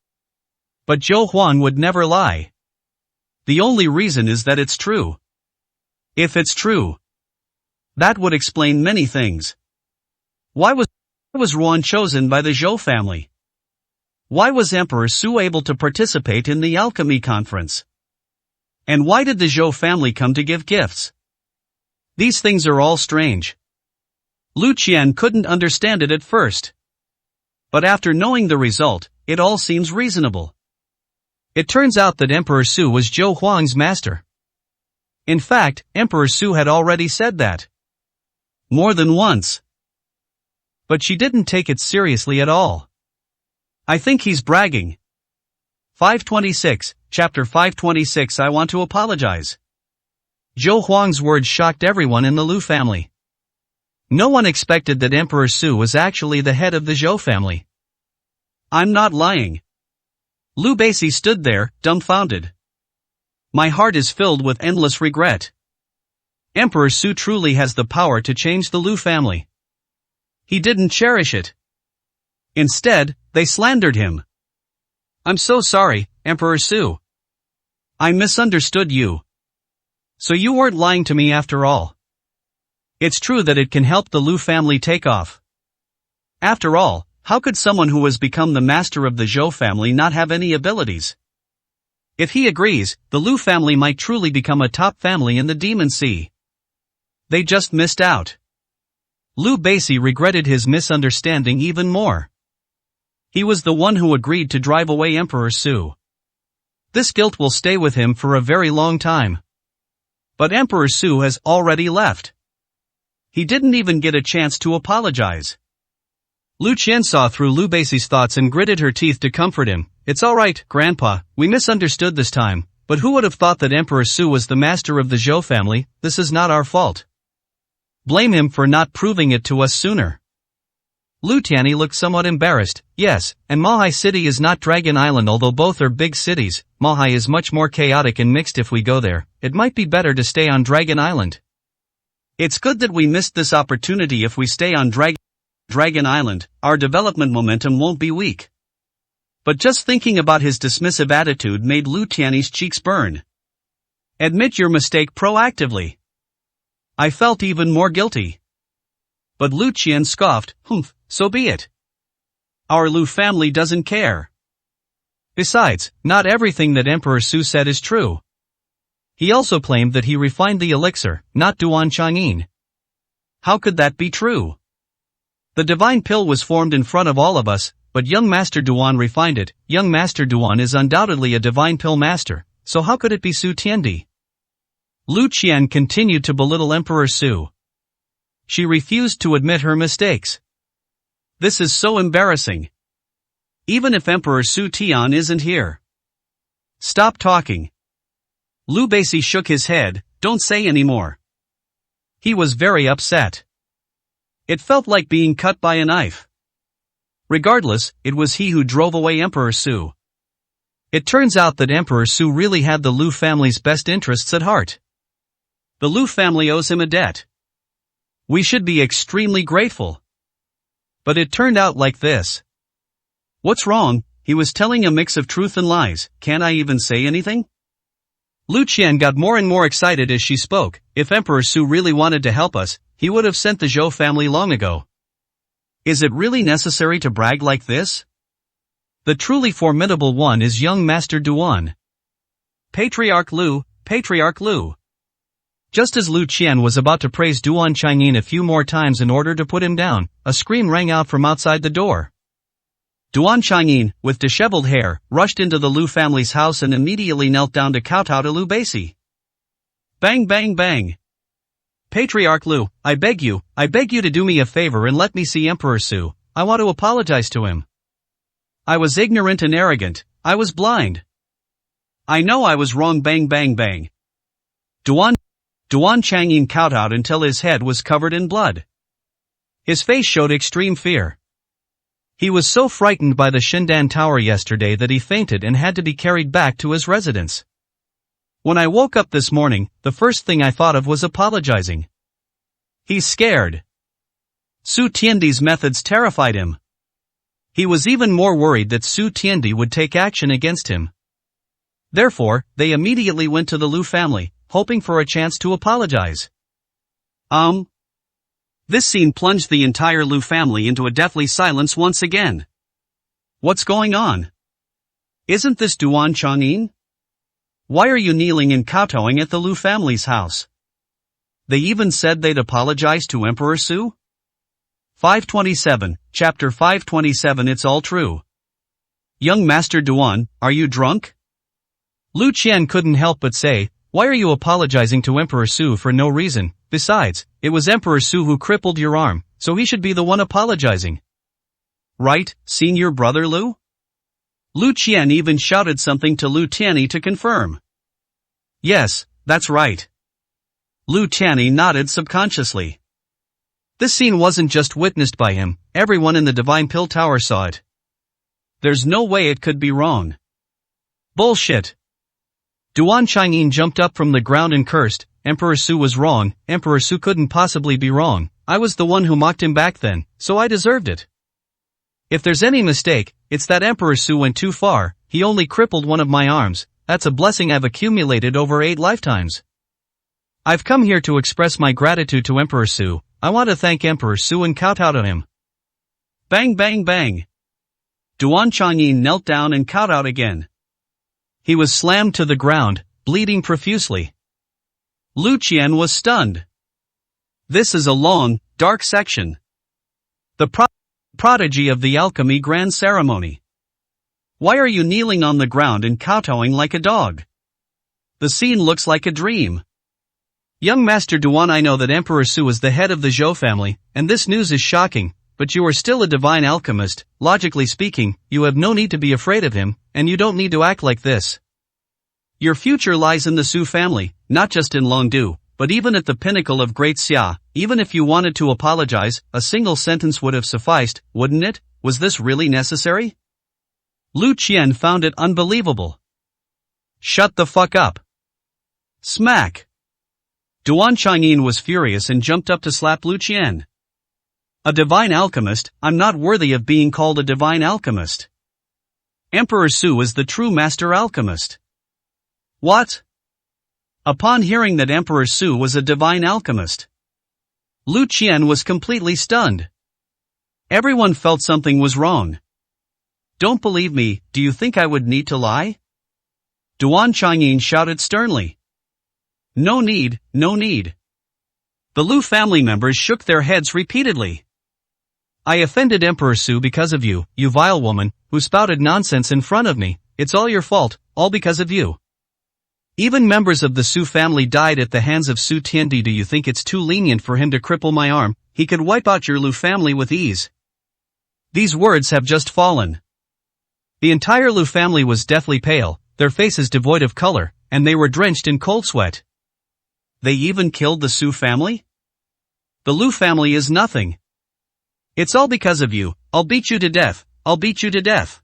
But Zhou Huang would never lie. The only reason is that it's true. If it's true, that would explain many things. Why was Ruan chosen by the Zhou family? Why was Emperor Su able to participate in the alchemy conference? And why did the Zhou family come to give gifts? These things are all strange. Lu Qian couldn't understand it at first. But after knowing the result, it all seems reasonable. It turns out that Emperor Su was Zhou Huang's master. In fact, Emperor Su had already said that. More than once. But she didn't take it seriously at all. I think he's bragging. 526, Chapter 526 I want to apologize. Zhou Huang's words shocked everyone in the Lu family. No one expected that Emperor Su was actually the head of the Zhou family. I'm not lying. Liu Beici stood there, dumbfounded. My heart is filled with endless regret. Emperor Su truly has the power to change the Liu family. He didn't cherish it. Instead, they slandered him. I'm so sorry, Emperor Su. I misunderstood you. So you weren't lying to me after all. It's true that it can help the Liu family take off. After all, how could someone who has become the master of the Zhou family not have any abilities? If he agrees, the Liu family might truly become a top family in the Demon Sea. They just missed out. Liu Beici regretted his misunderstanding even more. He was the one who agreed to drive away Emperor Su. This guilt will stay with him for a very long time. But Emperor Su has already left. He didn't even get a chance to apologize. Lu Qian saw through Liu Beici's thoughts and gritted her teeth to comfort him. It's alright, Grandpa, we misunderstood this time, but who would have thought that Emperor Su was the master of the Zhou family? This is not our fault. Blame him for not proving it to us sooner. Lu Tianyi looked somewhat embarrassed. Yes, and Maohai City is not Dragon Island, although both are big cities. Maohai is much more chaotic and mixed. If we go there, it might be better to stay on Dragon Island. It's good that we missed this opportunity. If we stay on Dragon Island, our development momentum won't be weak. But just thinking about his dismissive attitude made Lu Tianyi's cheeks burn. Admit your mistake proactively. I felt even more guilty. But Lu Qian scoffed. So be it. Our Liu family doesn't care. Besides, not everything that Emperor Su said is true. He also claimed that he refined the elixir, not Duan Chang'in. How could that be true? The divine pill was formed in front of all of us, but young Master Duan refined it. Young Master Duan is undoubtedly a divine pill master, so how could it be Su Tiandi? Lu Qian continued to belittle Emperor Su. She refused to admit her mistakes. This is so embarrassing. Even if Emperor Su Tian isn't here. Stop talking. Liu Beici shook his head. Don't say anymore. He was very upset. It felt like being cut by a knife. Regardless, it was he who drove away Emperor Su. It turns out that Emperor Su really had the Liu family's best interests at heart. The Liu family owes him a debt. We should be extremely grateful. But it turned out like this. What's wrong? He was telling a mix of truth and lies. Can't I even say anything? Lu Qian got more and more excited as she spoke. If Emperor Su really wanted to help us, he would have sent the Zhou family long ago. Is it really necessary to brag like this? The truly formidable one is young Master Duan. Patriarch Lu, Patriarch Lu. Just as Lu Qian was about to praise Duan Chang'in a few more times in order to put him down, a scream rang out from outside the door. Duan Chang'in, with disheveled hair, rushed into the Liu family's house and immediately knelt down to kowtow to Liu Beici. Bang bang bang. Patriarch Lu, I beg you to do me a favor and let me see Emperor Su. I want to apologize to him. I was ignorant and arrogant. I was blind. I know I was wrong. Bang bang bang. Duan Chang'in kowtowed until his head was covered in blood. His face showed extreme fear. He was so frightened by the Shindan Tower yesterday that he fainted and had to be carried back to his residence. When I woke up this morning, the first thing I thought of was apologizing. He's scared. Su Tiandi's methods terrified him. He was even more worried that Su Tiandi would take action against him. Therefore, they immediately went to the Liu family, hoping for a chance to apologize. This scene plunged the entire Liu family into a deathly silence once again. What's going on? Isn't this Duan Chang'in? Why are you kneeling and kowtowing at the Liu family's house? They even said they'd apologize to Emperor Su? 527, Chapter 527. It's all true. Young Master Duan, are you drunk? Lu Qian couldn't help but say, why are you apologizing to Emperor Su for no reason? Besides, it was Emperor Su who crippled your arm, so he should be the one apologizing. Right, senior brother Lu? Lu Qian even shouted something to Lu Tianyi to confirm. Yes, that's right. Lu Tianyi nodded subconsciously. This scene wasn't just witnessed by him, everyone in the Divine Pill Tower saw it. There's no way it could be wrong. Bullshit. Duan Changyin jumped up from the ground and cursed, Emperor Su was wrong, Emperor Su couldn't possibly be wrong, I was the one who mocked him back then, so I deserved it. If there's any mistake, it's that Emperor Su went too far, he only crippled one of my arms, that's a blessing I've accumulated over 8 lifetimes. I've come here to express my gratitude to Emperor Su, I want to thank Emperor Su and kowtow to him. Bang bang bang. Duan Changyin knelt down and kowtowed again. He was slammed to the ground, bleeding profusely. Lu Qian was stunned. This is a long, dark section. The prodigy of the alchemy grand ceremony. Why are you kneeling on the ground and kowtowing like a dog? The scene looks like a dream. Young Master Duan, I know that Emperor Su is the head of the Zhou family, and this news is shocking, but you are still a divine alchemist, logically speaking, you have no need to be afraid of him, and you don't need to act like this. Your future lies in the Su family, not just in Longdu, but even at the pinnacle of Great Xia. Even if you wanted to apologize, a single sentence would have sufficed, wouldn't it? Was this really necessary? Lu Qian found it unbelievable. Shut the fuck up. Smack. Duan Changyin was furious and jumped up to slap Lu Qian. A divine alchemist, I'm not worthy of being called a divine alchemist. Emperor Su is the true master alchemist. What? Upon hearing that Emperor Su was a divine alchemist, Lu Qian was completely stunned. Everyone felt something was wrong. Don't believe me, do you think I would need to lie? Duan Changyin shouted sternly. No need, no need. The Lu family members shook their heads repeatedly. I offended Emperor Su because of you, you vile woman, who spouted nonsense in front of me, it's all your fault, all because of you. Even members of the Su family died at the hands of Su Tiandi. Do you think it's too lenient for him to cripple my arm? He could wipe out your Lu family with ease. These words have just fallen. The entire Lu family was deathly pale, their faces devoid of color, and they were drenched in cold sweat. They even killed the Su family? The Lu family is nothing. It's all because of you, I'll beat you to death, I'll beat you to death.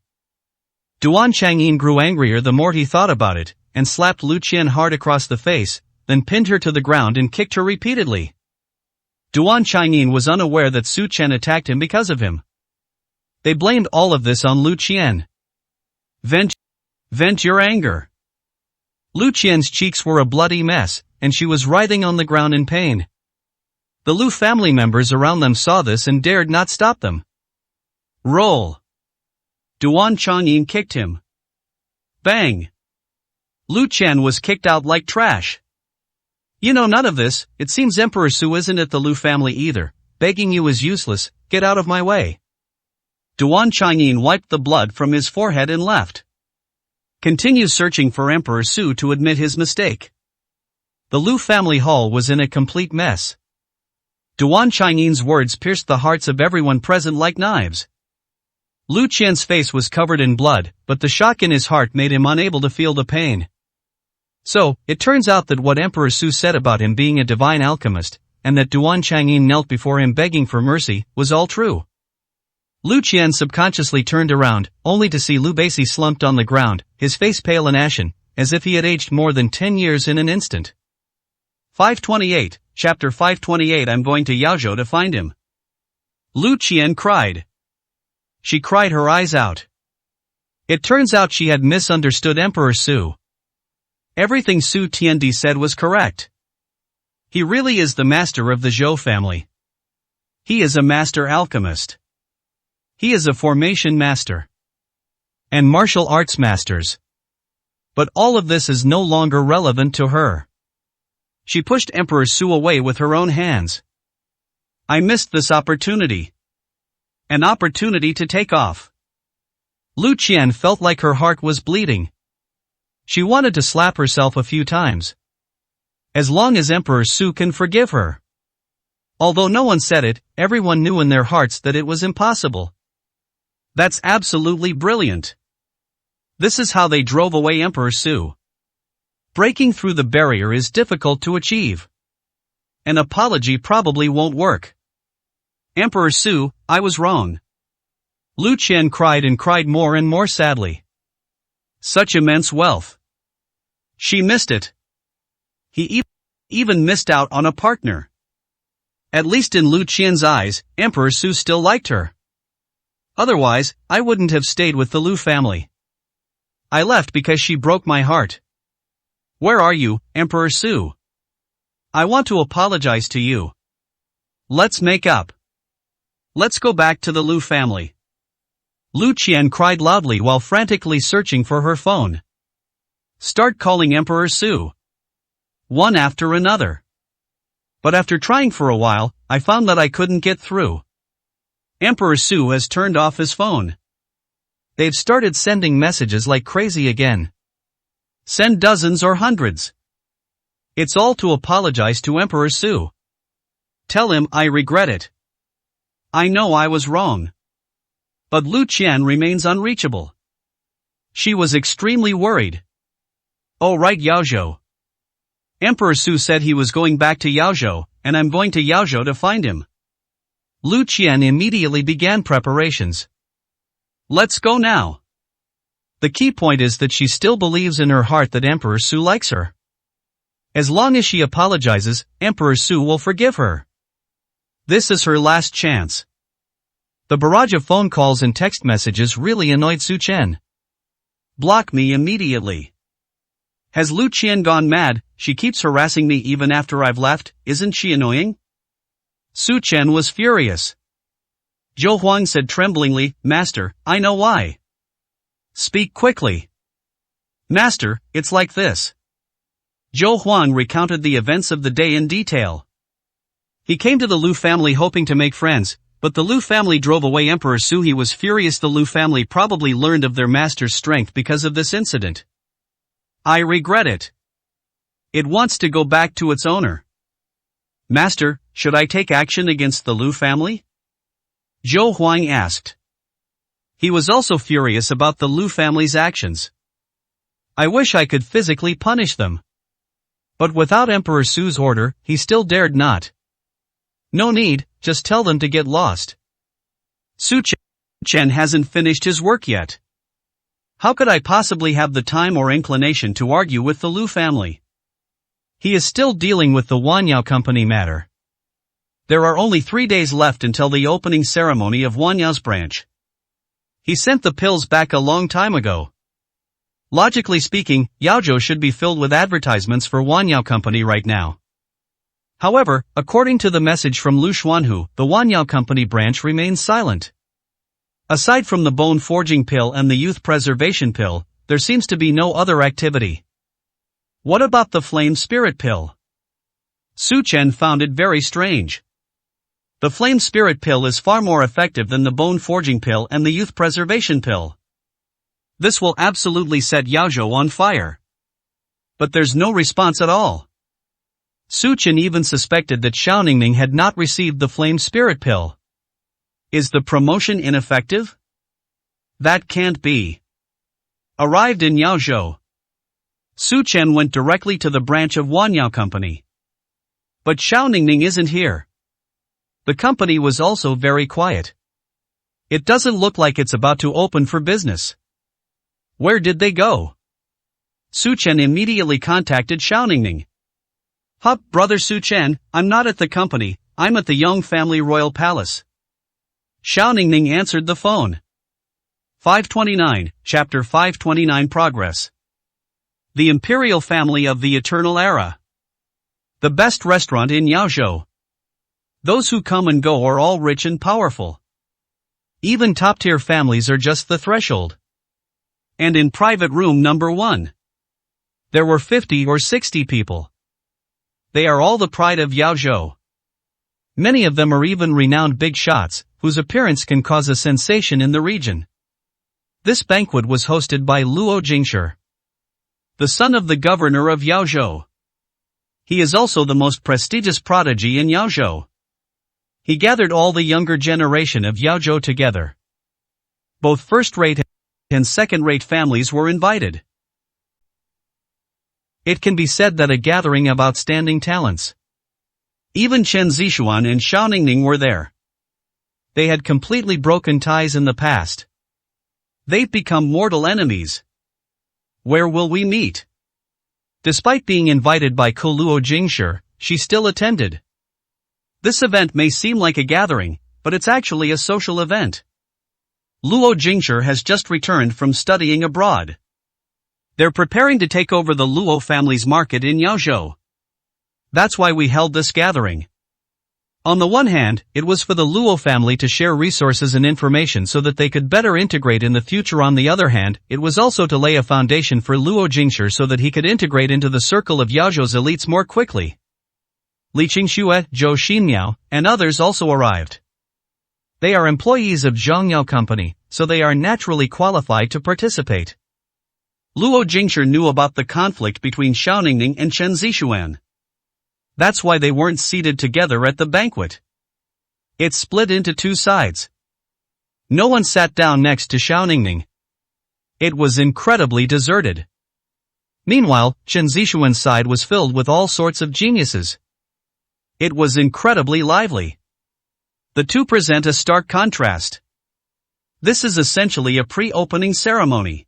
Duan Changyin grew angrier the more he thought about it, and slapped Lu Qian hard across the face, then pinned her to the ground and kicked her repeatedly. Duan Changyin was unaware that Su Chen attacked him because of him. They blamed all of this on Lu Qian. Vent your anger. Lu Qian's cheeks were a bloody mess, and she was writhing on the ground in pain. The Lu family members around them saw this and dared not stop them. Roll. Duan Changyin kicked him. Bang. Lu Qian was kicked out like trash. You know none of this, it seems Emperor Su isn't at the Lu family either, begging you is useless, get out of my way. Duan Changyin wiped the blood from his forehead and left. Continue searching for Emperor Su to admit his mistake. The Lu family hall was in a complete mess. Duan Changyin's words pierced the hearts of everyone present like knives. Lu Qian's face was covered in blood, but the shock in his heart made him unable to feel the pain. So, it turns out that what Emperor Su said about him being a divine alchemist, and that Duan Changyin knelt before him begging for mercy, was all true. Lu Qian subconsciously turned around, only to see Lu Basi slumped on the ground, his face pale and ashen, as if he had aged more than 10 years in an instant. 528, Chapter 528. I'm going to Yaozhou to find him. Lu Qian cried. She cried her eyes out. It turns out she had misunderstood Emperor Su. Everything Su Tiandi said was correct. He really is the master of the Zhou family. He is a master alchemist. He is a formation master. And martial arts masters. But all of this is no longer relevant to her. She pushed Emperor Su away with her own hands. I missed this opportunity. An opportunity to take off. Lu Qian felt like her heart was bleeding. She wanted to slap herself a few times. As long as Emperor Su can forgive her. Although no one said it, everyone knew in their hearts that it was impossible. That's absolutely brilliant. This is how they drove away Emperor Su. Breaking through the barrier is difficult to achieve. An apology probably won't work. Emperor Su, I was wrong. Lu Qian cried and cried more and more sadly. Such immense wealth. She missed it. He even missed out on a partner. At least in Lu Qian's eyes, Emperor Su still liked her. Otherwise, I wouldn't have stayed with the Lu family. I left because she broke my heart. Where are you, Emperor Su? I want to apologize to you. Let's make up. Let's go back to the Lu family. Lu Qian cried loudly while frantically searching for her phone. Start calling Emperor Su. One after another. But after trying for a while, I found that I couldn't get through. Emperor Su has turned off his phone. They've started sending messages like crazy again. Send dozens or hundreds. It's all to apologize to Emperor Su. Tell him I regret it. I know I was wrong. But Lu Qian remains unreachable. She was extremely worried. Oh right, Yaozhou. Emperor Su said he was going back to Yaozhou, and I'm going to Yaozhou to find him. Lu Qian immediately began preparations. Let's go now. The key point is that she still believes in her heart that Emperor Su likes her. As long as she apologizes, Emperor Su will forgive her. This is her last chance. The barrage of phone calls and text messages really annoyed Su Chen. Block me immediately. Has Lu Qian gone mad? She keeps harassing me even after I've left, isn't she annoying? Su Chen was furious. Zhou Huang said tremblingly, Master, I know why. Speak quickly. Master, it's like this. Zhou Huang recounted the events of the day in detail. He came to the Lu family hoping to make friends, but the Lu family drove away Emperor Su. He was furious. The Lu family probably learned of their master's strength because of this incident. I regret it. It wants to go back to its owner. Master, should I take action against the Lu family? Zhou Huang asked. He was also furious about the Lu family's actions. I wish I could physically punish them. But without Emperor Su's order, he still dared not. No need, just tell them to get lost. Su Chen hasn't finished his work yet. How could I possibly have the time or inclination to argue with the Lu family? He is still dealing with the Wanyao Company matter. There are only 3 days left until the opening ceremony of Wanyao's branch. He sent the pills back a long time ago. Logically speaking, Yaozhou should be filled with advertisements for Wanyao Company right now. However, according to the message from Lu Xuanhu, the Wanyao Company branch remains silent. Aside from the bone forging pill and the youth preservation pill, there seems to be no other activity. What about the flame spirit pill? Su Chen found it very strange. The flame spirit pill is far more effective than the bone forging pill and the youth preservation pill. This will absolutely set Yaozhou on fire. But there's no response at all. Su Chen even suspected that Xiao Ningning had not received the flame spirit pill. Is the promotion ineffective? That can't be. Arrived in Yaozhou, Su Chen went directly to the branch of Wanyao Company. But Xiao Ningning isn't here. The company was also very quiet. It doesn't look like it's about to open for business. Where did they go? Su Chen immediately contacted Xiao Ningning. Hup, brother Su Chen, I'm not at the company, I'm at the Yong family royal palace. Xiao Ningning answered the phone. 529, Chapter 529 Progress. The Imperial Family of the Eternal Era. The best restaurant in Yaozhou. Those who come and go are all rich and powerful. Even top-tier families are just the threshold. And in private room number 1, there were 50 or 60 people. They are all the pride of Yaozhou. Many of them are even renowned big shots, whose appearance can cause a sensation in the region. This banquet was hosted by Luo Jingshi, the son of the governor of Yaozhou. He is also the most prestigious prodigy in Yaozhou. He gathered all the younger generation of Yaozhou together. Both first-rate and second-rate families were invited. It can be said that a gathering of outstanding talents. Even Chen Zixuan and Xiao Ningning were there. they had completely broken ties in the past. They've become mortal enemies. Where will we meet? Despite being invited by Luo Jingshi, she still attended. This event may seem like a gathering, but it's actually a social event. Luo Jingshi has just returned from studying abroad. They're preparing to take over the Luo family's market in Yaozhou. That's why we held this gathering. On the one hand, it was for the Luo family to share resources and information so that they could better integrate in the future. On the other hand, it was also to lay a foundation for Luo Jingshi so that he could integrate into the circle of Yaozhou's elites more quickly. Li Qingxue, Zhou Xinmiao, and others also arrived. They are employees of Zhangyao Company, so they are naturally qualified to participate. Luo Jingshi knew about the conflict between Xiao Ningning and Chen Zixuan. That's why they weren't seated together at the banquet. It split into two sides. No one sat down next to Xiao Ningning. It was incredibly deserted. Meanwhile, Chen Zixuan's side was filled with all sorts of geniuses. It was incredibly lively. The two present a stark contrast. This is essentially a pre-opening ceremony.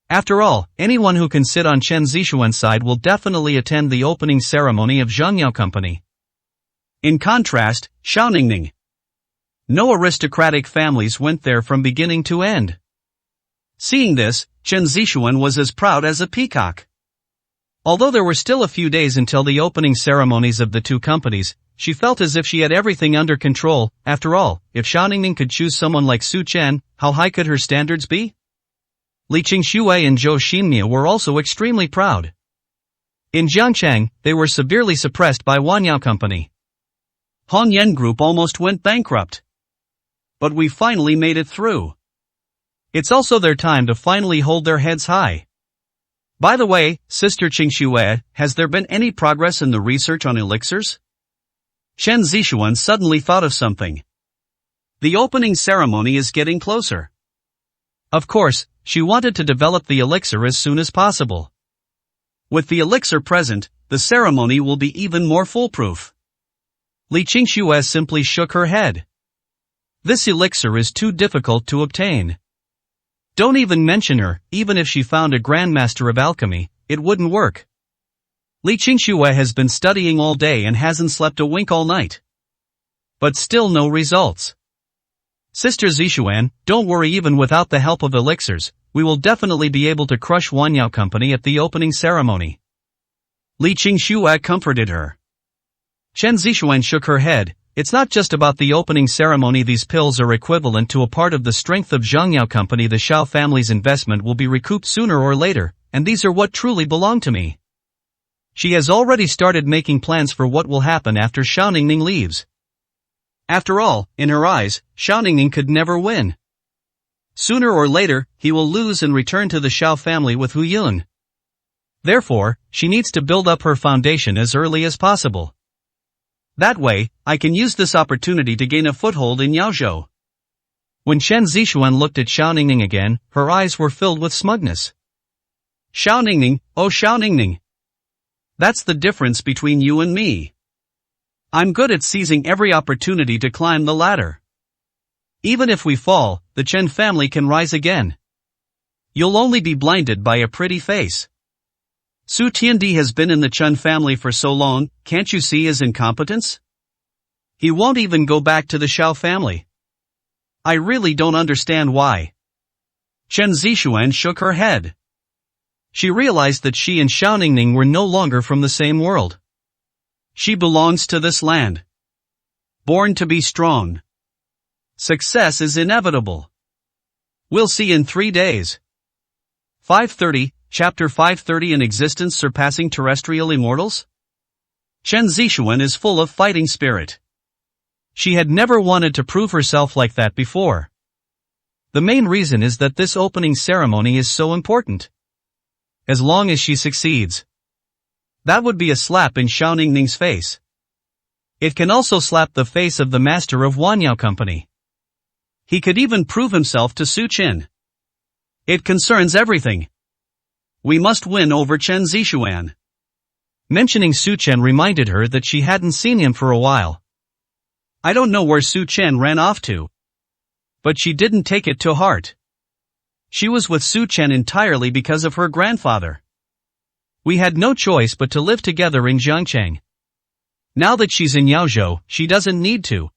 After all, anyone who can sit on Chen Zixuan's side will definitely attend the opening ceremony of Zhangyao Company. In contrast, Xiao Ningning. No aristocratic families went there from beginning to end. Seeing this, Chen Zixuan was as proud as a peacock. Although there were still a few days until the opening ceremonies of the two companies, she felt as if she had everything under control. After all, if Xiao Ningning could choose someone like Su Chen, how high could her standards be? Li Qingxue and Zhou Xinmiao were also extremely proud. In Jiangchang, they were severely suppressed by Wanyao Company. Hongyan Group almost went bankrupt. But we finally made it through. It's also their time to finally hold their heads high. By the way, Sister Qingxue, has there been any progress in the research on elixirs? Chen Zixuan suddenly thought of something. The opening ceremony is getting closer. Of course, she wanted to develop the elixir as soon as possible. With the elixir present, the ceremony will be even more foolproof. Li Qingxue simply shook her head. This elixir is too difficult to obtain. Don't even mention her, even if she found a grandmaster of alchemy, it wouldn't work. Li Qingxue has been studying all day and hasn't slept a wink all night. But still no results. Sister Zixuan, don't worry, even without the help of elixirs, we will definitely be able to crush Wanyao Company at the opening ceremony. Li Qingxue comforted her. Chen Zixuan shook her head. It's not just about the opening ceremony. These pills are equivalent to a part of the strength of Zhangyao Company. The Xiao family's investment will be recouped sooner or later, and these are what truly belong to me. She has already started making plans for what will happen after Xiao Ningning leaves. After all, in her eyes, Xiao Ningning could never win. Sooner or later, he will lose and return to the Xiao family with Hu Yun. Therefore, she needs to build up her foundation as early as possible. That way, I can use this opportunity to gain a foothold in Yaozhou. When Chen Zixuan looked at Xiao Ningning again, her eyes were filled with smugness. Xiao Ningning, oh Xiao Ningning. That's the difference between you and me. I'm good at seizing every opportunity to climb the ladder. Even if we fall, the Chen family can rise again. You'll only be blinded by a pretty face. Su Tiandi has been in the Chen family for so long, can't you see his incompetence? He won't even go back to the Xiao family. I really don't understand why. Chen Zixuan shook her head. She realized that she and Xiao Ningning were no longer from the same world. She belongs to this land. Born to be strong. Success is inevitable. We'll see in 3 days. 530, Chapter 530. An existence surpassing terrestrial immortals? Chen Zixuan is full of fighting spirit. She had never wanted to prove herself like that before. The main reason is that this opening ceremony is so important. As long as she succeeds, that would be a slap in Xiao Ningning's face. It can also slap the face of the master of Wanyao Company. He could even prove himself to Su Chen. It concerns everything. We must win over Chen Zixuan. Mentioning Su Chen reminded her that she hadn't seen him for a while. I don't know where Su Chen ran off to. But she didn't take it to heart. She was with Su Chen entirely because of her grandfather. We had no choice but to live together in Jiangcheng. Now that she's in Yaozhou, she doesn't need to.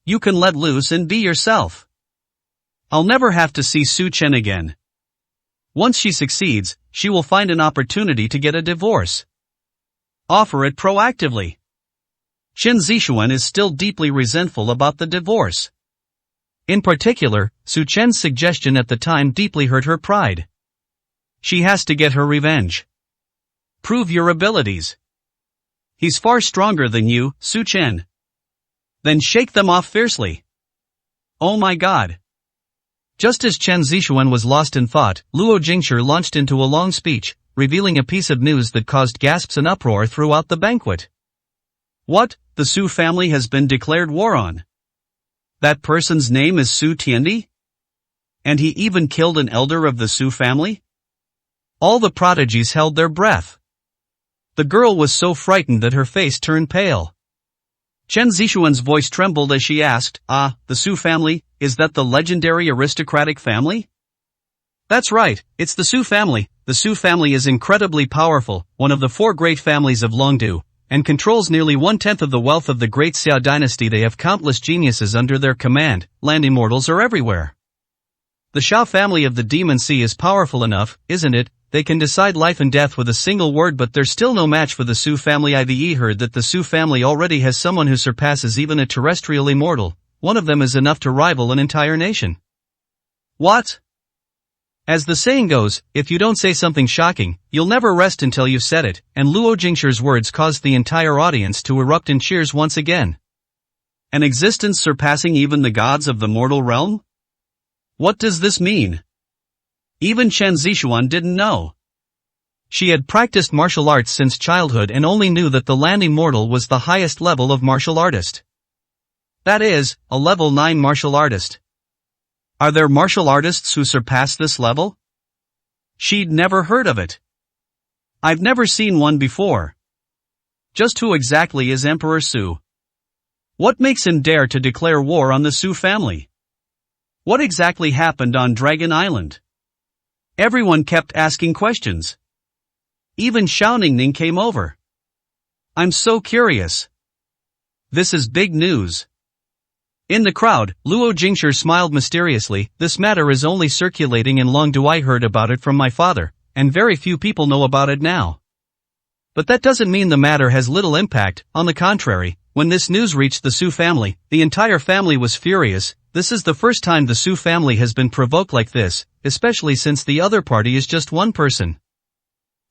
You can let loose and be yourself. I'll never have to see Su Chen again. Once she succeeds, she will find an opportunity to get a divorce. Offer it proactively. Chen Zixuan is still deeply resentful about the divorce. In particular, Su Chen's suggestion at the time deeply hurt her pride. She has to get her revenge. Prove your abilities. He's far stronger than you, Su Chen. Then shake them off fiercely. Oh my God. Just as Chen Zixuan was lost in thought, Luo Jingshi launched into a long speech, revealing a piece of news that caused gasps and uproar throughout the banquet. What? The Su family has been declared war on. That person's name is Su Tiandi? And he even killed an elder of the Su family? All the prodigies held their breath. The girl was so frightened that her face turned pale. Chen Zixuan's voice trembled as she asked, the Su family, is that the legendary aristocratic family? That's right, it's the Su family. The Su family is incredibly powerful, one of the 4 great families of Longdu, and controls nearly 1/10 of the wealth of the Great Xia dynasty. They have countless geniuses under their command. Land immortals are everywhere. The Shao family of the Demon Sea is powerful enough, isn't it? They can decide life and death with a single word, but there's still no match for the Su family. I've heard that the Su family already has someone who surpasses even a terrestrial immortal. One of them is enough to rival an entire nation. What? As the saying goes, if you don't say something shocking, you'll never rest until you've said it, and Luo Jingshi's words caused the entire audience to erupt in cheers once again. An existence surpassing even the gods of the mortal realm? What does this mean? Even Chen Zixuan didn't know. She had practiced martial arts since childhood and only knew that the land immortal was the highest level of martial artist. That is, a level 9 martial artist. Are there martial artists who surpass this level? She'd never heard of it. I've never seen one before. Just who exactly is Emperor Su? What makes him dare to declare war on the Su family? What exactly happened on Dragon Island? Everyone kept asking questions. Even Xiao Ningning came over. I'm so curious. This is big news. In the crowd, Luo Jingshi smiled mysteriously. This matter is only circulating in Longdu. I heard about it from my father, and very few people know about it now. But that doesn't mean the matter has little impact. On the contrary, when this news reached the Su family, the entire family was furious. This is the first time the Su family has been provoked like this, especially since the other party is just one person.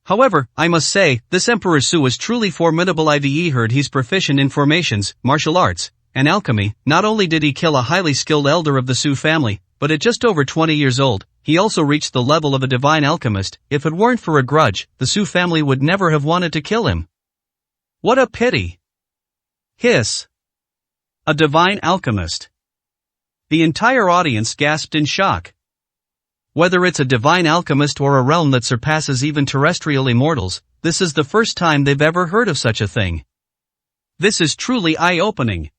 However, I must say, this Emperor Su is truly formidable. I've heard he's proficient in formations, martial arts, and alchemy. Not only did he kill a highly skilled elder of the Su family, but at just over 20 years old, he also reached the level of a divine alchemist. If it weren't for a grudge, the Su family would never have wanted to kill him. What a pity. Hiss. A divine alchemist. The entire audience gasped in shock. Whether it's a divine alchemist or a realm that surpasses even terrestrial immortals, this is the first time they've ever heard of such a thing. This is truly eye-opening.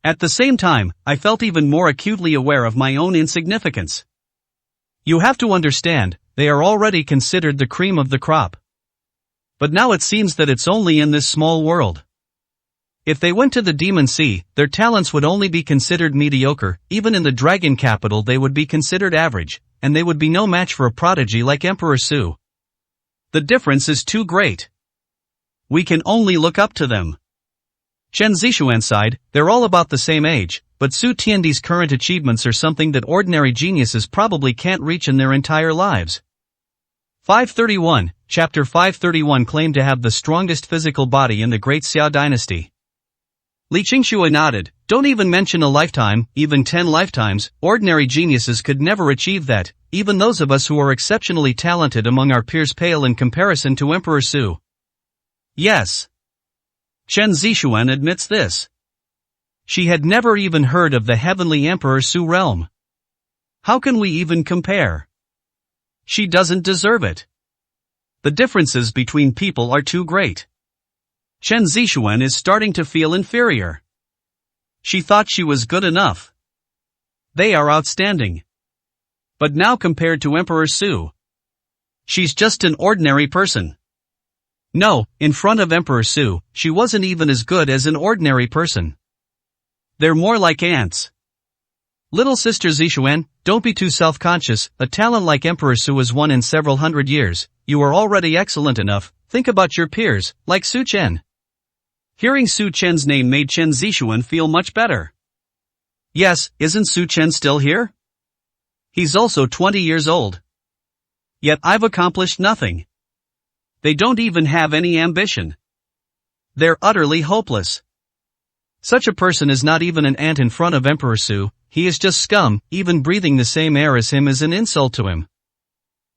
At the same time, I felt even more acutely aware of my own insignificance. You have to understand, they are already considered the cream of the crop. But now it seems that it's only in this small world. If they went to the Demon Sea, their talents would only be considered mediocre. Even in the Dragon Capital they would be considered average, and they would be no match for a prodigy like Emperor Su. The difference is too great. We can only look up to them. Chen Zixuan sighed. They're all about the same age, but Su Tiandi's current achievements are something that ordinary geniuses probably can't reach in their entire lives. 531, Chapter 531 claimed to have the strongest physical body in the Great Xia dynasty. Li Qingxue nodded. Don't even mention a lifetime, even 10 lifetimes, ordinary geniuses could never achieve that, even those of us who are exceptionally talented among our peers pale in comparison to Emperor Su. Yes. Chen Zixuan admits this. She had never even heard of the heavenly Emperor Su realm. How can we even compare? She doesn't deserve it. The differences between people are too great. Chen Zixuan is starting to feel inferior. She thought she was good enough. They are outstanding. But now compared to Emperor Su, she's just an ordinary person. No, in front of Emperor Su, she wasn't even as good as an ordinary person. They're more like ants. Little sister Zixuan, don't be too self-conscious. A talent like Emperor Su is one in several hundred years. You are already excellent enough. Think about your peers, like Su Chen. Hearing Su Chen's name made Chen Zixuan feel much better. Yes, isn't Su Chen still here? He's also 20 years old. Yet I've accomplished nothing. They don't even have any ambition. They're utterly hopeless. Such a person is not even an ant in front of Emperor Su. He is just scum. Even breathing the same air as him is an insult to him.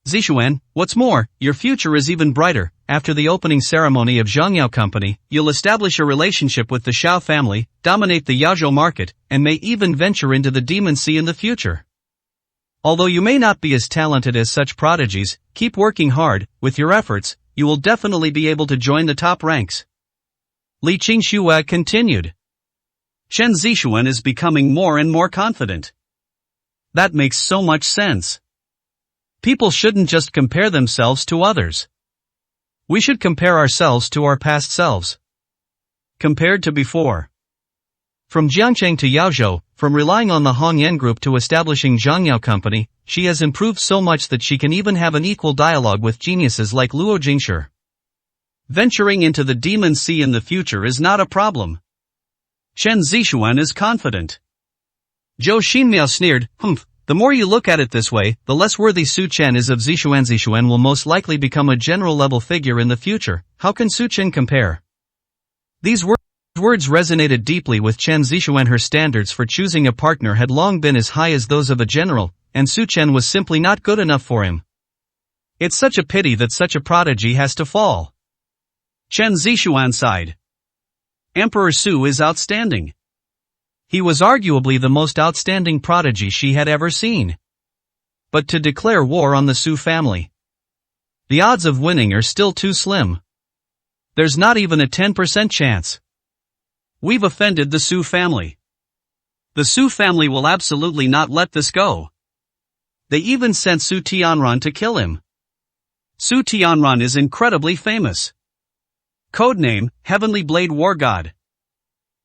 Zixuan, what's more, your future is even brighter. After the opening ceremony of Zhongyao Company, you'll establish a relationship with the Xiao family, dominate the Yaozhou market, and may even venture into the Demon Sea in the future. Although you may not be as talented as such prodigies, keep working hard. With your efforts, you will definitely be able to join the top ranks. Li Qingxue continued. Chen Zixuan is becoming more and more confident. That makes so much sense. People shouldn't just compare themselves to others. We should compare ourselves to our past selves. Compared to before. From Jiangcheng to Yaozhou, from relying on the Hongyan Group to establishing Zhongyao Company, she has improved so much that she can even have an equal dialogue with geniuses like Luo Jingshi. Venturing into the Demon Sea in the future is not a problem. Chen Zixuan is confident. Zhou Xinmiao sneered, the more you look at it this way, the less worthy Su Chen is of Zixuan. Zixuan will most likely become a general-level figure in the future. How can Su Chen compare? These words resonated deeply with Chen Zixuan. Her standards for choosing a partner had long been as high as those of a general, and Su Chen was simply not good enough for him. It's such a pity that such a prodigy has to fall. Chen Zixuan sighed. Emperor Su is outstanding. He was arguably the most outstanding prodigy she had ever seen. But to declare war on the Su family, the odds of winning are still too slim. There's not even a 10% chance. We've offended the Su family. The Su family will absolutely not let this go. They even sent Su Tianran to kill him. Su Tianran is incredibly famous. Codename, Heavenly Blade War God.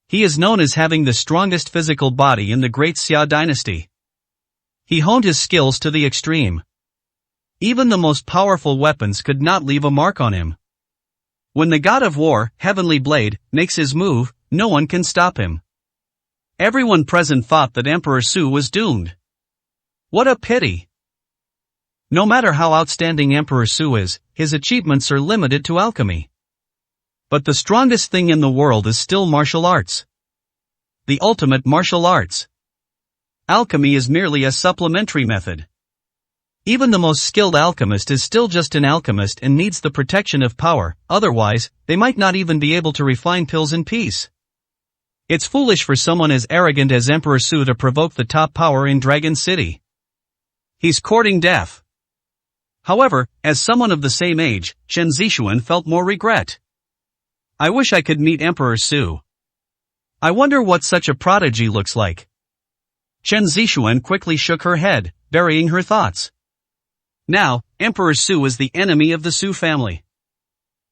He is known as having the strongest physical body in the Great Xia dynasty. He honed his skills to the extreme. Even the most powerful weapons could not leave a mark on him. When the God of War, Heavenly Blade, makes his move, no one can stop him. Everyone present thought that Emperor Su was doomed. What a pity! No matter how outstanding Emperor Su is, his achievements are limited to alchemy. But the strongest thing in the world is still martial arts. The ultimate martial arts. Alchemy is merely a supplementary method. Even the most skilled alchemist is still just an alchemist and needs the protection of power, otherwise, they might not even be able to refine pills in peace. It's foolish for someone as arrogant as Emperor Su to provoke the top power in Dragon City. He's courting death. However, as someone of the same age, Chen Zixuan felt more regret. I wish I could meet Emperor Su. I wonder what such a prodigy looks like. Chen Zixuan quickly shook her head, burying her thoughts. Now, Emperor Su is the enemy of the Su family.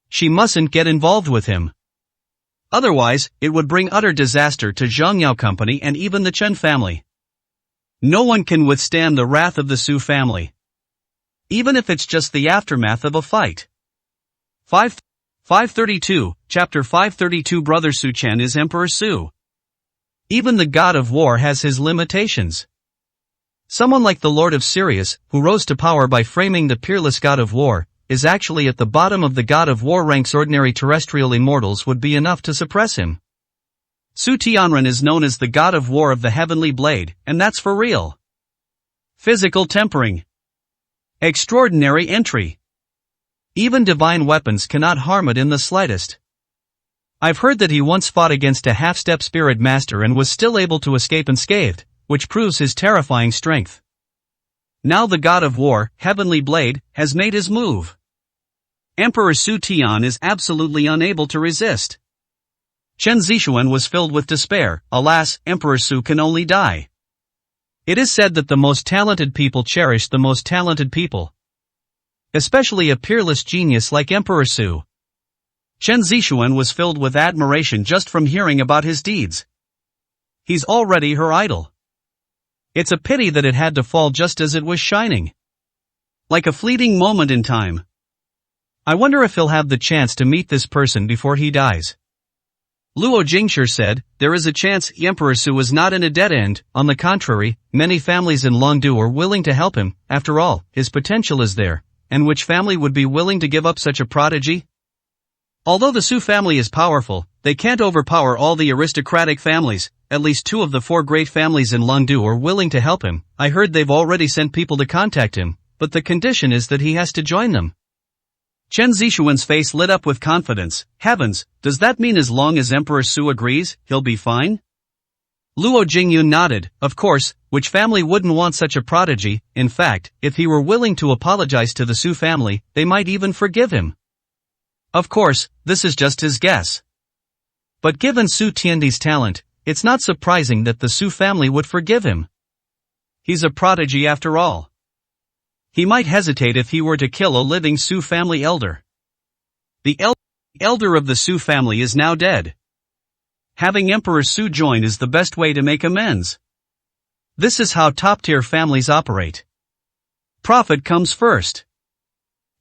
She mustn't get involved with him. Otherwise, it would bring utter disaster to Zhongyao Company and even the Chen family. No one can withstand the wrath of the Su family. Even if it's just the aftermath of a fight. 532, Chapter 532. Brother Su Chen is Emperor Su. Even the God of War has his limitations. Someone like the Lord of Sirius, who rose to power by framing the peerless God of War, is actually at the bottom of the God of War ranks. Ordinary terrestrial immortals would be enough to suppress him. Su Tianran is known as the God of War of the Heavenly Blade, and that's for real. Physical tempering. Extraordinary entry. Even divine weapons cannot harm it in the slightest. I've heard that he once fought against a half-step spirit master and was still able to escape unscathed, which proves his terrifying strength. Now the God of War, Heavenly Blade, has made his move. Emperor Su Tian is absolutely unable to resist. Chen Zixuan was filled with despair. Alas, Emperor Su can only die. It is said that the most talented people cherish the most talented people. Especially a peerless genius like Emperor Su. Chen Zixuan was filled with admiration just from hearing about his deeds. He's already her idol. It's a pity that it had to fall just as it was shining. Like a fleeting moment in time. I wonder if he'll have the chance to meet this person before he dies. Luo Jingshi said, there is a chance Emperor Su is not in a dead end. On the contrary, many families in Longdu are willing to help him. After all, his potential is there. And which family would be willing to give up such a prodigy? Although the Su family is powerful, they can't overpower all the aristocratic families. At least 2 of the 4 great families in Longdu are willing to help him. I heard they've already sent people to contact him, but the condition is that he has to join them. Chen Zixuan's face lit up with confidence. Heavens, does that mean as long as Emperor Su agrees, he'll be fine? Luo Jingyun nodded. Of course, which family wouldn't want such a prodigy? In fact, if he were willing to apologize to the Su family, they might even forgive him. Of course, this is just his guess. But given Su Tiandi's talent, it's not surprising that the Su family would forgive him. He's a prodigy after all. He might hesitate if he were to kill a living Su family elder. The elder of the Su family is now dead. Having Emperor Su join is the best way to make amends. This is how top-tier families operate. Profit comes first.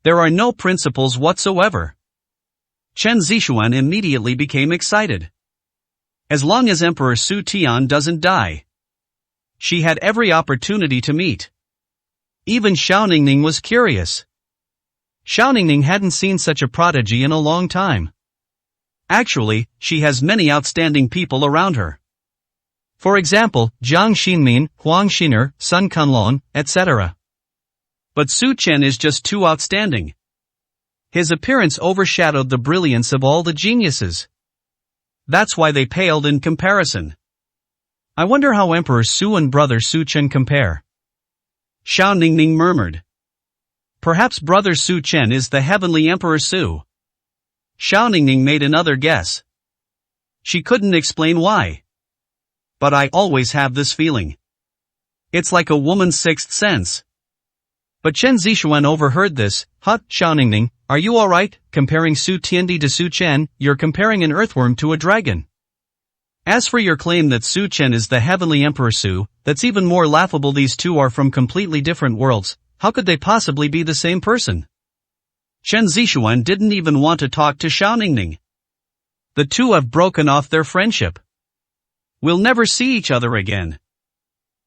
There are no principles whatsoever. Chen Zixuan immediately became excited. As long as Emperor Su Tian doesn't die. She had every opportunity to meet. Even Xiao Ningning was curious. Xiao Ningning hadn't seen such a prodigy in a long time. Actually, she has many outstanding people around her. For example, Jiang Xinmin, Huang Xiner, Sun Kunlun, etc. But Su Chen is just too outstanding. His appearance overshadowed the brilliance of all the geniuses. That's why they paled in comparison. I wonder how Emperor Su and brother Su Chen compare. Xiao Ningning murmured. Perhaps brother Su Chen is the heavenly Emperor Su. Xiao Ningning made another guess. She couldn't explain why. But I always have this feeling. It's like a woman's sixth sense. But Chen Zixuan overheard this. Xiao Ningning, are you alright? Comparing Su Tiandi to Su Chen, you're comparing an earthworm to a dragon. As for your claim that Su Chen is the heavenly Emperor Su, that's even more laughable. These 2 are from completely different worlds. How could they possibly be the same person? Chen Zixuan didn't even want to talk to Xiao Ningning. The 2 have broken off their friendship. We'll never see each other again.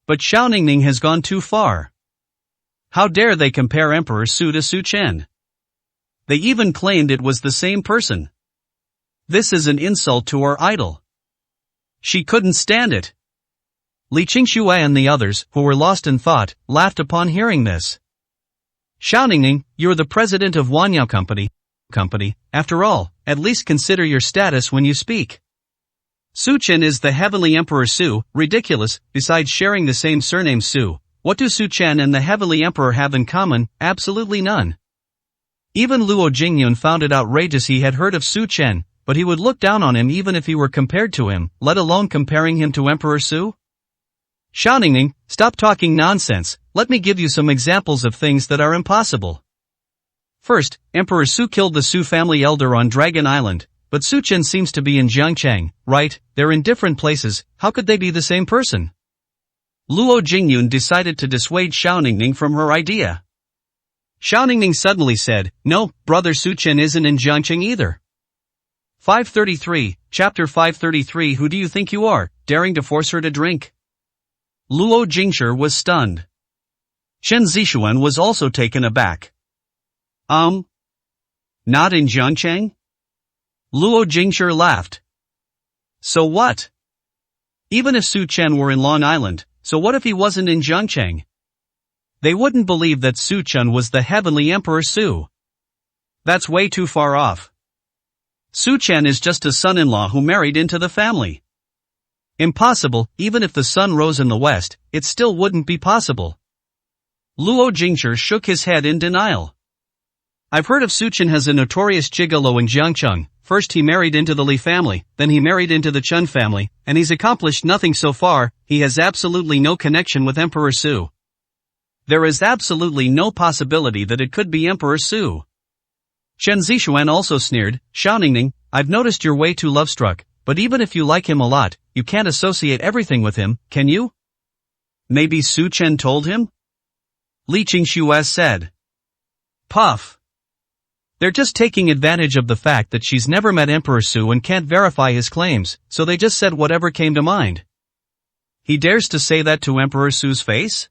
But Xiao Ningning has gone too far. How dare they compare Emperor Su to Su Chen? They even claimed it was the same person. This is an insult to our idol. She couldn't stand it. Li Qingxue and the others, who were lost in thought, laughed upon hearing this. Xiao Ningning, you're the president of Wanyao Company. After all, at least consider your status when you speak. Su Chen is the heavenly Emperor Su. Ridiculous. Besides sharing the same surname Su, what do Su Chen and the heavenly emperor have in common? Absolutely none. Even Luo Jingyun found it outrageous. He had heard of Su Chen, but he would look down on him even if he were compared to him, let alone comparing him to Emperor Su. Xiao Ningning, stop talking nonsense. Let me give you some examples of things that are impossible. First, Emperor Su killed the Su family elder on Dragon Island, but Su Chen seems to be in Jiangchang, right? They're in different places. How could they be the same person? Luo Jingyun decided to dissuade Xiao Ningning from her idea. Xiao Ningning suddenly said, no, brother Su Chen isn't in Jiangcheng either. 533, Chapter 533. Who do you think you are, daring to force her to drink? Luo Jingshi was stunned. Chen Zixuan was also taken aback. Not in Jiangcheng? Luo Jingshi laughed. So what? Even if Su Chen were in Long Island, so what if he wasn't in Jiangcheng? They wouldn't believe that Su Chen was the heavenly Emperor Su. That's way too far off. Su Chen is just a son-in-law who married into the family. Impossible. Even if the sun rose in the west, it still wouldn't be possible. Luo Jingshi shook his head in denial. I've heard of Su Chen has a notorious gigolo in Jiangcheng. first he married into the Li family, then he married into the Chun family, and he's accomplished nothing so far. He has absolutely no connection with Emperor Su. There is absolutely no possibility that it could be Emperor Su. Chen Zixuan also sneered, Xiao Ningning, I've noticed you're way too love-struck, but even if you like him a lot, you can't associate everything with him, can you? Maybe Su Chen told him? Li Qingshuo said. Puff. They're just taking advantage of the fact that she's never met Emperor Su and can't verify his claims, so they just said whatever came to mind. He dares to say that to Emperor Su's face?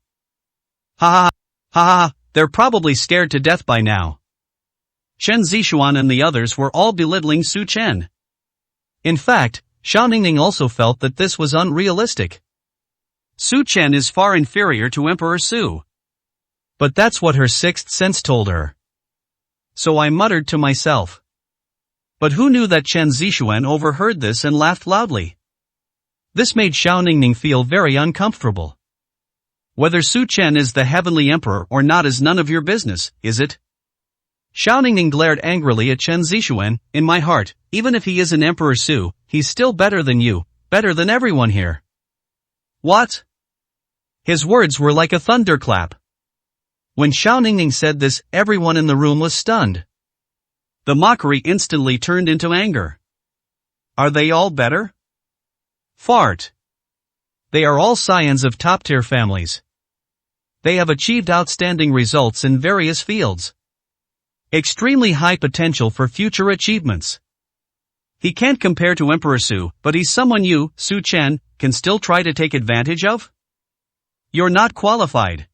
Ha ha ha, they're probably scared to death by now. Chen Zixuan and the others were all belittling Su Chen. In fact, Xiao Ningning also felt that this was unrealistic. Su Chen is far inferior to Emperor Su. But that's what her sixth sense told her. So I muttered to myself. But who knew that Chen Zixuan overheard this and laughed loudly? This made Xiao Ningning feel very uncomfortable. Whether Su Chen is the heavenly emperor or not is none of your business, is it? Xiao Ningning glared angrily at Chen Zixuan. In my heart, even if he isn't Emperor Su, he's still better than you, better than everyone here. What? His words were like a thunderclap. When Xiao Ningning said this, everyone in the room was stunned. The mockery instantly turned into anger. Are they all better? Fart. They are all scions of top-tier families. They have achieved outstanding results in various fields. Extremely high potential for future achievements. He can't compare to Emperor Su, but he's someone you, Su Chen, can still try to take advantage of? You're not qualified.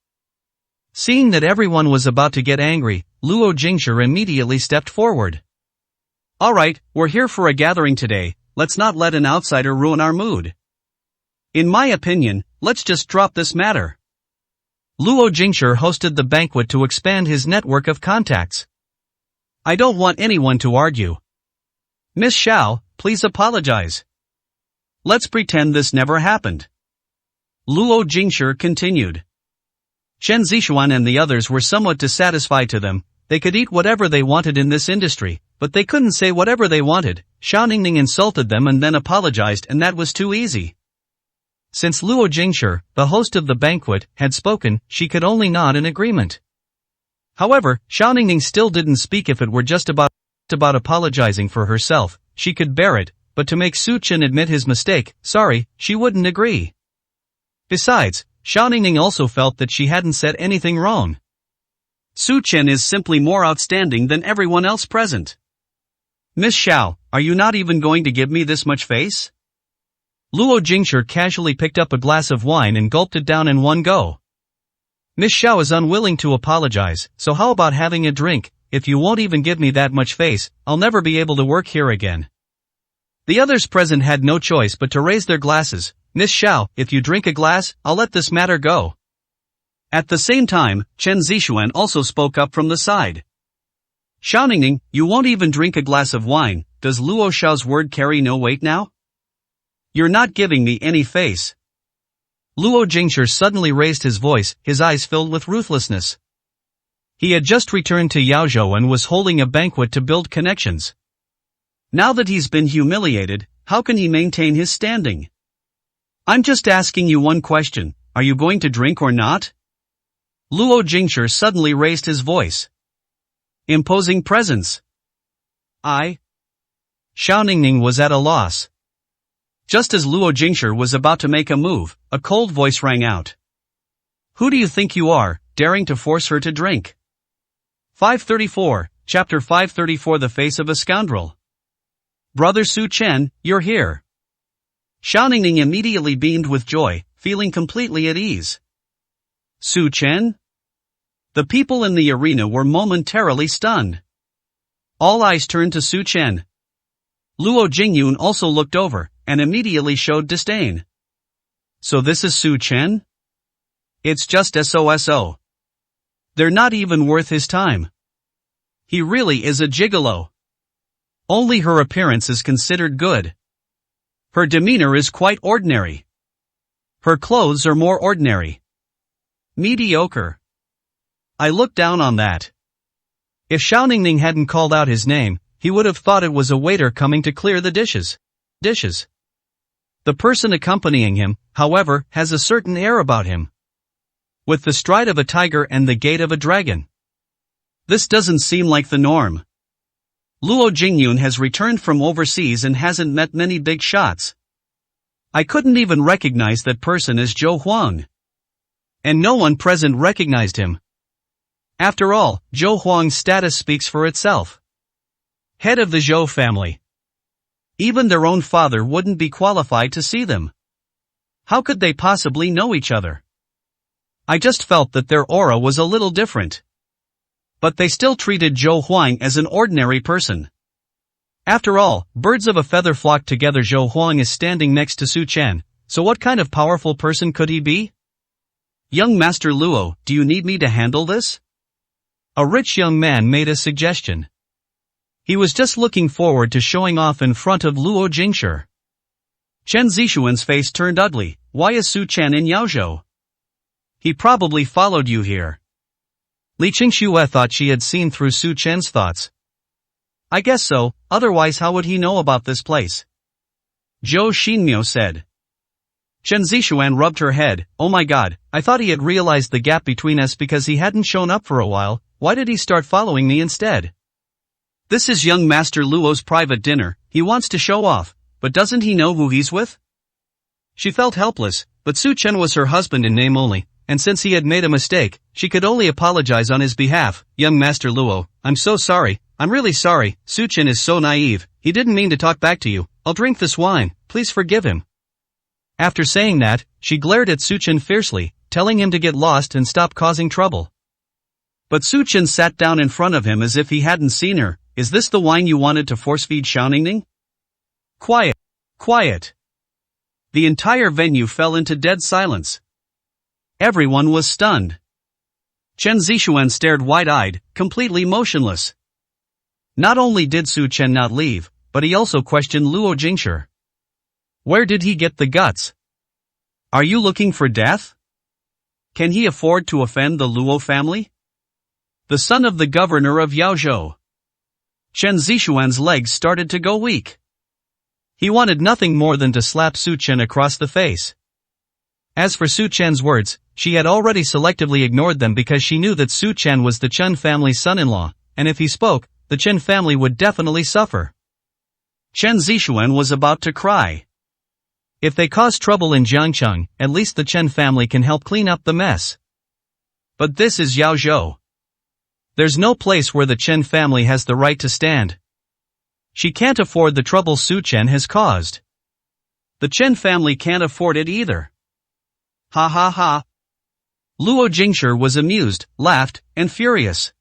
Seeing that everyone was about to get angry, Luo Jingshi immediately stepped forward. Alright, we're here for a gathering today, let's not let an outsider ruin our mood. In my opinion, let's just drop this matter. Luo Jingshi hosted the banquet to expand his network of contacts. I don't want anyone to argue. Miss Xiao, please apologize. Let's pretend this never happened. Luo Jingshi continued. Chen Zixuan and the others were somewhat dissatisfied to them. They could eat whatever they wanted in this industry, but they couldn't say whatever they wanted. Xiao Ningning insulted them and then apologized, and that was too easy. Since Luo Jingshi, the host of the banquet, had spoken, she could only nod in agreement. However, Xiao Ningning still didn't speak. If it were just about apologizing for herself, she could bear it, but to make Su Chen admit his mistake, sorry, she wouldn't agree. Besides, Xiao Ningning also felt that she hadn't said anything wrong. Su Chen is simply more outstanding than everyone else present. Miss Xiao, are you not even going to give me this much face? Luo Jingshi casually picked up a glass of wine and gulped it down in one go. Miss Xiao is unwilling to apologize, so how about having a drink? If you won't even give me that much face, I'll never be able to work here again. The others present had no choice but to raise their glasses. Miss Xiao, if you drink a glass, I'll let this matter go. At the same time, Chen Zixuan also spoke up from the side. Xiao Ningning, you won't even drink a glass of wine, does Luo Xiao's word carry no weight now? You're not giving me any face. Luo Jingshi suddenly raised his voice, his eyes filled with ruthlessness. He had just returned to Yaozhou and was holding a banquet to build connections. Now that he's been humiliated, how can he maintain his standing? I'm just asking you one question, are you going to drink or not? Luo Jingshi suddenly raised his voice. Imposing presence. Xiao Ningning was at a loss. Just as Luo Jingshi was about to make a move, a cold voice rang out. Who do you think you are, daring to force her to drink? 534, Chapter 534 The Face of a Scoundrel. Brother Su Chen, you're here. Xiao Ningning immediately beamed with joy, feeling completely at ease. Su Chen? The people in the arena were momentarily stunned. All eyes turned to Su Chen. Luo Jingyun also looked over, and immediately showed disdain. So this is Su Chen? It's just SOSO. They're not even worth his time. He really is a gigolo. Only her appearance is considered good. Her demeanor is quite ordinary. Her clothes are more ordinary. Mediocre. I look down on that. If Xiao Ningning hadn't called out his name, he would have thought it was a waiter coming to clear the dishes. The person accompanying him, however, has a certain air about him, with the stride of a tiger and the gait of a dragon. This doesn't seem like the norm. Luo Jingyun has returned from overseas and hasn't met many big shots. I couldn't even recognize that person as Zhou Huang. And no one present recognized him. After all, Zhou Huang's status speaks for itself. Head of the Zhou family. Even their own father wouldn't be qualified to see them. How could they possibly know each other? I just felt that their aura was a little different. But they still treated Zhou Huang as an ordinary person. After all, birds of a feather flock together. Zhou Huang is standing next to Su Chen, so what kind of powerful person could he be? Young Master Luo, do you need me to handle this? A rich young man made a suggestion. He was just looking forward to showing off in front of Luo Jingshi. Chen Zixuan's face turned ugly. Why is Su Chen in Yaozhou? He probably followed you here. Li Qingxue thought she had seen through Su Chen's thoughts. I guess so, otherwise how would he know about this place? Zhou Xinmiao said. Chen Zixuan rubbed her head. Oh my god, I thought he had realized the gap between us because he hadn't shown up for a while. Why did he start following me instead? This is young Master Luo's private dinner. He wants to show off, but doesn't he know who he's with? She felt helpless, but Su Chen was her husband in name only, and since he had made a mistake, she could only apologize on his behalf. Young Master Luo, I'm so sorry. I'm really sorry. Su Chen is so naive. He didn't mean to talk back to you. I'll drink this wine. Please forgive him. After saying that, she glared at Su Chen fiercely, telling him to get lost and stop causing trouble. But Su Chen sat down in front of him as if he hadn't seen her. Is this the wine you wanted to force-feed Xiaoningning? Quiet. Quiet. The entire venue fell into dead silence. Everyone was stunned. Chen Zixuan stared wide-eyed, completely motionless. Not only did Su Chen not leave, but he also questioned Luo Jingshi. Where did he get the guts? Are you looking for death? Can he afford to offend the Luo family? The son of the governor of Yaozhou. Chen Zixuan's legs started to go weak. He wanted nothing more than to slap Su Chen across the face. As for Su Chen's words, she had already selectively ignored them because she knew that Su Chen was the Chen family's son-in-law, and if he spoke, the Chen family would definitely suffer. Chen Zixuan was about to cry. If they cause trouble in Jiangcheng, at least the Chen family can help clean up the mess. But this is Yaozhou. There's no place where the Chen family has the right to stand. She can't afford the trouble Su Chen has caused. The Chen family can't afford it either. Ha ha ha. Luo Jingshi was amused, laughed, and furious.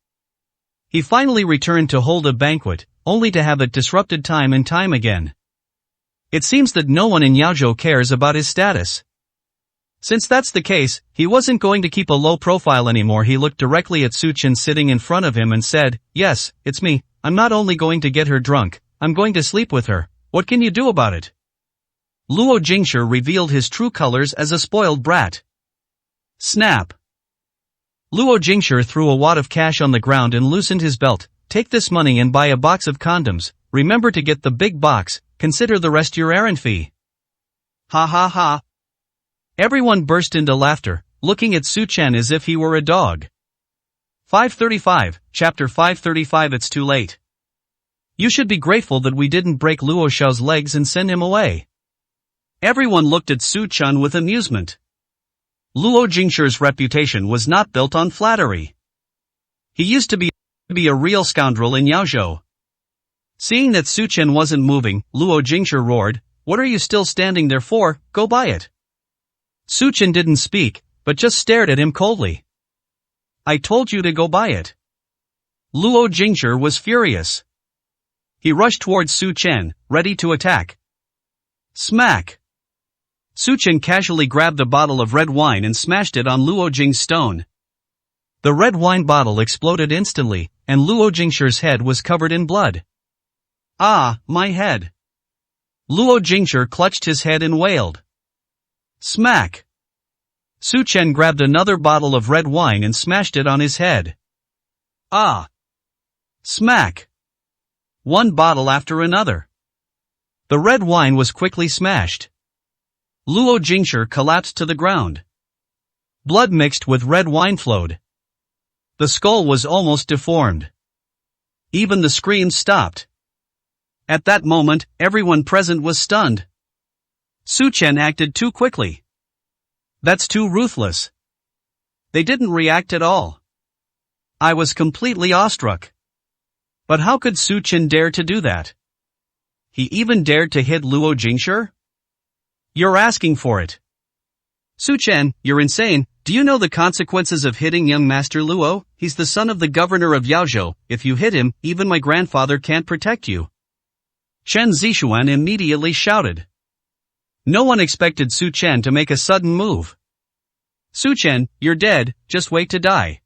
He finally returned to hold a banquet, only to have it disrupted time and time again. It seems that no one in Yaozhou cares about his status. Since that's the case, he wasn't going to keep a low profile anymore. He looked directly at Su Chen sitting in front of him and said, yes, it's me. I'm not only going to get her drunk, I'm going to sleep with her. What can you do about it? Luo Jingshi revealed his true colors as a spoiled brat. Snap. Luo Jingshi threw a wad of cash on the ground and loosened his belt. Take this money and buy a box of condoms. Remember to get the big box. Consider the rest your errand fee. Ha ha ha. Everyone burst into laughter, looking at Su Chen as if he were a dog. 535, Chapter 535. It's too late. You should be grateful that we didn't break Luo Xiao's legs and send him away. Everyone looked at Su Chen with amusement. Luo Jingshi's reputation was not built on flattery. He used to be a real scoundrel in Yaozhou. Seeing that Su Chen wasn't moving, Luo Jingshi roared, what are you still standing there for? Go buy it. Su Chen didn't speak, but just stared at him coldly. I told you to go buy it. Luo Jingshi was furious. He rushed towards Su Chen, ready to attack. Smack! Su Chen casually grabbed a bottle of red wine and smashed it on Luo Jing's stone. The red wine bottle exploded instantly, and Luo Jingshi's head was covered in blood. Ah, my head. Luo Jingshi clutched his head and wailed. Smack! Su Chen grabbed another bottle of red wine and smashed it on his head. Ah! Smack! one bottle after another. The red wine was quickly smashed. Luo Jingshi collapsed to the ground. Blood mixed with red wine flowed. The skull was almost deformed. Even the screams stopped. At that moment, everyone present was stunned. Su Chen acted too quickly. That's too ruthless. They didn't react at all. I was completely awestruck. But how could Su Chen dare to do that? He even dared to hit Luo Jingshi? You're asking for it. Su Chen, you're insane. Do you know the consequences of hitting young Master Luo? He's the son of the governor of Yaozhou. If you hit him, even my grandfather can't protect you. Chen Zishuan immediately shouted. No one expected Su Chen to make a sudden move. Su Chen, you're dead, just wait to die.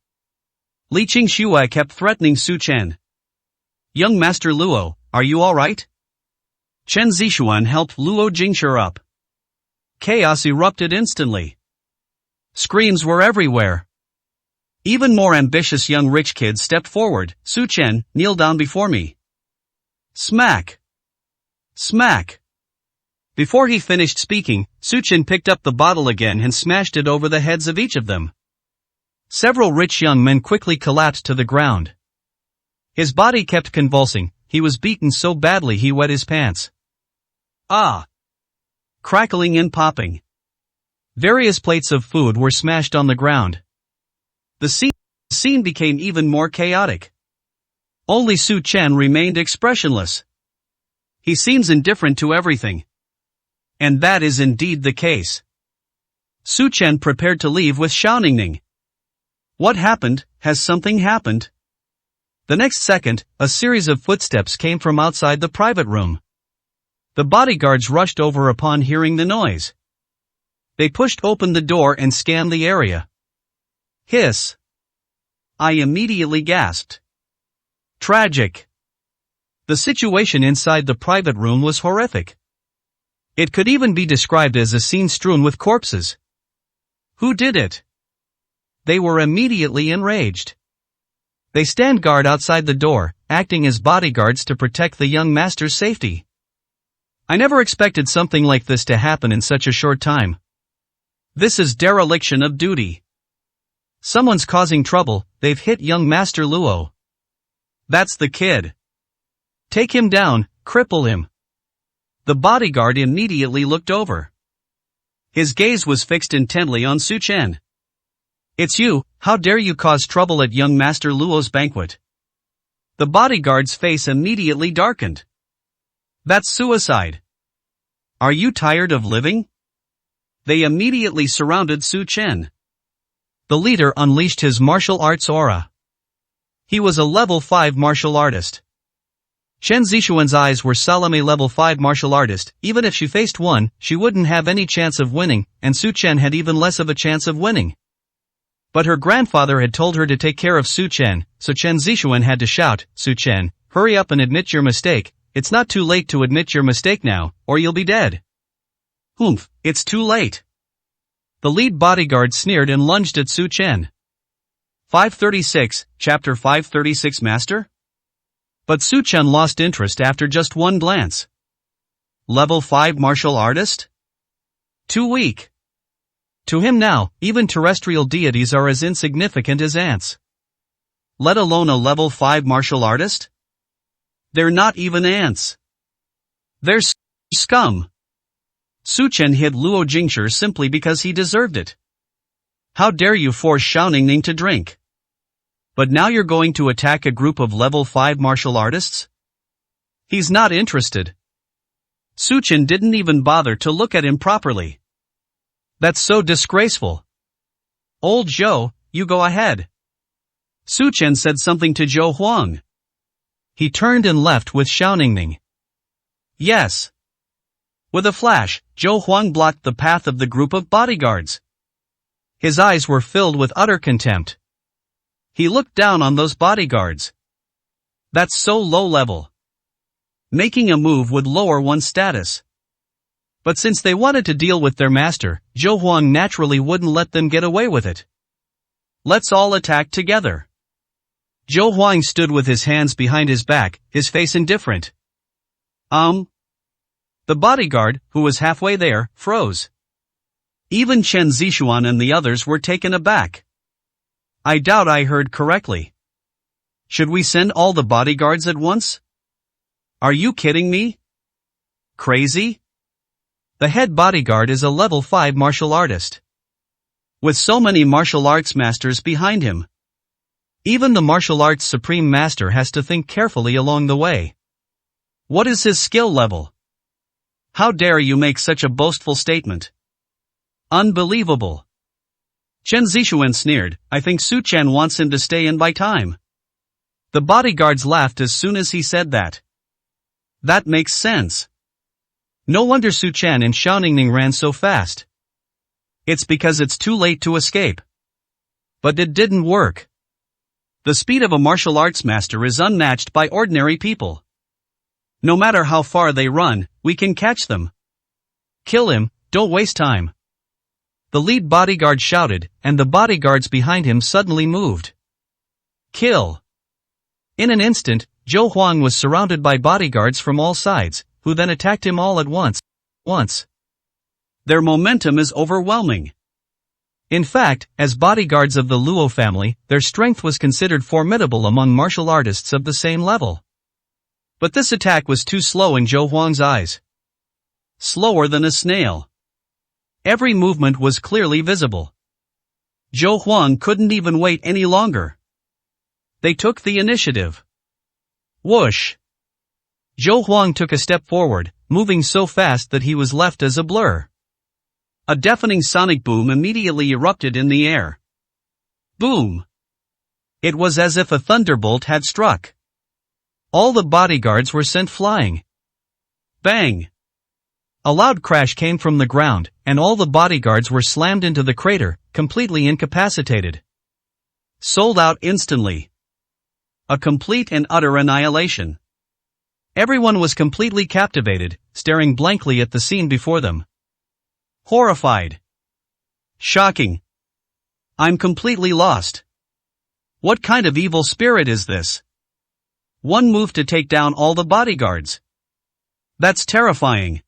Li Qingxue kept threatening Su Chen. Young Master Luo, are you alright? Chen Zishuan helped Luo Jingshi up. Chaos erupted instantly. Screams were everywhere. Even more ambitious young rich kids stepped forward. Su Chen, kneel down before me. Smack. Smack. Before he finished speaking, Su Chen picked up the bottle again and smashed it over the heads of each of them. Several rich young men quickly collapsed to the ground. His body kept convulsing, he was beaten so badly he wet his pants. Ah! Crackling and popping. Various plates of food were smashed on the ground. The scene became even more chaotic. Only Su Chen remained expressionless. He seems indifferent to everything. And that is indeed the case. Su Chen prepared to leave with Xiaoningning. What happened? Has something happened? The next second, a series of footsteps came from outside the private room. The bodyguards rushed over upon hearing the noise. They pushed open the door and scanned the area. Hiss! I immediately gasped. Tragic. The situation inside the private room was horrific. It could even be described as a scene strewn with corpses. Who did it? They were immediately enraged. They stand guard outside the door, acting as bodyguards to protect the young master's safety. I never expected something like this to happen in such a short time. This is dereliction of duty. Someone's causing trouble, they've hit young Master Luo. That's the kid. Take him down, cripple him. The bodyguard immediately looked over. His gaze was fixed intently on Su Chen. It's you, how dare you cause trouble at young Master Luo's banquet? The bodyguard's face immediately darkened. That's suicide. Are you tired of living? They immediately surrounded Su Chen. The leader unleashed his martial arts aura. He was a level 5 martial artist. Chen Zishuan's eyes were solemn. A level 5 martial artist, even if she faced one, she wouldn't have any chance of winning, and Su Chen had even less of a chance of winning. But her grandfather had told her to take care of Su Chen, so Chen Zishuan had to shout, Su Chen, hurry up and admit your mistake, it's not too late to admit your mistake now, or you'll be dead. Humph, it's too late. The lead bodyguard sneered and lunged at Su Chen. 536, Chapter 536 Master? But Su Chen lost interest after just one glance. Level 5 martial artist? Too weak. To him now, even terrestrial deities are as insignificant as ants. Let alone a level 5 martial artist? They're not even ants. They're scum. Su Chen hit Luo Jingshi simply because he deserved it. How dare you force Xiaoningning to drink? But now you're going to attack a group of level 5 martial artists? He's not interested. Su Chen didn't even bother to look at him properly. That's so disgraceful. Old Zhou, you go ahead. Su Chen said something to Zhou Huang. He turned and left with Xiaoningning. Yes. With a flash, Zhou Huang blocked the path of the group of bodyguards. His eyes were filled with utter contempt. He looked down on those bodyguards. That's so low level. Making a move would lower one's status. But since they wanted to deal with their master, Zhou Huang naturally wouldn't let them get away with it. Let's all attack together. Zhou Huang stood with his hands behind his back, his face indifferent. The bodyguard, who was halfway there, froze. Even Chen Zixuan and the others were taken aback. I doubt I heard correctly. Should we send all the bodyguards at once? Are you kidding me? Crazy? The head bodyguard is a level 5 martial artist. With so many martial arts masters behind him. Even the martial arts supreme master has to think carefully along the way. What is his skill level? How dare you make such a boastful statement? Unbelievable. Chen Zixuan sneered, I think Su Chen wants him to stay and buy time. The bodyguards laughed as soon as he said that. That makes sense. No wonder Su Chen and Xiao Ningning ran so fast. It's because it's too late to escape. But it didn't work. The speed of a martial arts master is unmatched by ordinary people. No matter how far they run, we can catch them. Kill him, don't waste time. The lead bodyguard shouted, and the bodyguards behind him suddenly moved. Kill. In an instant, Zhou Huang was surrounded by bodyguards from all sides, who then attacked him all at once. Their momentum is overwhelming. In fact, as bodyguards of the Luo family, their strength was considered formidable among martial artists of the same level. But this attack was too slow in Zhou Huang's eyes. Slower than a snail. Every movement was clearly visible. Zhou Huang couldn't even wait any longer. They took the initiative. Whoosh! Zhou Huang took a step forward, moving so fast that he was left as a blur. A deafening sonic boom immediately erupted in the air. Boom! It was as if a thunderbolt had struck. All the bodyguards were sent flying. Bang! A loud crash came from the ground, and all the bodyguards were slammed into the crater, completely incapacitated. Sold out instantly. A complete and utter annihilation. Everyone was completely captivated, staring blankly at the scene before them. Horrified. Shocking. I'm completely lost. What kind of evil spirit is this? One move to take down all the bodyguards. That's terrifying.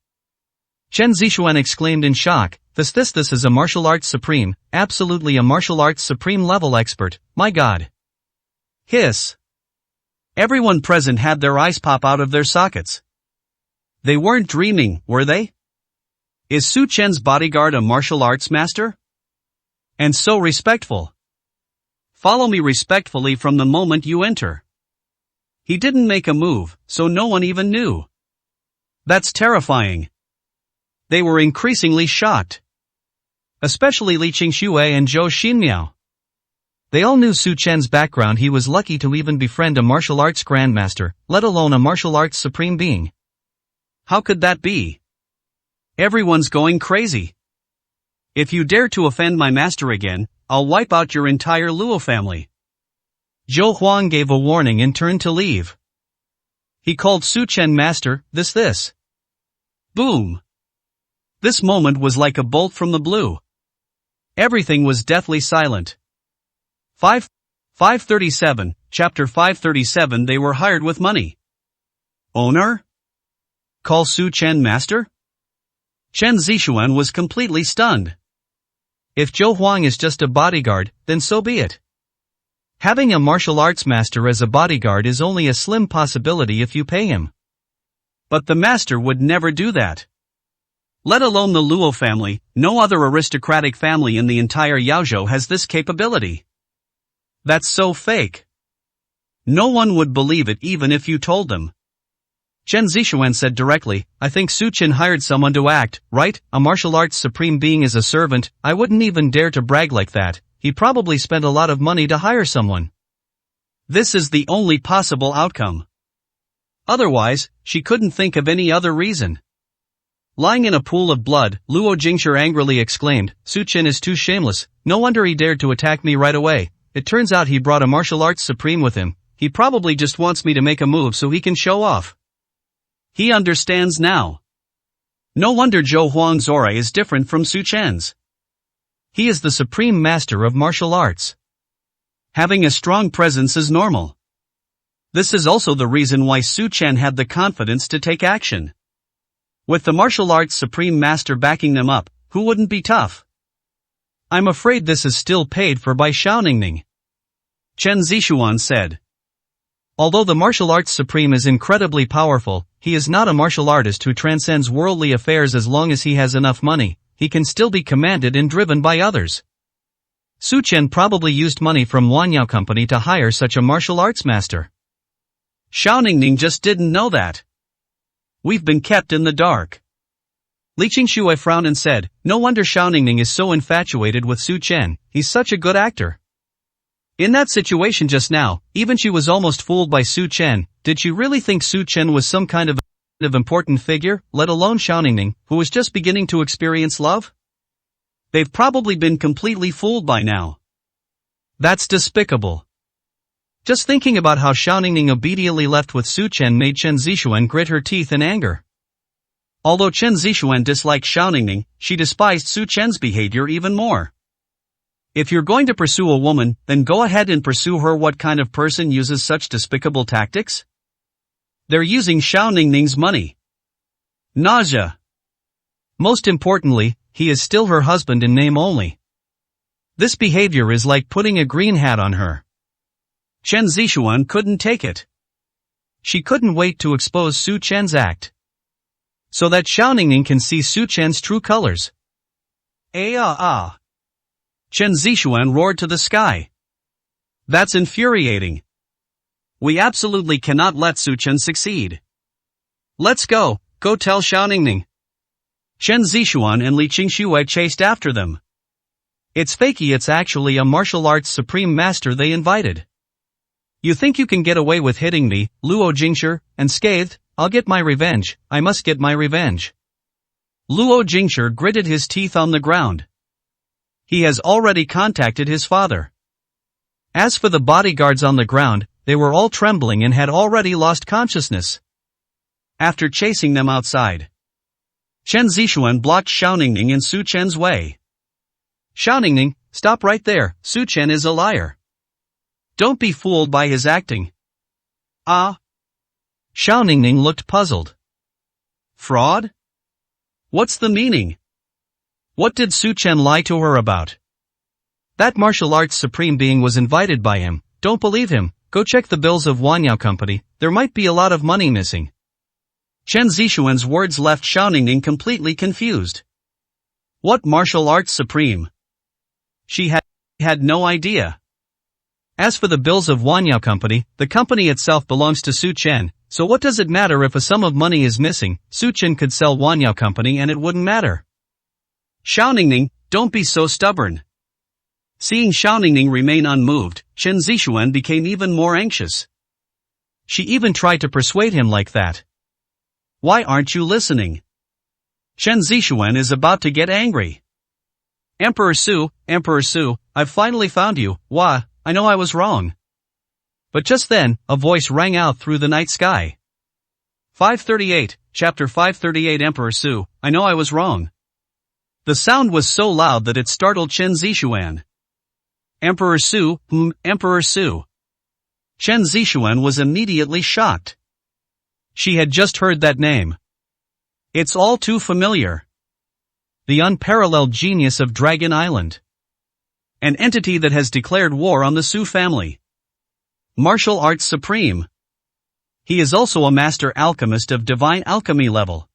Chen Zixuan exclaimed in shock, this is a martial arts supreme, absolutely a martial arts supreme level expert, my god. Hiss. Everyone present had their eyes pop out of their sockets. They weren't dreaming, were they? Is Su Chen's bodyguard a martial arts master? And so respectful. Follow me respectfully from the moment you enter. He didn't make a move, so no one even knew. That's terrifying. They were increasingly shocked. Especially Li Qingxue and Zhou Xinmiao. They all knew Su Chen's background. He was lucky to even befriend a martial arts grandmaster, let alone a martial arts supreme being. How could that be? Everyone's going crazy. If you dare to offend my master again, I'll wipe out your entire Luo family. Zhou Huang gave a warning and turned to leave. He called Su Chen master, this. Boom. This moment was like a bolt from the blue. Everything was deathly silent. 537, Chapter 537. They were hired with money. Owner? Call Su Chen master? Chen Zixuan was completely stunned. If Zhou Huang is just a bodyguard, then so be it. Having a martial arts master as a bodyguard is only a slim possibility if you pay him. But the master would never do that. Let alone the Luo family, no other aristocratic family in the entire Yaozhou has this capability. That's so fake. No one would believe it even if you told them. Chen Zixuan said directly, I think Su Chen hired someone to act, right? A martial arts supreme being as a servant. I wouldn't even dare to brag like that. He probably spent a lot of money to hire someone. This is the only possible outcome. Otherwise, she couldn't think of any other reason. Lying in a pool of blood, Luo Jingshi angrily exclaimed, Su Chen is too shameless, no wonder he dared to attack me right away. It turns out he brought a martial arts supreme with him. He probably just wants me to make a move so he can show off. He understands now. No wonder Zhou Huang's aura is different from Su Chen's. He is the supreme master of martial arts. Having a strong presence is normal. This is also the reason why Su Chen had the confidence to take action. With the martial arts supreme master backing them up, who wouldn't be tough? I'm afraid this is still paid for by Xiao Ningning, Chen Zixuan said. Although the martial arts supreme is incredibly powerful, he is not a martial artist who transcends worldly affairs. As long as he has enough money, he can still be commanded and driven by others. Su Chen probably used money from Wanyao Company to hire such a martial arts master. Xiao Ningning just didn't know that. We've been kept in the dark. Li Qingshui frowned and said, no wonder Xiao Ningning is so infatuated with Su Chen, he's such a good actor. In that situation just now, even she was almost fooled by Su Chen. Did she really think Su Chen was some kind of important figure, let alone Xiao Ningning, who was just beginning to experience love? They've probably been completely fooled by now. That's despicable. Just thinking about how Xiao Ningning obediently left with Su Chen made Chen Zixuan grit her teeth in anger. Although Chen Zixuan disliked Xiao Ningning, she despised Su Chen's behavior even more. If you're going to pursue a woman, then go ahead and pursue her. What kind of person uses such despicable tactics? They're using Xiao Ningning's money. Nausea. Most importantly, he is still her husband in name only. This behavior is like putting a green hat on her. Chen Zixuan couldn't take it. She couldn't wait to expose Su Chen's act, so that Xiao Ningning can see Su Chen's true colors. Chen Zixuan roared to the sky. That's infuriating. We absolutely cannot let Su Chen succeed. Let's go tell Xiao Ningning. Chen Zixuan and Li Qingshui chased after them. It's fakey, it's actually a martial arts supreme master they invited. You think you can get away with hitting me, Luo Jingshi, and scathed? I'll get my revenge, I must get my revenge. Luo Jingshi gritted his teeth on the ground. He has already contacted his father. As for the bodyguards on the ground, they were all trembling and had already lost consciousness. After chasing them outside, Chen Zixuan blocked Xiao Ningning in Su Chen's way. Xiao Ningning, stop right there, Su Chen is a liar. Don't be fooled by his acting. Xiao Ningning looked puzzled. Fraud? What's the meaning? What did Su Chen lie to her about? That martial arts supreme being was invited by him. Don't believe him, go check the bills of Wanyao Company, there might be a lot of money missing. Chen Zixuan's words left Xiao Ningning completely confused. What martial arts supreme? She had no idea. As for the bills of Wanyao Company, the company itself belongs to Su Chen, so what does it matter if a sum of money is missing? Su Chen could sell Wanyao Company and it wouldn't matter. Xiao Ningning, don't be so stubborn. Seeing Xiao Ningning remain unmoved, Chen Zixuan became even more anxious. She even tried to persuade him like that. Why aren't you listening? Chen Zixuan is about to get angry. Emperor Su, I've finally found you. Wah, I know I was wrong. But just then, a voice rang out through the night sky. 538, Chapter 538 Emperor Su, I know I was wrong. The sound was so loud that it startled Chen Zixuan. Emperor Su, Emperor Su. Chen Zixuan was immediately shocked. She had just heard that name. It's all too familiar. The unparalleled genius of Dragon Island. An entity that has declared war on the Su family. Martial arts supreme. He is also a master alchemist of divine alchemy level.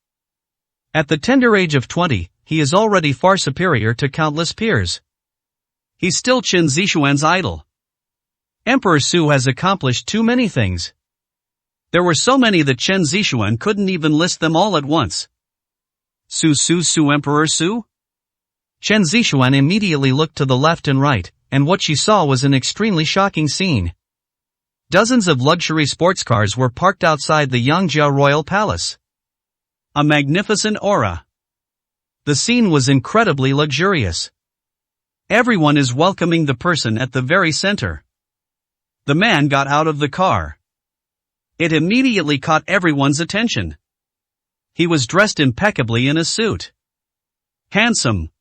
At the tender age of 20, he is already far superior to countless peers. He's still Chen Zixuan's idol. Emperor Su has accomplished too many things. There were so many that Chen Zixuan couldn't even list them all at once. Su Emperor Su? Chen Zixuan immediately looked to the left and right, and what she saw was an extremely shocking scene. Dozens of luxury sports cars were parked outside the Yangjia Royal Palace. A magnificent aura. The scene was incredibly luxurious. Everyone is welcoming the person at the very center. The man got out of the car. It immediately caught everyone's attention. He was dressed impeccably in a suit. Handsome.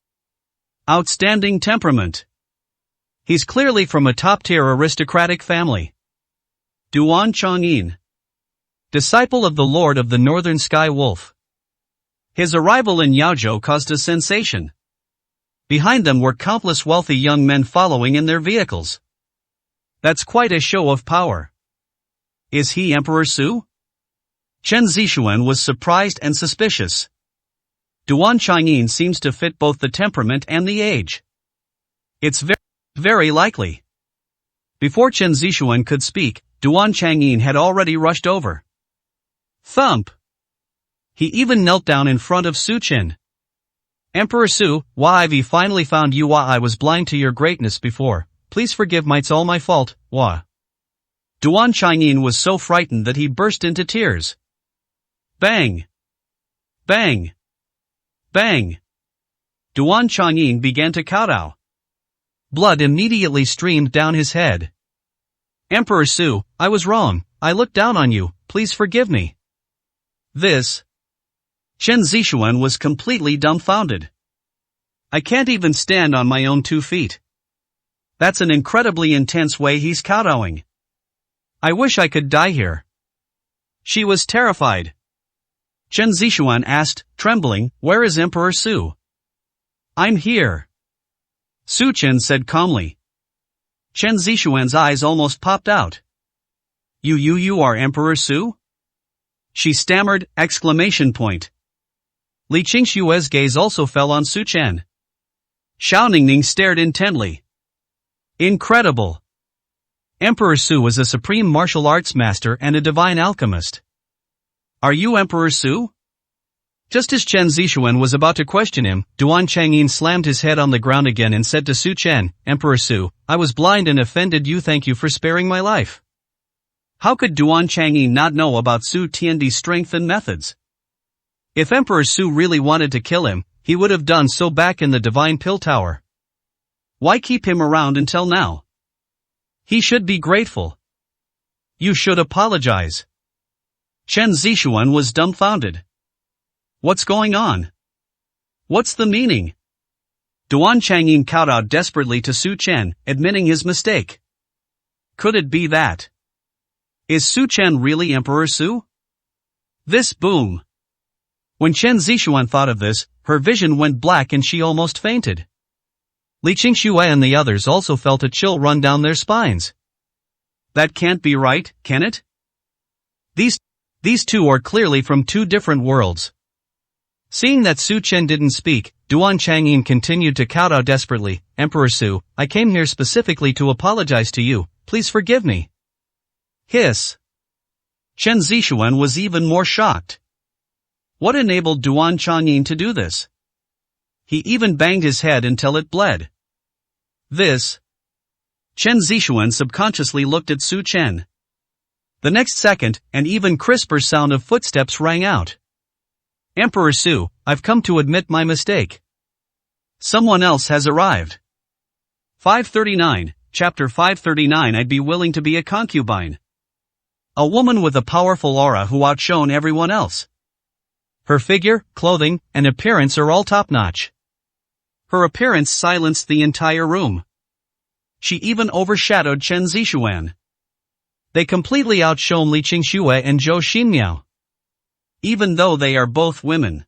Outstanding temperament. He's clearly from a top-tier aristocratic family. Duan Changyin, disciple of the Lord of the Northern Sky Wolf. His arrival in Yaozhou caused a sensation. Behind them were countless wealthy young men following in their vehicles. That's quite a show of power. Is he Emperor Su? Chen Zixuan was surprised and suspicious. Duan Changyin seems to fit both the temperament and the age. It's very likely. Before Chen Zixuan could speak, Duan Changyin had already rushed over. Thump! He even knelt down in front of Su Chen. Emperor Su, why I've finally found you. I was blind to your greatness before. Please forgive me, it's all my fault. Wah. Duan Changyin was so frightened that he burst into tears. Bang! Bang! Bang! Duan Changyin began to kowtow. Blood immediately streamed down his head. Emperor Su, I was wrong. I looked down on you. Please forgive me. This. Chen Zixuan was completely dumbfounded. I can't even stand on my own 2 feet. That's an incredibly intense way he's kowtowing. I wish I could die here. She was terrified. Chen Zixuan asked, trembling, where is Emperor Su? I'm here. Su Chen said calmly. Chen Zixuan's eyes almost popped out. You are Emperor Su? She stammered, exclamation point. Li Qingshue's gaze also fell on Su Chen. Xiao Ningning stared intently. Incredible. Emperor Su was a supreme martial arts master and a divine alchemist. Are you Emperor Su? Just as Chen Zixuan was about to question him, Duan Changyin slammed his head on the ground again and said to Su Chen, Emperor Su, I was blind and offended you. Thank you for sparing my life. How could Duan Changyin not know about Su Tiandi's strength and methods? If Emperor Su really wanted to kill him, he would have done so back in the Divine Pill Tower. Why keep him around until now? He should be grateful. You should apologize. Chen Zixuan was dumbfounded. What's going on? What's the meaning? Duan Changyin kowtowed desperately to Su Chen, admitting his mistake. Could it be that? Is Su Chen really Emperor Su? This boom. When Chen Zixuan thought of this, her vision went black and she almost fainted. Li Qingxue and the others also felt a chill run down their spines. That can't be right, can it? These two are clearly from 2 different worlds. Seeing that Su Chen didn't speak, Duan Changyin continued to kowtow desperately, Emperor Su, I came here specifically to apologize to you, please forgive me. Hiss. Chen Zixuan was even more shocked. What enabled Duan Changyin to do this? He even banged his head until it bled. This. Chen Zixuan subconsciously looked at Su Chen. The next second, an even crisper sound of footsteps rang out. Emperor Su, I've come to admit my mistake. Someone else has arrived. 539, Chapter 539 I'd be willing to be a concubine. A woman with a powerful aura who outshone everyone else. Her figure, clothing, and appearance are all top-notch. Her appearance silenced the entire room. She even overshadowed Chen Zixuan. They completely outshone Li Qingxue and Zhou Xinmiao. Even though they are both women.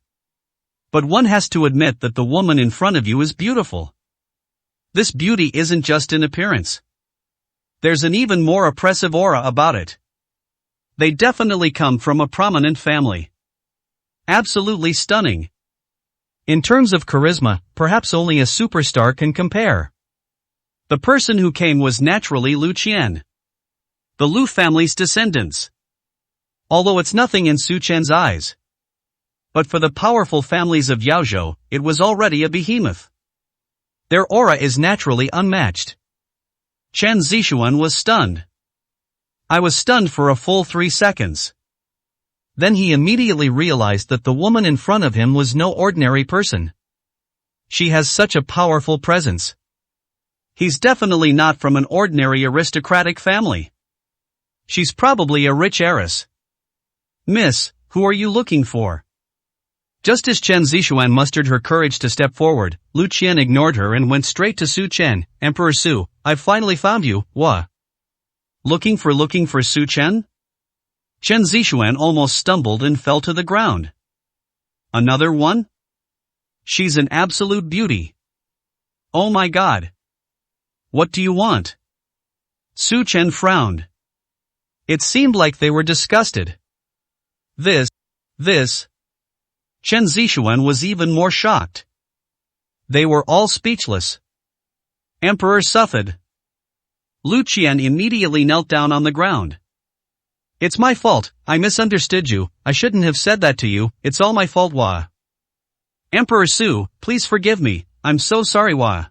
But one has to admit that the woman in front of you is beautiful. This beauty isn't just in appearance. There's an even more oppressive aura about it. They definitely come from a prominent family. Absolutely stunning. In terms of charisma, perhaps only a superstar can compare. The person who came was naturally Lu Qian. The Lu family's descendants. Although it's nothing in Su Chen's eyes. But for the powerful families of Yaozhou, it was already a behemoth. Their aura is naturally unmatched. Chen Zixuan was stunned. I was stunned for a full 3 seconds. Then he immediately realized that the woman in front of him was no ordinary person. She has such a powerful presence. He's definitely not from an ordinary aristocratic family. She's probably a rich heiress. Miss, who are you looking for? Just as Chen Zixuan mustered her courage to step forward, Lu Qian ignored her and went straight to Su Chen. Emperor Su, I've finally found you, what? Looking for Su Chen? Chen Zixuan almost stumbled and fell to the ground. Another one? She's an absolute beauty. Oh my god. What do you want? Su Chen frowned. It seemed like they were disgusted. This. Chen Zixuan was even more shocked. They were all speechless. Emperor suffered. Lu Qian immediately knelt down on the ground. It's my fault, I misunderstood you, I shouldn't have said that to you, it's all my fault Wa. Emperor Su, please forgive me, I'm so sorry Wa.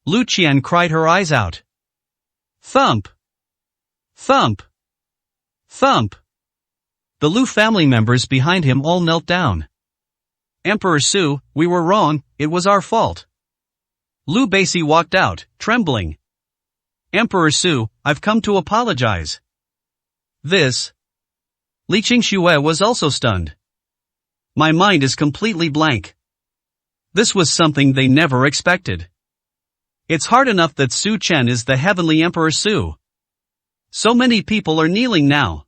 Lu Qian cried her eyes out. Thump! Thump! Thump! The Lu family members behind him all knelt down. Emperor Su, we were wrong, it was our fault. Lu Beici walked out, trembling. Emperor Su, I've come to apologize. This. Li Qingxue was also stunned. My mind is completely blank. This was something they never expected. It's hard enough that Su Chen is the heavenly Emperor Su. So many people are kneeling now.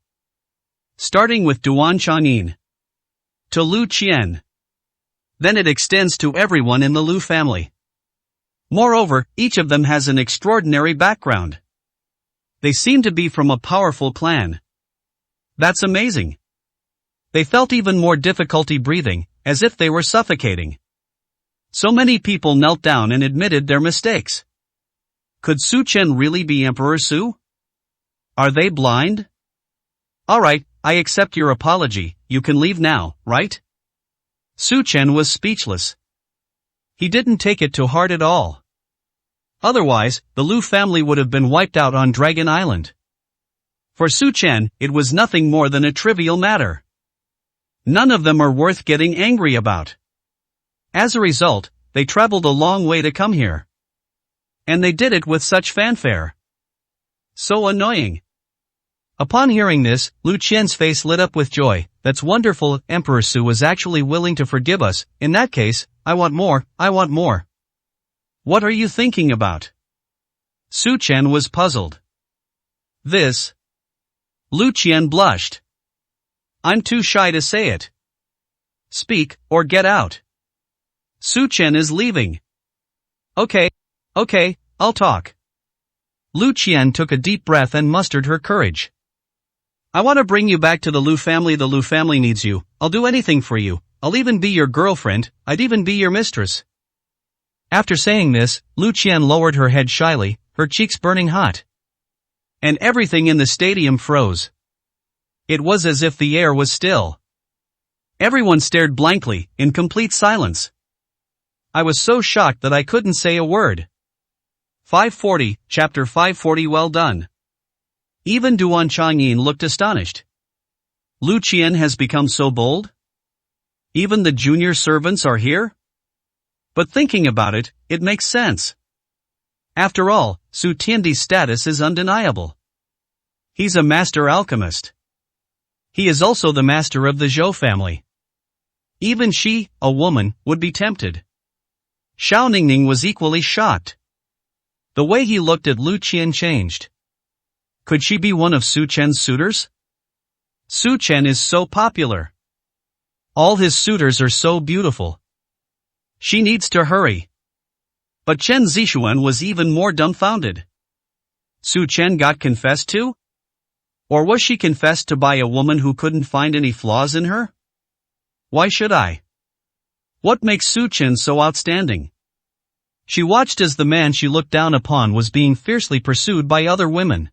Starting with Duan Changyin. To Lu Qian. Then it extends to everyone in the Lu family. Moreover, each of them has an extraordinary background. They seem to be from a powerful clan. That's amazing. They felt even more difficulty breathing, as if they were suffocating. So many people knelt down and admitted their mistakes. Could Su Chen really be Emperor Su? Are they blind? Alright, I accept your apology, you can leave now, right? Su Chen was speechless. He didn't take it to heart at all. Otherwise, the Lu family would have been wiped out on Dragon Island. For Su Chen, it was nothing more than a trivial matter. None of them are worth getting angry about. As a result, they traveled a long way to come here. And they did it with such fanfare. So annoying. Upon hearing this, Lu Qian's face lit up with joy. That's wonderful, Emperor Su was actually willing to forgive us. In that case, I want more. What are you thinking about? Su Chen was puzzled. This. Lu Qian blushed. I'm too shy to say it. Speak, or get out. Su Chen is leaving. Okay, I'll talk. Lu Qian took a deep breath and mustered her courage. I want to bring you back to the Lu family. The Lu family needs you. I'll do anything for you. I'll even be your girlfriend. I'd even be your mistress. After saying this, Lu Qian lowered her head shyly, her cheeks burning hot. And everything in the stadium froze. It was as if the air was still. Everyone stared blankly, in complete silence. I was so shocked that I couldn't say a word. 540, Chapter 540. Well done. Even Duan Changyin looked astonished. Lu Qian has become so bold? Even the junior servants are here? But thinking about it, it makes sense. After all, Su Tiandi's status is undeniable. He's a master alchemist. He is also the master of the Zhou family. Even she, a woman, would be tempted. Xiao Ningning was equally shocked. The way he looked at Lu Qian changed. Could she be one of Su Chen's suitors? Su Chen is so popular. All his suitors are so beautiful. She needs to hurry. But Chen Zixuan was even more dumbfounded. Su Chen got confessed to? Or was she confessed to by a woman who couldn't find any flaws in her? Why should I? What makes Su Chen so outstanding? She watched as the man she looked down upon was being fiercely pursued by other women.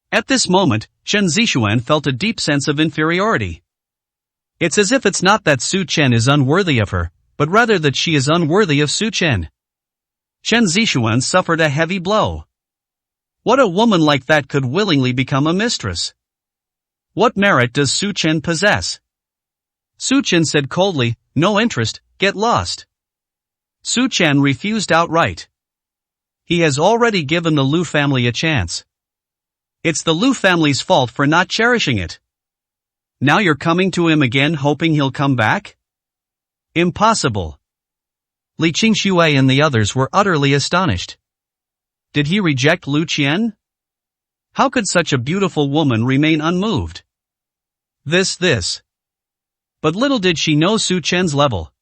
At this moment, Chen Zixuan felt a deep sense of inferiority. It's as if it's not that Su Chen is unworthy of her, but rather that she is unworthy of Su Chen. Chen Zixuan suffered a heavy blow. What a woman like that could willingly become a mistress? What merit does Su Chen possess? Su Chen said coldly, no interest, get lost. Su Chen refused outright. He has already given the Lu family a chance. It's the Lu family's fault for not cherishing it. Now you're coming to him again hoping he'll come back? Impossible. Li Qingxue and the others were utterly astonished. Did he reject Lu Qian? How could such a beautiful woman remain unmoved? This. But little did she know Su Chen's level.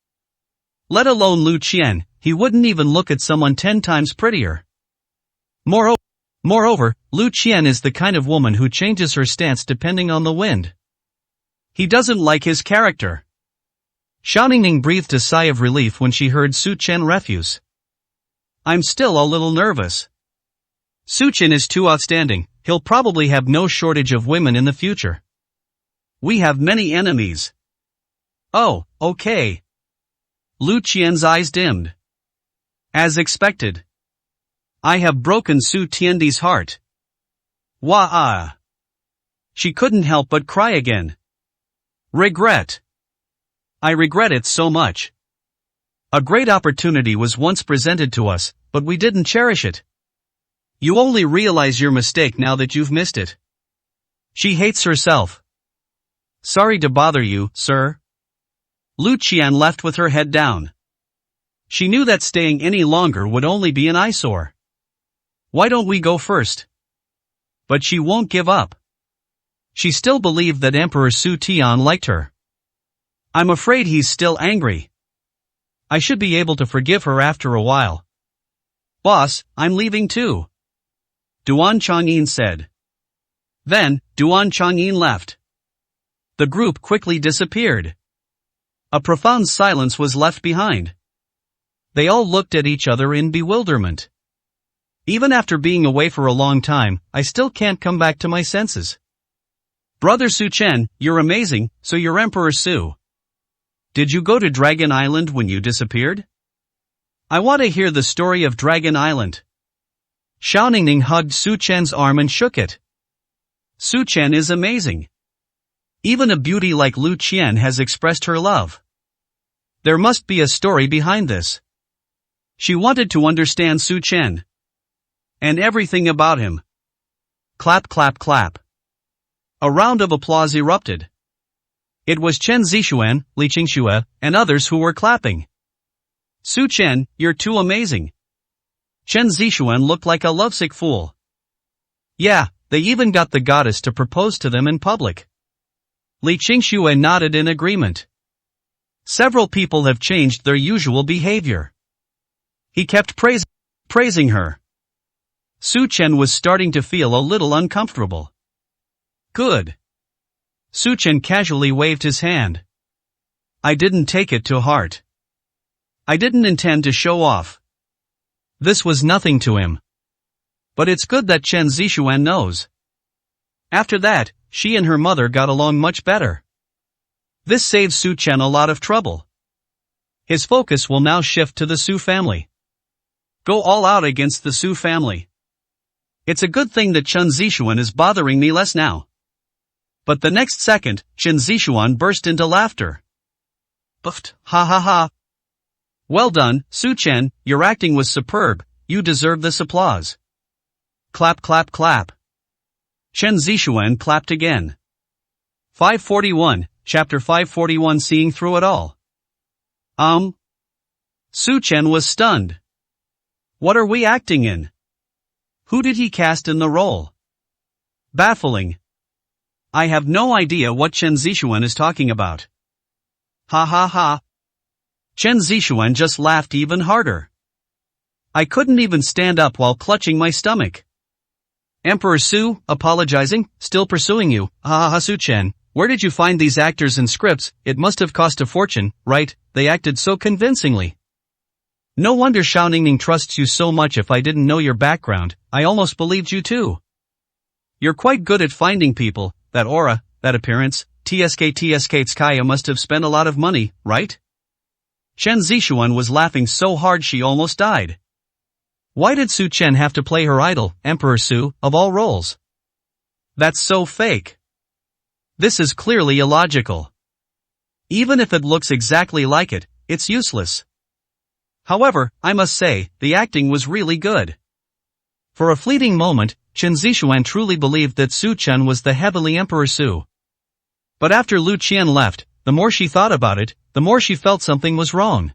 Let alone Lu Qian, he wouldn't even look at someone 10 times prettier. Moreover, Lu Qian is the kind of woman who changes her stance depending on the wind. He doesn't like his character. Xiaoning breathed a sigh of relief when she heard Su Chen refuse. I'm still a little nervous. Su Chen is too outstanding, he'll probably have no shortage of women in the future. We have many enemies. Oh, okay. Lu Qian's eyes dimmed. As expected. I have broken Su Tiandi's heart. Wah-ah. She couldn't help but cry again. Regret. I regret it so much. A great opportunity was once presented to us, but we didn't cherish it. You only realize your mistake now that you've missed it. She hates herself. Sorry to bother you, sir. Lu Qian left with her head down. She knew that staying any longer would only be an eyesore. Why don't we go first? But she won't give up. She still believed that Emperor Su Tian liked her. I'm afraid he's still angry. I should be able to forgive her after a while. Boss, I'm leaving too. Duan Changyin said. Then, Duan Changyin left. The group quickly disappeared. A profound silence was left behind. They all looked at each other in bewilderment. Even after being away for a long time, I still can't come back to my senses. Brother Su Chen, you're amazing, so you're Emperor Su. Did you go to Dragon Island when you disappeared? I want to hear the story of Dragon Island. Xiaoning hugged Su Chen's arm and shook it. Su Chen is amazing. Even a beauty like Lu Qian has expressed her love. There must be a story behind this. She wanted to understand Su Chen. And everything about him. Clap clap clap. A round of applause erupted. It was Chen Zixuan, Li Qingxue, and others who were clapping. Su Chen, you're too amazing. Chen Zixuan looked like a lovesick fool. Yeah, they even got the goddess to propose to them in public. Li Qingxue nodded in agreement. Several people have changed their usual behavior. He kept praising her. Su Chen was starting to feel a little uncomfortable. Good. Su Chen casually waved his hand. I didn't take it to heart. I didn't intend to show off. This was nothing to him. But it's good that Chen Zixuan knows. After that, she and her mother got along much better. This saves Su Chen a lot of trouble. His focus will now shift to the Su family. Go all out against the Su family. It's a good thing that Chen Zixuan is bothering me less now. But the next second, Chen Zixuan burst into laughter. Buffed, ha ha ha. Well done, Su Chen, your acting was superb, you deserve this applause. Clap clap clap. Chen Zixuan clapped again. 541, Chapter 541 Seeing Through It All. Su Chen was stunned. What are we acting in? Who did he cast in the role? Baffling. I have no idea what Chen Zixuan is talking about. Ha ha ha. Chen Zixuan just laughed even harder. I couldn't even stand up while clutching my stomach. Emperor Su, apologizing, still pursuing you, ha ha ha. Su Chen, where did you find these actors and scripts? It must have cost a fortune, right? They acted so convincingly. No wonder Xiaoning trusts you so much. If I didn't know your background, I almost believed you too. You're quite good at finding people, that aura, that appearance. TSK Tskaya must have spent a lot of money, right? Chen Zixuan was laughing so hard she almost died. Why did Su Chen have to play her idol, Emperor Su, of all roles? That's so fake. This is clearly illogical. Even if it looks exactly like it, it's useless. However, I must say, the acting was really good. For a fleeting moment, Chen Zixuan truly believed that Su Chen was the heavenly Emperor Su. But after Lu Qian left, the more she thought about it, the more she felt something was wrong.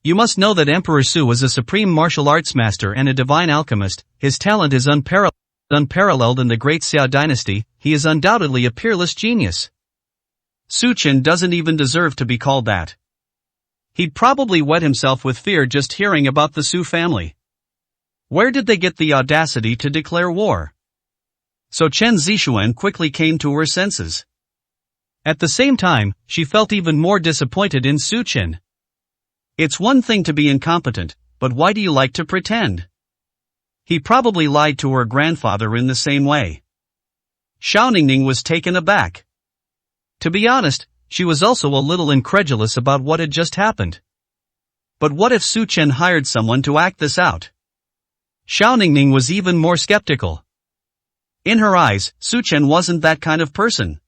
You must know that Emperor Su was a supreme martial arts master and a divine alchemist. His talent is unparalleled in the great Xia dynasty. He is undoubtedly a peerless genius. Su Chen doesn't even deserve to be called that. He'd probably wet himself with fear just hearing about the Su family. Where did they get the audacity to declare war? So Chen Zixuan quickly came to her senses. At the same time, she felt even more disappointed in Su Chen. It's one thing to be incompetent, but why do you like to pretend? He probably lied to her grandfather in the same way. Xiao Ningning was taken aback. To be honest, she was also a little incredulous about what had just happened. But what if Su Chen hired someone to act this out? Xiao Ningning was even more skeptical. In her eyes, Su Chen wasn't that kind of person.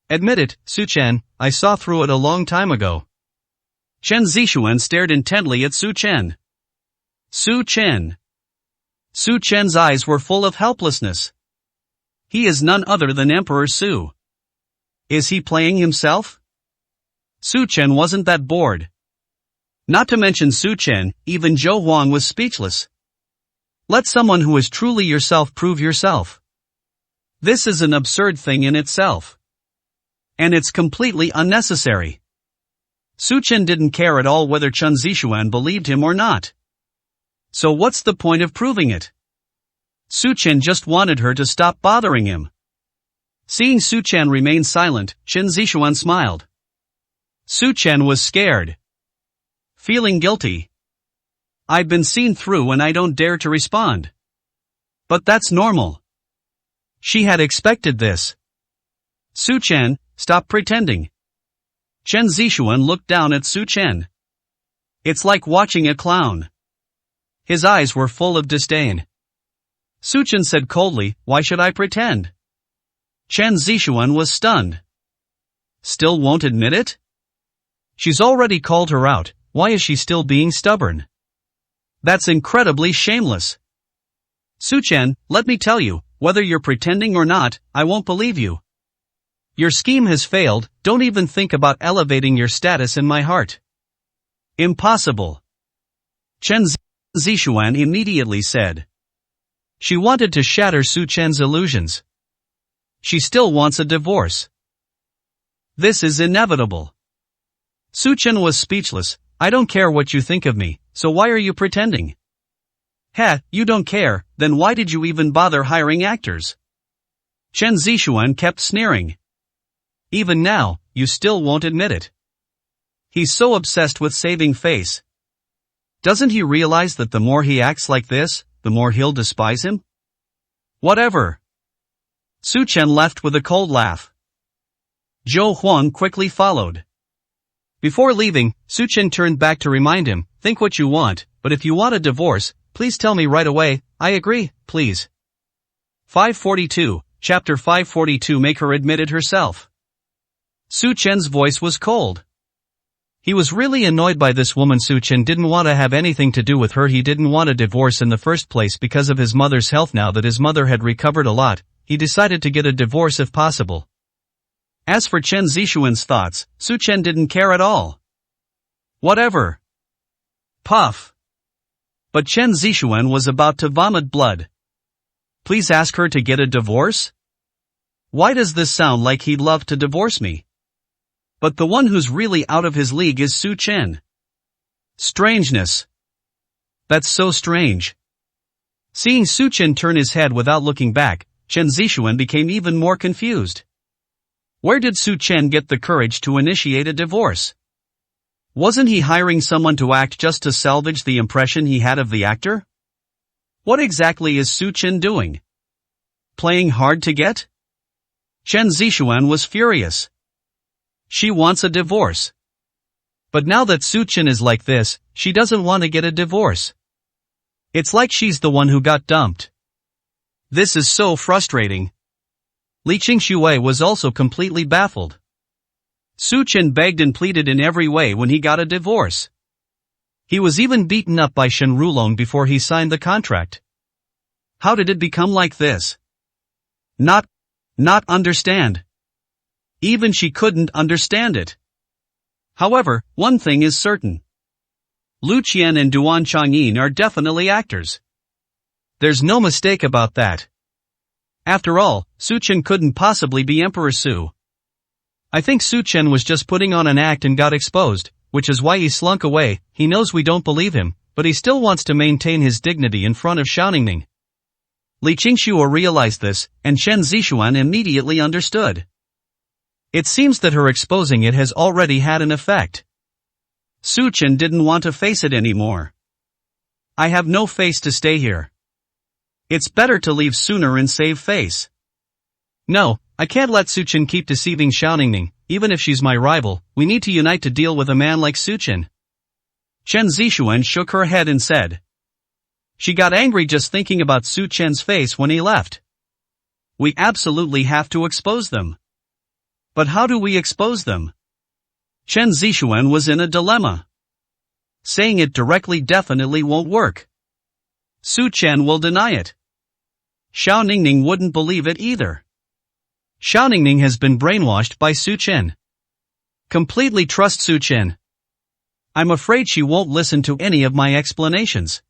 Admit it, Su Chen, I saw through it a long time ago. Chen Zixuan stared intently at Su Chen. Su Chen. Su Chen's eyes were full of helplessness. He is none other than Emperor Su. Is he playing himself? Su Chen wasn't that bored. Not to mention Su Chen, even Zhou Huang was speechless. Let someone who is truly yourself prove yourself. This is an absurd thing in itself. And it's completely unnecessary. Su Chen didn't care at all whether Chen Zixuan believed him or not. So what's the point of proving it? Su Chen just wanted her to stop bothering him. Seeing Su Chen remain silent, Chen Zixuan smiled. Su Chen was scared. Feeling guilty. I've been seen through and I don't dare to respond. But that's normal. She had expected this. Su Chen, stop pretending. Chen Zixuan looked down at Su Chen. It's like watching a clown. His eyes were full of disdain. Su Chen said coldly, why should I pretend? Chen Zixuan was stunned. Still won't admit it? She's already called her out, why is she still being stubborn? That's incredibly shameless. Su Chen, let me tell you, whether you're pretending or not, I won't believe you. Your scheme has failed, don't even think about elevating your status in my heart. Impossible. Chen Zixuan immediately said. She wanted to shatter Su Chen's illusions. She still wants a divorce. This is inevitable. Su Chen was speechless. I don't care what you think of me, so why are you pretending? Heh, you don't care, then why did you even bother hiring actors? Chen Zixuan kept sneering. Even now, you still won't admit it. He's so obsessed with saving face. Doesn't he realize that the more he acts like this, the more he'll despise him? Whatever. Su Chen left with a cold laugh. Zhou Huang quickly followed. Before leaving, Su Chen turned back to remind him, think what you want, but if you want a divorce, please tell me right away. I agree, please. 542, Chapter 542. Make her admit it herself. Su Chen's voice was cold. He was really annoyed by this woman. Su Chen didn't want to have anything to do with her. He didn't want a divorce in the first place because of his mother's health. Now that his mother had recovered a lot, he decided to get a divorce if possible. As for Chen Zixuan's thoughts, Su Chen didn't care at all. Whatever. Puff. But Chen Zixuan was about to vomit blood. Please ask her to get a divorce? Why does this sound like he'd love to divorce me? But the one who's really out of his league is Su Chen. Strangeness. That's so strange. Seeing Su Chen turn his head without looking back, Chen Zixuan became even more confused. Where did Su Chen get the courage to initiate a divorce? Wasn't he hiring someone to act just to salvage the impression he had of the actor? What exactly is Su Chen doing? Playing hard to get? Chen Zixuan was furious. She wants a divorce. But now that Su Chen is like this, she doesn't want to get a divorce. It's like she's the one who got dumped. This is so frustrating. Li Qingshui was also completely baffled. Su Chen begged and pleaded in every way when he got a divorce. He was even beaten up by Shen Rulong before he signed the contract. How did it become like this? Not understand. Even she couldn't understand it. However, one thing is certain. Lu Qian and Duan Changyin are definitely actors. There's no mistake about that. After all, Su Chen couldn't possibly be Emperor Su. I think Su Chen was just putting on an act and got exposed, which is why he slunk away. He knows we don't believe him, but he still wants to maintain his dignity in front of Xiaoningning. Li Qingxue realized this, and Chen Zixuan immediately understood. It seems that her exposing it has already had an effect. Su Chen didn't want to face it anymore. I have no face to stay here. It's better to leave sooner and save face. No, I can't let Su Chen keep deceiving Xiaoningning, even if she's my rival. We need to unite to deal with a man like Su Chen. Chen Zixuan shook her head and said. She got angry just thinking about Su Chen's face when he left. We absolutely have to expose them. But how do we expose them? Chen Zixuan was in a dilemma. Saying it directly definitely won't work. Su Chen will deny it. Xiaoningning wouldn't believe it either. Xiaoningning has been brainwashed by Su Chen. Completely trust Su Chen. I'm afraid she won't listen to any of my explanations.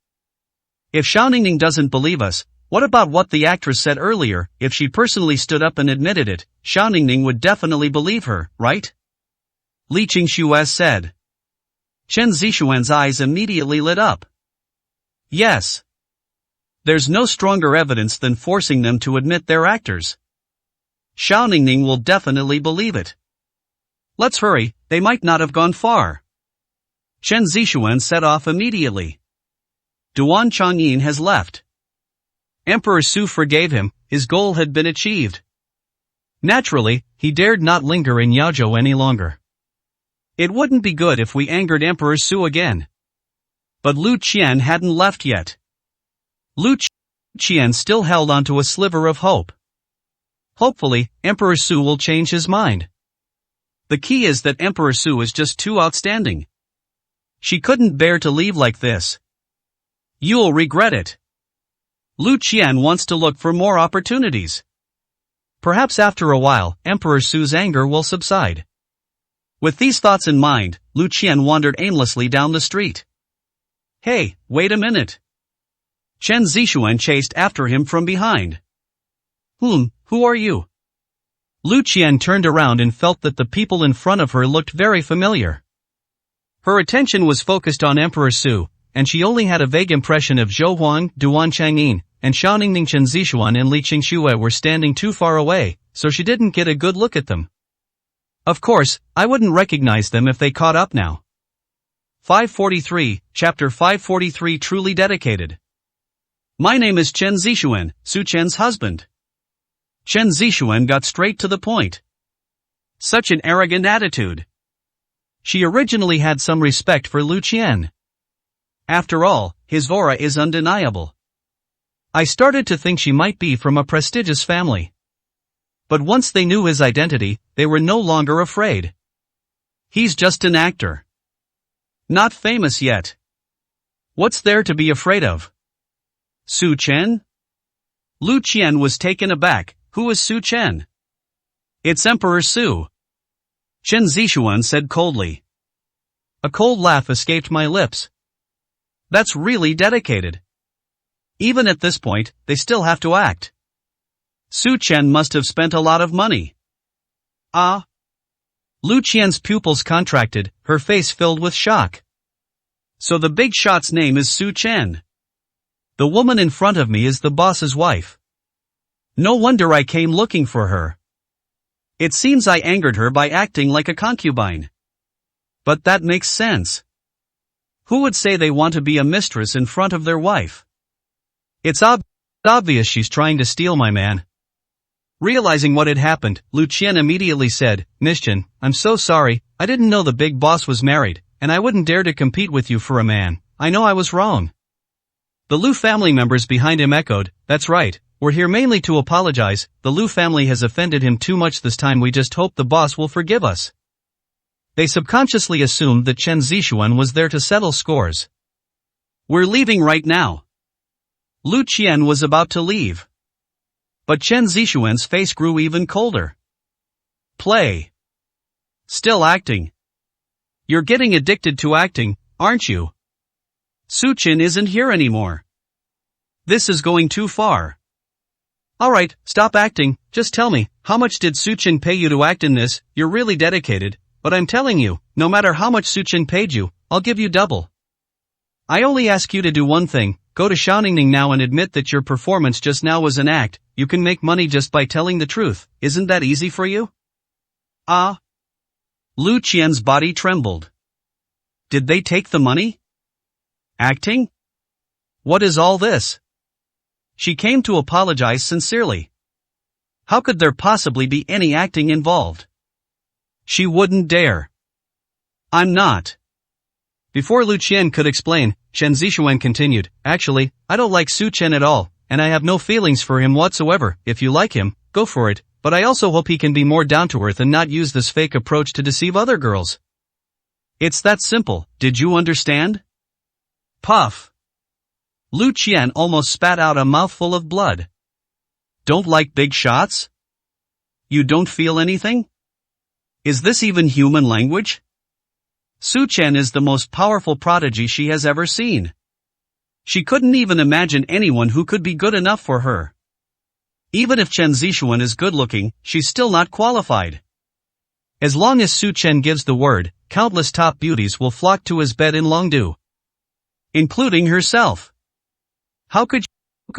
If Xiaoningning doesn't believe us, what about what the actress said earlier? If she personally stood up and admitted it, Xiaoningning would definitely believe her, right? Li Qingxue said. Chen Zixuan's eyes immediately lit up. Yes. There's no stronger evidence than forcing them to admit they're actors. Xiaoningning will definitely believe it. Let's hurry, they might not have gone far. Chen Zixuan set off immediately. Duan Changyin has left. Emperor Su forgave him, his goal had been achieved. Naturally, he dared not linger in Yaozhou any longer. It wouldn't be good if we angered Emperor Su again. But Lu Qian hadn't left yet. Lu Qian still held onto a sliver of hope. Hopefully, Emperor Su will change his mind. The key is that Emperor Su is just too outstanding. She couldn't bear to leave like this. You'll regret it. Lu Qian wants to look for more opportunities. Perhaps after a while, Emperor Su's anger will subside. With these thoughts in mind, Lu Qian wandered aimlessly down the street. Hey, wait a minute. Chen Zixuan chased after him from behind. Who are you? Lu Qian turned around and felt that the people in front of her looked very familiar. Her attention was focused on Emperor Su, and she only had a vague impression of Zhou Huang, Duan Changyin, and Xiaoningning. Chen Zixuan and Li Qingxue were standing too far away, so she didn't get a good look at them. Of course, I wouldn't recognize them if they caught up now. 543, Chapter 543 Truly Dedicated. My name is Chen Zixuan, Su Chen's husband. Chen Zixuan got straight to the point. Such an arrogant attitude. She originally had some respect for Lu Qian. After all, his aura is undeniable. I started to think she might be from a prestigious family. But once they knew his identity, they were no longer afraid. He's just an actor. Not famous yet. What's there to be afraid of? Su Chen? Lu Qian was taken aback. Who is Su Chen? It's Emperor Su. Chen Zixuan said coldly. A cold laugh escaped my lips. That's really dedicated. Even at this point, they still have to act. Su Chen must have spent a lot of money. Ah. Lu Qian's pupils contracted, her face filled with shock. So the big shot's name is Su Chen. The woman in front of me is the boss's wife. No wonder I came looking for her. It seems I angered her by acting like a concubine. But that makes sense. Who would say they want to be a mistress in front of their wife? It's obvious she's trying to steal my man. Realizing what had happened, Lu Qian immediately said, Miss Chen, I'm so sorry, I didn't know the big boss was married, and I wouldn't dare to compete with you for a man. I know I was wrong. The Lu family members behind him echoed, that's right, we're here mainly to apologize, the Lu family has offended him too much this time, we just hope the boss will forgive us. They subconsciously assumed that Chen Zixuan was there to settle scores. We're leaving right now. Lu Qian was about to leave. But Chen Zixuan's face grew even colder. Play. Still acting. You're getting addicted to acting, aren't you? Suchin isn't here anymore. This is going too far. Alright, stop acting, just tell me, how much did Suchin pay you to act in this? You're really dedicated, but I'm telling you, no matter how much Suchin paid you, I'll give you double. I only ask you to do one thing, go to Xiaoningning now and admit that your performance just now was an act. You can make money just by telling the truth, isn't that easy for you? Ah. Lu Qian's body trembled. Did they take the money? Acting? What is all this? She came to apologize sincerely. How could there possibly be any acting involved? She wouldn't dare. I'm not. Before Lu Qian could explain, Chen Zixuan continued, actually, I don't like Su Chen at all, and I have no feelings for him whatsoever. If you like him, go for it, but I also hope he can be more down to earth and not use this fake approach to deceive other girls. It's that simple, did you understand? Puff. Lu Qian almost spat out a mouthful of blood. Don't like big shots? You don't feel anything? Is this even human language? Su Chen is the most powerful prodigy she has ever seen. She couldn't even imagine anyone who could be good enough for her. Even if Chen Zixuan is good-looking, she's still not qualified. As long as Su Chen gives the word, countless top beauties will flock to his bed in Longdu. Including herself. How could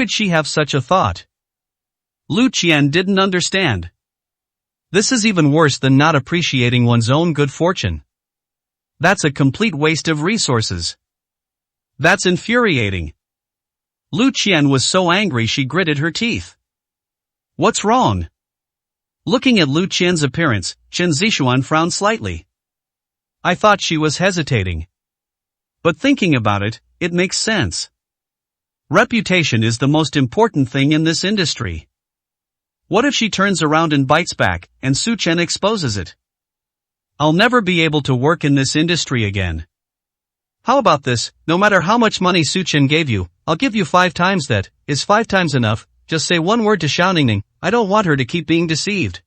she have such a thought? Lu Qian didn't understand. This is even worse than not appreciating one's own good fortune. That's a complete waste of resources. That's infuriating. Lu Qian was so angry she gritted her teeth. What's wrong? Looking at Lu Qian's appearance, Chen Zixuan frowned slightly. I thought she was hesitating. But thinking about it, it makes sense. Reputation is the most important thing in this industry. What if she turns around and bites back, and Su Chen exposes it? I'll never be able to work in this industry again. How about this, no matter how much money Su Chen gave you, I'll give you 5 times that. Is 5 times enough? Just say one word to Xiaoningning, I don't want her to keep being deceived.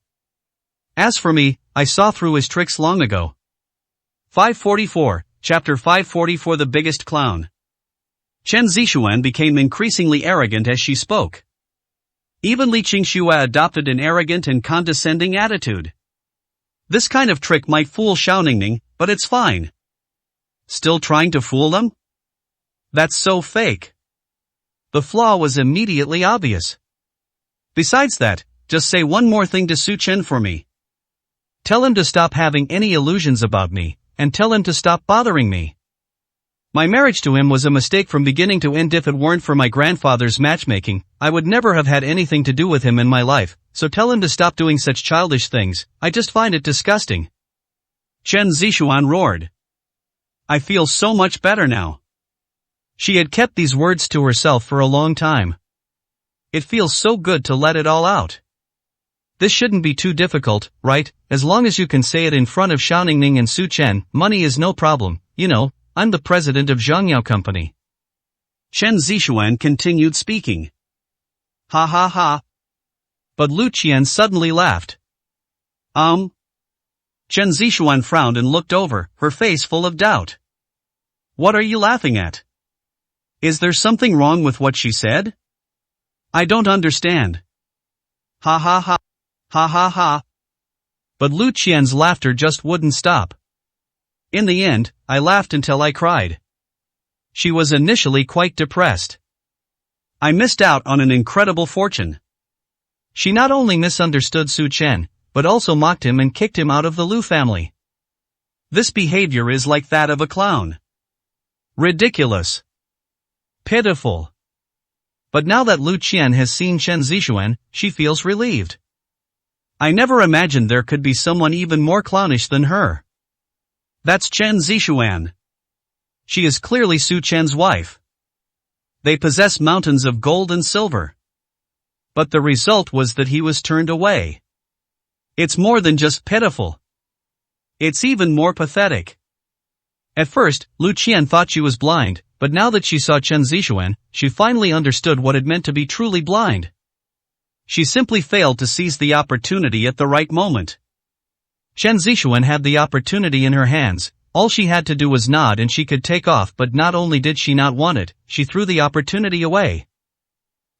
As for me, I saw through his tricks long ago. 544, Chapter 544 The Biggest Clown. Chen Zixuan became increasingly arrogant as she spoke. Even Li Qingxue adopted an arrogant and condescending attitude. This kind of trick might fool Xiaoningning, but it's fine. Still trying to fool them? That's so fake. The flaw was immediately obvious. Besides that, just say one more thing to Su Chen for me. Tell him to stop having any illusions about me, and tell him to stop bothering me. My marriage to him was a mistake from beginning to end. If it weren't for my grandfather's matchmaking, I would never have had anything to do with him in my life, so tell him to stop doing such childish things, I just find it disgusting. Chen Zixuan roared. I feel so much better now. She had kept these words to herself for a long time. It feels so good to let it all out. This shouldn't be too difficult, right? As long as you can say it in front of Xiaoningning and Su Chen, money is no problem, you know. I'm the president of Zhangyao Company. Chen Zixuan continued speaking. Ha ha ha. But Lu Qian suddenly laughed. Chen Zixuan frowned and looked over, her face full of doubt. What are you laughing at? Is there something wrong with what she said? I don't understand. Ha ha ha. Ha ha ha. But Lu Qian's laughter just wouldn't stop. In the end, I laughed until I cried. She was initially quite depressed. I missed out on an incredible fortune. She not only misunderstood Su Chen, but also mocked him and kicked him out of the Lu family. This behavior is like that of a clown. Ridiculous. Pitiful. But now that Lu Qian has seen Chen Zixuan, she feels relieved. I never imagined there could be someone even more clownish than her. That's Chen Zixuan. She is clearly Su Chen's wife. They possess mountains of gold and silver. But the result was that he was turned away. It's more than just pitiful. It's even more pathetic. At first, Lu Qian thought she was blind, but now that she saw Chen Zixuan, she finally understood what it meant to be truly blind. She simply failed to seize the opportunity at the right moment. Chen Zixuan had the opportunity in her hands, All she had to do was nod and she could take off, but not only did she not want it, she threw the opportunity away.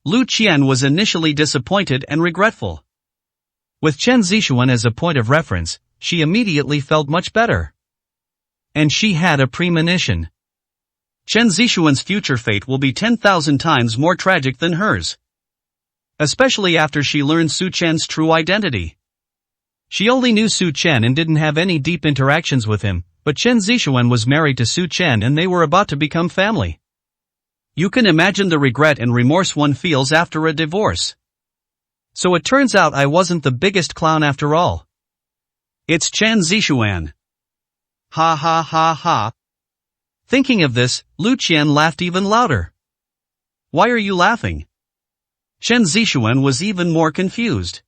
Lu Qian was initially disappointed and regretful. With Chen Zixuan as a point of reference, she immediately felt much better. And she had a premonition. Chen Zixuan's future fate will be 10,000 times more tragic than hers. Especially after she learned Su Chen's true identity. She only knew Su Chen and didn't have any deep interactions with him, but Chen Zixuan was married to Su Chen and they were about to become family. You can imagine the regret and remorse one feels after a divorce. So it turns out I wasn't the biggest clown after all. It's Chen Zixuan. Ha ha ha ha. Thinking of this, Lu Qian laughed even louder. Why are you laughing? Chen Zixuan was even more confused.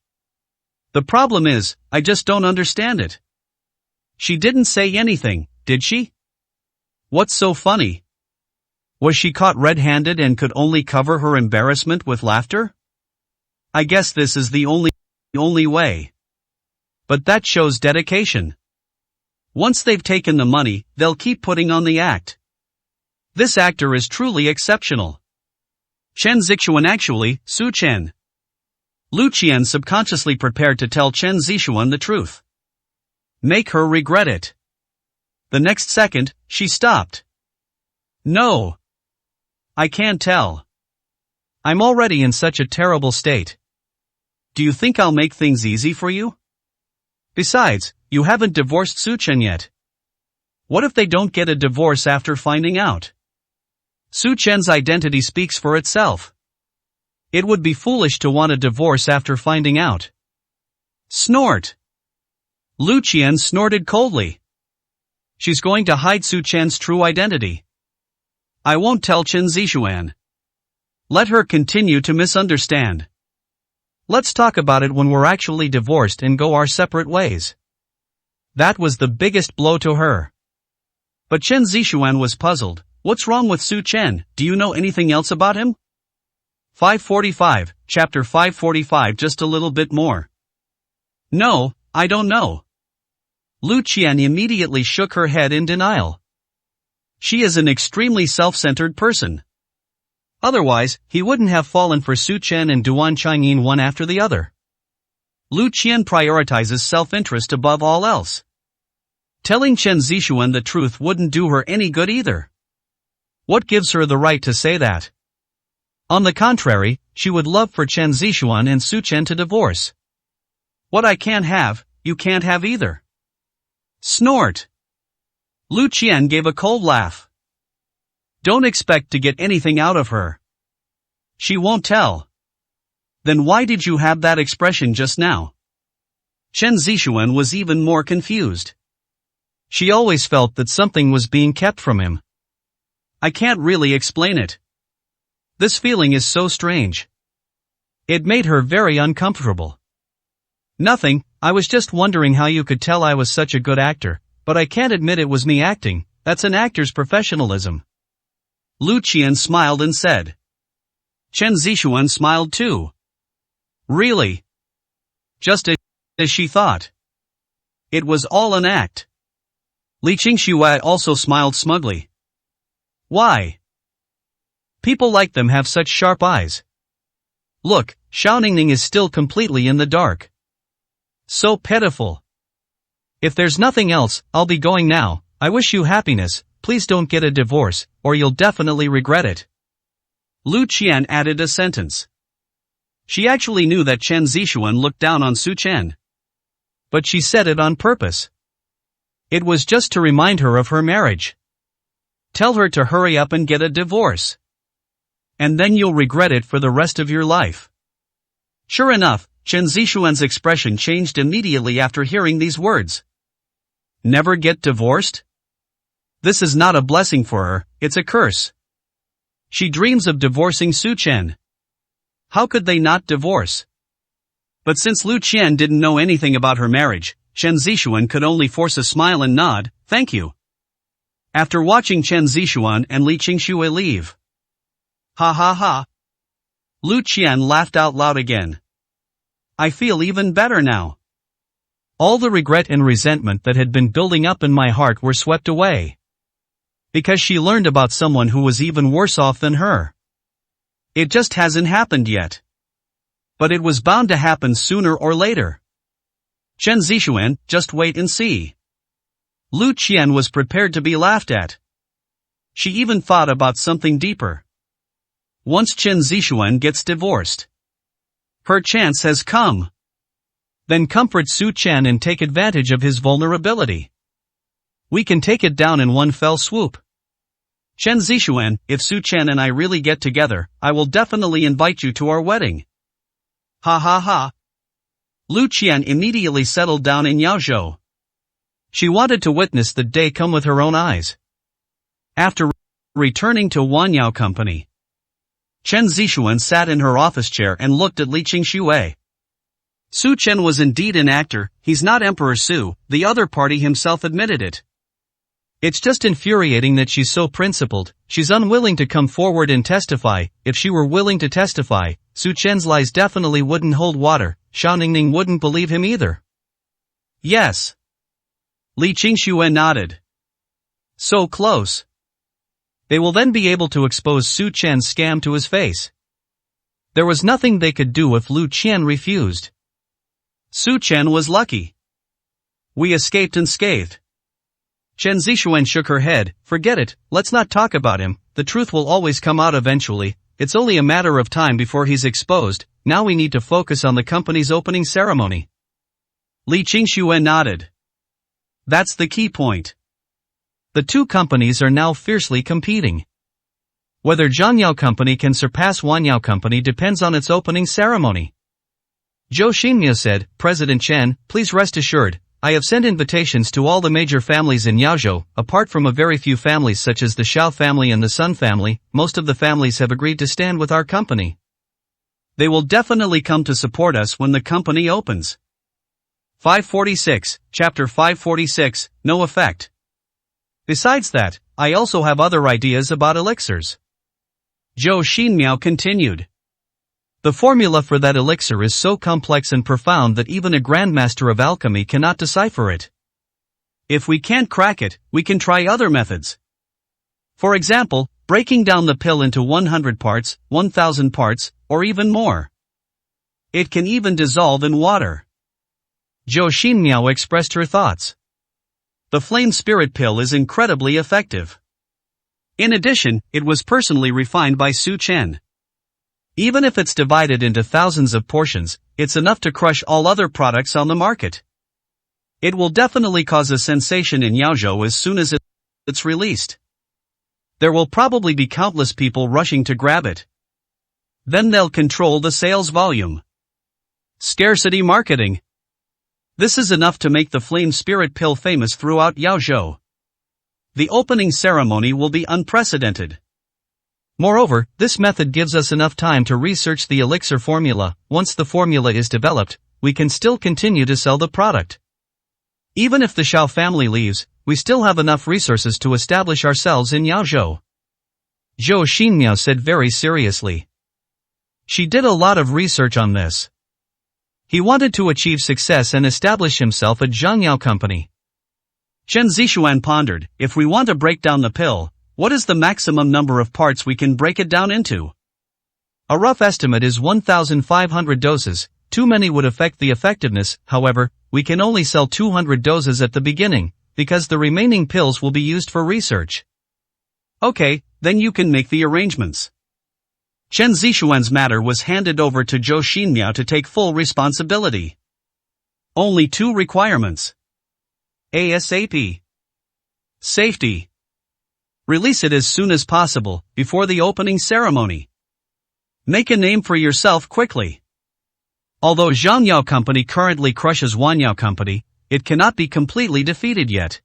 The problem is, I just don't understand it. She didn't say anything, did she? What's so funny? Was she caught red-handed and could only cover her embarrassment with laughter? I guess this is the only way. But that shows dedication. Once they've taken the money, they'll keep putting on the act. This actor is truly exceptional. Chen Zixuan actually, Su Chen. Lu Qian subconsciously prepared to tell Chen Zixuan the truth. Make her regret it. The next second, she stopped. No. I can't tell. I'm already in such a terrible state. Do you think I'll make things easy for you? Besides, you haven't divorced Su Chen yet. What if they don't get a divorce after finding out? Su Chen's identity speaks for itself. It would be foolish to want a divorce after finding out. Snort. Lu Qian snorted coldly. She's going to hide Su Chen's true identity. I won't tell Chen Zixuan. Let her continue to misunderstand. Let's talk about it when we're actually divorced and go our separate ways. That was the biggest blow to her. But Chen Zixuan was puzzled. What's wrong with Su Chen? Do you know anything else about him? 545, chapter 545, just a little bit more. No, I don't know. Lu Qian immediately shook her head in denial. She is an extremely self-centered person. Otherwise, he wouldn't have fallen for Su Chen and Duan Changyin one after the other. Lu Qian prioritizes self-interest above all else. Telling Chen Zixuan the truth wouldn't do her any good either. What gives her the right to say that? On the contrary, she would love for Chen Zixuan and Su Chen to divorce. What I can't have, you can't have either. Snort. Lu Qian gave a cold laugh. Don't expect to get anything out of her. She won't tell. Then why did you have that expression just now? Chen Zixuan was even more confused. She always felt that something was being kept from him. I can't really explain it. This feeling is so strange. It made her very uncomfortable. Nothing, I was just wondering how you could tell I was such a good actor, but I can't admit it was me acting. That's an actor's professionalism. Lu Qian smiled and said. Chen Zixuan smiled too. Really? Just as she thought. It was all an act. Li Qingxue also smiled smugly. Why? People like them have such sharp eyes. Look, Xiao Ningning is still completely in the dark. So pitiful. If there's nothing else, I'll be going now. I wish you happiness. Please don't get a divorce, or you'll definitely regret it. Lu Qian added a sentence. She actually knew that Chen Zixuan looked down on Su Chen. But she said it on purpose. It was just to remind her of her marriage. Tell her to hurry up and get a divorce. And then you'll regret it for the rest of your life. Sure enough, Chen Zixuan's expression changed immediately after hearing these words. Never get divorced? This is not a blessing for her, it's a curse. She dreams of divorcing Su Chen. How could they not divorce? But since Lu Qian didn't know anything about her marriage, Chen Zixuan could only force a smile and nod, thank you. After watching Chen Zixuan and Li Qingxue leave. Ha ha ha. Lu Qian laughed out loud again. I feel even better now. All the regret and resentment that had been building up in my heart were swept away. Because she learned about someone who was even worse off than her. It just hasn't happened yet. But it was bound to happen sooner or later. Chen Zixuan, just wait and see. Lu Qian was prepared to be laughed at. She even thought about something deeper. Once Chen Zixuan gets divorced, her chance has come. Then comfort Su Chen and take advantage of his vulnerability. We can take it down in one fell swoop. Chen Zixuan, if Su Chen and I really get together, I will definitely invite you to our wedding. Ha ha ha. Lu Qian immediately settled down in Yaozhou. She wanted to witness the day come with her own eyes. After returning to Wanyao Company, Chen Zixuan sat in her office chair and looked at Li Qingxue. Su Chen was indeed an actor, he's not Emperor Su, the other party himself admitted it. It's just infuriating that she's so principled, she's unwilling to come forward and testify. If she were willing to testify, Su Chen's lies definitely wouldn't hold water, Xiao Ningning wouldn't believe him either. Yes. Li Qingxue nodded. So close. They will then be able to expose Su Chen's scam to his face. There was nothing they could do if Lu Qian refused. Su Chen was lucky. We escaped unscathed. Chen Zixuan shook her head. Forget it, let's not talk about him, the truth will always come out eventually, it's only a matter of time before he's exposed, now we need to focus on the company's opening ceremony. Li Qingxue nodded. That's the key point. The two companies are now fiercely competing. Whether Zhangyao Company can surpass Wanyao Company depends on its opening ceremony. Zhou Xinmiao said, President Chen, please rest assured, I have sent invitations to all the major families in Yaozhou, apart from a very few families such as the Xiao family and the Sun family, most of the families have agreed to stand with our company. They will definitely come to support us when the company opens. 546, Chapter 546, No effect. Besides that, I also have other ideas about elixirs. Zhou Xinmiao continued. The formula for that elixir is so complex and profound that even a grandmaster of alchemy cannot decipher it. If we can't crack it, we can try other methods. For example, breaking down the pill into 100 parts, 1000 parts, or even more. It can even dissolve in water. Zhou Xinmiao expressed her thoughts. The flame spirit pill is incredibly effective. In addition, it was personally refined by Su Chen. Even if it's divided into thousands of portions, it's enough to crush all other products on the market. It will definitely cause a sensation in Yaozhou as soon as it's released. There will probably be countless people rushing to grab it. Then they'll control the sales volume. Scarcity marketing. This is enough to make the flame spirit pill famous throughout Yaozhou. The opening ceremony will be unprecedented. Moreover, this method gives us enough time to research the elixir formula. Once the formula is developed, we can still continue to sell the product. Even if the Xiao family leaves, we still have enough resources to establish ourselves in Yaozhou. Zhou Xinmiao said very seriously. She did a lot of research on this. He wanted to achieve success and establish himself at Zhangyao Company. Chen Zixuan pondered, if we want to break down the pill, what is the maximum number of parts we can break it down into? A rough estimate is 1,500 doses, too many would affect the effectiveness, however, we can only sell 200 doses at the beginning, because the remaining pills will be used for research. Okay, then you can make the arrangements. Chen Zixuan's matter was handed over to Zhou Xinmiao to take full responsibility. Only two requirements. ASAP. Safety. Release it as soon as possible, before the opening ceremony. Make a name for yourself quickly. Although Zhangyao Company currently crushes Wanyao Company, it cannot be completely defeated yet.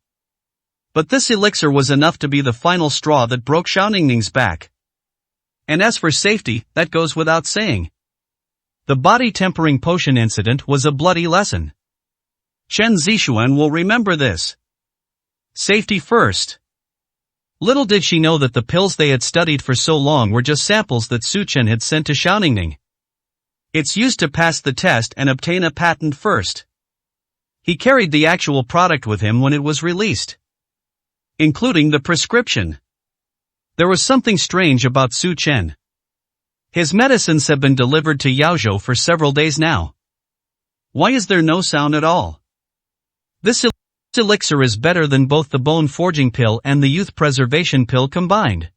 But this elixir was enough to be the final straw that broke Xiao Ningning's back. And as for safety, that goes without saying. The body tempering potion incident was a bloody lesson. Chen Zixuan will remember this. Safety first. Little did she know that the pills they had studied for so long were just samples that Su Chen had sent to Xiao Ningning. It's used to pass the test and obtain a patent first. He carried the actual product with him when it was released, including the prescription. There was something strange about Su Chen. His medicines have been delivered to Yaozhou for several days now. Why is there no sound at all? This elixir is better than both the bone forging pill and the youth preservation pill combined.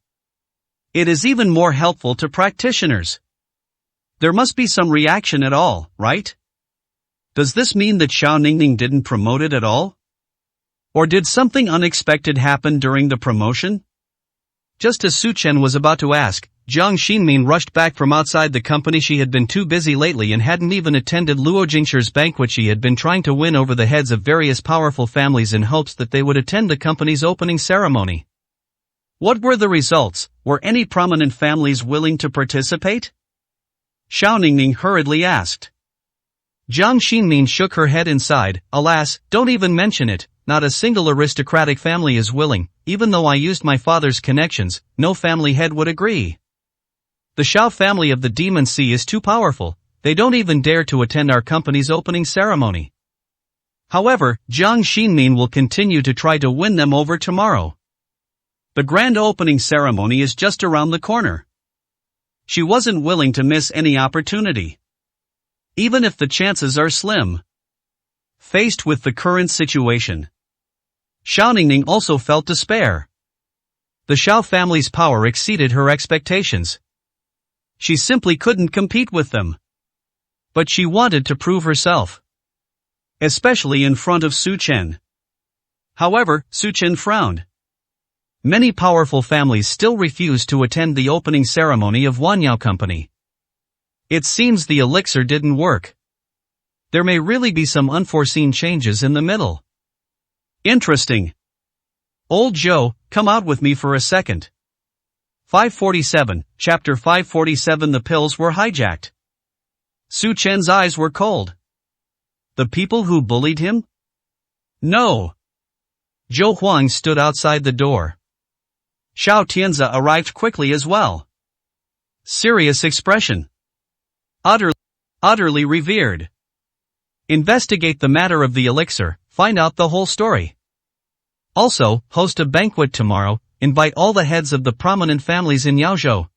It is even more helpful to practitioners. There must be some reaction at all, right? Does this mean that Xiao Ningning didn't promote it at all? Or did something unexpected happen during the promotion? Just as Su Chen was about to ask, Jiang Xinmin rushed back from outside the company. She had been too busy lately and hadn't even attended Luo Jingshi's banquet. She had been trying to win over the heads of various powerful families in hopes that they would attend the company's opening ceremony. What were the results? Were any prominent families willing to participate? Xiao Ningning hurriedly asked. Jiang Xinmin shook her head inside. Alas, don't even mention it, not a single aristocratic family is willing. Even though I used my father's connections, no family head would agree. The Xiao family of the Demon Sea is too powerful, they don't even dare to attend our company's opening ceremony. However, Jiang Xinmin will continue to try to win them over tomorrow. The grand opening ceremony is just around the corner. She wasn't willing to miss any opportunity, even if the chances are slim. Faced with the current situation, Xiao Ningning also felt despair. The Xiao family's power exceeded her expectations. She simply couldn't compete with them. But she wanted to prove herself, especially in front of Su Chen. However, Su Chen frowned. Many powerful families still refused to attend the opening ceremony of Wanyao Company. It seems the elixir didn't work. There may really be some unforeseen changes in the middle. Interesting. Old Joe, come out with me for a second. 547, Chapter 547. The pills were hijacked. Su Chen's eyes were cold. The people who bullied him? No. Zhou Huang stood outside the door. Xiao Tianzi arrived quickly as well. Serious expression. Utterly revered. Investigate the matter of the elixir, find out the whole story. Also, host a banquet tomorrow, invite all the heads of the prominent families in Yaozhou.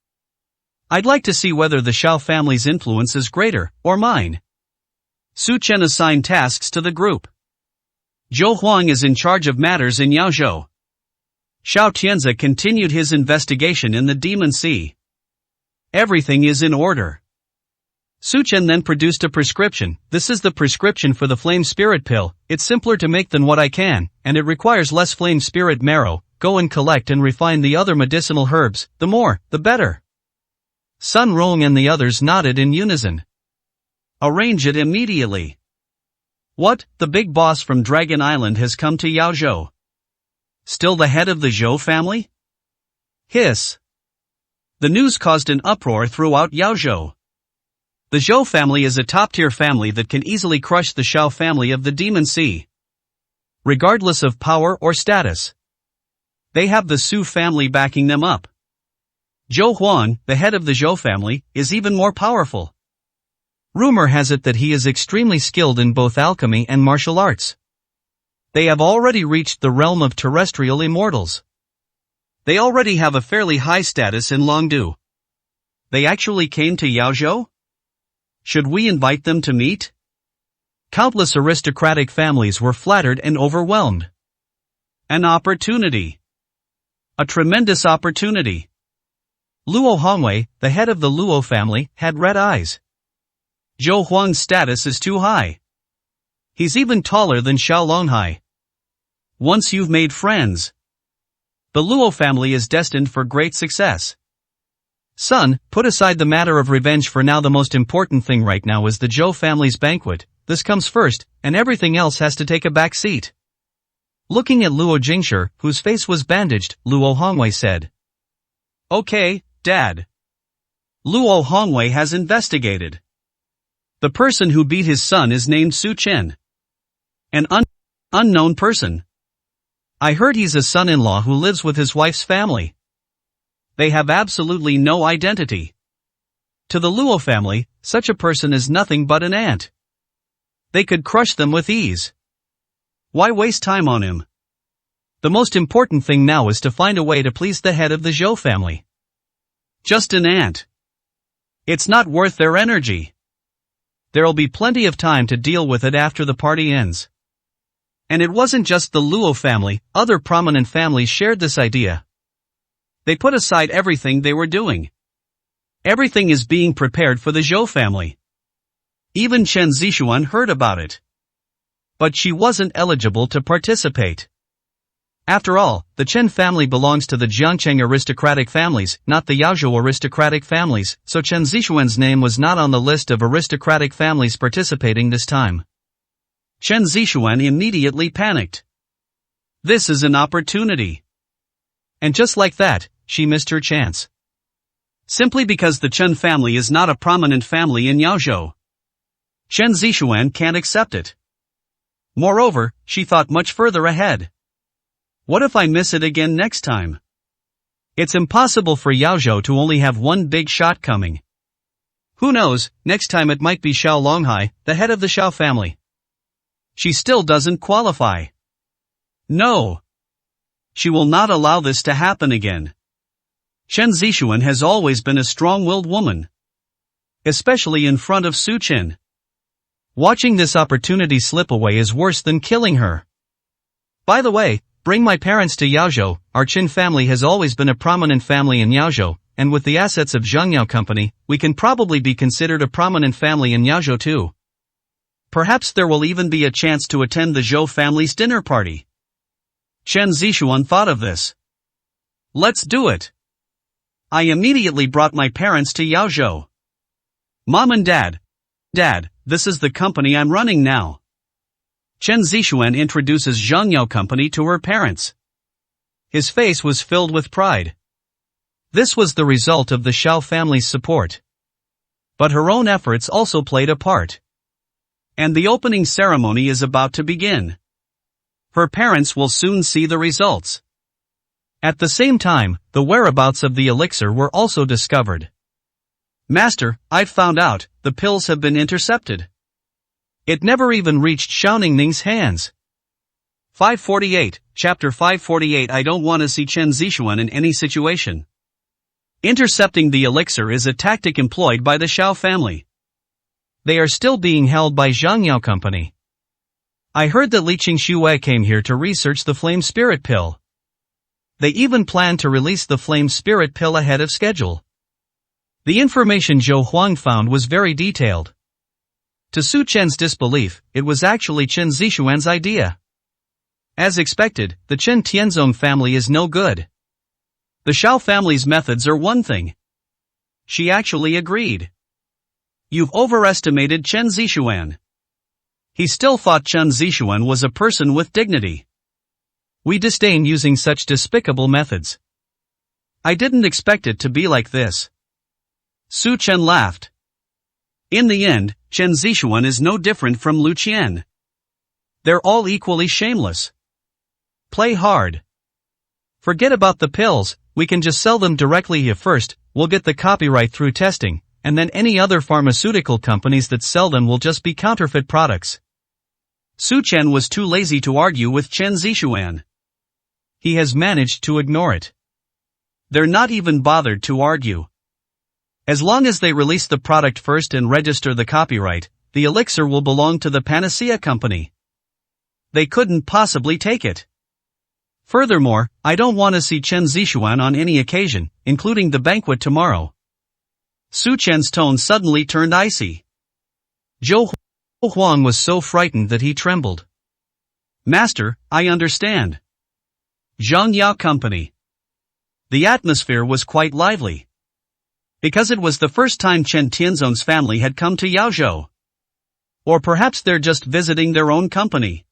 I'd like to see whether the Xiao family's influence is greater, or mine. Su Chen assigned tasks to the group. Zhou Huang is in charge of matters in Yaozhou. Xiao Tianzi continued his investigation in the Demon Sea. Everything is in order. Su Chen then produced a prescription. This is the prescription for the Flame Spirit Pill. It's simpler to make than what I can, and it requires less Flame Spirit marrow. Go and collect and refine the other medicinal herbs, the more, the better. Sun Rong and the others nodded in unison. Arrange it immediately. What, the big boss from Dragon Island has come to Yaozhou? Still the head of the Zhou family? Hiss. The news caused an uproar throughout Yaozhou. The Zhou family is a top-tier family that can easily crush the Xiao family of the Demon Sea, regardless of power or status. They have the Su family backing them up. Zhou Huan, the head of the Zhou family, is even more powerful. Rumor has it that he is extremely skilled in both alchemy and martial arts. They have already reached the realm of terrestrial immortals. They already have a fairly high status in Longdu. They actually came to Yaozhou? Should we invite them to meet? Countless aristocratic families were flattered and overwhelmed. An opportunity. A tremendous opportunity. Luo Hongwei, the head of the Luo family, had red eyes. Zhou Huang's status is too high. He's even taller than Xiao Longhai. Once you've made friends, the Luo family is destined for great success. Son, put aside the matter of revenge for now. The most important thing right now is the Zhou family's banquet. This comes first, and everything else has to take a back seat. Looking at Luo Jingshi, whose face was bandaged, Luo Hongwei said. Okay, Dad. Luo Hongwei has investigated. The person who beat his son is named Su Chen. An unknown person. I heard he's a son-in-law who lives with his wife's family. They have absolutely no identity. To the Luo family, such a person is nothing but an ant. They could crush them with ease. Why waste time on him? The most important thing now is to find a way to please the head of the Zhou family. Just an ant. It's not worth their energy. There'll be plenty of time to deal with it after the party ends. And it wasn't just the Luo family, other prominent families shared this idea. They put aside everything they were doing. Everything is being prepared for the Zhou family. Even Chen Zixuan heard about it. But she wasn't eligible to participate. After all, the Chen family belongs to the Jiangcheng aristocratic families, not the Yaozhou aristocratic families, so Chen Zixuan's name was not on the list of aristocratic families participating this time. Chen Zixuan immediately panicked. This is an opportunity. And just like that, she missed her chance. Simply because the Chen family is not a prominent family in Yaozhou. Chen Zixuan can't accept it. Moreover, she thought much further ahead. What if I miss it again next time? It's impossible for Yaozhou to only have one big shot coming. Who knows, next time it might be Xiao Longhai, the head of the Xiao family. She still doesn't qualify. No. She will not allow this to happen again. Chen Zixuan has always been a strong-willed woman. Especially in front of Su Chen. Watching this opportunity slip away is worse than killing her. By the way, bring my parents to Yaozhou. Our Qin family has always been a prominent family in Yaozhou, and with the assets of Zhangyao Company, we can probably be considered a prominent family in Yaozhou too. Perhaps there will even be a chance to attend the Zhou family's dinner party. Chen Zixuan thought of this. Let's do it. I immediately brought my parents to Yaozhou. Mom and Dad, this is the company I'm running now. Chen Zixuan introduces Zhangyao Company to her parents. His face was filled with pride. This was the result of the Xiao family's support. But her own efforts also played a part. And the opening ceremony is about to begin. Her parents will soon see the results. At the same time, the whereabouts of the elixir were also discovered. Master, I've found out, the pills have been intercepted. It never even reached Xiaoning's hands. 548, Chapter 548. I don't want to see Chen Zixuan in any situation. Intercepting the elixir is a tactic employed by the Xiao family. They are still being held by Zhangyao Company. I heard that Li Qingxue came here to research the Flame Spirit Pill. They even plan to release the Flame Spirit Pill ahead of schedule. The information Zhou Huang found was very detailed. To Su Chen's disbelief, it was actually Chen Zixuan's idea. As expected, the Chen Tianzong family is no good. The Xiao family's methods are one thing. She actually agreed. You've overestimated Chen Zixuan. He still thought Chen Zixuan was a person with dignity. We disdain using such despicable methods. I didn't expect it to be like this. Su Chen laughed. In the end, Chen Zixuan is no different from Lu Qian. They're all equally shameless. Play hard. Forget about the pills, we can just sell them directly here first, we'll get the copyright through testing, and then any other pharmaceutical companies that sell them will just be counterfeit products. Su Chen was too lazy to argue with Chen Zixuan. He has managed to ignore it. They're not even bothered to argue. As long as they release the product first and register the copyright, the elixir will belong to the Panacea Company. They couldn't possibly take it. Furthermore, I don't want to see Chen Zixuan on any occasion, including the banquet tomorrow. Su Chen's tone suddenly turned icy. Zhou Huang was so frightened that he trembled. Master, I understand. Zhangyao Company. The atmosphere was quite lively. Because it was the first time Chen Tianzong's family had come to Yaozhou. Or perhaps they're just visiting their own company.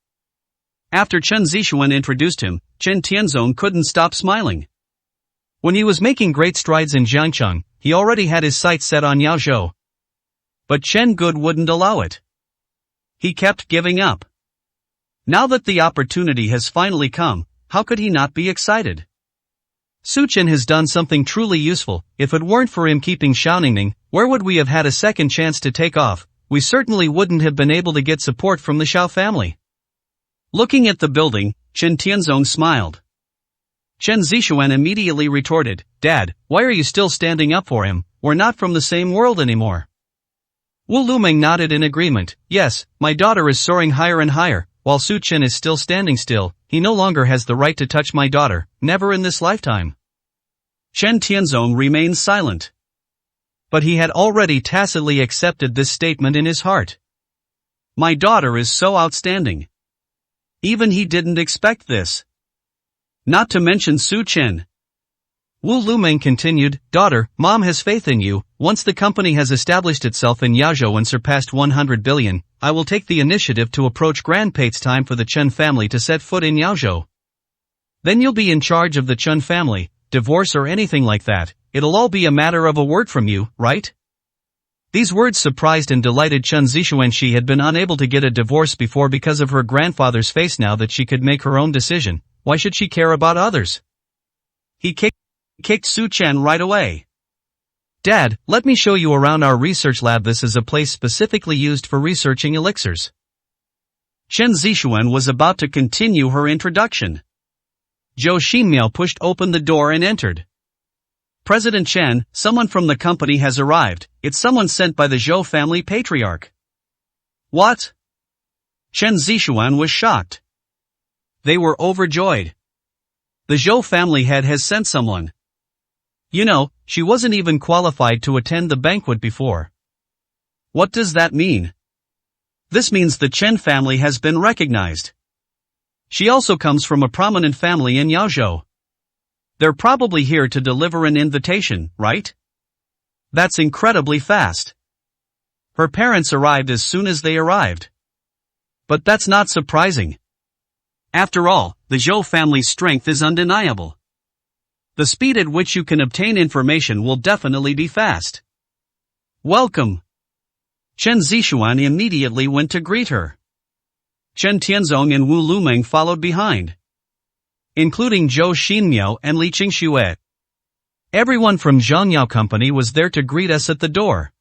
After Chen Zixuan introduced him, Chen Tianzong couldn't stop smiling. When he was making great strides in Jiangcheng, he already had his sights set on Yaozhou. But Chen Good wouldn't allow it. He kept giving up. Now that the opportunity has finally come, how could he not be excited? Su Chen has done something truly useful. If it weren't for him keeping Xiaoningning, where would we have had a second chance to take off? We certainly wouldn't have been able to get support from the Xiao family. Looking at the building, Chen Tianzong smiled. Chen Zixuan immediately retorted, "Dad, why are you still standing up for him? We're not from the same world anymore." Wu Luming nodded in agreement. "Yes, my daughter is soaring higher and higher, while Su Chen is still standing still. He no longer has the right to touch my daughter, never in this lifetime." Chen Tianzong remained silent. But he had already tacitly accepted this statement in his heart. My daughter is so outstanding. Even he didn't expect this. Not to mention Su Chen. Wu Luming continued, "Daughter, Mom has faith in you. Once the company has established itself in Yaozhou and surpassed 100 billion, I will take the initiative to approach grandpa. It's time for the Chen family to set foot in Yaozhou. Then you'll be in charge of the Chen family, divorce or anything like that, it'll all be a matter of a word from you, right?" These words surprised and delighted Chen Zixuan. She had been unable to get a divorce before because of her grandfather's face. Now that she could make her own decision, why should she care about others? He kicked Su Chen right away. "Dad, let me show you around our research lab. This is a place specifically used for researching elixirs." Chen Zixuan was about to continue her introduction. Zhou Xinmiao pushed open the door and entered. "President Chen, someone from the company has arrived. It's someone sent by the Zhou family patriarch." "What?" Chen Zixuan was shocked. They were overjoyed. The Zhou family head has sent someone. You know, she wasn't even qualified to attend the banquet before. What does that mean? This means the Chen family has been recognized. She also comes from a prominent family in Yaozhou. They're probably here to deliver an invitation, right? That's incredibly fast. Her parents arrived as soon as they arrived. But that's not surprising. After all, the Zhou family's strength is undeniable. The speed at which you can obtain information will definitely be fast. Welcome. Chen Zixuan immediately went to greet her. Chen Tianzong and Wu Luming followed behind, including Zhou Xinmiao and Li Qingxue. Everyone from Zhangyao Company was there to greet us at the door.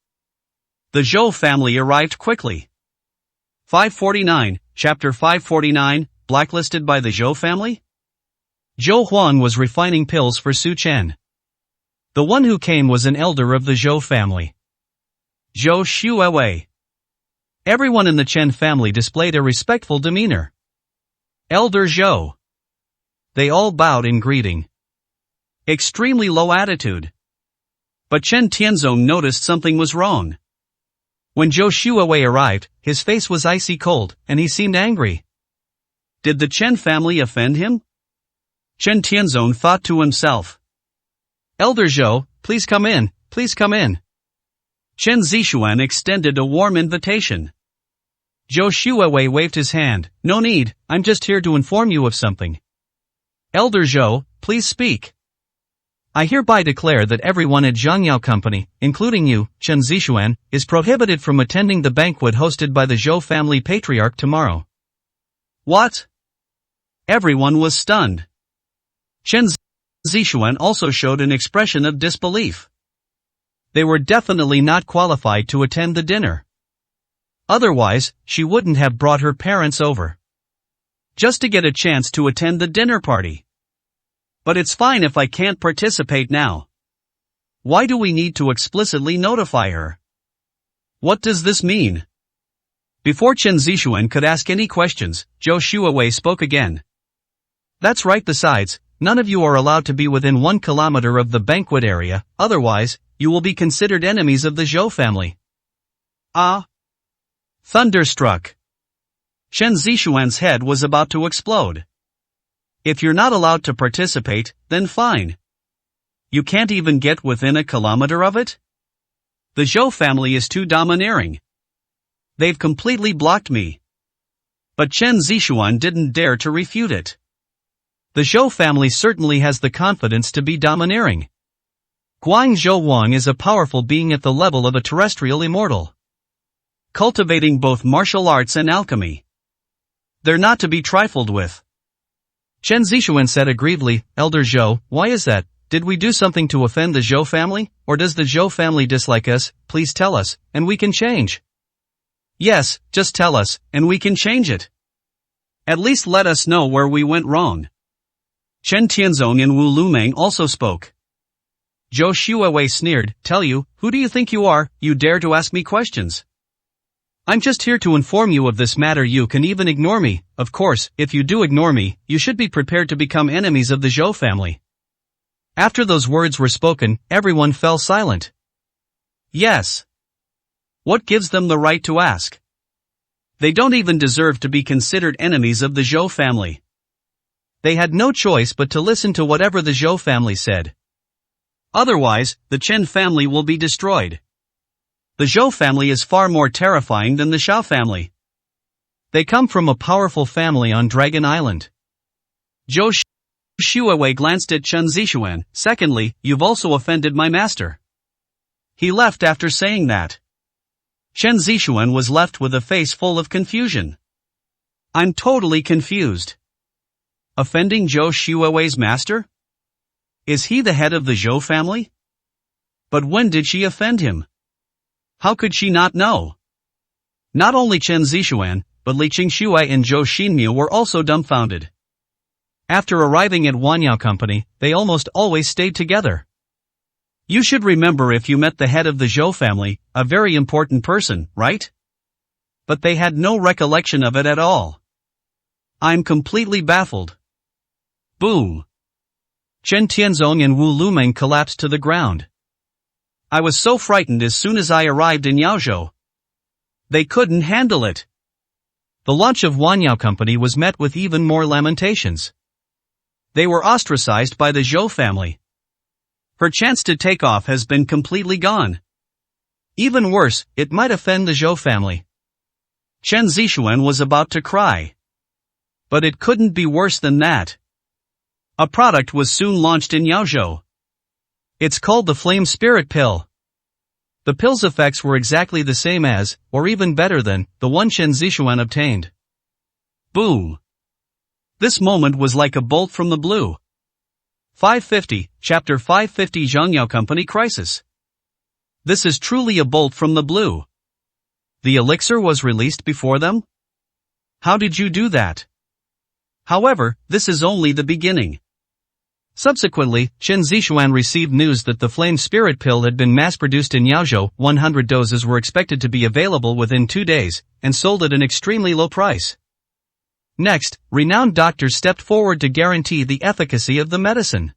The Zhou family arrived quickly. 549, Chapter 549, Blacklisted by the Zhou family? Zhou Huan was refining pills for Su Chen. The one who came was an elder of the Zhou family, Zhou Xuewei. Everyone in the Chen family displayed a respectful demeanor. Elder Zhou. They all bowed in greeting. Extremely low attitude. But Chen Tianzong noticed something was wrong. When Zhou Xuewei arrived, his face was icy cold, and he seemed angry. Did the Chen family offend him? Chen Tianzong thought to himself. Elder Zhou, please come in, please come in. Chen Zixuan extended a warm invitation. Zhou Xuewei waved his hand. No need, I'm just here to inform you of something. Elder Zhou, please speak. I hereby declare that everyone at Zhangyao Company, including you, Chen Zixuan, is prohibited from attending the banquet hosted by the Zhou family patriarch tomorrow. What? Everyone was stunned. Chen Zixuan also showed an expression of disbelief. They were definitely not qualified to attend the dinner. Otherwise, she wouldn't have brought her parents over. Just to get a chance to attend the dinner party. But it's fine if I can't participate now. Why do we need to explicitly notify her? What does this mean? Before Chen Zixuan could ask any questions, Zhou Xuewei spoke again. That's right. Besides, none of you are allowed to be within 1 kilometer of the banquet area, otherwise, you will be considered enemies of the Zhou family. Ah! Thunderstruck. Chen Zixuan's head was about to explode. If you're not allowed to participate, then fine. You can't even get within 1 kilometer of it? The Zhou family is too domineering. They've completely blocked me. But Chen Zixuan didn't dare to refute it. The Zhou family certainly has the confidence to be domineering. Guang Zhou Wang is a powerful being at the level of a terrestrial immortal, cultivating both martial arts and alchemy. They're not to be trifled with. Chen Zixuan said aggrievedly, Elder Zhou, why is that? Did we do something to offend the Zhou family, or does the Zhou family dislike us? Please tell us, and we can change. Yes, just tell us, and we can change it. At least let us know where we went wrong. Chen Tianzong and Wu Lumeng also spoke. Zhou Xuewei sneered, tell you, who do you think you are, you dare to ask me questions? I'm just here to inform you of this matter. You can even ignore me. Of course, if you do ignore me, you should be prepared to become enemies of the Zhou family. After those words were spoken, everyone fell silent. Yes. What gives them the right to ask? They don't even deserve to be considered enemies of the Zhou family. They had no choice but to listen to whatever the Zhou family said. Otherwise, the Chen family will be destroyed. The Zhou family is far more terrifying than the Xiao family. They come from a powerful family on Dragon Island. Zhou Xuewei glanced at Chen Zixuan. Secondly, you've also offended my master. He left after saying that. Chen Zixuan was left with a face full of confusion. I'm totally confused. Offending Zhou Xuewei's master? Is he the head of the Zhou family? But when did she offend him? How could she not know? Not only Chen Zixuan, but Li Qingxue and Zhou Xinmiu were also dumbfounded. After arriving at Wanyao Company, they almost always stayed together. You should remember if you met the head of the Zhou family, a very important person, right? But they had no recollection of it at all. I'm completely baffled. Boom. Chen Tianzong and Wu Lumeng collapsed to the ground. I was so frightened as soon as I arrived in Yaozhou. They couldn't handle it. The launch of Wanyao Company was met with even more lamentations. They were ostracized by the Zhou family. Her chance to take off has been completely gone. Even worse, it might offend the Zhou family. Chen Zixuan was about to cry. But it couldn't be worse than that. A product was soon launched in Yaozhou. It's called the Flame Spirit Pill. The pill's effects were exactly the same as, or even better than, the one Chen Zixuan obtained. Boom. This moment was like a bolt from the blue. 550, Chapter 550 Zhangyao Company Crisis. This is truly a bolt from the blue. The elixir was released before them? How did you do that? However, this is only the beginning. Subsequently, Chen Zixuan received news that the Flame Spirit Pill had been mass-produced in Yaozhou. 100 doses were expected to be available within 2 days, and sold at an extremely low price. Next, renowned doctors stepped forward to guarantee the efficacy of the medicine.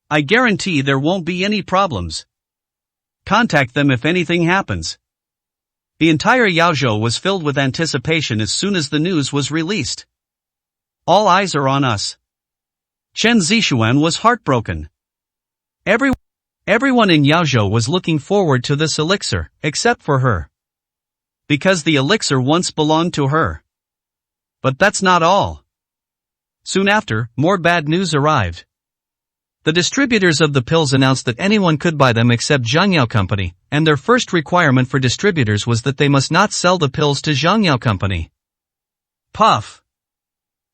I guarantee there won't be any problems. Contact them if anything happens. The entire Yaozhou was filled with anticipation as soon as the news was released. All eyes are on us. Chen Zixuan was heartbroken. Everyone in Yaozhou was looking forward to this elixir, except for her. Because the elixir once belonged to her. But that's not all. Soon after, more bad news arrived. The distributors of the pills announced that anyone could buy them except Zhangyao Company, and their first requirement for distributors was that they must not sell the pills to Zhangyao Company. Puff.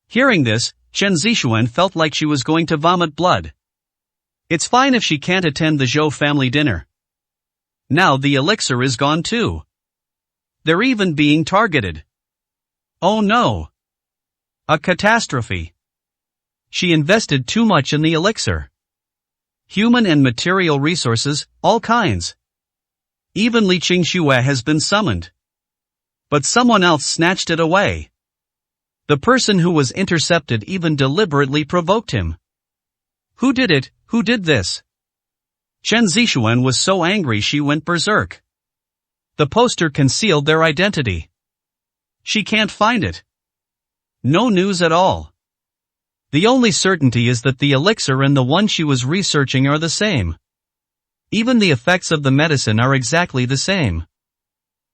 Hearing this, Chen Zixuan felt like she was going to vomit blood. It's fine if she can't attend the Zhou family dinner. Now the elixir is gone too. They're even being targeted. Oh no. A catastrophe. She invested too much in the elixir. Human and material resources, all kinds. Even Li Qingxue has been summoned. But someone else snatched it away. The person who was intercepted even deliberately provoked him. Who did it? Who did this? Chen Zixuan was so angry she went berserk. The poster concealed their identity. She can't find it. No news at all. The only certainty is that the elixir and the one she was researching are the same. Even the effects of the medicine are exactly the same.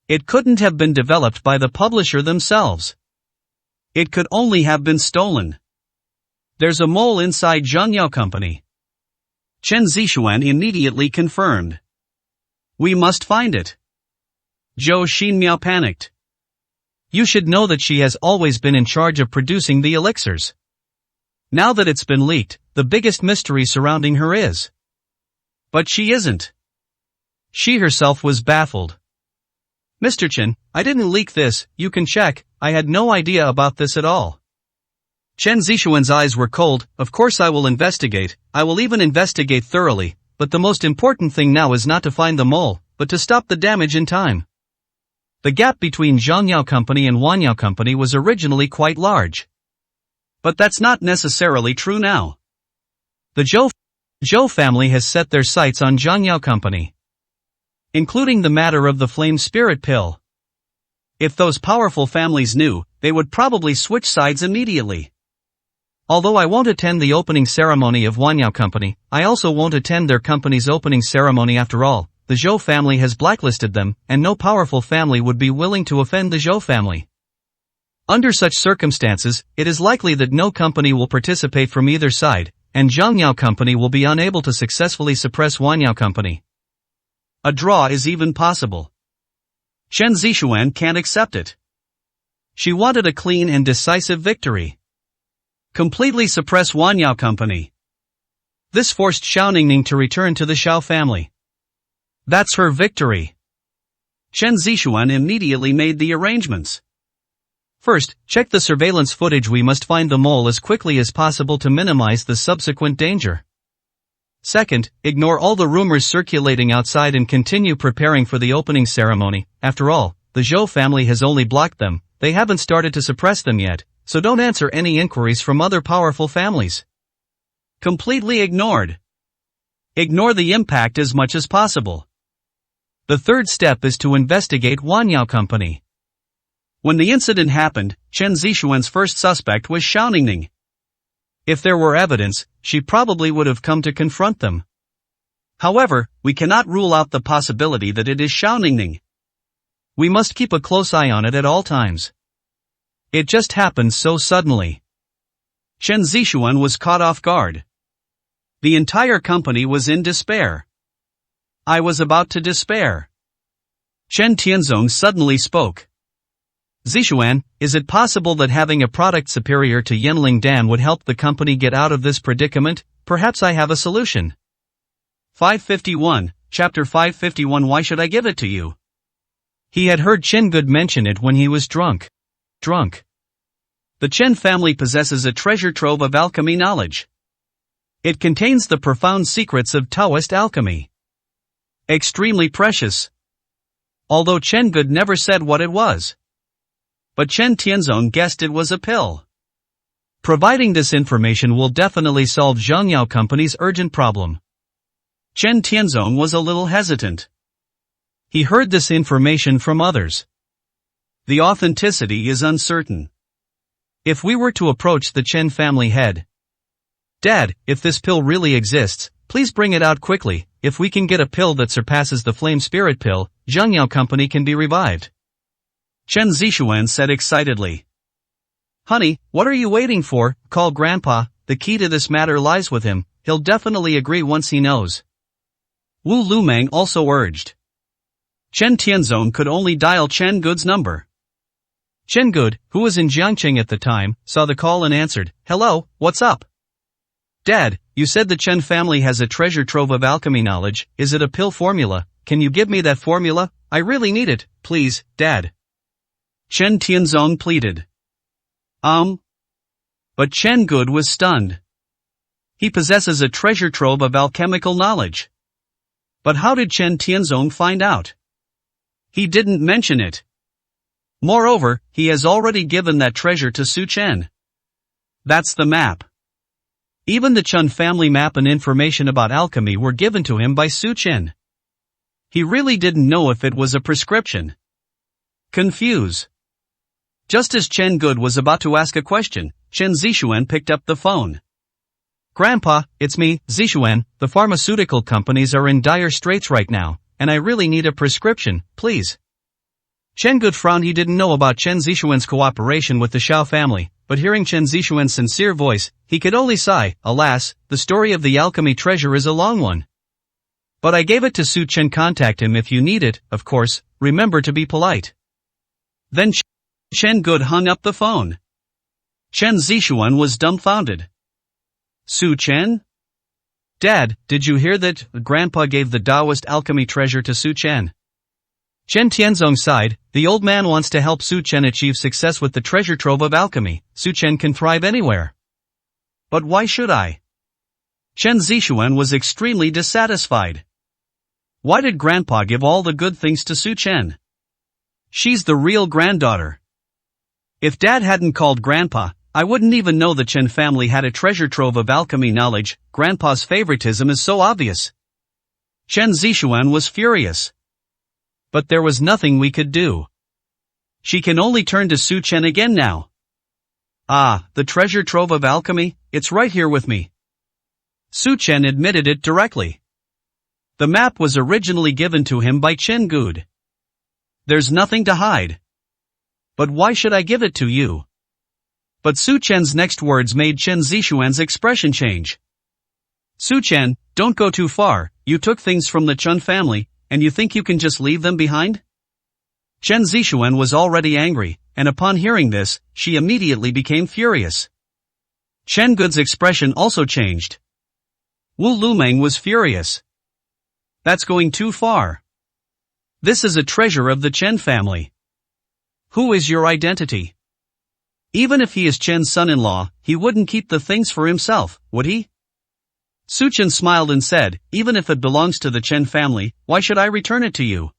It couldn't have been developed by the publisher themselves. It could only have been stolen. There's a mole inside Zhangyao Company. Chen Zixuan immediately confirmed. We must find it. Zhou Xinmiao panicked. You should know that she has always been in charge of producing the elixirs. Now that it's been leaked, the biggest mystery surrounding her is. But she isn't. She herself was baffled. Mr. Chen, I didn't leak this, you can check, I had no idea about this at all. Chen Zixuan's eyes were cold. Of course I will investigate, I will even investigate thoroughly, but the most important thing now is not to find the mole, but to stop the damage in time. The gap between Zhangyao Company and Wanyao Company was originally quite large. But that's not necessarily true now. The Zhou family has set their sights on Zhangyao Company, including the matter of the flame spirit pill. If those powerful families knew, they would probably switch sides immediately. Although I won't attend the opening ceremony of Wanyao Company, I also won't attend their company's opening ceremony after all. The Zhou family has blacklisted them, and no powerful family would be willing to offend the Zhou family. Under such circumstances, it is likely that no company will participate from either side, and Zhangyao Company will be unable to successfully suppress Wanyao Company. A draw is even possible. Chen Zixuan can't accept it. She wanted a clean and decisive victory. Completely suppress Wanyao Company. This forced Xiao Ningning to return to the Xiao family. That's her victory. Chen Zixuan immediately made the arrangements. First, check the surveillance footage. We must find the mole as quickly as possible to minimize the subsequent danger. Second, ignore all the rumors circulating outside and continue preparing for the opening ceremony. After all, the Zhou family has only blocked them, they haven't started to suppress them yet, so don't answer any inquiries from other powerful families. Completely ignored. Ignore the impact as much as possible. The third step is to investigate Wanyao Company. When the incident happened, Chen Zixuan's first suspect was Xiao Ningning. If there were evidence, she probably would have come to confront them. However, we cannot rule out the possibility that it is Xiao Ningning. We must keep a close eye on it at all times. It just happened so suddenly. Chen Zixuan was caught off guard. The entire company was in despair. I was about to despair. Chen Tianzong suddenly spoke. Zixuan, is it possible that having a product superior to Yanling Dan would help the company get out of this predicament? Perhaps I have a solution. 551, Chapter 551. Why should I give it to you? He had heard Chen Good mention it when he was drunk. The Chen family possesses a treasure trove of alchemy knowledge. It contains the profound secrets of Taoist alchemy. Extremely precious. Although Chen Good never said what it was. But Chen Tianzong guessed it was a pill. Providing this information will definitely solve Zhangyao Company's urgent problem. Chen Tianzong was a little hesitant. He heard this information from others. The authenticity is uncertain. If we were to approach the Chen family head. Dad, if this pill really exists, please bring it out quickly. If we can get a pill that surpasses the flame spirit pill, Zhangyao Company can be revived. Chen Zixuan said excitedly. Honey, what are you waiting for? Call Grandpa, the key to this matter lies with him, he'll definitely agree once he knows. Wu Lumang also urged. Chen Tianzong could only dial Chen Good's number. Chen Good, who was in Jiangqing at the time, saw the call and answered, Hello, what's up? Dad, you said the Chen family has a treasure trove of alchemy knowledge, is it a pill formula? Can you give me that formula? I really need it, please, Dad. Chen Tianzong pleaded. But Chen Good was stunned. He possesses a treasure trove of alchemical knowledge. But how did Chen Tianzong find out? He didn't mention it. Moreover, he has already given that treasure to Su Chen. That's the map. Even the Chen family map and information about alchemy were given to him by Su Chen. He really didn't know if it was a prescription. Confuse. Just as Chen Good was about to ask a question, Chen Zixuan picked up the phone. Grandpa, it's me, Zixuan, the pharmaceutical companies are in dire straits right now, and I really need a prescription, please. Chen Good frowned. He didn't know about Chen Zixuan's cooperation with the Xiao family, but hearing Chen Zixuan's sincere voice, he could only sigh. Alas, the story of the alchemy treasure is a long one. But I gave it to Su Chen. Contact him if you need it, of course, remember to be polite. Then Chen Good hung up the phone. Chen Zixuan was dumbfounded. Su Chen? Dad, did you hear that? Grandpa gave the Taoist alchemy treasure to Su Chen. Chen Tianzong sighed. The old man wants to help Su Chen achieve success with the treasure trove of alchemy. Su Chen can thrive anywhere. But why should I? Chen Zixuan was extremely dissatisfied. Why did Grandpa give all the good things to Su Chen? She's the real granddaughter. If Dad hadn't called Grandpa, I wouldn't even know the Chen family had a treasure trove of alchemy knowledge. Grandpa's favoritism is so obvious. Chen Zixuan was furious. But there was nothing we could do. She can only turn to Su Chen again now. Ah, the treasure trove of alchemy, it's right here with me. Su Chen admitted it directly. The map was originally given to him by Chen Good. There's nothing to hide. But why should I give it to you? But Su Chen's next words made Chen Zixuan's expression change. Su Chen, don't go too far. You took things from the Chen family, and you think you can just leave them behind? Chen Zixuan was already angry, and upon hearing this, she immediately became furious. Chen Good's expression also changed. Wu Lumeng was furious. That's going too far. This is a treasure of the Chen family. Who is your identity? Even if he is Chen's son-in-law, he wouldn't keep the things for himself, would he? Su Chen smiled and said, even if it belongs to the Chen family, why should I return it to you?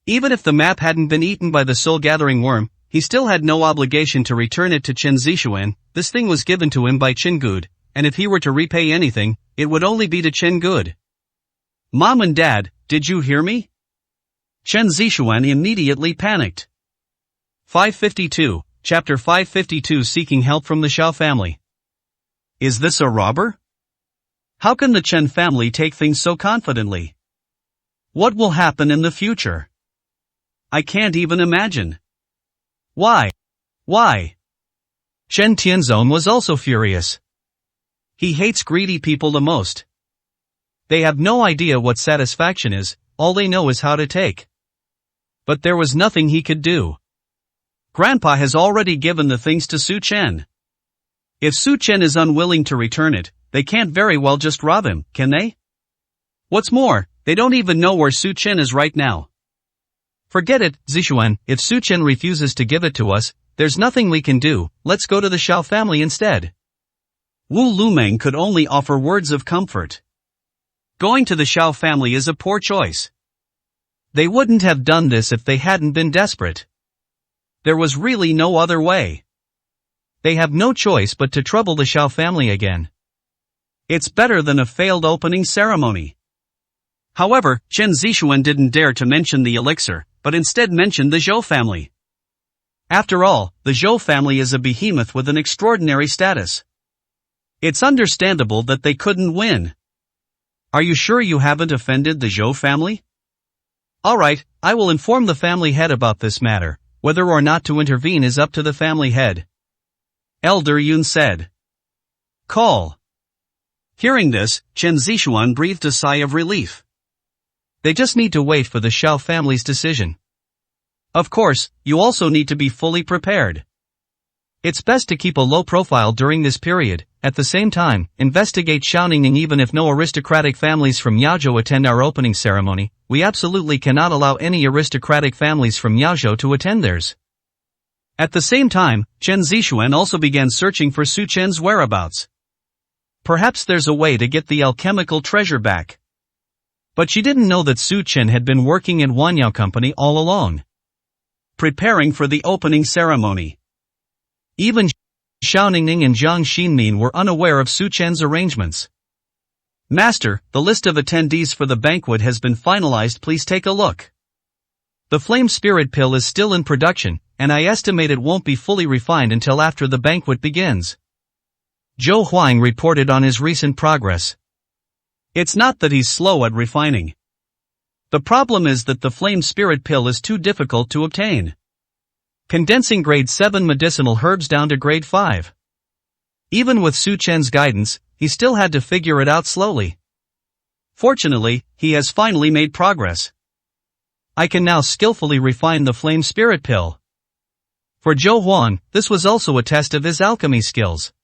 Even if the map hadn't been eaten by the soul-gathering worm, he still had no obligation to return it to Chen Zixuan. This thing was given to him by Chen Good, and if he were to repay anything, it would only be to Chen Good. Mom and Dad, did you hear me? Chen Zixuan immediately panicked. 552, Chapter 552 Seeking Help from the Xiao Family. Is this a robber? How can the Chen family take things so confidently? What will happen in the future? I can't even imagine. Why? Chen Tianzong was also furious. He hates greedy people the most. They have no idea what satisfaction is, all they know is how to take. But there was nothing he could do. Grandpa has already given the things to Su Chen. If Su Chen is unwilling to return it, they can't very well just rob him, can they? What's more, they don't even know where Su Chen is right now. Forget it, Zixuan, if Su Chen refuses to give it to us, there's nothing we can do, let's go to the Xiao family instead. Wu Lumeng could only offer words of comfort. Going to the Xiao family is a poor choice. They wouldn't have done this if they hadn't been desperate. There was really no other way. They have no choice but to trouble the Xiao family again. It's better than a failed opening ceremony. However, Chen Zixuan didn't dare to mention the elixir, but instead mentioned the Zhou family. After all, the Zhou family is a behemoth with an extraordinary status. It's understandable that they couldn't win. Are you sure you haven't offended the Zhou family? Alright, I will inform the family head about this matter. Whether or not to intervene is up to the family head. Elder Yun said. Call. Hearing this, Chen Zixuan breathed a sigh of relief. They just need to wait for the Xiao family's decision. Of course, you also need to be fully prepared. It's best to keep a low profile during this period. At the same time, investigate Xiaoningning. Even if no aristocratic families from Yaozhou attend our opening ceremony, we absolutely cannot allow any aristocratic families from Yaozhou to attend theirs. At the same time, Chen Zixuan also began searching for Su Chen's whereabouts. Perhaps there's a way to get the alchemical treasure back. But she didn't know that Su Chen had been working at Wanyao Company all along, preparing for the opening ceremony. Even Xiaoningning and Jiang Xinmin were unaware of Su Chen's arrangements. Master, the list of attendees for the banquet has been finalized. Please take a look. The flame spirit pill is still in production, and I estimate it won't be fully refined until after the banquet begins. Zhou Huang reported on his recent progress. It's not that he's slow at refining. The problem is that the flame spirit pill is too difficult to obtain. Condensing grade 7 medicinal herbs down to grade 5. Even with Su Chen's guidance, he still had to figure it out slowly. Fortunately, he has finally made progress. I can now skillfully refine the flame spirit pill. For Zhou Huang, this was also a test of his alchemy skills.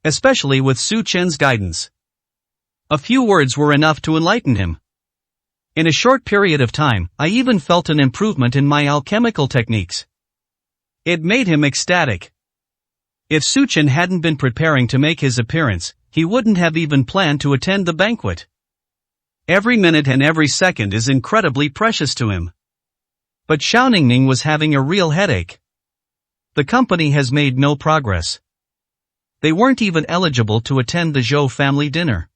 Especially with Su Chen's guidance. A few words were enough to enlighten him. In a short period of time, I even felt an improvement in my alchemical techniques. It made him ecstatic. If Su Chen hadn't been preparing to make his appearance, he wouldn't have even planned to attend the banquet. Every minute and every second is incredibly precious to him. But Xiao Ningning was having a real headache. The company has made no progress. They weren't even eligible to attend the Zhou family dinner.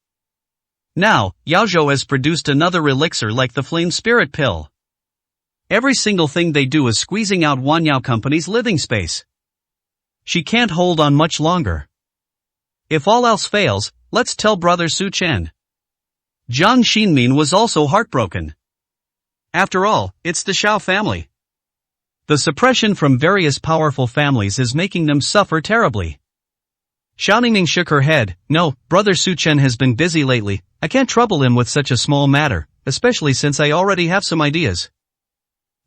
Now, Yao Zhou has produced another elixir like the Flame Spirit Pill. Every single thing they do is squeezing out Wanyao Company's living space. She can't hold on much longer. If all else fails, let's tell brother Su Chen. Jiang Xinmin was also heartbroken. After all, it's the Xiao family. The suppression from various powerful families is making them suffer terribly. Xiao Ningning shook her head. No, brother Su Chen has been busy lately. I can't trouble him with such a small matter, especially since I already have some ideas.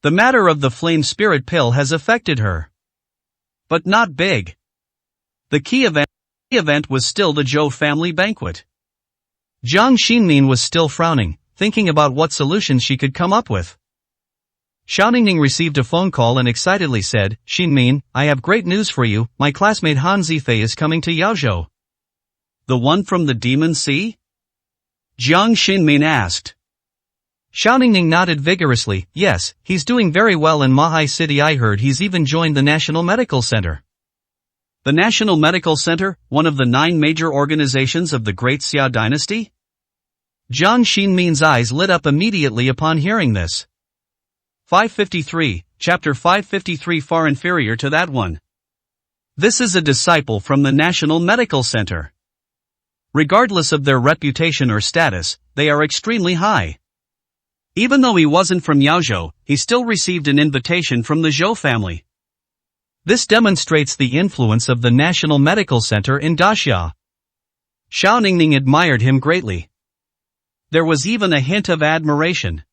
The matter of the Flame Spirit Pill has affected her. But not big. The key event was still the Zhou family banquet. Jiang Xinmin was still frowning, thinking about what solutions she could come up with. Xiao Ningning received a phone call and excitedly said, Xinmin, I have great news for you, my classmate Han Zifei is coming to Yaozhou. The one from the Demon Sea? Jiang Xinmin asked. Xiao Ningning nodded vigorously. Yes, he's doing very well in Mahai City. I heard he's even joined the National Medical Center. The National Medical Center, one of the 9 major organizations of the Great Xia dynasty? Jiang Xinmin's eyes lit up immediately upon hearing this. 553, Chapter 553 far inferior to that one. This is a disciple from the National Medical Center. Regardless of their reputation or status, they are extremely high. Even though he wasn't from Yaozhou, he still received an invitation from the Zhou family. This demonstrates the influence of the National Medical Center in Daxia. Xiao Ningning admired him greatly. There was even a hint of admiration.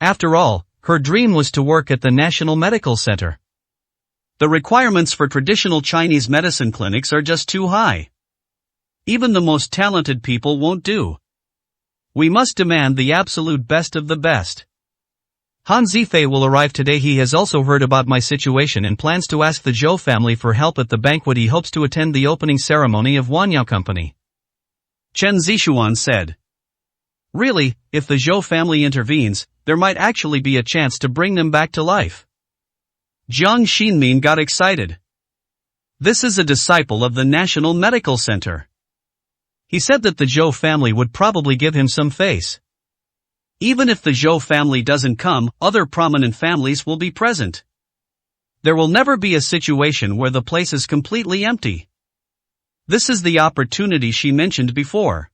After all, her dream was to work at the National Medical Center. The requirements for traditional Chinese medicine clinics are just too high. Even the most talented people won't do. We must demand the absolute best of the best. Han Zifei will arrive today. He has also heard about my situation and plans to ask the Zhou family for help at the banquet. He hopes to attend the opening ceremony of Wanyao Company. Chen Zishuan said. Really, if the Zhou family intervenes, there might actually be a chance to bring them back to life. Jiang Xinmin got excited. This is a disciple of the National Medical Center. He said that the Zhou family would probably give him some face. Even if the Zhou family doesn't come, other prominent families will be present. There will never be a situation where the place is completely empty. This is the opportunity she mentioned before.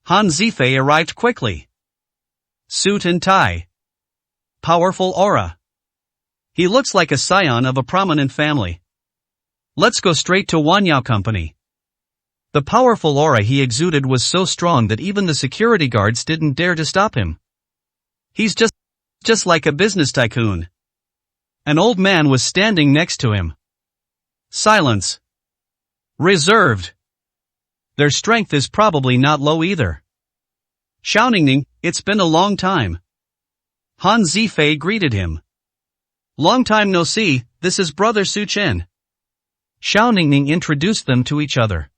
Han Zifei arrived quickly. Suit and tie. Powerful aura. He looks like a scion of a prominent family. Let's go straight to Wanyao Company. The powerful aura he exuded was so strong that even the security guards didn't dare to stop him. He's just like a business tycoon. An old man was standing next to him. Silence. Reserved. Their strength is probably not low either. Xiao Ningning, it's been a long time. Han Zifei greeted him. Long time no see, this is brother Su Chen. Xiao Ningning introduced them to each other.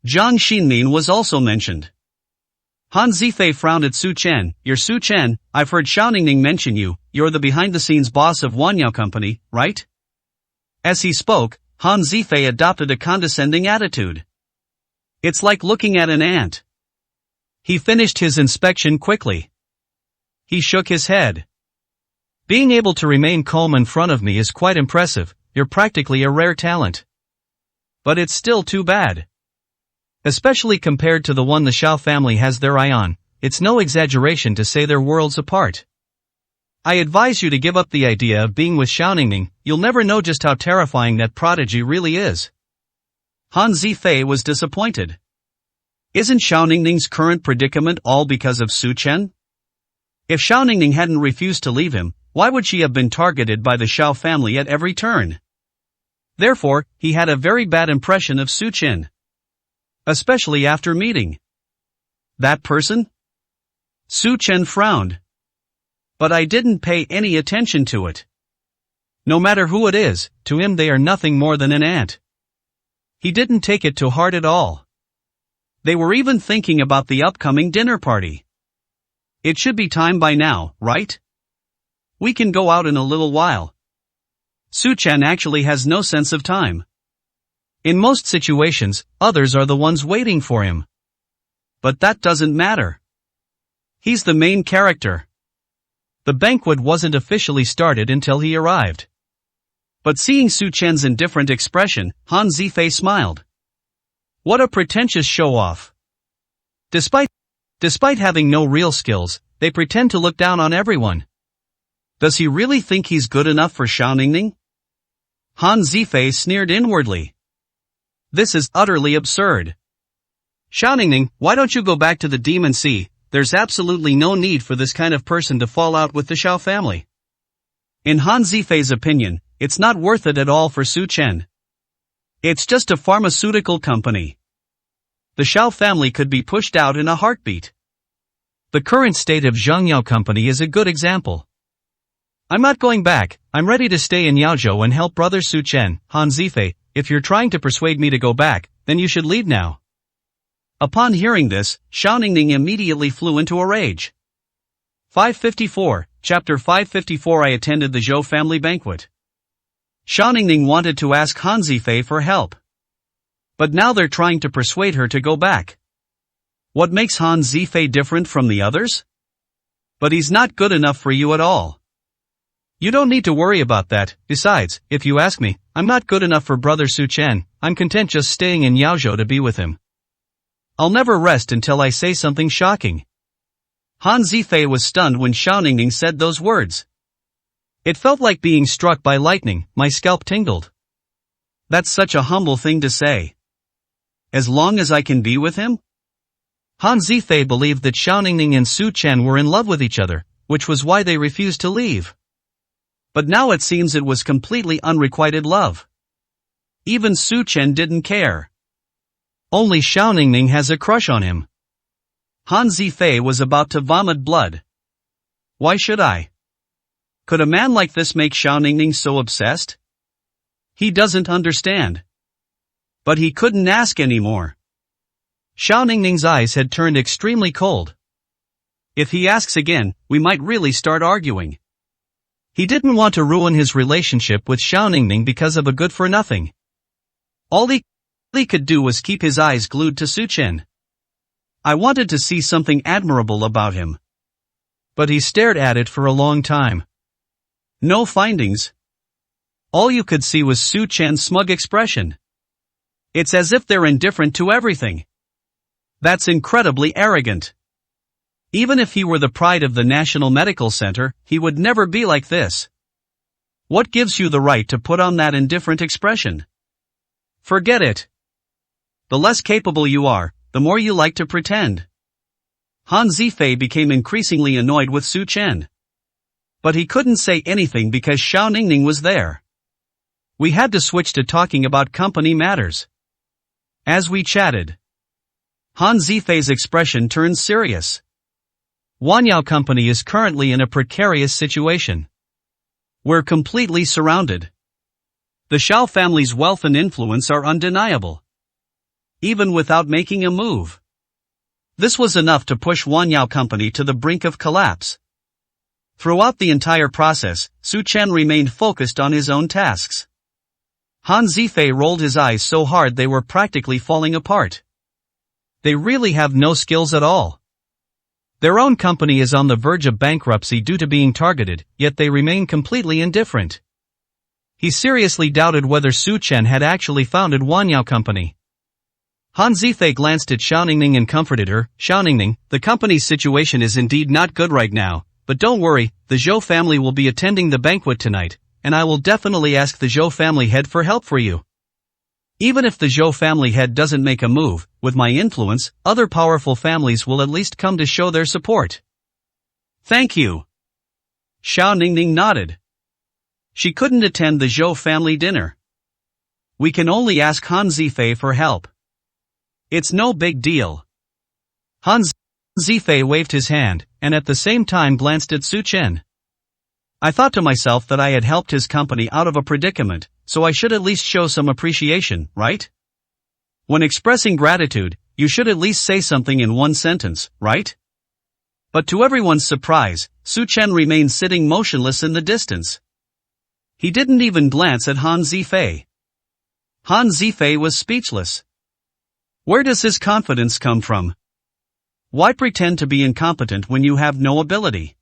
Jiang Xinmin was also mentioned. Han Zifei frowned at Su Chen. You're Su Chen, I've heard Xiao Ningning mention you, you're the behind-the-scenes boss of Wanyao Company, right? As he spoke, Han Zifei adopted a condescending attitude. It's like looking at an ant. He finished his inspection quickly. He shook his head. Being able to remain calm in front of me is quite impressive, you're practically a rare talent. But it's still too bad. Especially compared to the one the Xiao family has their eye on, it's no exaggeration to say they're worlds apart. I advise you to give up the idea of being with Xiao Ningning, you'll never know just how terrifying that prodigy really is. Han Zifei was disappointed. Isn't Xiao Ningning's current predicament all because of Su Chen? If Xiao Ningning hadn't refused to leave him, why would she have been targeted by the Xiao family at every turn? Therefore, he had a very bad impression of Su Chen. Especially after meeting that person? Su Chen frowned. But I didn't pay any attention to it. No matter who it is, to him they are nothing more than an ant. He didn't take it to heart at all. They were even thinking about the upcoming dinner party. It should be time by now, right? We can go out in a little while. Su Chen actually has no sense of time. In most situations, others are the ones waiting for him. But that doesn't matter. He's the main character. The banquet wasn't officially started until he arrived. But seeing Su Chen's indifferent expression, Han Zifei smiled. What a pretentious show-off. Despite having no real skills, they pretend to look down on everyone. Does he really think he's good enough for Xiao Ningning? Han Zifei sneered inwardly. This is utterly absurd. Xiao Ningning, why don't you go back to the Demon Sea? There's absolutely no need for this kind of person to fall out with the Xiao family. In Han Zifei's opinion, it's not worth it at all for Su Chen. It's just a pharmaceutical company. The Xiao family could be pushed out in a heartbeat. The current state of Zhengyao Company is a good example. I'm not going back, I'm ready to stay in Yaozhou and help brother Su Chen. Han Zifei, if you're trying to persuade me to go back, then you should leave now. Upon hearing this, Xiao Ningning immediately flew into a rage. 554, Chapter 554 I attended the Zhou family banquet. Xiao Ningning wanted to ask Han Zifei for help. But now they're trying to persuade her to go back. What makes Han Zifei different from the others? But he's not good enough for you at all. You don't need to worry about that. Besides, if you ask me, I'm not good enough for brother Su Chen. I'm content just staying in Yaozhou to be with him. I'll never rest until I say something shocking. Han Zifei was stunned when Xiao Ningning said those words. It felt like being struck by lightning, my scalp tingled. That's such a humble thing to say. As long as I can be with him? Han Zifei believed that Xiao Ningning and Su Chen were in love with each other, which was why they refused to leave. But now it seems it was completely unrequited love. Even Su Chen didn't care. Only Xiao Ningning has a crush on him. Han Zifei was about to vomit blood. Why should I? Could a man like this make Xiao Ningning so obsessed? He doesn't understand. But he couldn't ask anymore. Xiao Ningning's eyes had turned extremely cold. If he asks again, we might really start arguing. He didn't want to ruin his relationship with Xiao Ningning because of a good-for-nothing. All he could do was keep his eyes glued to Su Chen. I wanted to see something admirable about him. But he stared at it for a long time. No findings. All you could see was Su Chen's smug expression. It's as if they're indifferent to everything. That's incredibly arrogant. Even if he were the pride of the National Medical Center, he would never be like this. What gives you the right to put on that indifferent expression? Forget it. The less capable you are, the more you like to pretend. Han Zifei became increasingly annoyed with Su Chen. But he couldn't say anything because Xiao Ningning was there. We had to switch to talking about company matters. As we chatted, Han Zifei's expression turned serious. Wanyao Company is currently in a precarious situation. We're completely surrounded. The Xiao family's wealth and influence are undeniable. Even without making a move. This was enough to push Wanyao Company to the brink of collapse. Throughout the entire process, Su Chen remained focused on his own tasks. Han Zifei rolled his eyes so hard they were practically falling apart. They really have no skills at all. Their own company is on the verge of bankruptcy due to being targeted, yet they remain completely indifferent. He seriously doubted whether Su Chen had actually founded Wanyao Company. Han Zifei glanced at Xiao Ningning and comforted her. Xiao Ningning, the company's situation is indeed not good right now, but don't worry, the Zhou family will be attending the banquet tonight, and I will definitely ask the Zhou family head for help for you. Even if the Zhou family head doesn't make a move, with my influence, other powerful families will at least come to show their support. Thank you. Xiao Ningning nodded. She couldn't attend the Zhou family dinner. We can only ask Han Zifei for help. It's no big deal. Han Zifei waved his hand, and at the same time glanced at Su Chen. I thought to myself that I had helped his company out of a predicament, so I should at least show some appreciation, right? When expressing gratitude, you should at least say something in one sentence, right? But to everyone's surprise, Su Chen remained sitting motionless in the distance. He didn't even glance at Han Zifei. Han Zifei was speechless. Where does his confidence come from? Why pretend to be incompetent when you have no ability?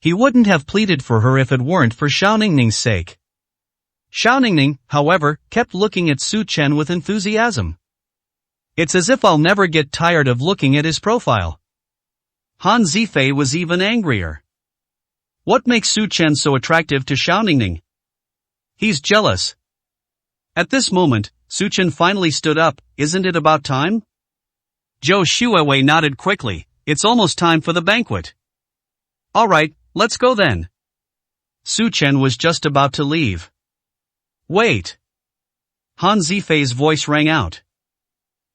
He wouldn't have pleaded for her if it weren't for Xiao Ningning's sake. Xiao Ningning, however, kept looking at Su Chen with enthusiasm. It's as if I'll never get tired of looking at his profile. Han Zifei was even angrier. What makes Su Chen so attractive to Xiao Ningning? He's jealous. At this moment, Su Chen finally stood up. Isn't it about time? Zhou Xuewei nodded quickly. It's almost time for the banquet. Alright, let's go then. Su Chen was just about to leave. Wait. Han Zifei's voice rang out.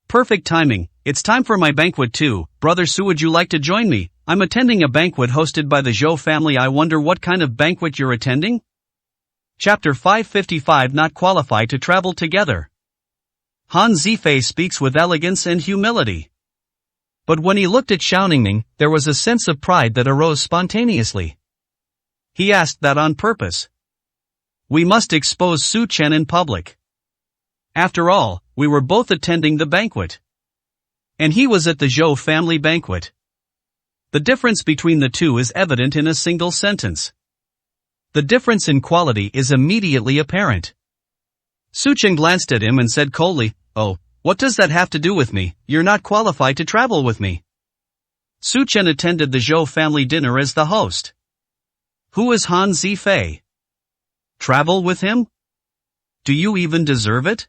Perfect timing, it's time for my banquet too. Brother Su, would you like to join me? I'm attending a banquet hosted by the Zhou family. I wonder what kind of banquet you're attending? Chapter 555. Not qualified to travel together. Han Zifei speaks with elegance and humility. But when he looked at Xiao Ningning, there was a sense of pride that arose spontaneously. He asked that on purpose. We must expose Su Chen in public. After all, we were both attending the banquet. And he was at the Zhou family banquet. The difference between the two is evident in a single sentence. The difference in quality is immediately apparent. Su Chen glanced at him and said coldly, "Oh, what does that have to do with me? You're not qualified to travel with me." Su Chen attended the Zhou family dinner as the host. Who is Han Zifei? Travel with him? Do you even deserve it?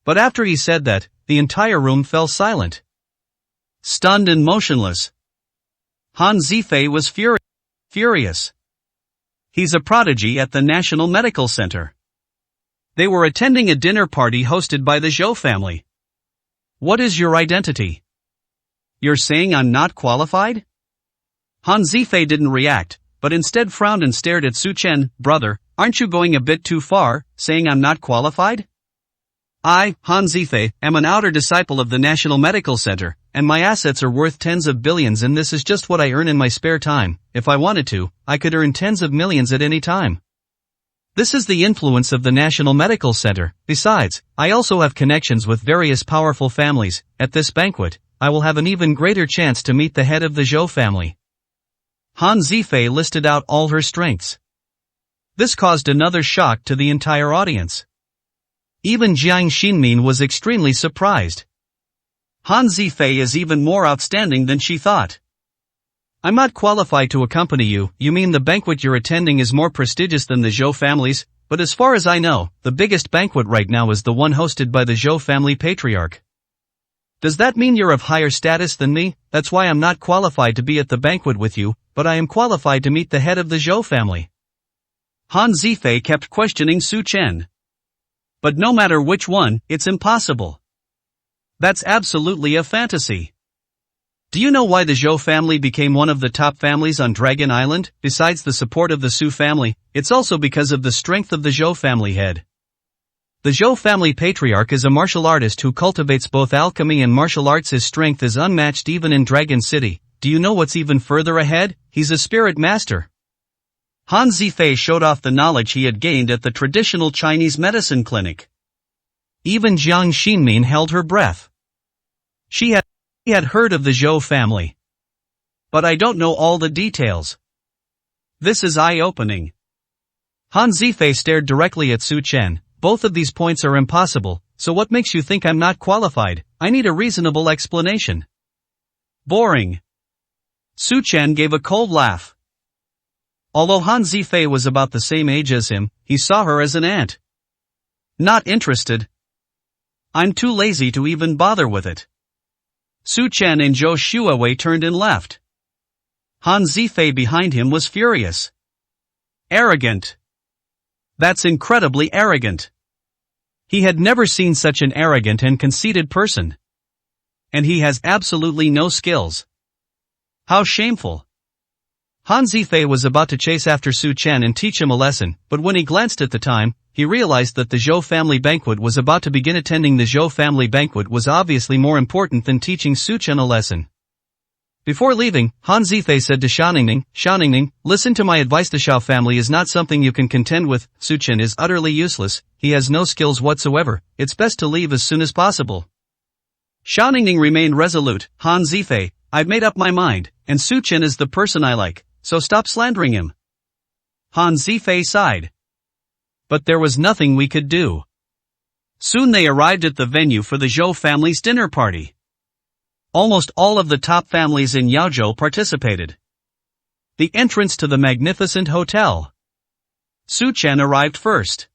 But after he said that, the entire room fell silent. Stunned and motionless. Han Zifei was furious. He's a prodigy at the National Medical Center. They were attending a dinner party hosted by the Zhou family. What is your identity? You're saying I'm not qualified? Han Zifei didn't react, but instead frowned and stared at Su Chen. Brother, aren't you going a bit too far, saying I'm not qualified? I, Han Zifei, am an outer disciple of the National Medical Center, and my assets are worth tens of billions, and this is just what I earn in my spare time. If I wanted to, I could earn tens of millions at any time. This is the influence of the National Medical Center. Besides, I also have connections with various powerful families. At this banquet, I will have an even greater chance to meet the head of the Zhou family. Han Zifei listed out all her strengths. This caused another shock to the entire audience. Even Jiang Xinmin was extremely surprised. Han Zifei is even more outstanding than she thought. I'm not qualified to accompany you. You mean the banquet you're attending is more prestigious than the Zhou families? But as far as I know, the biggest banquet right now is the one hosted by the Zhou family patriarch. Does that mean you're of higher status than me? That's why I'm not qualified to be at the banquet with you, but I am qualified to meet the head of the Zhou family. Han Zifei kept questioning Su Chen. But no matter which one, it's impossible. That's absolutely a fantasy. Do you know why the Zhou family became one of the top families on Dragon Island? Besides the support of the Su family, it's also because of the strength of the Zhou family head. The Zhou family patriarch is a martial artist who cultivates both alchemy and martial arts. His strength is unmatched even in Dragon City. Do you know what's even further ahead? He's a spirit master. Han Zifei showed off the knowledge he had gained at the traditional Chinese medicine clinic. Even Jiang Xinmin held her breath. She had heard of the Zhou family. But I don't know all the details. This is eye-opening. Han Zifei stared directly at Su Chen. Both of these points are impossible, so what makes you think I'm not qualified? I need a reasonable explanation. Boring. Su Chen gave a cold laugh. Although Han Zifei was about the same age as him, he saw her as an aunt. Not interested. I'm too lazy to even bother with it. Su Chen and Zhou Xuewei turned and left. Han Zifei behind him was furious. Arrogant. That's incredibly arrogant. He had never seen such an arrogant and conceited person. And he has absolutely no skills. How shameful. Han Zifei was about to chase after Su Chen and teach him a lesson, but when he glanced at the time, he realized that the Zhou family banquet was about to begin. Attending the Zhou family banquet was obviously more important than teaching Su Chen a lesson. Before leaving, Han Zifei said to Xiaoningning, listen to my advice. The Xiao family is not something you can contend with. Su Chen is utterly useless, he has no skills whatsoever, it's best to leave as soon as possible. Xiaoningning remained resolute. Han Zifei, I've made up my mind, and Su Chen is the person I like, so stop slandering him. Han Zifei sighed. But there was nothing we could do. Soon they arrived at the venue for the Zhou family's dinner party. Almost all of the top families in Yaozhou participated. The entrance to the magnificent hotel. Su Chen arrived first.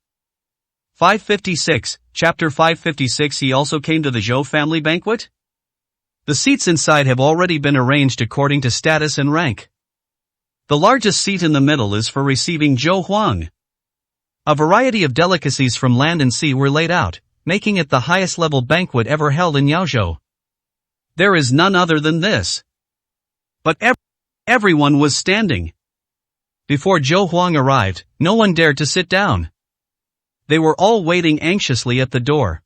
556, Chapter 556. He also came to the Zhou family banquet? The seats inside have already been arranged according to status and rank. The largest seat in the middle is for receiving Zhou Huang. A variety of delicacies from land and sea were laid out, making it the highest level banquet ever held in Yaozhou. There is none other than this. But everyone was standing. Before Zhou Huang arrived, no one dared to sit down. They were all waiting anxiously at the door.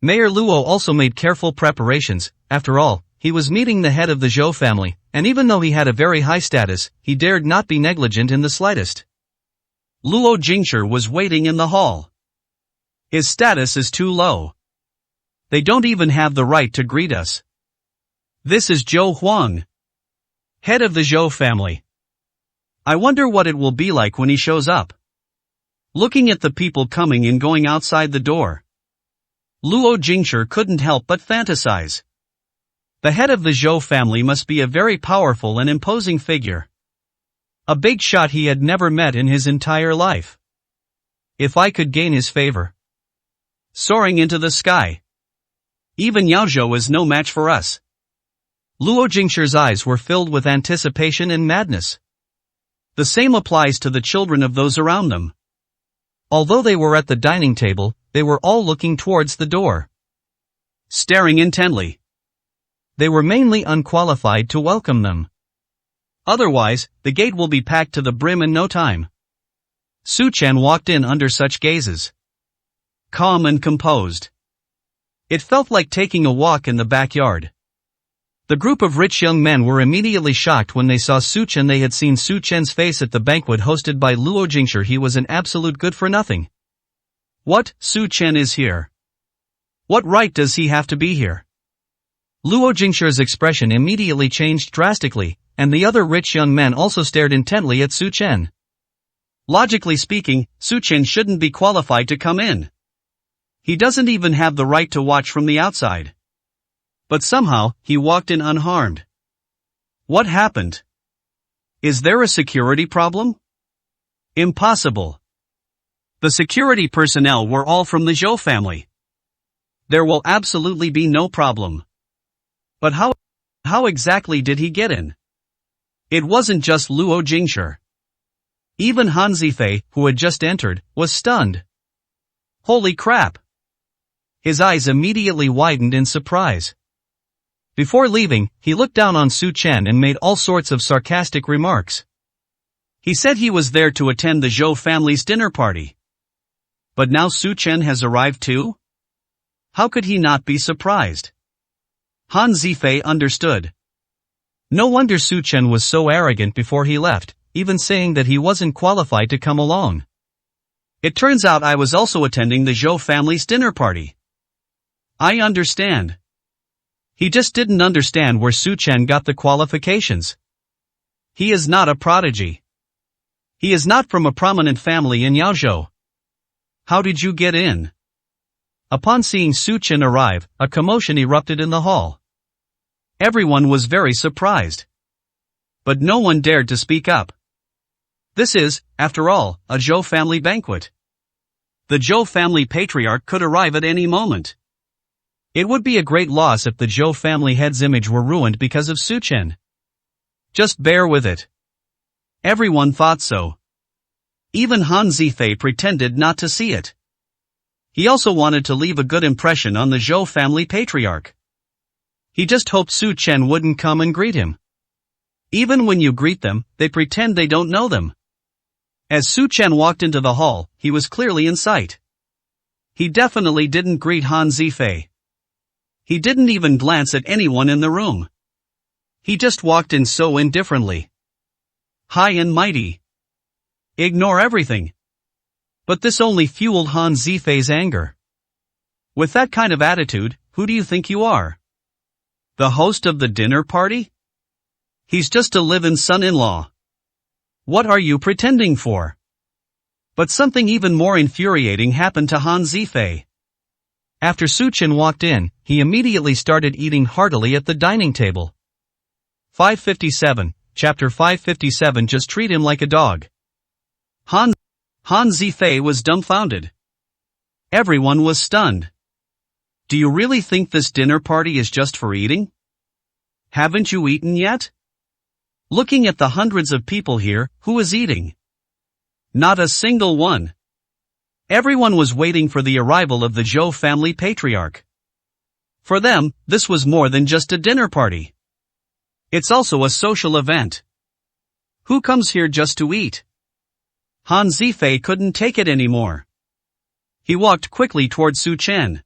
Mayor Luo also made careful preparations. After all, he was meeting the head of the Zhou family, and even though he had a very high status, he dared not be negligent in the slightest. Luo Jingshi was waiting in the hall. His status is too low. They don't even have the right to greet us. This is Zhou Huang, head of the Zhou family. I wonder what it will be like when he shows up. Looking at the people coming and going outside the door, Luo Jingshi couldn't help but fantasize. The head of the Zhou family must be a very powerful and imposing figure. A big shot he had never met in his entire life. If I could gain his favor. Soaring into the sky. Even Yaozhou is no match for us. Luo Jingshi's eyes were filled with anticipation and madness. The same applies to the children of those around them. Although they were at the dining table, they were all looking towards the door. Staring intently. They were mainly unqualified to welcome them. Otherwise, the gate will be packed to the brim in no time. Su Chen walked in under such gazes. Calm and composed. It felt like taking a walk in the backyard. The group of rich young men were immediately shocked when they saw Su Chen. They had seen Su Chen's face at the banquet hosted by Luo Jingshi. He was an absolute good-for-nothing. What? Su Chen is here? What right does he have to be here? Luo Jingshi's expression immediately changed drastically, and the other rich young men also stared intently at Su Chen. Logically speaking, Su Chen shouldn't be qualified to come in. He doesn't even have the right to watch from the outside. But somehow, he walked in unharmed. What happened? Is there a security problem? Impossible. The security personnel were all from the Zhou family. There will absolutely be no problem. But how exactly did he get in? It wasn't just Luo Jingshi. Even Han Zifei, who had just entered, was stunned. Holy crap! His eyes immediately widened in surprise. Before leaving, he looked down on Su Chen and made all sorts of sarcastic remarks. He said he was there to attend the Zhou family's dinner party. But now Su Chen has arrived too? How could he not be surprised? Han Zifei understood. No wonder Su Chen was so arrogant before he left, even saying that he wasn't qualified to come along. It turns out I was also attending the Zhou family's dinner party. I understand. He just didn't understand where Su Chen got the qualifications. He is not a prodigy. He is not from a prominent family in Yaozhou. How did you get in? Upon seeing Su Chen arrive, a commotion erupted in the hall. Everyone was very surprised. But no one dared to speak up. This is, after all, a Zhou family banquet. The Zhou family patriarch could arrive at any moment. It would be a great loss if the Zhou family head's image were ruined because of Su Chen. Just bear with it. Everyone thought so. Even Han Zifei pretended not to see it. He also wanted to leave a good impression on the Zhou family patriarch. He just hoped Su Chen wouldn't come and greet him. Even when you greet them, they pretend they don't know them. As Su Chen walked into the hall, he was clearly in sight. He definitely didn't greet Han Zifei. He didn't even glance at anyone in the room. He just walked in so indifferently. High and mighty. Ignore everything. But this only fueled Han Zifei's anger. With that kind of attitude, who do you think you are? The host of the dinner party? He's just a live-in son-in-law. What are you pretending for? But something even more infuriating happened to Han Zifei. After Su Chen walked in, he immediately started eating heartily at the dining table. 557, Chapter 557. Just treat him like a dog. Han Zifei was dumbfounded. Everyone was stunned. Do you really think this dinner party is just for eating? Haven't you eaten yet? Looking at the hundreds of people here, who is eating? Not a single one. Everyone was waiting for the arrival of the Zhou family patriarch. For them, this was more than just a dinner party. It's also a social event. Who comes here just to eat? Han Zifei couldn't take it anymore. He walked quickly toward Su Chen.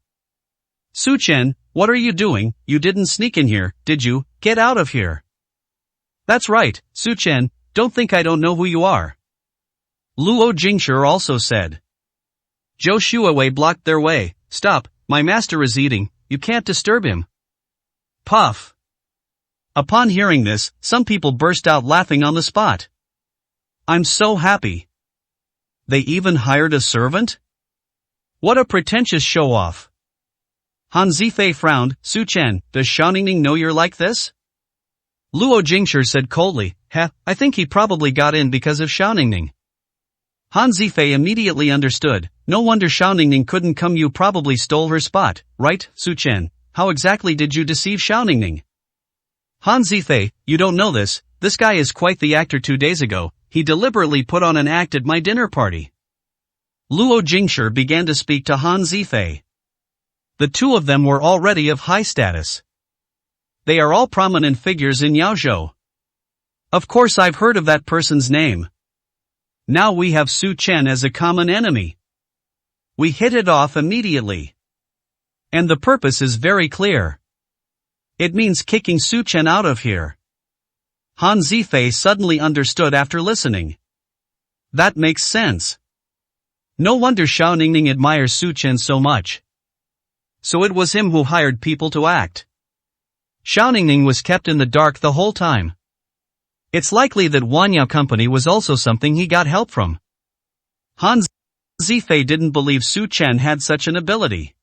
Su Chen, what are you doing? You didn't sneak in here, did you? Get out of here. That's right, Su Chen, don't think I don't know who you are. Luo Jingshi also said. Zhou Shuawei blocked their way. Stop, my master is eating, you can't disturb him. Puff. Upon hearing this, some people burst out laughing on the spot. I'm so happy. They even hired a servant? What a pretentious show-off. Han Zifei frowned. Su Chen, does Xiaoningning know you're like this? Luo Jingshi said coldly, I think he probably got in because of Xiaoningning. Han Zifei immediately understood. No wonder Xiaoningning couldn't come. You probably stole her spot, right, Su Chen? How exactly did you deceive Xiaoningning? Han Zifei, you don't know this guy is quite the actor. 2 days ago, he deliberately put on an act at my dinner party. Luo Jingshi began to speak to Han Zifei. The two of them were already of high status. They are all prominent figures in Yaozhou. Of course I've heard of that person's name. Now we have Su Chen as a common enemy. We hit it off immediately. And the purpose is very clear. It means kicking Su Chen out of here. Han Zifei suddenly understood after listening. That makes sense. No wonder Xiaoningning admires Su Chen so much. So it was him who hired people to act. Xiaoningning was kept in the dark the whole time. It's likely that Wanyao Company was also something he got help from. Han Zifei didn't believe Su Chen had such an ability.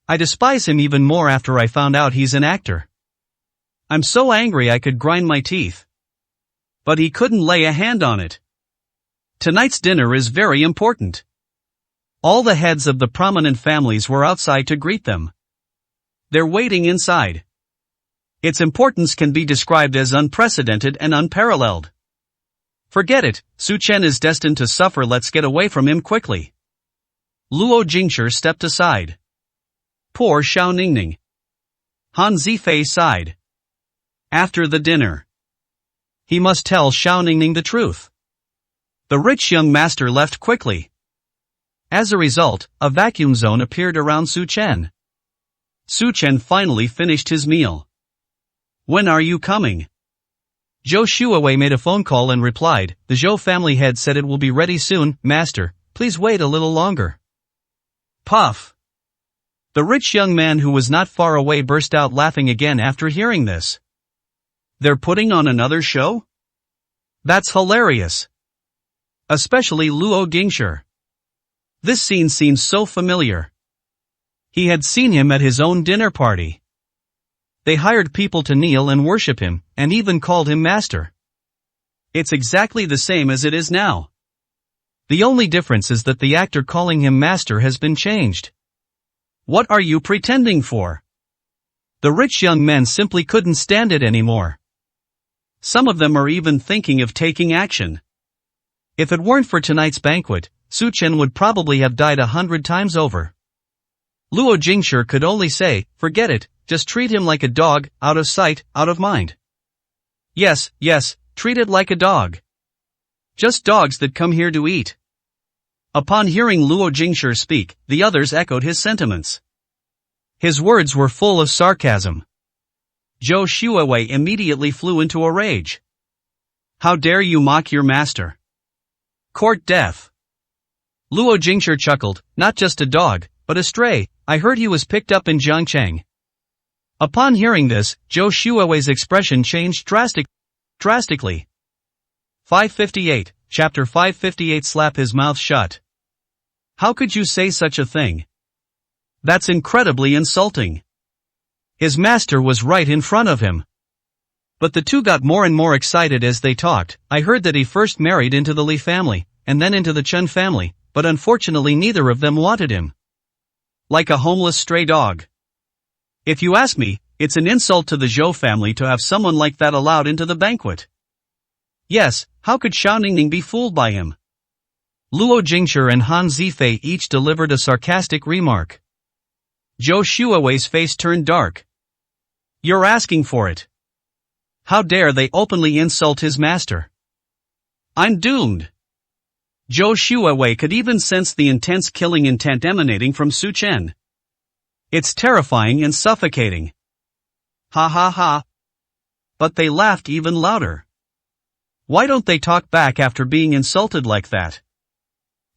I despise him even more after I found out he's an actor. I'm so angry I could grind my teeth. But he couldn't lay a hand on it. Tonight's dinner is very important. All the heads of the prominent families were outside to greet them. They're waiting inside. Its importance can be described as unprecedented and unparalleled. Forget it, Su Chen is destined to suffer. Let's get away from him quickly. Luo Jingshi stepped aside. Poor Xiaoningning. Han Zifei sighed. After the dinner, he must tell Xiaoningning the truth. The rich young master left quickly. As a result, a vacuum zone appeared around Su Chen. Su Chen finally finished his meal. When are you coming? Zhou Shuawei made a phone call and replied, the Zhou family head said it will be ready soon, master, please wait a little longer. Puff. The rich young man who was not far away burst out laughing again after hearing this. They're putting on another show? That's hilarious. Especially Luo Jingshi. This scene seems so familiar. He had seen him at his own dinner party. They hired people to kneel and worship him, and even called him master. It's exactly the same as it is now. The only difference is that the actor calling him master has been changed. What are you pretending for? The rich young men simply couldn't stand it anymore. Some of them are even thinking of taking action. If it weren't for tonight's banquet, Su Chen would probably have died 100 times over. Luo Jingshi could only say, forget it, just treat him like a dog, out of sight, out of mind. Yes, yes, treat it like a dog. Just dogs that come here to eat. Upon hearing Luo Jingshi speak, the others echoed his sentiments. His words were full of sarcasm. Zhou Xuewei immediately flew into a rage. How dare you mock your master? Court death. Luo Jingshi chuckled, not just a dog, but a stray. I heard he was picked up in Jiangcheng. Upon hearing this, Zhou Xuewei's expression changed drastically. 558, Chapter 558. Slap his mouth shut. How could you say such a thing? That's incredibly insulting. His master was right in front of him. But the two got more and more excited as they talked. I heard that he first married into the Li family, and then into the Chen family, but unfortunately neither of them wanted him. Like a homeless stray dog. If you ask me, it's an insult to the Zhou family to have someone like that allowed into the banquet. Yes, how could Xiao Ningning be fooled by him? Luo Jingshi and Han Zifei each delivered a sarcastic remark. Zhou Xuewei's face turned dark. You're asking for it. How dare they openly insult his master? I'm doomed. Zhou Xuewei could even sense the intense killing intent emanating from Su Chen. It's terrifying and suffocating. Ha ha ha. But they laughed even louder. Why don't they talk back after being insulted like that?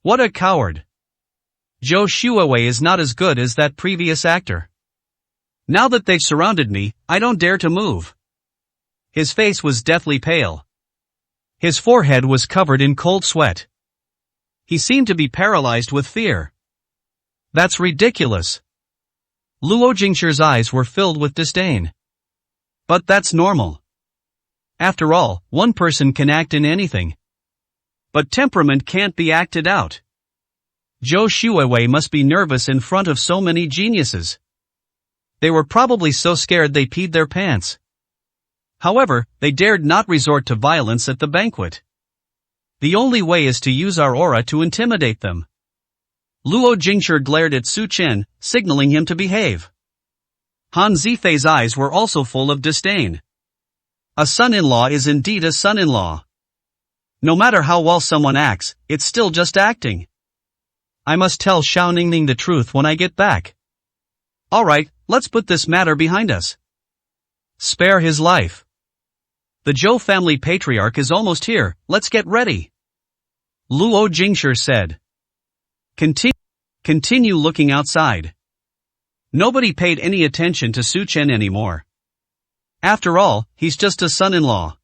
What a coward. Zhou Xuewei is not as good as that previous actor. Now that they've surrounded me, I don't dare to move. His face was deathly pale. His forehead was covered in cold sweat. He seemed to be paralyzed with fear. That's ridiculous. Luo Jingshi's eyes were filled with disdain. But that's normal. After all, one person can act in anything. But temperament can't be acted out. Zhou Xuewei must be nervous in front of so many geniuses. They were probably so scared they peed their pants. However, they dared not resort to violence at the banquet. The only way is to use our aura to intimidate them. Luo Jingshi glared at Su Chen, signaling him to behave. Han Zifei's eyes were also full of disdain. A son-in-law is indeed a son-in-law. No matter how well someone acts, it's still just acting. I must tell Xiao Ningning the truth when I get back. Alright, let's put this matter behind us. Spare his life. The Zhou family patriarch is almost here, let's get ready. Luo Jingshi said. Continue looking outside. Nobody paid any attention to Su Chen anymore. After all, he's just a son-in-law.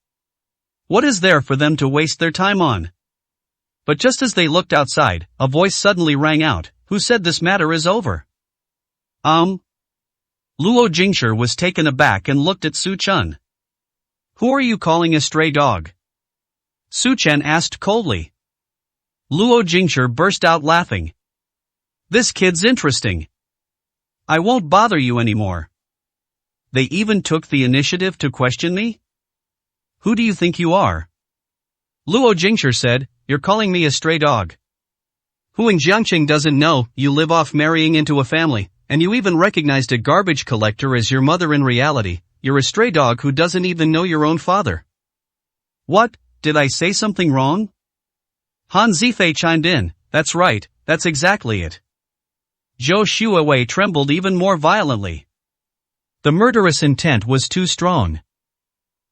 What is there for them to waste their time on? But just as they looked outside, a voice suddenly rang out, who said this matter is over? Luo Jingshi was taken aback and looked at Su Chen. Who are you calling a stray dog? Su Chen asked coldly. Luo Jingshi burst out laughing. This kid's interesting. I won't bother you anymore. They even took the initiative to question me? Who do you think you are? Luo Jingshi said, you're calling me a stray dog. Who in Jiangcheng doesn't know you live off marrying into a family, and you even recognized a garbage collector as your mother in reality? You're a stray dog who doesn't even know your own father. What, did I say something wrong? Han Zifei chimed in, that's right, that's exactly it. Zhou Xuewei trembled even more violently. The murderous intent was too strong.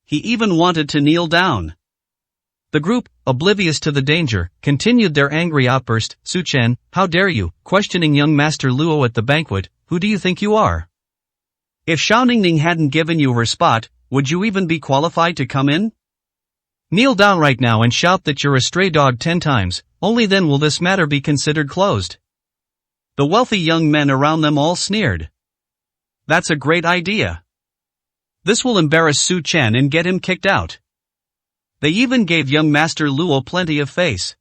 He even wanted to kneel down. The group, oblivious to the danger, continued their angry outburst. Su Chen, how dare you, questioning young Master Luo at the banquet, who do you think you are? If Xiao Ningning hadn't given you her spot, would you even be qualified to come in? Kneel down right now and shout that you're a stray dog 10 times, only then will this matter be considered closed. The wealthy young men around them all sneered. That's a great idea. This will embarrass Su Chen and get him kicked out. They even gave young Master Luo plenty of face.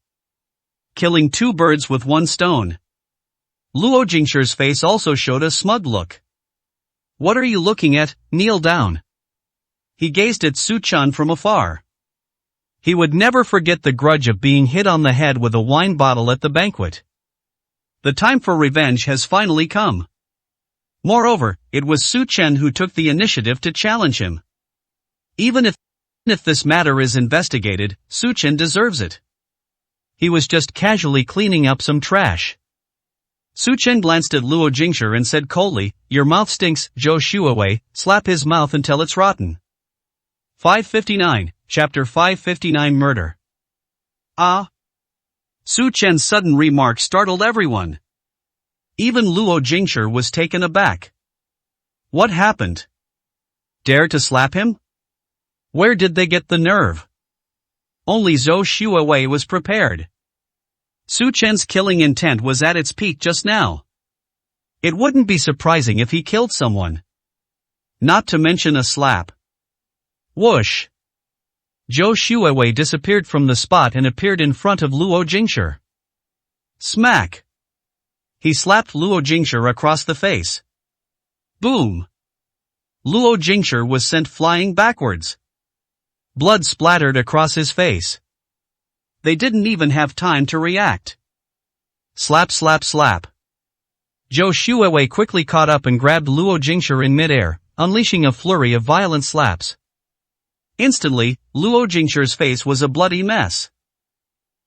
Killing 2 birds with 1 stone. Luo Jingshi's face also showed a smug look. What are you looking at? Kneel down. He gazed at Su Chen from afar. He would never forget the grudge of being hit on the head with a wine bottle at the banquet. The time for revenge has finally come. Moreover, it was Su Chen who took the initiative to challenge him. Even if If this matter is investigated, Su Chen deserves it. He was just casually cleaning up some trash. Su Chen glanced at Luo Jingshi and said coldly, "Your mouth stinks, Zhou Shuowei, slap his mouth until it's rotten." 559, Chapter 559 Murder. Ah! Su Chen's sudden remark startled everyone. Even Luo Jingshi was taken aback. What happened? Dare to slap him? Where did they get the nerve? Only Zhou Shuowei was prepared. Su Chen's killing intent was at its peak just now. It wouldn't be surprising if he killed someone. Not to mention a slap. Whoosh! Zhou Shuowei disappeared from the spot and appeared in front of Luo Jingshi. Smack! He slapped Luo Jingshi across the face. Boom! Luo Jingshi was sent flying backwards. Blood splattered across his face. They didn't even have time to react. Slap slap slap. Zhou Shuowei quickly caught up and grabbed Luo Jingshi in midair, unleashing a flurry of violent slaps. Instantly, Luo Jingshi's face was a bloody mess.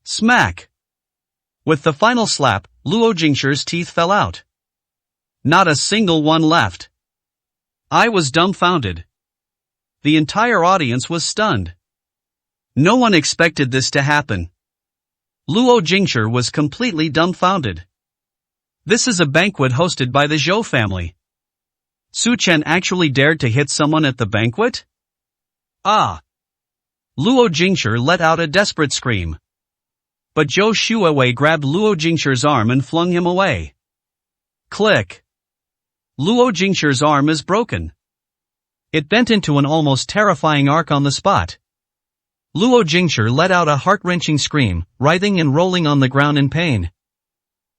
Smack! With the final slap, Luo Jingshi's teeth fell out. Not a single one left. I was dumbfounded. The entire audience was stunned. No one expected this to happen. Luo Jingshi was completely dumbfounded. This is a banquet hosted by the Zhou family. Su Chen actually dared to hit someone at the banquet? Ah! Luo Jingshi let out a desperate scream. But Zhou Shuowei grabbed Luo Jingshi's arm and flung him away. Click! Luo Jingshi's arm is broken. It bent into an almost terrifying arc on the spot. Luo Jingshi let out a heart-wrenching scream, writhing and rolling on the ground in pain.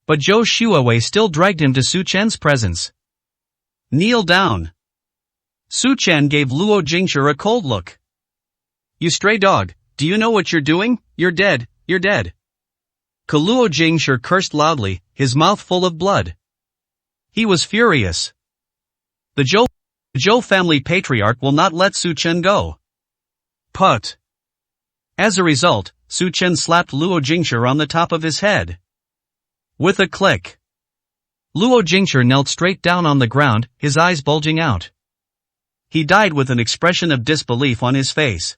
But Zhou Shuowei still dragged him to Su Chen's presence. Kneel down. Su Chen gave Luo Jingshi a cold look. You stray dog, do you know what you're doing? You're dead, you're dead. Luo Jingshi cursed loudly, his mouth full of blood. He was furious. The Zhou family patriarch will not let Su Chen go. Put. As a result, Su Chen slapped Luo Jingshi on the top of his head. With a click. Luo Jingshi knelt straight down on the ground, his eyes bulging out. He died with an expression of disbelief on his face.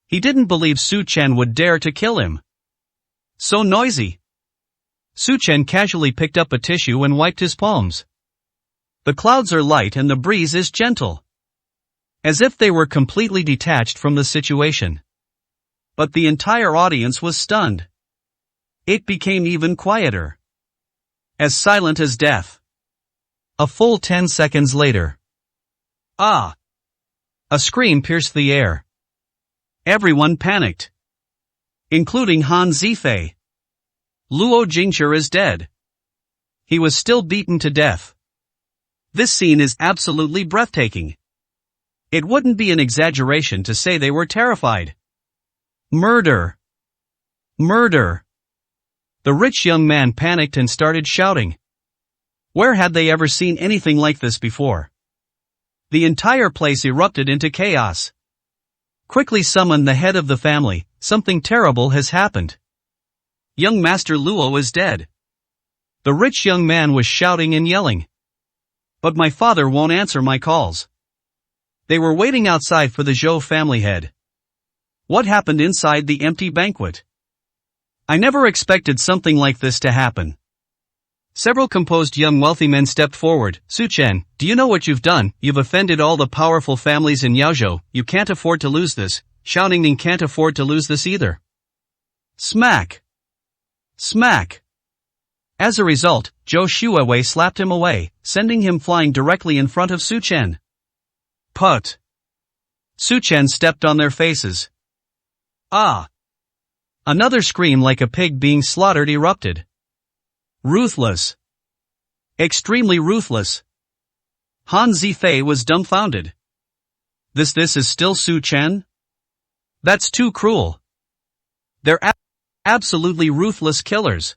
He didn't believe Su Chen would dare to kill him. So noisy. Su Chen casually picked up a tissue and wiped his palms. The clouds are light and the breeze is gentle. As if they were completely detached from the situation. But the entire audience was stunned. It became even quieter. As silent as death. A full 10 seconds later. Ah! A scream pierced the air. Everyone panicked. Including Han Zifei. Luo Jingshi is dead. He was still beaten to death. This scene is absolutely breathtaking. It wouldn't be an exaggeration to say they were terrified. Murder! Murder! The rich young man panicked and started shouting. Where had they ever seen anything like this before? The entire place erupted into chaos. Quickly summon the head of the family, something terrible has happened. Young Master Luo is dead. The rich young man was shouting and yelling. But my father won't answer my calls. They were waiting outside for the Zhou family head. What happened inside the empty banquet? I never expected something like this to happen. Several composed young wealthy men stepped forward. Su Chen, do you know what you've done? You've offended all the powerful families in Yaozhou. You can't afford to lose this. Xiaoning can't afford to lose this either. Smack! Smack! As a result, Zhou Shuowei slapped him away, sending him flying directly in front of Su Chen. Put! Su Chen stepped on their faces. Ah! Another scream like a pig being slaughtered erupted. Ruthless. Extremely ruthless. Han Zifei was dumbfounded. This is still Su Chen? That's too cruel. They're absolutely ruthless killers.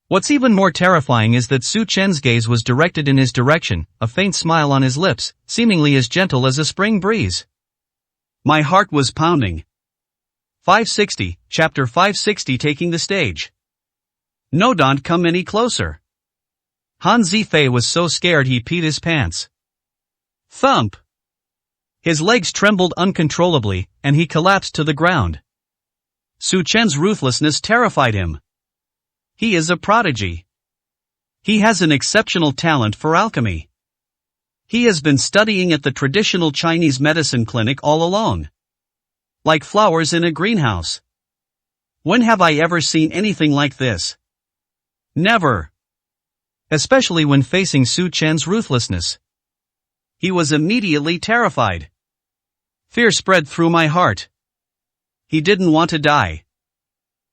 What's even more terrifying is that Su Chen's gaze was directed in his direction, a faint smile on his lips, seemingly as gentle as a spring breeze. My heart was pounding. 560, Chapter 560 taking the stage. No, don't come any closer. Han Zifei was so scared he peed his pants. Thump! His legs trembled uncontrollably, and he collapsed to the ground. Su Chen's ruthlessness terrified him. He is a prodigy. He has an exceptional talent for alchemy. He has been studying at the traditional Chinese medicine clinic all along. Like flowers in a greenhouse. When have I ever seen anything like this? Never. Especially when facing Su Chen's ruthlessness. He was immediately terrified. Fear spread through my heart. He didn't want to die.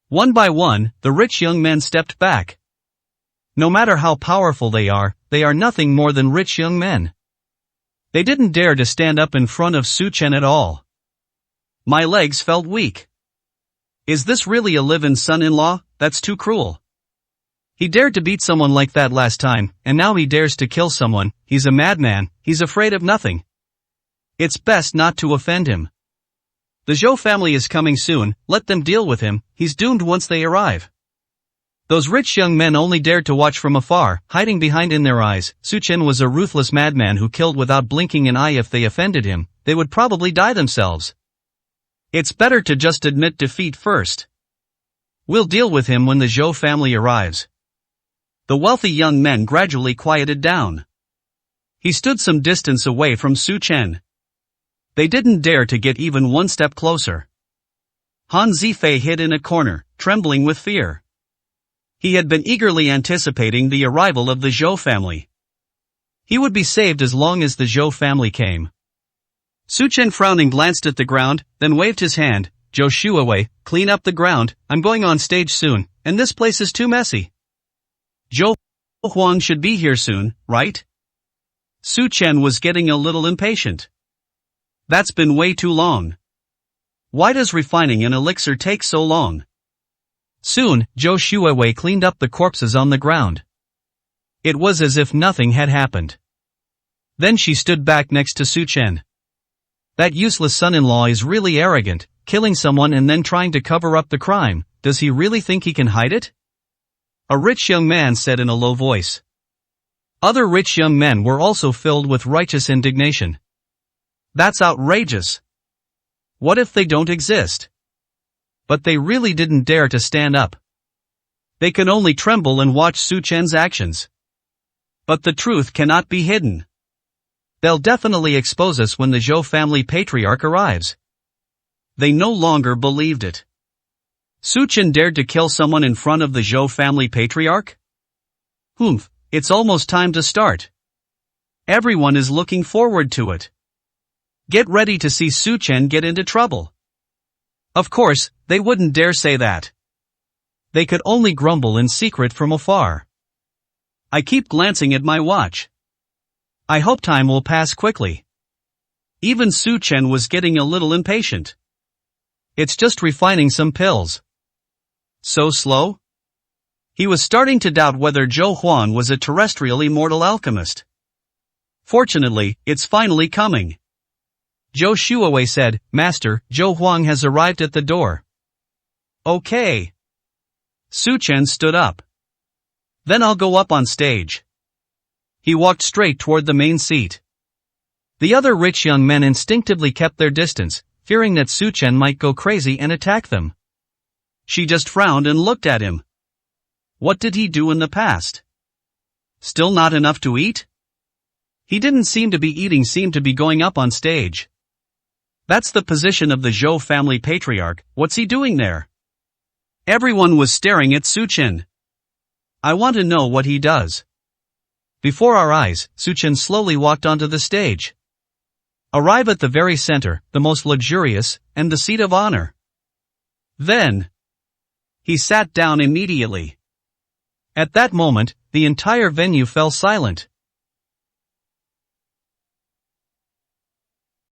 One by one, the rich young men stepped back. No matter how powerful they are nothing more than rich young men. They didn't dare to stand up in front of Su Chen at all. My legs felt weak. Is this really a live-in son-in-law? That's too cruel. He dared to beat someone like that last time, and now he dares to kill someone. He's a madman, he's afraid of nothing. It's best not to offend him. The Zhou family is coming soon, let them deal with him, he's doomed once they arrive. Those rich young men only dared to watch from afar, hiding behind in their eyes. Su Chen was a ruthless madman who killed without blinking an eye. If they offended him, they would probably die themselves. It's better to just admit defeat first. We'll deal with him when the Zhou family arrives. The wealthy young men gradually quieted down. He stood some distance away from Su Chen. They didn't dare to get even one step closer. Han Zifei hid in a corner, trembling with fear. He had been eagerly anticipating the arrival of the Zhou family. He would be saved as long as the Zhou family came. Su Chen frowning glanced at the ground, then waved his hand. Zhou Shuawei, clean up the ground, I'm going on stage soon, and this place is too messy. Zhou Huang should be here soon, right? Su Chen was getting a little impatient. That's been way too long. Why does refining an elixir take so long? Soon, Zhou Shuawei cleaned up the corpses on the ground. It was as if nothing had happened. Then she stood back next to Su Chen. That useless son-in-law is really arrogant, killing someone and then trying to cover up the crime. Does he really think he can hide it? A rich young man said in a low voice. Other rich young men were also filled with righteous indignation. That's outrageous. What if they don't exist? But they really didn't dare to stand up. They could only tremble and watch Su Chen's actions. But the truth cannot be hidden. They'll definitely expose us when the Zhou family patriarch arrives. They no longer believed it. Su Chen dared to kill someone in front of the Zhou family patriarch? Humph, it's almost time to start. Everyone is looking forward to it. Get ready to see Su Chen get into trouble. Of course, they wouldn't dare say that. They could only grumble in secret from afar. I keep glancing at my watch. I hope time will pass quickly. Even Su Chen was getting a little impatient. It's just refining some pills. So slow? He was starting to doubt whether Zhou Huang was a terrestrial immortal alchemist. Fortunately, it's finally coming. Zhou Shuawei said, Master, Zhou Huang has arrived at the door. Okay. Su Chen stood up. Then I'll go up on stage. He walked straight toward the main seat. The other rich young men instinctively kept their distance, fearing that Su Chen might go crazy and attack them. She just frowned and looked at him. What did he do in the past? Still not enough to eat? He didn't seem to be eating, seemed to be going up on stage. That's the position of the Zhou family patriarch, what's he doing there? Everyone was staring at Su Chen. I want to know what he does. Before our eyes, Su Chen slowly walked onto the stage. Arrive at the very center, the most luxurious, and the seat of honor. Then, he sat down immediately. At that moment, the entire venue fell silent.